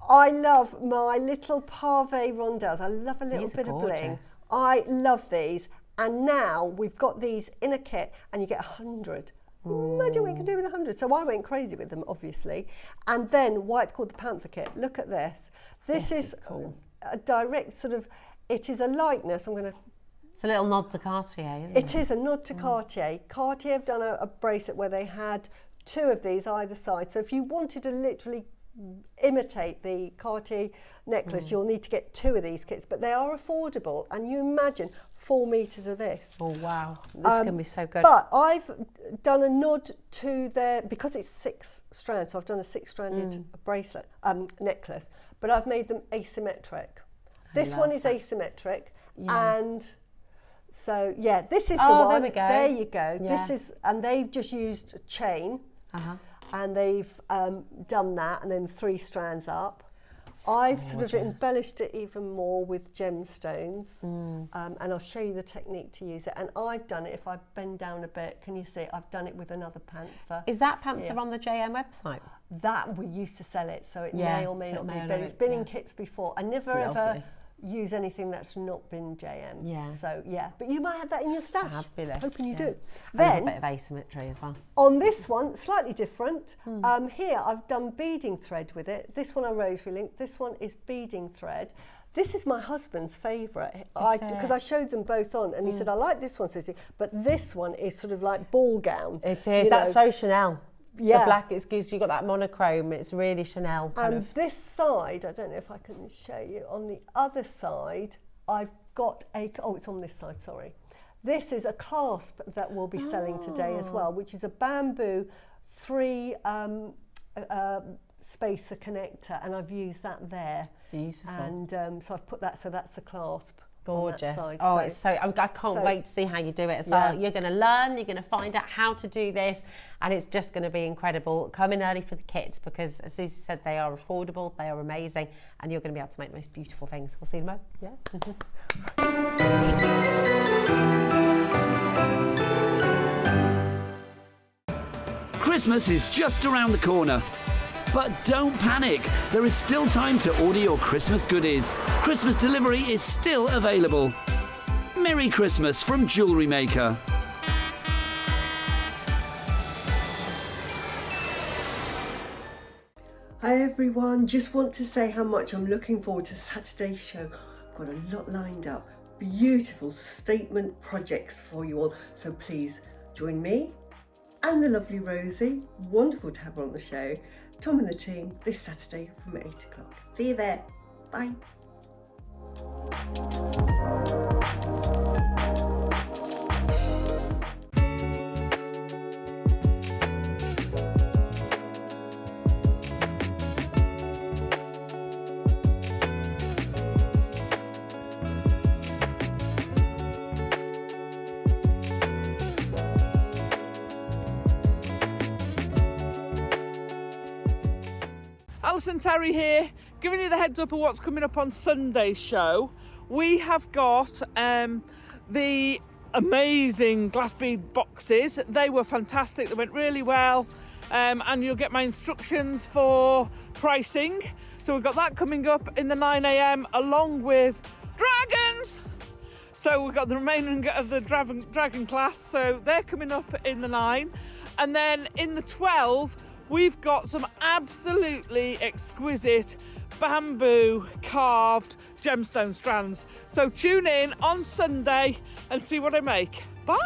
I love my little pave rondelles. I love a little bit of bling. I love these. And now we've got these in a kit, and you get 100. Imagine what you can do with 100. So I went crazy with them, obviously. And then why it's called the Panther kit. Look at this. This is cool. A direct sort of, it is a likeness. It's a little nod to Cartier, isn't it? It is a nod to Cartier. Cartier have done a bracelet where they had 2 of these either side. So if you wanted to literally imitate the Cartier necklace, you'll need to get 2 of these kits, but they are affordable. And you imagine 4 meters of this. Oh wow, this can be so good. But I've done a nod to their, because it's 6 strands, so I've done a 6-stranded bracelet necklace, but I've made them asymmetric. This one is asymmetric, and so yeah, this is the one. There we go. There you go. This is, and they've just used a chain. And they've done that, and then 3 strands up. I've sort of embellished it even more with gemstones, and I'll show you the technique to use it. And I've done it, if I bend down a bit, can you see? I've done it with another Panther. Is that Panther on the JM website? That we used to sell it, so it may or may not be, but it's been in kits before. I never ever use anything that's not been JM. Yeah. So yeah, but you might have that in your stash. Fabulous. Hoping you do. Then a bit of asymmetry as well. On this one, slightly different. Here I've done beading thread with it. This one I rosary linked. This one is beading thread. This is my husband's favourite, because I showed them both on, and he said, I like this one, Susie, but this one is sort of like ball gown. It is. That's so Chanel. Yeah. The black, it's because you've got that monochrome, it's really Chanel kind of. This side, I don't know if I can show you, on the other side, I've got it's on this side, sorry. This is a clasp that we'll be selling today as well, which is a bamboo 3 spacer connector, and I've used that there. Beautiful. And so I've put that, so that's the clasp. Gorgeous. Side, oh, so, it's so, I can't wait to see how you do it as well. You're going to learn, you're going to find out how to do this, and it's just going to be incredible. Come in early for the kits, because as Susie said, they are affordable, they are amazing, and you're going to be able to make the most beautiful things. We'll see you tomorrow. Christmas is just around the corner. But don't panic, there is still time to order your Christmas goodies. Christmas delivery is still available. Merry Christmas from Jewellery Maker. Hi everyone, just want to say how much I'm looking forward to Saturday's show. I've got a lot lined up, beautiful statement projects for you all, so please join me and the lovely Rosie, wonderful to have her on the show, Tom and the team, this Saturday from 8 o'clock. See you there. Bye. Alison Terry here, giving you the heads up of what's coming up on Sunday's show. We have got the amazing glass bead boxes. They were fantastic, they went really well, and you'll get my instructions for pricing. So we've got that coming up in the 9 a.m. along with dragons. So we've got the remaining of the dragon class, so they're coming up in the 9. And then in the 12, we've got some absolutely exquisite bamboo carved gemstone strands. So tune in on Sunday and see what I make. Bye!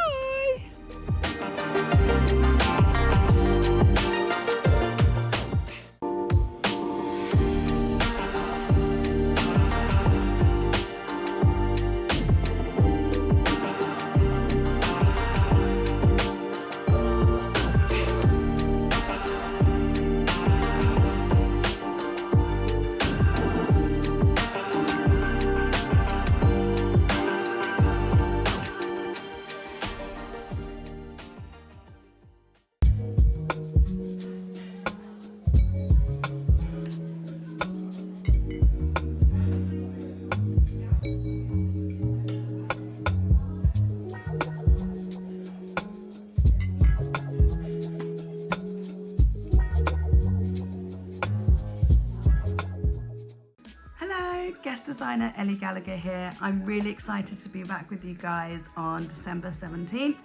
Guest designer Ellie Gallagher here. I'm really excited to be back with you guys on December 17th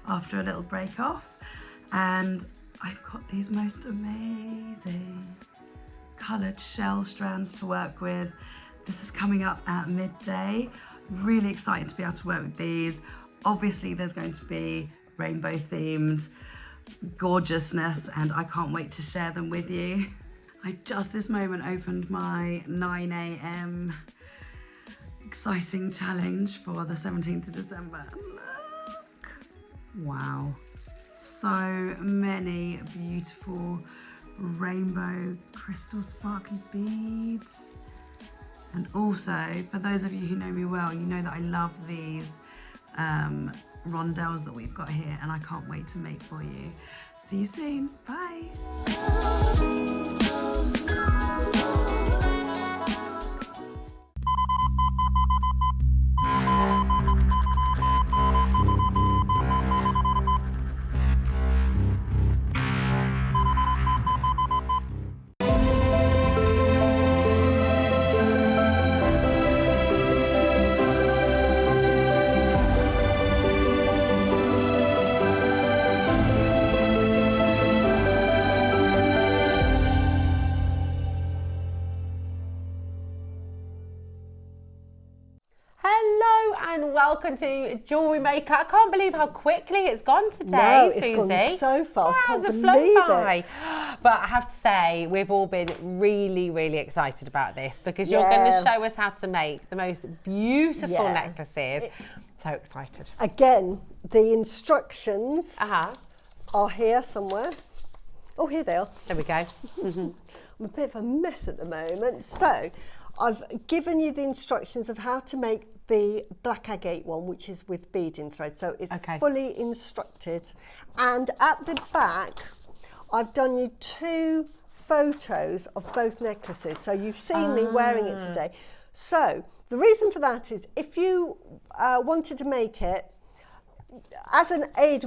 after a little break off, and I've got these most amazing coloured shell strands to work with. This is coming up at midday. Really excited to be able to work with these. Obviously there's going to be rainbow themed gorgeousness, and I can't wait to share them with you. I just this moment opened my 9 a.m. exciting challenge for the 17th of December. Look! Wow. So many beautiful rainbow crystal sparkly beads. And also, for those of you who know me well, you know that I love these rondelles that we've got here, and I can't wait to make for you. See you soon. Bye. Welcome to Jewellery Maker. I can't believe how quickly it's gone today, no, it's Susie. Gone so fast. Hours Can't have believe flown by. it. But I have to say, we've all been really, really excited about this, because you're going to show us how to make the most beautiful necklaces. So excited. Again, the instructions are here somewhere. Oh, here they are. There we go. I'm a bit of a mess at the moment. So I've given you the instructions of how to make the black agate one, which is with beading thread. So it's fully instructed. And at the back, I've done you 2 photos of both necklaces. So you've seen me wearing it today. So the reason for that is if you wanted to make it as an aid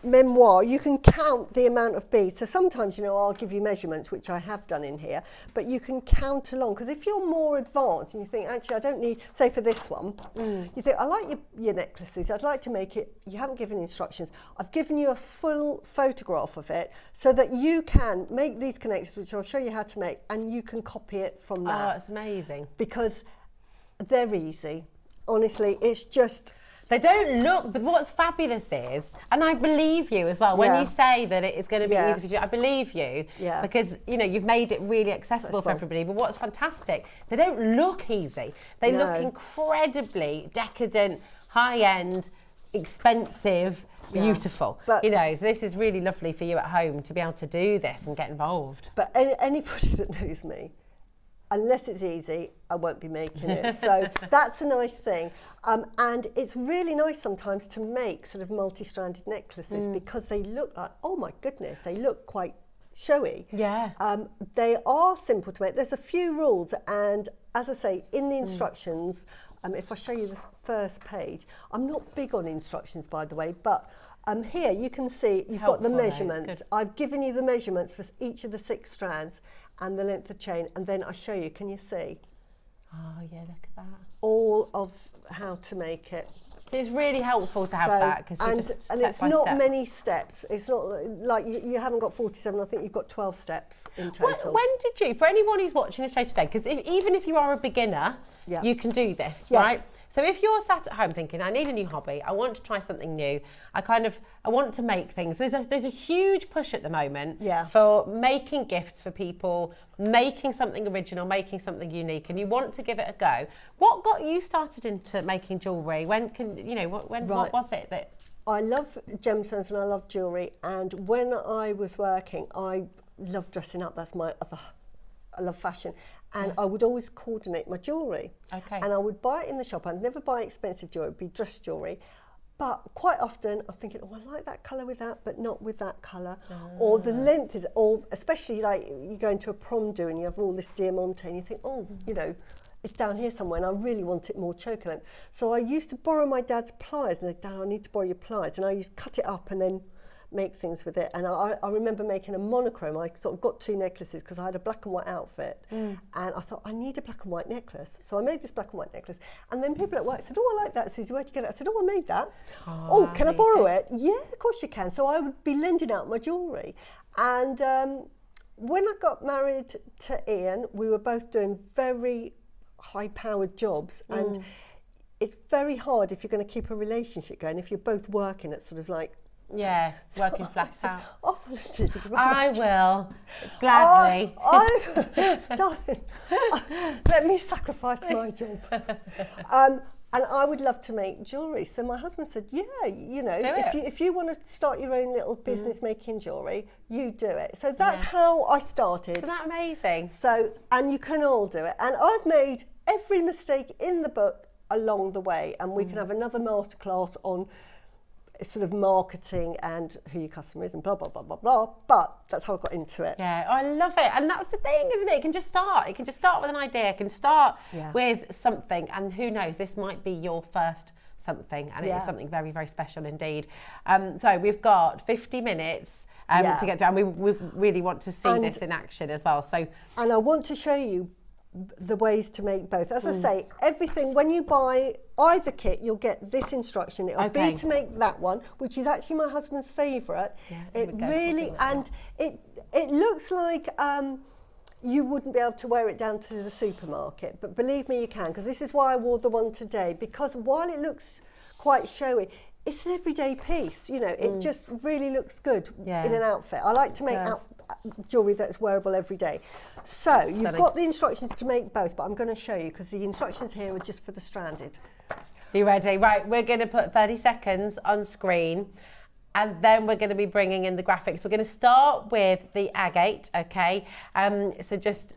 memoir, you can count the amount of beads. So sometimes, you know, I'll give you measurements, which I have done in here, but you can count along. Because if you're more advanced and you think, actually, I don't need, say for this one, you think, I like your necklaces, I'd like to make it, you haven't given instructions. I've given you a full photograph of it so that you can make these connections, which I'll show you how to make, and you can copy it from that. Oh, that's amazing. Because they're easy. Honestly, it's just... They don't look, but what's fabulous is, and I believe you as well, when you say that it is going to be easy for you, I believe you, because, you know, you've made it really accessible for everybody, but what's fantastic, they don't look easy. They look incredibly decadent, high-end, expensive, beautiful. But, you know, so this is really lovely for you at home to be able to do this and get involved. But anybody that knows me, unless it's easy, I won't be making it. So that's a nice thing. And it's really nice sometimes to make sort of multi-stranded necklaces because they look like, oh my goodness, they look quite showy. Yeah. They are simple to make. There's a few rules. And as I say, in the instructions, if I show you this first page, I'm not big on instructions, by the way, but here you can see you've got the measurements. I've given you the measurements for each of the 6 strands and the length of chain, and then I show you, can you see? Oh yeah, look at that. All of how to make it. It's really helpful to have that because and it's not many steps. It's not like you haven't got 47. I think you've got 12 steps in total. When did you, for anyone who's watching the show today, because even if you are a beginner, you can do this, right? So if you're sat at home thinking, I need a new hobby, I want to try something new, I want to make things. There's a huge push at the moment for making gifts for people, making something original, making something unique, and you want to give it a go. What got you started into making jewellery? What was it that? I love gemstones and I love jewellery, and when I was working, I love dressing up. That's my other. I love fashion. And I would always coordinate my jewellery. Okay. And I would buy it in the shop. I'd never buy expensive jewellery, it'd be dress jewellery. But quite often I'm thinking, oh, I like that colour with that, but not with that colour. Or the length is, or especially like you go into a prom do and you have all this diamante and you think, oh, you know, it's down here somewhere and I really want it more choker length. So I used to borrow my dad's pliers and Dad, I need to borrow your pliers. And I used to cut it up and then make things with it. And I remember making a monochrome. I sort of got 2 necklaces because I had a black and white outfit and I thought I need a black and white necklace, so I made this black and white necklace, and then people at work said, oh, I like that, Suzie, where'd you get it? I said, oh, I made that. Oh, can I borrow it? Yeah, of course you can. So I would be lending out my jewellery. And when I got married to Ian, we were both doing very high powered jobs, and it's very hard if you're going to keep a relationship going if you're both working at sort of like working flat out. I will, gladly. Darling, let me sacrifice my job. And I would love to make jewellery. So my husband said, yeah, you know, if you want to start your own little business making jewellery, you do it. So that's how I started. Isn't that amazing? So, and you can all do it. And I've made every mistake in the book along the way. And we can have another masterclass on sort of marketing and who your customer is and blah, blah, blah, blah, blah. But that's how I got into it. Yeah, I love it. And that's the thing, isn't it? It can just start. It can just start with an idea. It can start with something. And who knows, this might be your first something. And it is something very, very special indeed. So we've got 50 minutes to get through. And we really want to see this in action as well. So, and I want to show you the ways to make both. As I say, everything, when you buy either kit, you'll get this instruction. It'll be to make that one, which is actually my husband's favourite. It really, and it looks like you wouldn't be able to wear it down to the supermarket, but believe me, you can, because this is why I wore the one today, because while it looks quite showy, it's an everyday piece, you know, it just really looks good in an outfit. I like to make jewellery that's wearable every day. So you've got the instructions to make both, but I'm going to show you because the instructions here are just for the stranded. You ready? Right, we're going to put 30 seconds on screen. and then we're going to be bringing in the graphics. We're going to start with the agate, okay? So just...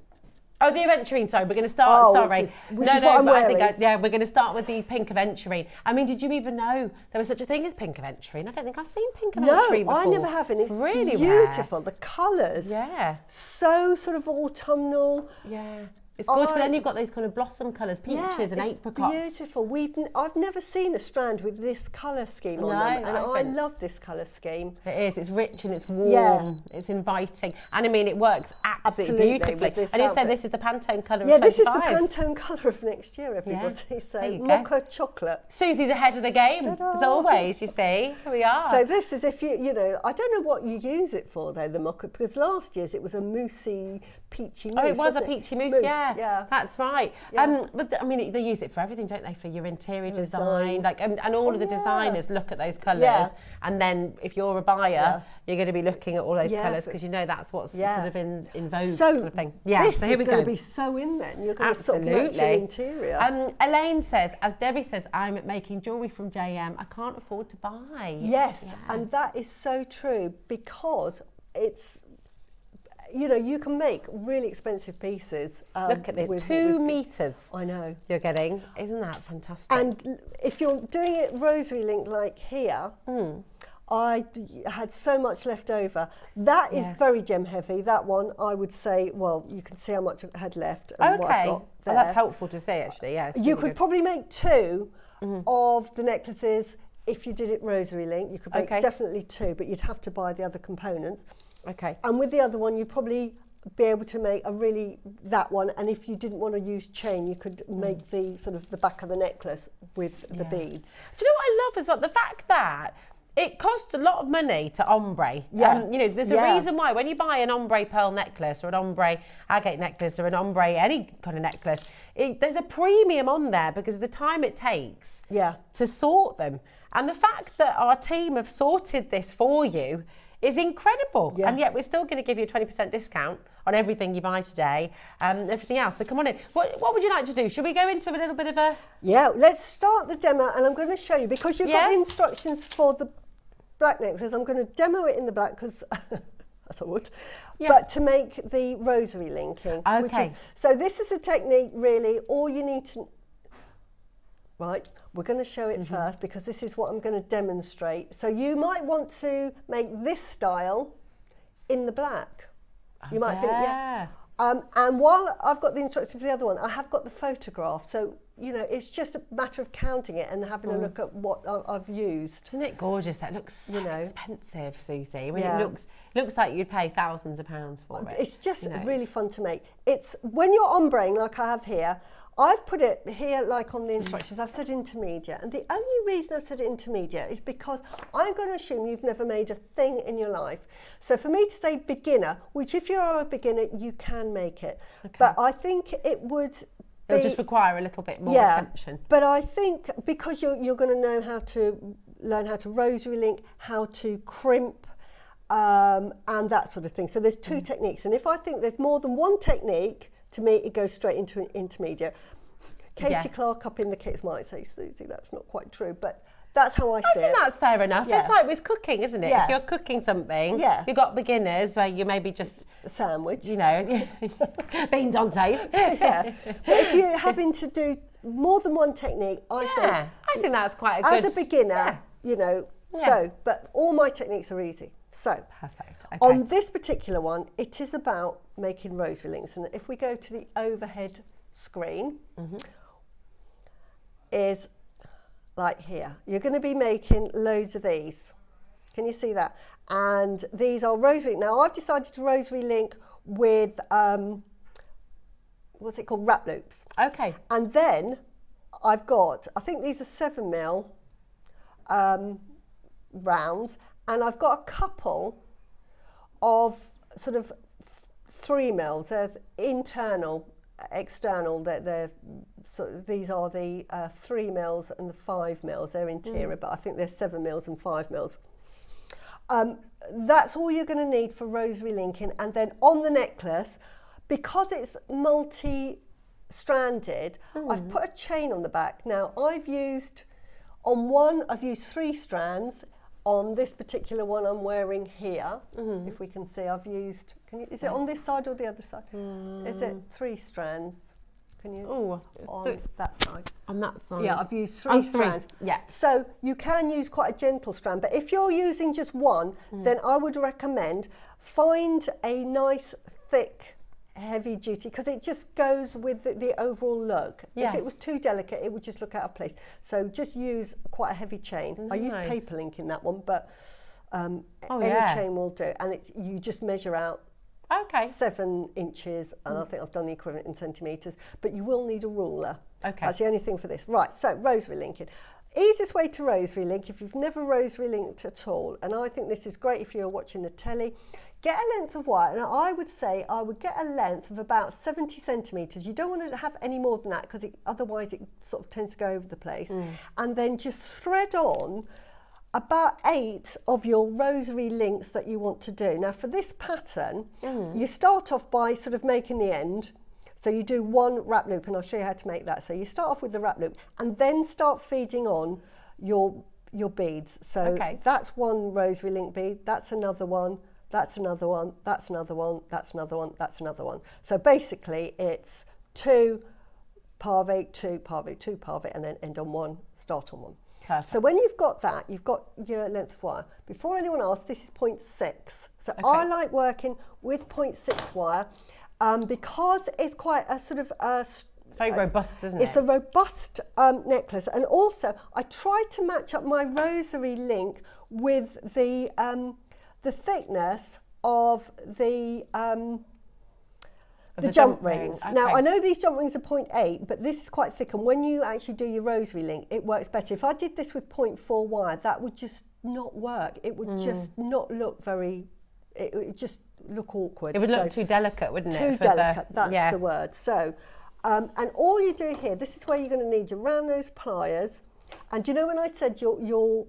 Oh, the aventurine, sorry. We're going to start, sorry. Which is what I'm wearing. We're going to start with the pink aventurine. I mean, did you even know there was such a thing as pink aventurine? I don't think I've seen pink aventurine before. No, I never have, and it's really beautiful. Rare. The colours. Yeah. So sort of autumnal. Yeah. It's good, but then you've got those kind of blossom colours, peaches and apricots. Beautiful. I've never seen a strand with this colour scheme on them, and I love this colour scheme. It is. It's rich and it's warm. It's inviting, and I mean it works absolutely beautifully. And you said this is the Pantone colour of 25. Yeah, this is the Pantone colour of next year, everybody. Yeah. So mocha chocolate. Susie's ahead of the game, as always. You see, here we are. So this is if you know, I don't know what you use it for though, the mocha, because last year's it was a moussey, peachy mousse. Oh, it was a peachy mousse. Yeah, that's right. Yeah. But I mean, they use it for everything, don't they? For your interior design, like, and all of the designers look at those colours, and then if you're a buyer, you're going to be looking at all those colours because you know that's what's sort of in vogue, kind of thing. Yeah, this so here we is going to be so in then. You're going to sort of match your interior. Elaine says, as Debbie says, I'm making jewellery from JM. I can't afford to buy. Yes, and that is so true because it's. You know, you can make really expensive pieces. Look at this, 2 metres. I know. You're getting, isn't that fantastic? And if you're doing it rosary link like here, I had so much left over. That is very gem heavy. That one, I would say, well, you can see how much I had left and what I've got there. Well, that's helpful to see, actually, yeah. You could probably make 2 of the necklaces if you did it rosary link. You could make definitely 2, but you'd have to buy the other components. Okay. And with the other one, you'd probably be able to make that one. And if you didn't want to use chain, you could make the sort of the back of the necklace with the beads. Do you know what I love as well? The fact that it costs a lot of money to ombre. Yeah. You know, there's a reason why when you buy an ombre pearl necklace or an ombre agate necklace or an ombre any kind of necklace, there's a premium on there because of the time it takes to sort them. And the fact that our team have sorted this for you is incredible, and yet we're still going to give you a 20% discount on everything you buy today, everything else. So come on in. What would you like to do? Should we go into a little bit of a... Yeah, let's start the demo, and I'm going to show you, because you've got the instructions for the black necklace. I'm going to demo it in the black, because as I would, but to make the rosary linking. Okay. So this is a technique, really, all you need to... Right, we're going to show it first because this is what I'm going to demonstrate. So you might want to make this style in the black. You might think, and while I've got the instructions for the other one, I have got the photograph. So, you know, it's just a matter of counting it and having a look at what I've used. Isn't it gorgeous? That looks so expensive, Susie. I mean, it looks like you'd pay thousands of pounds for it. It's just really fun to make. It's when you're ombreing like I have here, I've put it here like on the instructions, I've said intermediate, and the only reason I've said intermediate is because I'm going to assume you've never made a thing in your life. So for me to say beginner, which if you are a beginner, you can make it. But I think it would It'll just require a little bit more attention. But I think because you're going to know how to learn how to rosary link, how to crimp, and that sort of thing. So there's 2 techniques, and if I think there's more than one technique, to me, it goes straight into an intermediate. Katie Clark up in the kits might say, Susie, that's not quite true, but that's how I see it. I think that's fair enough. It's like with cooking, isn't it? If you're cooking something, you've got beginners where you maybe just... A sandwich. You know, beans on toast. But if you're having to do more than one technique, I think that's quite a good... As a beginner, you know, but all my techniques are easy. So, perfect. Okay. On this particular one, it is about making rosary links. And if we go to the overhead screen, is like here. You're going to be making loads of these. Can you see that? And these are rosary. Now, I've decided to rosary link with, what's it called? Wrap loops. Okay. And then I've got, I think these are 7mm rounds. And I've got a couple of sort of 3mm. They're internal, external. These are the 3mm and the 5mm. They're interior, but I think they're 7mm and 5mm. That's all you're going to need for rosary linking. And then on the necklace, because it's multi-stranded, I've put a chain on the back. Now I've used 3 strands. on this particular one I'm wearing here, if we can see, I've used, is it on this side or the other side? Is it 3 strands? Can you? On that side. On that side. Yeah, I've used 3 strands. Yeah. So you can use quite a gentle strand, but if you're using just one, then I would recommend find a nice thick heavy duty, because it just goes with the overall look. Yeah. If it was too delicate, it would just look out of place. So just use quite a heavy chain. I use paper link in that one, but any chain will do. And you just measure out 7 inches, and I think I've done the equivalent in centimetres, but you will need a ruler. Okay. That's the only thing for this. Right, so rosary linking. Easiest way to rosary link, if you've never rosary linked at all, and I think this is great if you're watching the telly, get a length of wire, and I would say I would get a length of about 70 centimetres. You don't want to have any more than that, because otherwise it sort of tends to go over the place. And then just thread on about 8 of your rosary links that you want to do. Now for this pattern, you start off by sort of making the end. So you do 1 wrap loop, and I'll show you how to make that. So you start off with the wrap loop and then start feeding on your beads. So that's 1 rosary link bead, that's another one, that's another one, that's another one, that's another one, that's another one. So basically it's 2 pave, 2 pave, 2 pave, and then end on 1, start on 1. Perfect. So when you've got that, you've got your length of wire. Before anyone asks, this is 0.6. So I like working with 0.6 wire because it's quite a sort of it's very robust, isn't it? It's a robust necklace, and also I try to match up my rosary link with the thickness of the jump rings. Okay. Now I know these jump rings are 0.8, but this is quite thick, and when you actually do your rosary link, it works better. If I did this with 0.4 wire, that would just not work. It would just not look very. It would just look awkward. It would look too delicate, wouldn't it? Too delicate. That's the word. So, and all you do here, this is where you're going to need your round nose pliers, and you know when I said your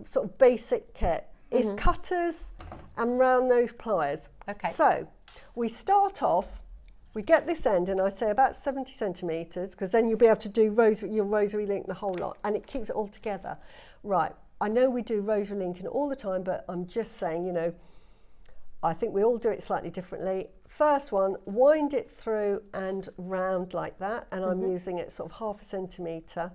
sort of basic kit is cutters and round nose pliers. Okay. So we start off. We get this end, and I say about 70 centimetres, because then you'll be able to do your rosary link the whole lot, and it keeps it all together. Right, I know we do rosary linking all the time, but I'm just saying, you know, I think we all do it slightly differently. First one, wind it through and round like that, and I'm using it sort of 0.5 centimetre,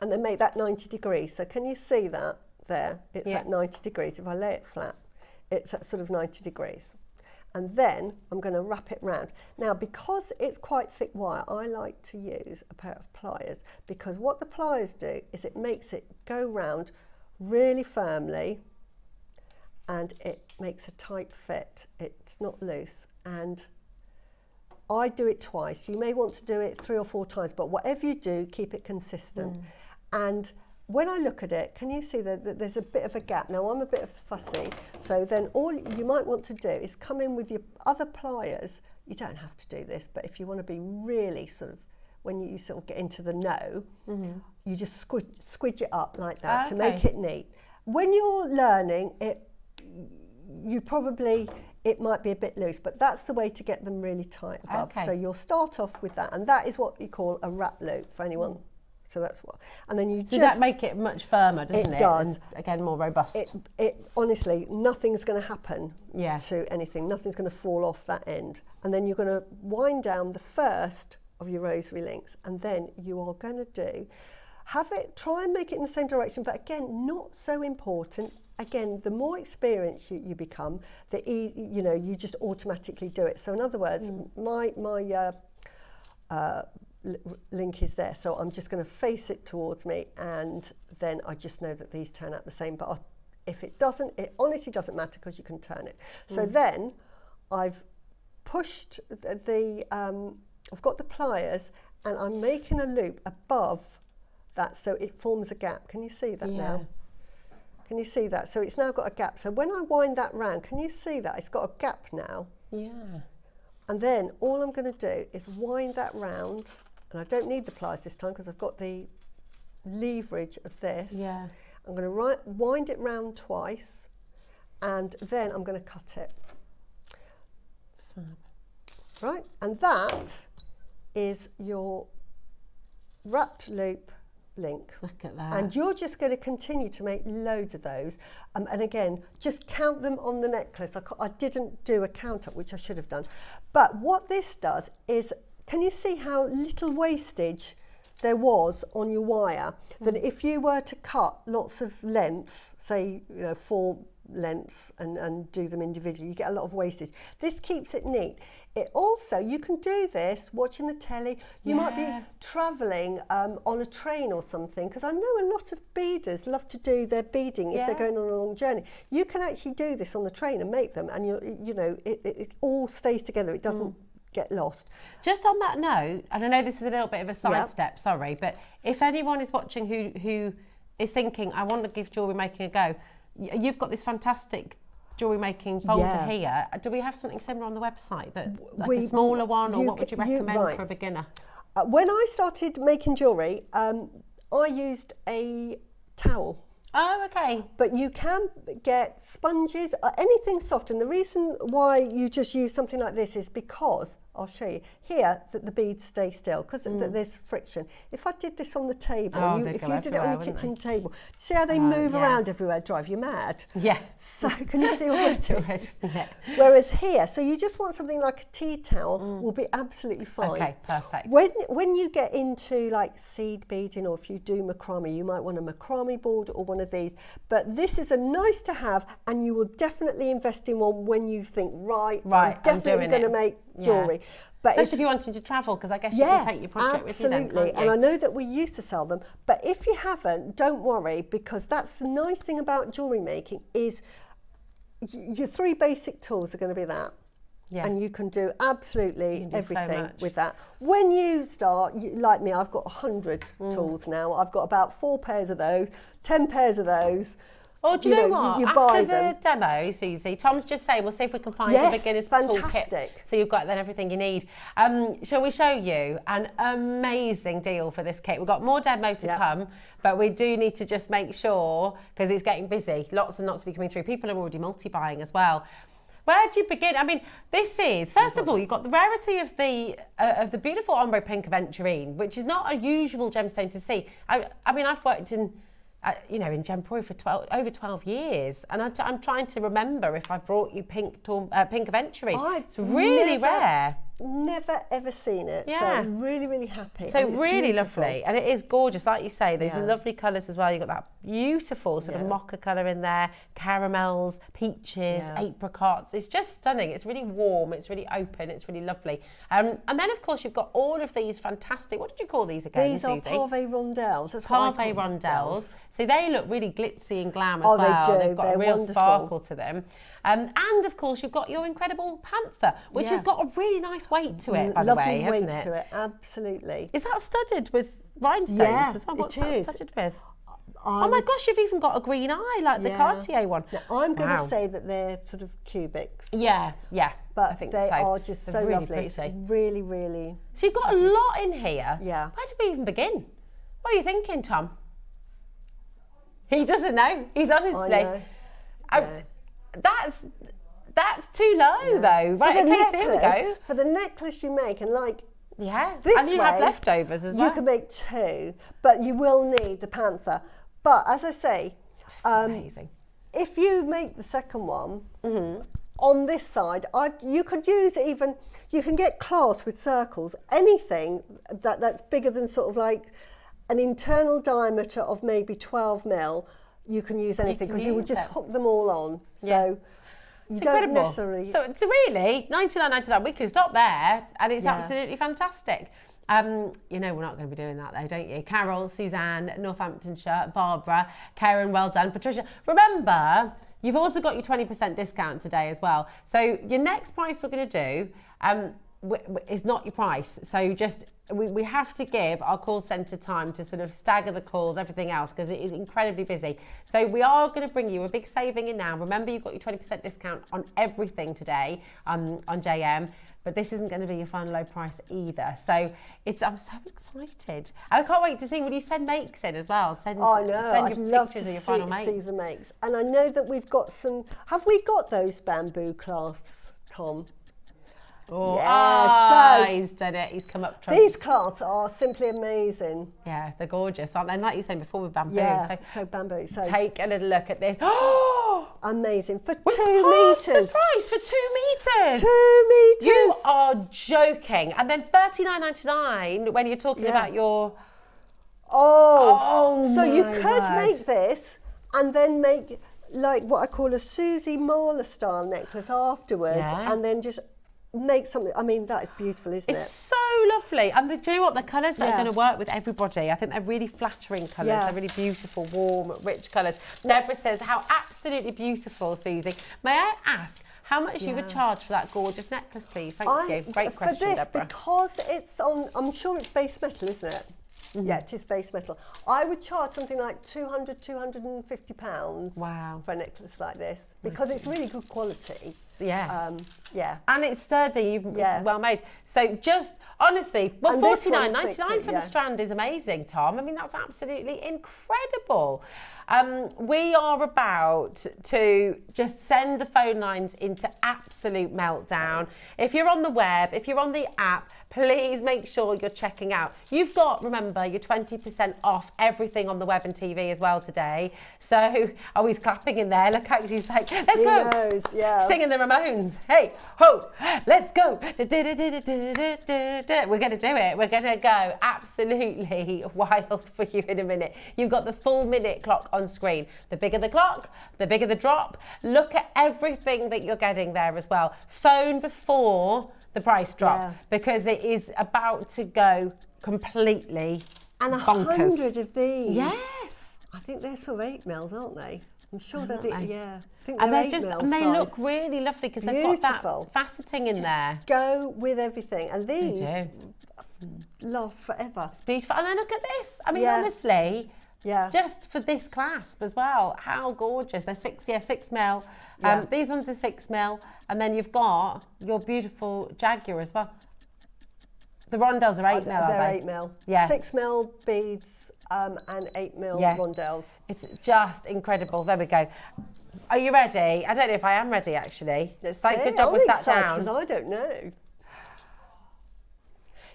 and then make that 90 degrees. So can you see that there? It's at 90 degrees. If I lay it flat, it's at sort of 90 degrees. And then I'm going to wrap it round. Now, because it's quite thick wire, I like to use a pair of pliers, because what the pliers do is it makes it go round really firmly, and it makes a tight fit. It's not loose. And I do it twice. You may want to do it 3 or 4 times, but whatever you do, keep it consistent. And when I look at it, can you see that there's a bit of a gap? Now, I'm a bit of a fussy, so then all you might want to do is come in with your other pliers. You don't have to do this, but if you want to be really sort of, when you sort of get into the know, you just squidge it up like that to make it neat. When you're learning, it might be a bit loose, but that's the way to get them really tight above. So you'll start off with that, and that is what you call a wrap loop for anyone. So that's what, and then you Does that make it much firmer, doesn't it? It does. And again, more robust. It honestly, nothing's going to happen Yeah. to anything. Nothing's going to fall off that end. And then you're going to wind down the first of your rosary links, and then you are going to try and make it in the same direction, but again, not so important. Again, the more experienced you become, the you just automatically do it. So in other words, my link is there, so I'm just going to face it towards me, and then I just know that these turn out the same. But if it doesn't, it honestly doesn't matter, because you can turn it. So then I've pushed I've got the pliers, and I'm making a loop above that, so it forms a gap. Can you see that now? Can you see that? So it's now got a gap. So when I wind that round, can you see that? It's got a gap now. Yeah. And then all I'm going to do is wind that round, and I don't need the pliers this time because I've got the leverage of this. Yeah. I'm going to wind it round twice, and then I'm going to cut it. Right, and that is your wrapped loop link. Look at that. And you're just going to continue to make loads of those. And again, just count them on the necklace. I didn't do a count up, which I should have done. But what this does is, can you see how little wastage there was on your wire? That if you were to cut lots of lengths, say 4 lengths and do them individually, you get a lot of wastage. This keeps it neat. It also, you can do this watching the telly. You might be travelling on a train or something, because I know a lot of beaders love to do their beading if they're going on a long journey. You can actually do this on the train and make them, and it all stays together. It doesn't get lost. Just on that note, and I know this is a little bit of a sidestep, sorry, but if anyone is watching who is thinking, I want to give jewellery making a go, you've got this fantastic jewellery making folder here. Do we have something similar on the website, a smaller one, or what would you recommend for a beginner? When I started making jewellery, I used a towel. Oh, okay. But you can get sponges, anything soft, and the reason why you just use something like this is because, I'll show you, here that the beads stay still, because there's friction. If I did this on the table, if you did it on your kitchen table, see how they move around everywhere, drive you mad? Yeah. So can you see what we're doing? Whereas here, so you just want something like a tea towel will be absolutely fine. Okay, perfect. When you get into like seed beading, or if you do macrame, you might want a macrame board or one of these. But this is a nice to have, and you will definitely invest in one when you think, right, I'm definitely going to make jewellery. But especially if you wanted to travel, because I guess you can take your project with you then, can't you? And I know that we used to sell them, but if you haven't, don't worry, because that's the nice thing about jewellery making is your 3 basic tools are going to be that. Yeah. And you can do absolutely everything with that. When you start, like me, I've got 100 tools now. I've got about 4 pairs of those, 10 pairs of those. Or do you know what? After the demo, Suzie, Tom's just saying, we'll see if we can find a beginner's toolkit. So you've got then everything you need. Shall we show you an amazing deal for this kit? We've got more demo to come, but we do need to just make sure, because it's getting busy. Lots and lots of you coming through. People are already multi-buying as well. Where do you begin? I mean, this is, first of all, you've got the rarity of the beautiful ombre pink aventurine, which is not a usual gemstone to see. I mean, I've worked in Gemstory for over 12 years, and I'm trying to remember if I brought you pink aventurine. It's really rare. Never ever seen it, so I'm really, really happy. So really lovely, and it is gorgeous, like you say. There's lovely colours as well. You've got that beautiful sort of mocha colour in there, caramels, peaches, apricots. It's just stunning. It's really warm. It's really open. It's really lovely. And then of course you've got all of these fantastic. What did you call these again? These are Parve rondelles. That's Parve rondelles. So they look really glitzy and glam as well. They do. They've got a real sparkle to them. And of course you've got your incredible Panther, which has got a really nice weight to it, by the way, hasn't it? Lovely weight to it, absolutely. Is that studded with rhinestones as well? What's that studded with? Oh my gosh, you've even got a green eye like the Cartier one. Now, I'm going to say that they're sort of cubics. Yeah. But I think they so. are just so really lovely. Pretty. It's really, really. So you've got a lot in here. Yeah. Where do we even begin? What are you thinking, Tom? He doesn't know. He's honestly. I know. That's too low though. Right, okay, so here we go. For the necklace you make, and and you have leftovers as well. You can make 2, but you will need the Panther. But as I say, amazing. If you make the second one, on this side, you could use you can get clasp with circles, anything that's bigger than sort of like an internal diameter of maybe 12 mil, you can use anything, because you would just hook them all on. So you don't necessarily. So it's really $99.99. We could stop there, and it's absolutely fantastic. We're not going to be doing that though, don't you? Carol, Suzanne, Northamptonshire, Barbara, Karen, well done. Patricia, remember, you've also got your 20% discount today as well. So your next price we're going to do is not your price. So just we have to give our call centre time to sort of stagger the calls, everything else, because it is incredibly busy. So we are going to bring you a big saving in now. Remember, you've got your 20% discount on everything today on JM, but this isn't going to be your final low price either. So I'm so excited. And I can't wait to see when you send makes in as well. Send your pictures of your final makes. See the makes. And I know that we've got some, have we got those bamboo clasps, Tom? Oh, Yeah, so he's done it. He's come up trumps. these cloths are simply amazing. Yeah, they're gorgeous, aren't they? And like you were saying before with bamboo. Yeah, so bamboo. So take a little look at this. Oh, amazing for 2 half the meters. price for 2 meters. 2 meters. You are joking. And then $39.99 when you're talking about your. Oh, so you my could word. make this and then make like what I call a Suzie Menham style necklace afterwards, Yeah. and then just make something. I mean, that is beautiful, isn't It's it? so lovely. And do you know what? The colours that are Yeah. going to work with everybody, I think they're really flattering colours. Yeah. They're really beautiful, warm, rich colours. Deborah says, how absolutely beautiful, Susie. May I ask how much you would charge for that gorgeous necklace, please? Thank you. Great question, for this, Deborah. because it's on, I'm sure it's base metal, isn't it? Yeah, it is base metal. I would charge something like £250 Wow. for a necklace like this, because it's really good quality. Yeah. Yeah. And it's sturdy, Yeah. it's well made. So just honestly, well, And this one $49.99 makes it, for yeah. the strand is amazing, Tom. I mean, that's absolutely incredible. We are about to just send the phone lines into absolute meltdown. If you're on the web, if you're on the app, please make sure you're checking out. You've got, remember, your 20% off everything on the web and TV as well today. So, oh, he's clapping in there. Look how he's like, let's go. He knows, yeah. Singing the Ramones. Hey, ho, let's go. We're going to do it. We're going to go absolutely wild for you in a minute. You've got the full minute clock on screen. The bigger the clock, the bigger the drop. Look at everything that you're getting there as well. Phone before the price drop, because it is about to go completely And bonkers. 100 of these. Yes. I think they're sort of 8 mils, aren't they? I'm sure they're, yeah. I think And they're they're 8 just, mil and they size. look really lovely because they've got that Beautiful. faceting in there. Go with everything. And these do. last forever. Beautiful. And then look at this. I mean, Yeah. honestly, Yeah. just for this clasp as well, how gorgeous. They're 6 mil. Yeah. These ones are 6 mil. And then you've got your beautiful Jaguar as well. The rondelles are 8 mil, They're are they? 8 mil. Yeah. 6 mil beads and 8 mil Yeah. rondelles. It's just incredible. There we go. Are you ready? I don't know if I am ready, actually. Let's Thank see. good job we sat down. Because I don't know.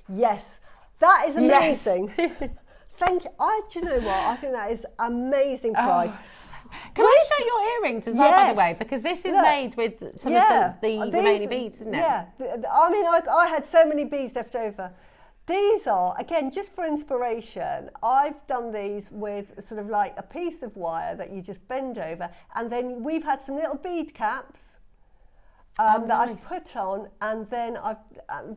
Yes, that is Yes. amazing. Thank you. Do you know what? I think that is amazing price. Can I show your earrings as well, by the way? Yes. Because this is Look. made with some of the remaining beads, isn't it? Yeah. I mean, I had so many beads left over. These are, again, just for inspiration, I've done these with sort of like a piece of wire that you just bend over, and then we've had some little bead caps that I've put on, and then I've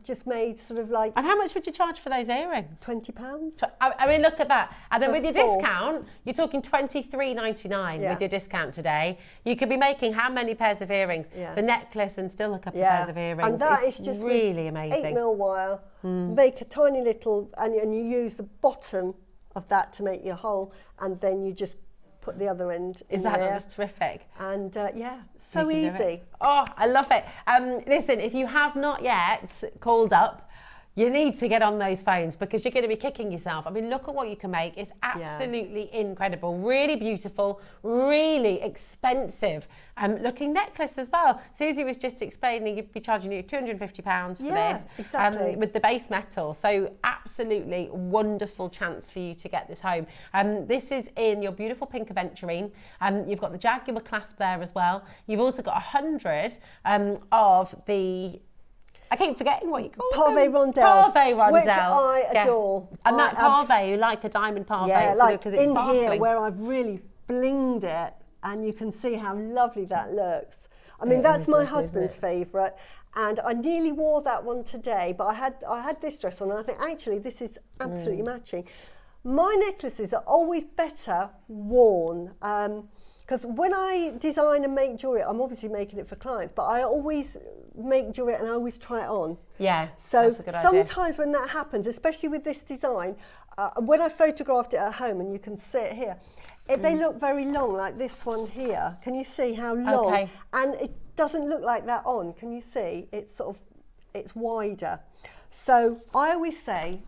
just made sort of like And how much would you charge for those earrings? £20. I mean, look at that. And then For with your four. discount, you're talking $23.99 Yeah. with your discount today. You could be making how many pairs of earrings? Yeah. The necklace and still a couple of pairs of earrings. And that it's is just really with amazing. 8 mil wire. Make a tiny little, and you use the bottom of that to make your hole, and then you just put the other end in Is that there. not just terrific? And yeah, so You can do it. easy. Oh, I love it. Listen, if you have not yet called up, you need to get on those phones because you're going to be kicking yourself. I mean, look at what you can make. It's absolutely incredible. Really beautiful, really expensive looking necklace as well. Susie was just explaining you'd be charging you £250 for Yeah, this exactly. with the base metal. So absolutely wonderful chance for you to get this home. This is in your beautiful pink aventurine. You've got the Jaguar clasp there as well. You've also got 100 of the... I keep forgetting what you call Parve them. rondelles, Parve rondelle. which I adore. And that I parve, you like a diamond parve. Yeah, so like because it's in sparkling. here where I've really blinged it, and you can see how lovely that looks. I mean, that's my husband's favourite, and I nearly wore that one today, but I had this dress on, and I think actually this is absolutely matching. My necklaces are always better worn. Because when I design and make jewellery, I'm obviously making it for clients, but I always make jewellery and I always try it on. Yeah, So that's a good idea. sometimes when that happens, especially with this design, when I photographed it at home, and you can see it here, they look very long, like this one here. Can you see how long? Okay. And it doesn't look like that on. Can you see? It's it's wider. So I always say,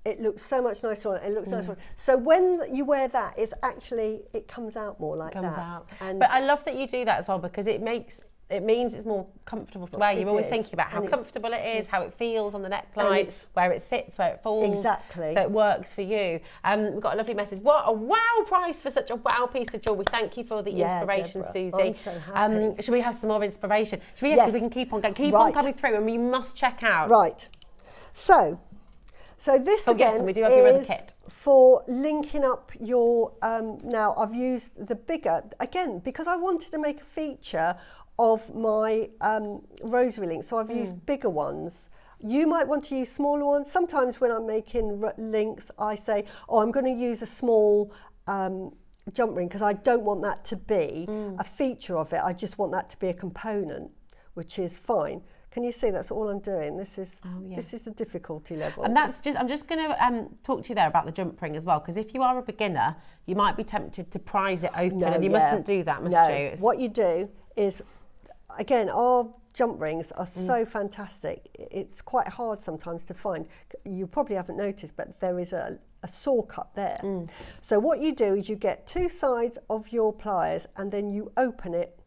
it looks so much nicer on it. It looks nicer on. So when you wear that, it comes out more like that. Comes out. And But I love that you do that as well because it makes it means it's more comfortable to wear. You're always thinking about how comfortable it is, how it feels on the neckline, where it sits, where it falls. Exactly. So it works for you. We've got a lovely message. What a wow price for such a wow piece of jewellery. Thank you for the inspiration, Deborah. Susie. I'm so happy. Should we have some more inspiration? Should we? Yes. We can keep on going. Keep on coming through, and you must check out. Right. So this again we do have your other is kit for linking up your. Now I've used the bigger again because I wanted to make a feature of my rosary links, so I've used bigger ones. You might want to use smaller ones. Sometimes when I'm making links, I say, "Oh, I'm going to use a small jump ring because I don't want that to be a feature of it. I just want that to be a component, which is fine." Can you see that's all I'm doing? This is the difficulty level. And that's just, I'm just going to talk to you there about the jump ring as well, because if you are a beginner, you might be tempted to prise it open, and you mustn't do that, must you? What you do is, again, our jump rings are so fantastic. It's quite hard sometimes to find. You probably haven't noticed, but there is a saw cut there. So what you do is you get two sides of your pliers and then you open it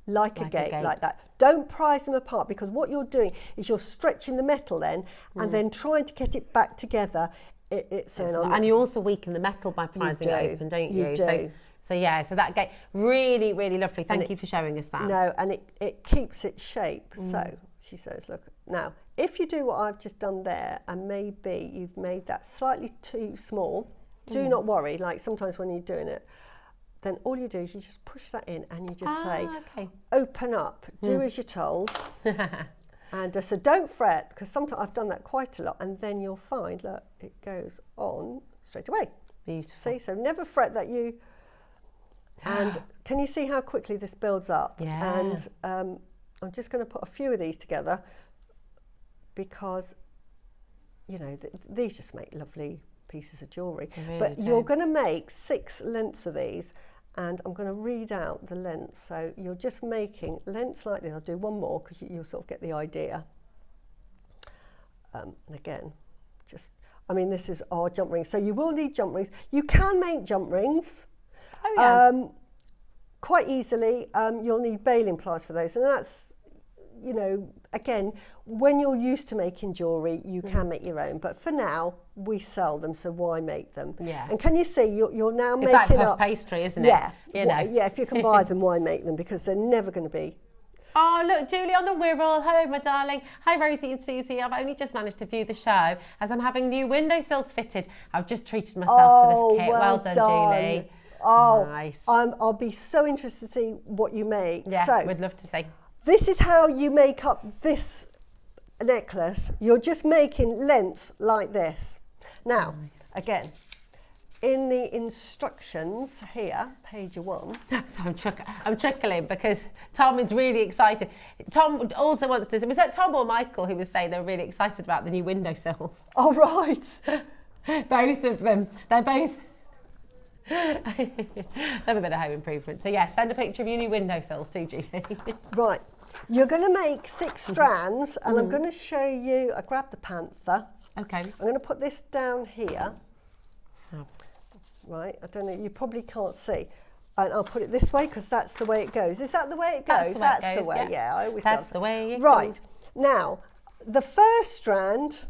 like a gate, like that. Don't prise them apart, because what you're doing is you're stretching the metal then and then trying to get it back together. And you also weaken the metal by prising it open, don't you? You do. So that gate, really, really lovely. Thank you for showing us that. No, and it keeps its shape. So she says, look, now, if you do what I've just done there, and maybe you've made that slightly too small, do not worry. Like sometimes when you're doing it, then all you do is you just push that in and you just say, open up, do as you're told. And so don't fret, because sometimes I've done that quite a lot, and then you'll find, look, it goes on straight away. Beautiful. See, so never fret that you... And can you see how quickly this builds up? Yeah. And I'm just going to put a few of these together because, you know, these just make lovely pieces of jewellery. Really but you're going to make 6 lengths of these, and I'm going to read out the lengths. So you're just making lengths like this. I'll do one more because you'll sort of get the idea. And again, just, I mean, this is our jump rings. So you will need jump rings. You can make jump rings. Quite easily. You'll need baling pliers for those, and that's, you know, again, when you're used to making jewellery, you can make your own, but for now we sell them, so why make them? And can you see you're now making like puff up pastry, isn't it? Yeah, if you can buy them, why make them? Because they're never going to be. Oh, look, Julie on the Wirral. Hello, my darling. Hi, Rosie and Susie. I've only just managed to view the show as I'm having new windowsills fitted. I've just treated myself to this kit. Well done, Julie. Oh, nice. I'll be so interested to see what you make. Yeah, so, we'd love to see. This is how you make up this necklace. You're just making lengths like this. Now, again, in the instructions here, page 1. So I'm chuckling because Tom is really excited. Tom also wants to. Was that Tom or Michael who was saying they were really excited about the new windowsills? Oh, right. Both of them. They're both. Have a bit of home improvement. So yeah, send a picture of your new windowsills too, Julie. Right. You're going to make 6 strands, and I'm going to show you. I grabbed the Panther. Okay. I'm going to put this down here. Right. I don't know. You probably can't see. And I'll put it this way because that's the way it goes. Is that the way it goes? That's the way. Yeah, I always. That's the way it Right. goes. Now, the first strand,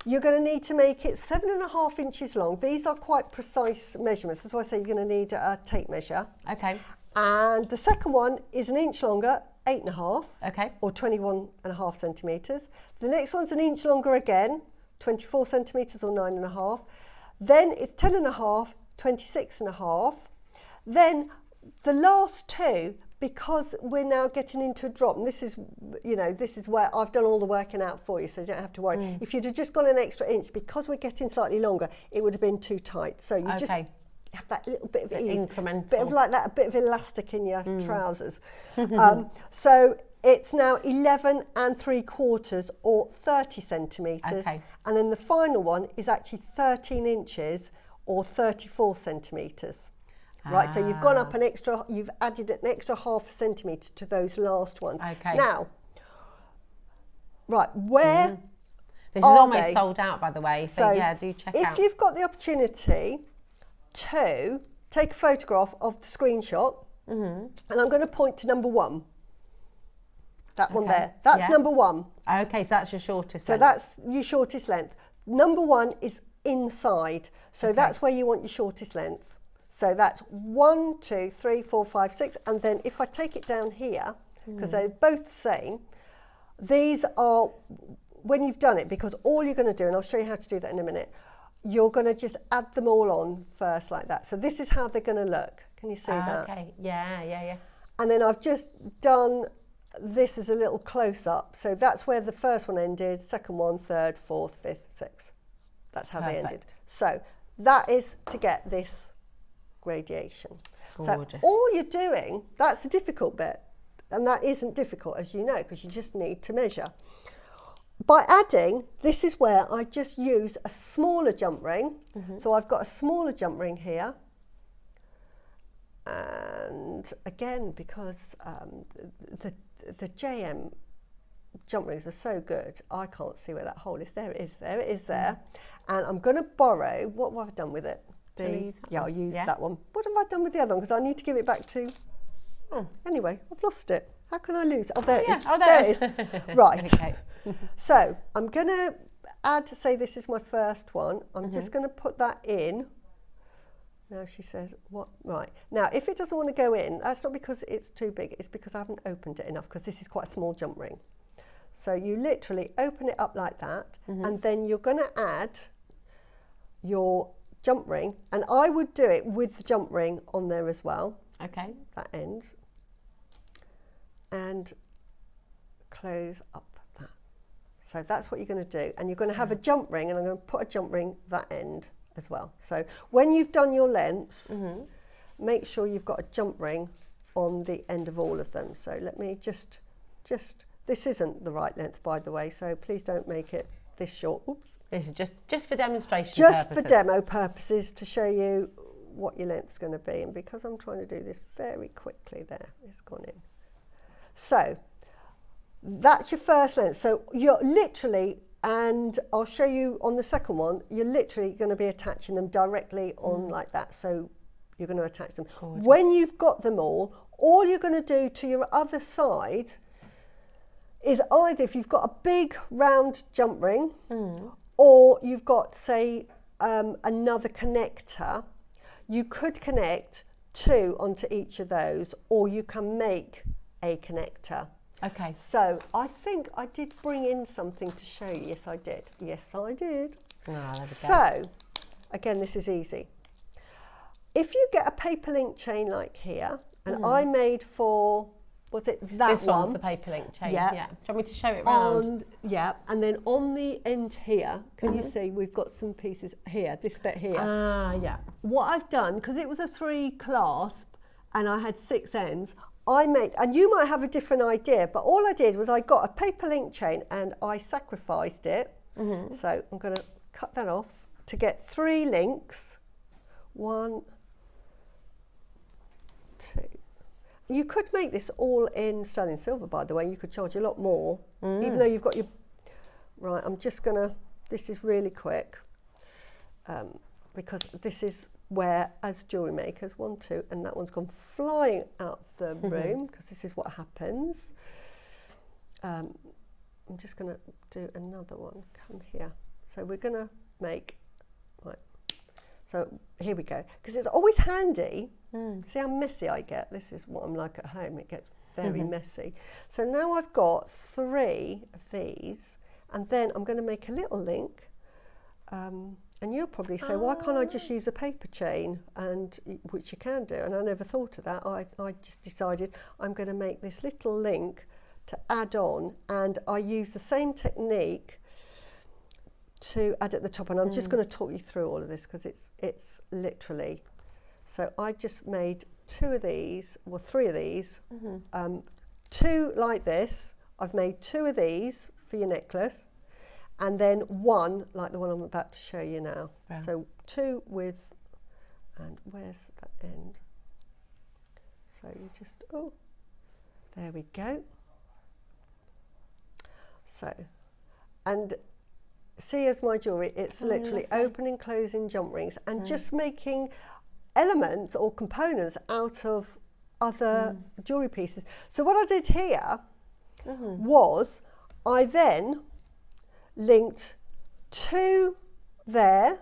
you're going to need to make it 7.5 inches long. These are quite precise measurements. That's why I say you're going to need a tape measure. Okay. And the second one is 1 inch longer, 8.5. Okay. Or 21.5 centimetres. The next one's 1 inch longer again, 24 centimetres or 9.5. Then it's 10.5, 26.5. Then the last 2, because we're now getting into a drop, and this is, you know, this is where I've done all the working out for you, so you don't have to worry. If you'd have just gone an extra inch, because we're getting slightly longer, it would have been too tight. So you just have that little bit of ease, incremental, bit of like that, a bit of elastic in your trousers. So it's now 11 3/4 or 30 centimetres. Okay. And then the final one is actually 13 inches or 34 centimetres. Right, so you've gone up an extra, you've added an extra 0.5 centimetre to those last ones. Okay. Now, right, where This is almost sold out, by the way, so yeah, do check out. If you've got the opportunity to take a photograph of the screenshot, and I'm going to point to number 1. That one there. That's number 1. Okay, so that's your shortest So length. that's your shortest length. Number 1 is inside. So that's where you want your shortest length. So that's 1, 2, 3, 4, 5, 6. And then if I take it down here, because they're both the same, these are, when you've done it, because all you're going to do, and I'll show you how to do that in a minute, you're going to just add them all on first like that. So this is how they're going to look. Can you see that? Okay, yeah. And then I've just done this as a little close-up. So that's where the first one ended, second one, third, fourth, fifth, sixth. That's how they ended. So that is to get this gradation. Gorgeous. So all you're doing, that's the difficult bit. And that isn't difficult, as you know, because you just need to measure. By adding, this is where I just used a smaller jump ring. So I've got a smaller jump ring here. And again, because the JM jump rings are so good, I can't see where that hole is. There it is, there it is there. And I'm going to borrow, what have I done with it? I'll use that one. What have I done with the other one? Because I need to give it back to, anyway, I've lost it. How can I lose it? Oh, there it is. Oh, there it is. Right. Okay. So I'm going to add, say this is my first one. I'm just going to put that in. Now she says, what? Right. Now, if it doesn't want to go in, that's not because it's too big. It's because I haven't opened it enough, because this is quite a small jump ring. So you literally open it up like that, and then you're going to add your jump ring. And I would do it with the jump ring on there as well. Okay. That ends. And close up that. So that's what you're going to do. And you're going to have a jump ring, and I'm going to put a jump ring that end as well. So when you've done your lengths, make sure you've got a jump ring on the end of all of them. So let me just, this isn't the right length, by the way, so please don't make it this short. Oops. This is just for demonstration Just purposes. for demo purposes, to show you what your length's going to be. And because I'm trying to do this very quickly there, it's gone in. So that's your first length. So you're literally, and I'll show you on the second one, you're literally going to be attaching them directly on like that. So you're going to attach them. Gorgeous. When you've got them all you're going to do to your other side is either, if you've got a big round jump ring, or you've got, say, another connector, you could connect 2 onto each of those, or you can make a connector. Okay. So I think I did bring in something to show you. Yes, I did. Yes, I did. Oh, there we go. So, again, this is easy. If you get a paper link chain like here, and I made for, was it that this one? one's the paper link chain. Yeah. Do you want me to show it round? Yeah, and then on the end here, can you see we've got some pieces here, this bit here. Yeah. What I've done, because it was a 3 clasp and I had 6 ends, I made, and you might have a different idea, but all I did was I got a paper link chain and I sacrificed it. So I'm going to cut that off to get 3 links. 1, 2. You could make this all in sterling silver, by the way. You could charge a lot more, even though you've got your... Right, I'm just going to... This is really quick, because this is where, as jewellery makers, 1, 2, and that one's gone flying out of the room, because this is what happens. I'm just going to do another one. Come here. So we're going to make... Right. So here we go. Because it's always handy. See how messy I get? This is what I'm like at home. It gets very messy. So now I've got 3 of these, and then I'm going to make a little link. And you'll probably say, why can't I just use a paper chain? And which you can do. And I never thought of that. I just decided I'm going to make this little link to add on, and I use the same technique to add at the top. And I'm just going to talk you through all of this, because it's literally. So I just made 2 of these, well, 3 of these, 2 like this. I've made 2 of these for your necklace, and then 1 like the one I'm about to show you now. Wow. So 2 with, and where's that end? So you just, oh, there we go. So, and see, as my jewellery, it's literally opening, closing jump rings, and just making elements or components out of other jewellery pieces. So what I did here, was I then linked 2 there.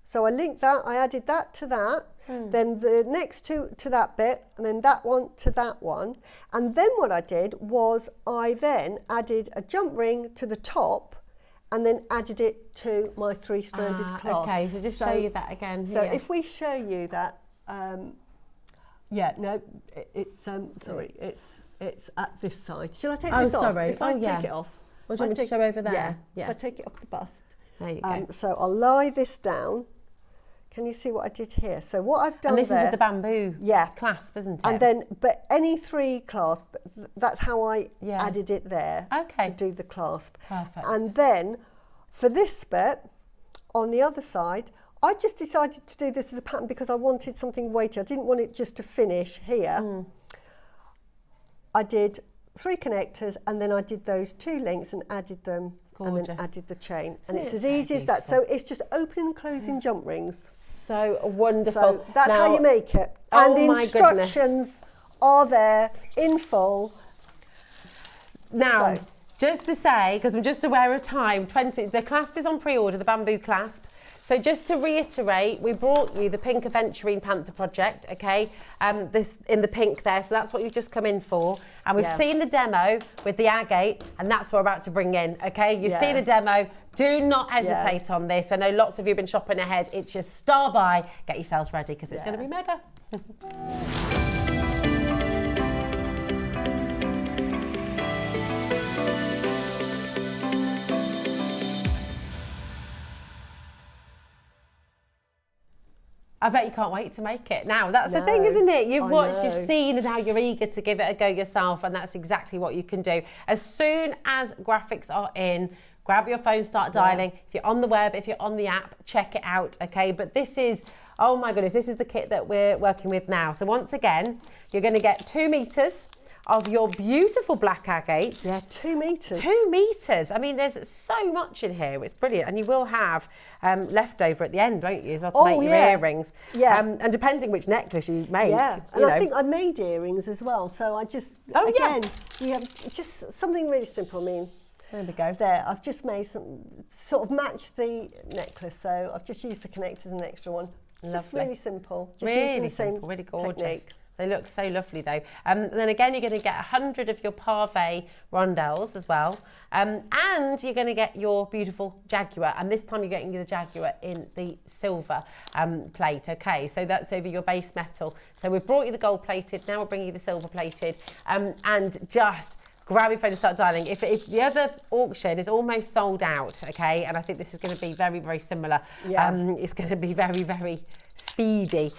So I linked that, I added that to that, then the next 2 to that bit, and then that one to that one. And then what I did was I then added a jump ring to the top and then added it to my 3-stranded cloth. Okay, so just show you that again. So here. if we show you that, it's sorry, it's at this side. Shall I take this off? Sorry. If I take it off. What do you want me to show over there? Yeah. If I take it off the bust. There you go. So I'll lie this down. Can you see what I did here? So what I've done And this there, is with the bamboo clasp, isn't it? and then, but any 3 clasp, that's how I added it there to do the clasp. Perfect. And then for this bit, on the other side, I just decided to do this as a pattern because I wanted something weighty. I didn't want it just to finish here. I did 3 connectors and then I did those 2 links and added them. Gorgeous. And then added the chain. And it's as easy as that. So it's just opening and closing jump rings. So wonderful. So that's how you make it. And the instructions are there in full. Now, just to say, because I'm just aware of time, the clasp is on pre-order, the bamboo clasp. So just to reiterate, we brought you the pink aventurine Panther project, okay? This in the pink there, so that's what you've just come in for. And we've seen the demo with the agate, and that's what we're about to bring in, okay? You've seen a demo, do not hesitate on this. I know lots of you have been shopping ahead. It's just star by, get yourselves ready, because it's going to be mega. I bet you can't wait to make it. Now, that's the thing, isn't it? You've watched, you've seen, and now you're eager to give it a go yourself, and that's exactly what you can do. As soon as graphics are in, grab your phone, start dialing. If you're on the web, if you're on the app, check it out, okay? But this is, oh my goodness, this is the kit that we're working with now. So once again, you're going to get 2 meters of your beautiful black agate. Yeah, 2 meters. 2 meters. I mean, there's so much in here. It's brilliant. And you will have leftover at the end, won't you, as well, to make your earrings. Yeah. And depending which necklace you make. Yeah. And I think I made earrings as well. So I just, again, we have just something really simple. I mean, there we go. There, I've just made some, sort of matched the necklace. So I've just used the connectors and an extra one. Just really simple. Just really simple, really gorgeous. Technique. They look so lovely though. And then again, you're going to get 100 of your parfait rondelles as well. And you're going to get your beautiful jaguar. And this time you're getting the jaguar in the silver plate. Okay, so that's over your base metal. So we've brought you the gold plated, now we're bringing you the silver plated. And just grab your phone and start dialing. If the other auction is almost sold out, okay, and I think this is going to be very, very similar. Yeah. It's going to be very, very speedy.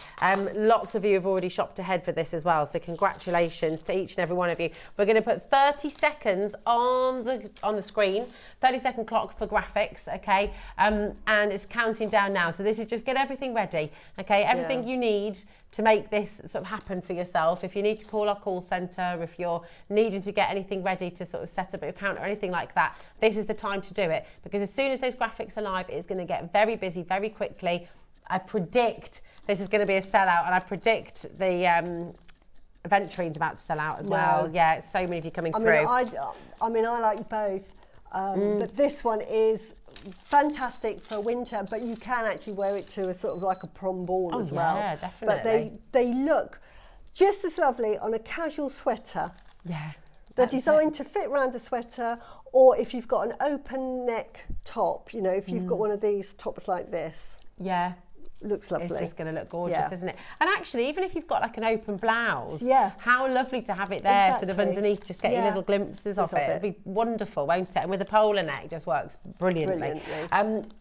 Lots of you have already shopped ahead for this as well, so congratulations to each and every one of you. We're going to put 30 seconds on the screen, 30-second clock for graphics, okay, and it's counting down now. So this is just get everything ready, okay, everything you need to make this sort of happen for yourself. If you need to call our call centre, if you're needing to get anything ready to sort of set up your account or anything like that, this is the time to do it, because as soon as those graphics are live, it's going to get very busy very quickly. I predict this is going to be a sellout, and I predict the Aventurine's about to sell out as well. Yeah, so many of you coming through. I mean, I like both, but this one is fantastic for winter, but you can actually wear it to a sort of like a prom ball as well. Yeah, definitely. But they look just as lovely on a casual sweater. Yeah. They're designed to fit around a sweater, or if you've got an open neck top, you know, if you've got one of these tops like this. Yeah. Looks lovely. It's just going to look gorgeous, isn't it? And actually, even if you've got like an open blouse, how lovely to have it there sort of underneath, just getting little glimpses of it. It'll be wonderful, won't it? And with a polar neck, it just works brilliantly.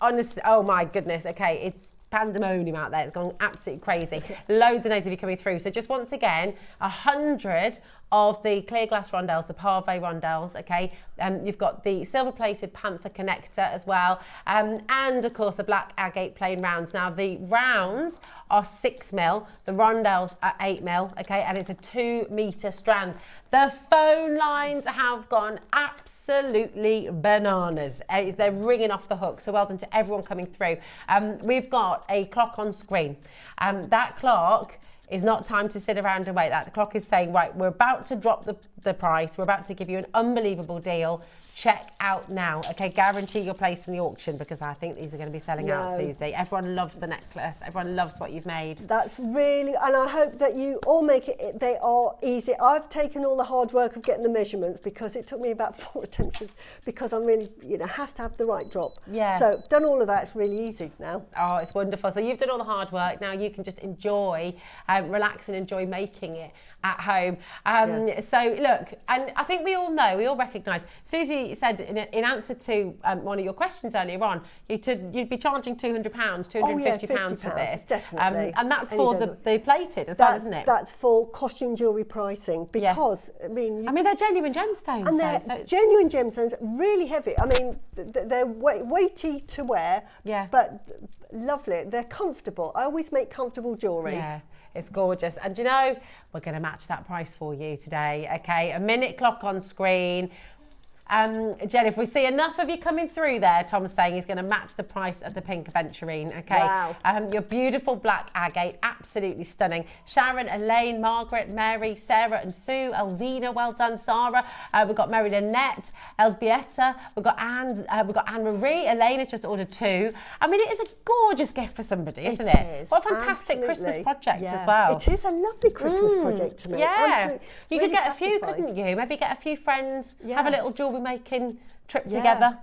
Honestly, oh my goodness, okay, it's pandemonium out there. It's gone absolutely crazy. Loads and loads of you coming through. So just once again, 100 of the clear glass rondelles, the parfait rondelles, okay? You've got the silver-plated Panther connector as well, and of course the black agate plain rounds. Now the rounds are 6mm, the rondelles are 8mm, okay? And it's a 2 meter strand. The phone lines have gone absolutely bananas. They're ringing off the hook, so well done to everyone coming through. We've got a clock on screen. That clock is not time to sit around and wait. That clock is saying, right, we're about to drop the price. We're about to give you an unbelievable deal. Check out now. Okay, guarantee your place in the auction because I think these are going to be selling out, Susie. Everyone loves the necklace. Everyone loves what you've made. That's really, and I hope that you all make it, they are easy. I've taken all the hard work of getting the measurements because it took me about 4 attempts because I'm really, has to have the right drop. Yeah. So done all of that, it's really easy now. Oh, it's wonderful. So you've done all the hard work. Now you can just enjoy, relax and enjoy making it at home. So look, and I think we all recognise, Susie said in answer to one of your questions earlier on, you'd be charging £200, £250 for this. Definitely. And that's for the plated as well, isn't it? That's for costume jewellery pricing because, I mean, they're genuine gemstones. And they're genuine gemstones, really heavy. I mean, they're weighty to wear, but lovely. They're comfortable. I always make comfortable jewellery. Yeah. It's gorgeous. And we're going to match that price for you today, okay? A minute clock on screen. Jen, if we see enough of you coming through there, Tom's saying he's going to match the price of the pink aventurine, okay? Wow. Your beautiful black agate, absolutely stunning. Sharon, Elaine, Margaret, Mary, Sarah and Sue, Elvina, well done, Sarah. We've got Mary Lynette, Elsbieta, we've got Anne Marie. Elaine has just ordered 2. I mean, it is a gorgeous gift for somebody, isn't it? It is. What a fantastic Christmas project as well. It is a lovely Christmas project to make. Yeah. You could really get a few, satisfying. couldn't you? Maybe get a few friends, have a little jewellery making trip together.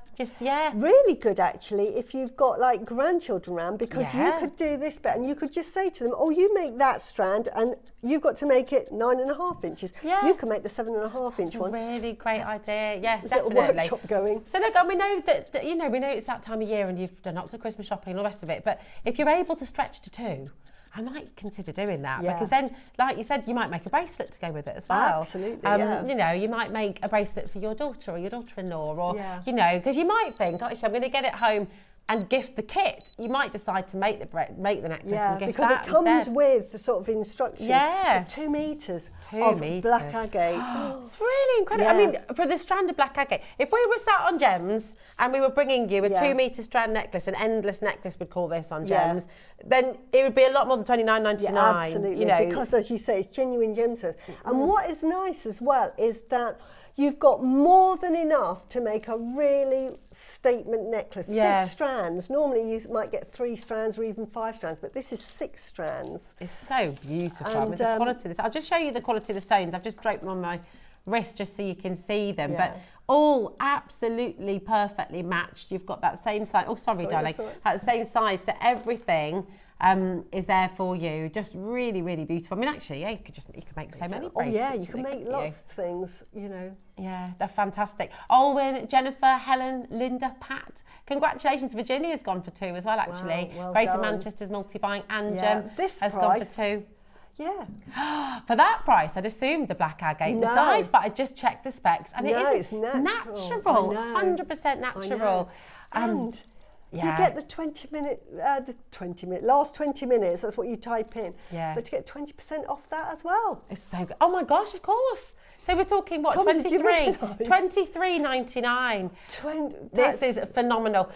Really good actually if you've got like grandchildren around because you could do this bit and you could just say to them, oh, you make that strand and you've got to make it 9.5 inches. You can make the 7.5 inch one. Really great idea. Yeah, There's definitely. A little workshop going. So look, and we know that we know it's that time of year and you've done lots of Christmas shopping and all the rest of it, but if you're able to stretch to 2, I might consider doing that because then, like you said, you might make a bracelet to go with it as well. Absolutely, you might make a bracelet for your daughter or your daughter-in-law or, because you might think, gosh, I'm going to get it home and gift the kit. You might decide to make the necklace and gift because that it comes instead. with the sort of instructions. 2 metres of black agate. It's really incredible. I mean, for the strand of black agate, if we were sat on gems and we were bringing you a 2 metre strand necklace, an endless necklace we'd call this on gems, then it would be a lot more than $29.99. Yeah, absolutely, because as you say, it's genuine gemstones. And what is nice as well is that you've got more than enough to make a really statement necklace. 6 strands. Normally you might get 3 strands or even 5 strands, but this is 6 strands. It's so beautiful. And, the quality of this. I'll just show you the quality of the stones. I've just draped them on my wrist just so you can see them. But all absolutely perfectly matched. You've got that same size. Oh, sorry, darling. That same size. So everything is there for you. Just really, really beautiful. I mean, actually, you could make so many bracelets. Oh yeah, you can make lots of things, Yeah, they're fantastic. Owen, Jennifer, Helen, Linda, Pat. Congratulations. Virginia's gone for 2 as well, actually. Well Greater done. Manchester's multi-buying and this has price, gone for 2. Yeah. For that price, I'd assumed the black agate was dyed, but I just checked the specs and it's natural. 100% natural. And you get the 20-minute, last 20 minutes, that's what you type in. But to get 20% off that as well. It's so good. Oh my gosh, of course. So we're talking, what, Tom, 23? $23.99. This is phenomenal.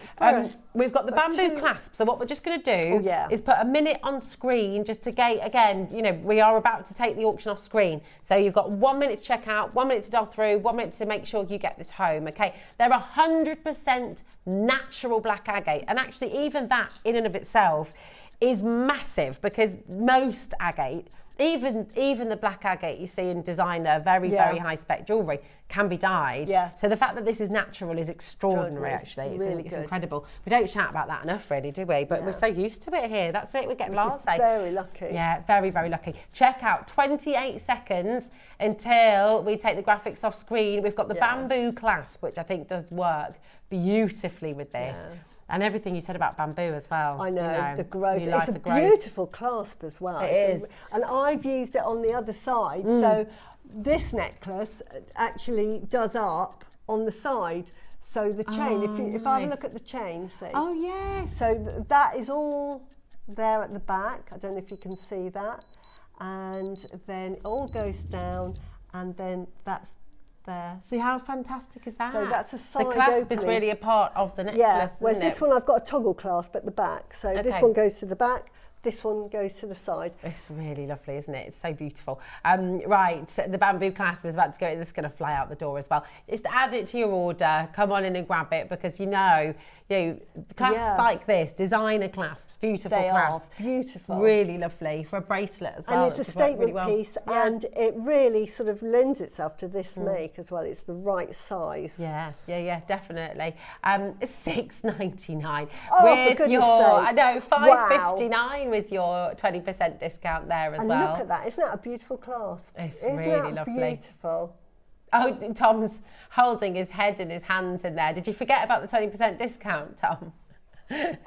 We've got the bamboo clasp. So what we're just going to do is put a minute on screen just to gate, again, we are about to take the auction off screen. So you've got 1 minute to check out, 1 minute to dial through, 1 minute to make sure you get this home, okay? They're 100% natural black agate. And actually even that in and of itself is massive because most agate, even the black agate you see in designer, very high spec jewellery, can be dyed. So the fact that this is natural is extraordinary, actually. It's incredible. We don't shout about that enough, really, do we? But we're so used to it here. That's it, we get blasé. Very lucky. Yeah, very, very lucky. Check out 28 seconds until we take the graphics off screen. We've got the bamboo clasp, which I think does work beautifully with this. And everything you said about bamboo as well. I know, the growth. It's a beautiful clasp as well. It is. And I've used it on the other side. So this necklace actually does up on the side. So the chain, if I have a look at the chain, see. Oh, yes. So that is all there at the back. I don't know if you can see that. And then it all goes down and then that's there. See how fantastic is that? So that's a side The clasp opening. is really a part of the necklace, Yeah, whereas this one I've got a toggle clasp at the back. So this one goes to the back, this one goes to the side. It's really lovely, isn't it? It's so beautiful. Right, so the bamboo clasp is about to go. It's going to fly out the door as well. Just add it to your order. Come on in and grab it, because clasps like this, designer clasps, beautiful clasps. Are beautiful. Really lovely for a bracelet as well. And it's a statement piece, and it really sort of lends itself to this make as well. It's the right size. Yeah, definitely. It's $6.99. Oh, for goodness sake. I know, $5.59 with your 20% discount there as well. And look at that, isn't that a beautiful clasp? It's really lovely. Beautiful. Oh, Tom's holding his head in his hands in there. Did you forget about the 20% discount, Tom?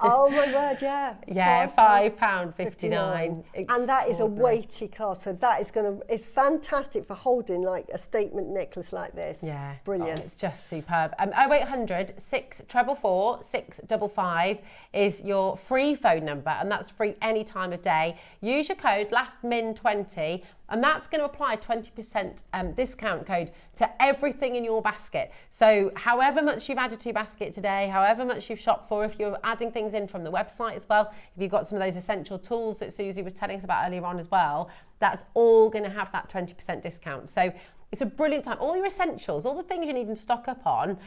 Oh my word, yeah. Yeah, £5.59. And that is a weighty clasp, so that is it's fantastic for holding like a statement necklace like this. Yeah. Brilliant. It's just superb. 0800 644 655 is your free phone number, and that's free any time of day. Use your code LASTMIN20, and that's going to apply a 20% discount code to everything in your basket. So however much you've added to your basket today, however much you've shopped for, if you're adding things in from the website as well, if you've got some of those essential tools that Suzie was telling us about earlier on as well, that's all going to have that 20% discount. So it's a brilliant time. All your essentials, all the things you need to stock up on,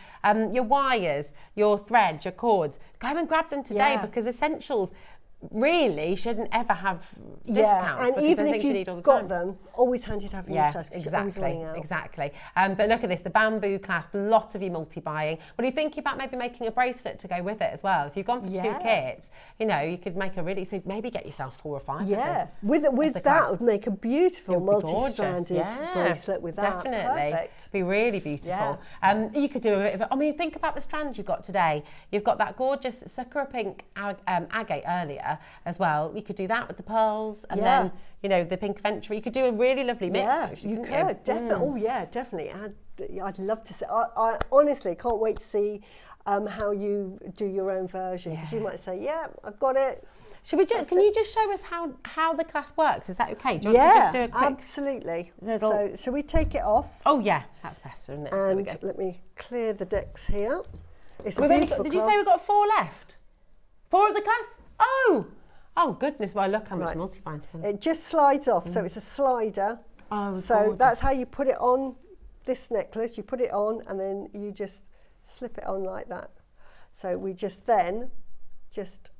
your wires, your threads, your cords, go and grab them today, because essentials really shouldn't ever have discounts. And even if you've got them, always handy to have in your stash, because you're always running out. Exactly. But look at this, the bamboo clasp, lots of you multi-buying. What are you thinking about maybe making a bracelet to go with it as well? If you've gone for 2 kits, you could make so maybe get yourself 4 or 5. Yeah, with that would make a beautiful multi-stranded bracelet with that. Definitely. Perfect. Be really beautiful. You could do a bit of think about the strands you've got today. You've got that gorgeous Sakura pink agate earlier as well. You could do that with the pearls, and then the pink venturi. You could do a really lovely mix. Yeah, you could definitely. Oh yeah, definitely. I'd love to see. I honestly can't wait to see how you do your own version, because you might say, "Yeah, I've got it." Should we can you just show us how the clasp works? Is that okay? Do you want to just do a quick absolutely. So shall we take it off? Oh yeah, that's better, isn't it? And let me clear the decks here. It's a beautiful Did you say we've got 4 left? 4 of the clasp? Oh goodness! Well, look how much multi-buying. It just slides off, so it's a slider. Oh, so gorgeous. That's how you put it on this necklace. You put it on, and then you just slip it on like that. So we just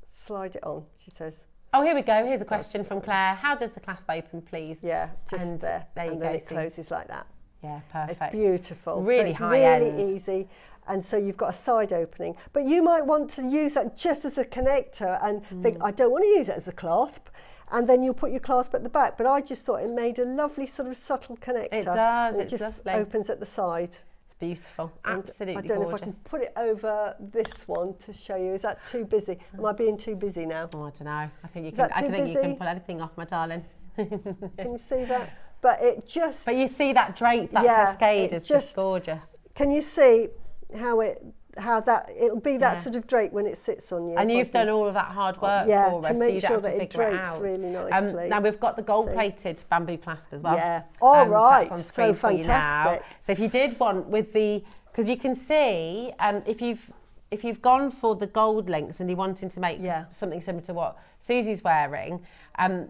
slide it on. She says. Oh, here we go. Here's a question from Claire. How does the clasp open, please? Yeah, just and there. There you and go. then it closes like that. Yeah, perfect. It's beautiful. Really so high really end. Easy. And so you've got a side opening. But you might want to use that just as a connector and think, I don't want to use it as a clasp. And then you'll put your clasp at the back. But I just thought it made a lovely sort of subtle connector. It does, and it's it just lovely. opens at the side. It's beautiful, And absolutely I don't know gorgeous. if I can put it over this one to show you. Is that too busy? Am I being too busy now? Oh, I don't know. I think you Is can. that I too think you can busy? pull anything off, my darling. Can you see that? But it just... But you see that drape, that cascade is just gorgeous. Can you see how it'll be that sort of drape when it sits on you? And you've done all of that hard work for us, to so make you don't sure have to that it figure drapes out. really nicely. Now we've got the gold-plated bamboo clasp as well. Yeah. All right. That's on screen So for you now. fantastic. So if you did want because you can see if you've gone for the gold links and you're wanting to make something similar to what Susie's wearing,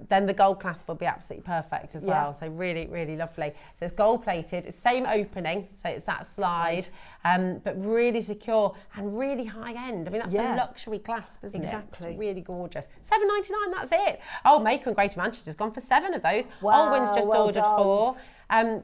then the gold clasp will be absolutely perfect as well. So really, really lovely. So it's gold plated, it's same opening, so it's that slide, but really secure and really high end. I mean, that's a luxury clasp, isn't it? Exactly. It's really gorgeous. $7.99, that's it. Oh, Maker in Greater Manchester's gone for 7 of those. Wow, Olwyn's just well ordered done. 4.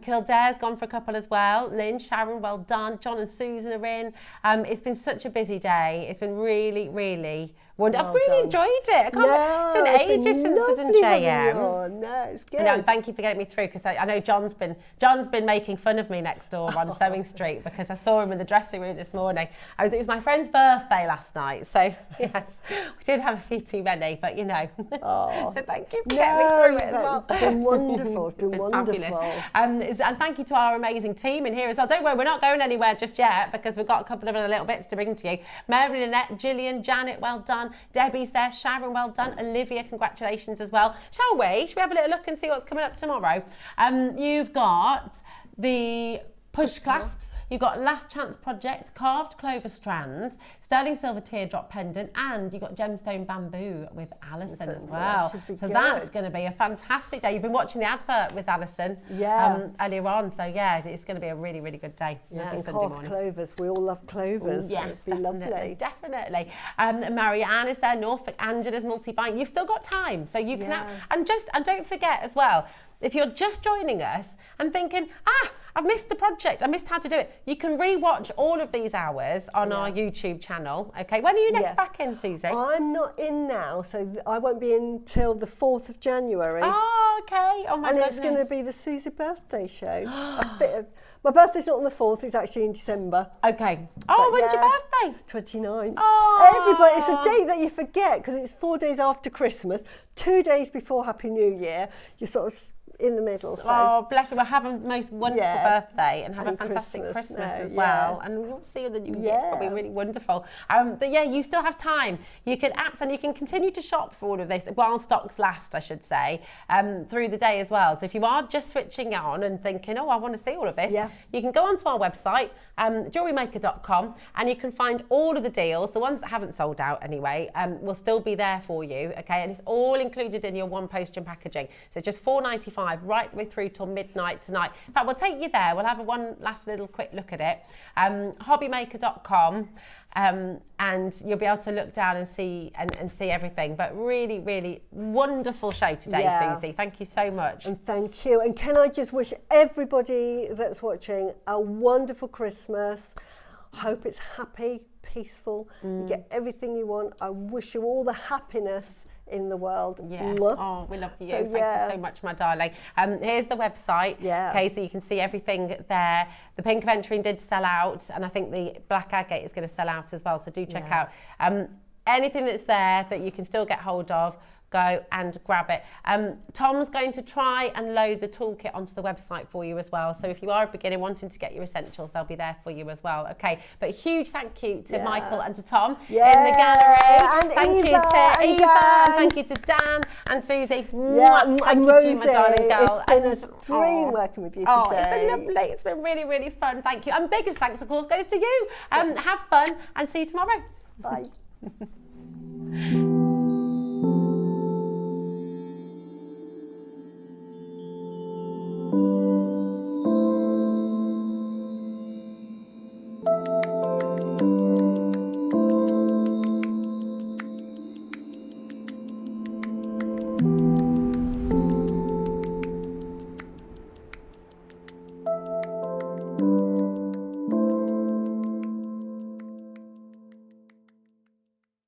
Kildare's gone for a couple as well. Lynn, Sharon, well done. John and Susan are in. It's been such a busy day. It's been really, really wonderful. I've really enjoyed it. It's been ages since I've done JM. No, it's good. No, thank you for getting me through, because I know John's been making fun of me next door on Sewing Street, because I saw him in the dressing room this morning. It was my friend's birthday last night, so yes, we did have a few too many, but so thank you for getting me through it as well. It's been wonderful. It's been wonderful. Fabulous. And thank you to our amazing team in here as well. Don't worry, we're not going anywhere just yet, because we've got a couple of other little bits to bring to you. Mary Lynette, Gillian, Janet, well done. Debbie's there, Sharon, well done. Olivia, congratulations as well. Shall we? Should we have a little look and see what's coming up tomorrow? You've got the push clasps. You've got Last Chance Project, carved clover strands, sterling silver teardrop pendant, and you've got gemstone bamboo with Alison as well. So that's going to be a fantastic day. You've been watching the advert with Alison earlier on, so yeah, it's going to be a really, really good day. Yeah, and carved clovers. We all love clovers. Yes, so lovely. Definitely. Marianne is there, Norfolk, Angela's multi-buying. You've still got time, so you can have, and don't forget as well, if you're just joining us and thinking, I've missed the project, I missed how to do it, you can re-watch all of these hours on our YouTube channel. Okay, when are you next back in, Susie? I'm not in now, so I won't be in till the 4th of January. Oh, okay. Oh my goodness. And it's going to be the Susie birthday show. My birthday's not on the 4th, it's actually in December. Okay. Oh, but when's your birthday? 29th. Oh. Everybody, it's a date that you forget because it's 4 days after Christmas, 2 days before Happy New Year. You're sort of in the middle. So. Oh, bless you. Well, have a most wonderful birthday and have a fantastic Christmas as well. And we'll see you in the new year. It'll be really wonderful. But yeah, you still have time. You can you can continue to shop for all of this while stocks last, I should say, through the day as well. So if you are just switching it on and thinking, oh, I want to see all of this, you can go onto our website, JewelleryMaker.com, and you can find all of the deals. The ones that haven't sold out anyway will still be there for you, okay? And it's all included in your one postage packaging. So just $4.95 right the way through till midnight tonight. In fact, we'll take you there. We'll have one last little quick look at it. Hobbymaker.com, and you'll be able to look down and see everything. But really, really wonderful show today, Susie. Thank you so much. And thank you. And can I just wish everybody that's watching a wonderful Christmas. Hope it's happy, peaceful. You get everything you want. I wish you all the happiness in the world. Yeah. Oh, we love you. So, thank you so much, my darling. Here's the website. Okay, so you can see everything there. The pink aventurine did sell out, and I think the black agate is going to sell out as well. So do check out anything that's there that you can still get hold of. Go and grab it. Tom's going to try and load the toolkit onto the website for you as well. So if you are a beginner wanting to get your essentials, they'll be there for you as well. Okay, but huge thank you to Michael and to Tom in the gallery. And thank you to Eva, and thank you to Dan and Susie. And thank Rosie, you to you, my darling girl. It's been a dream working with you today. Oh, it's been lovely. It's been really, really fun. Thank you. And biggest thanks, of course, goes to you. Have fun and see you tomorrow. Bye.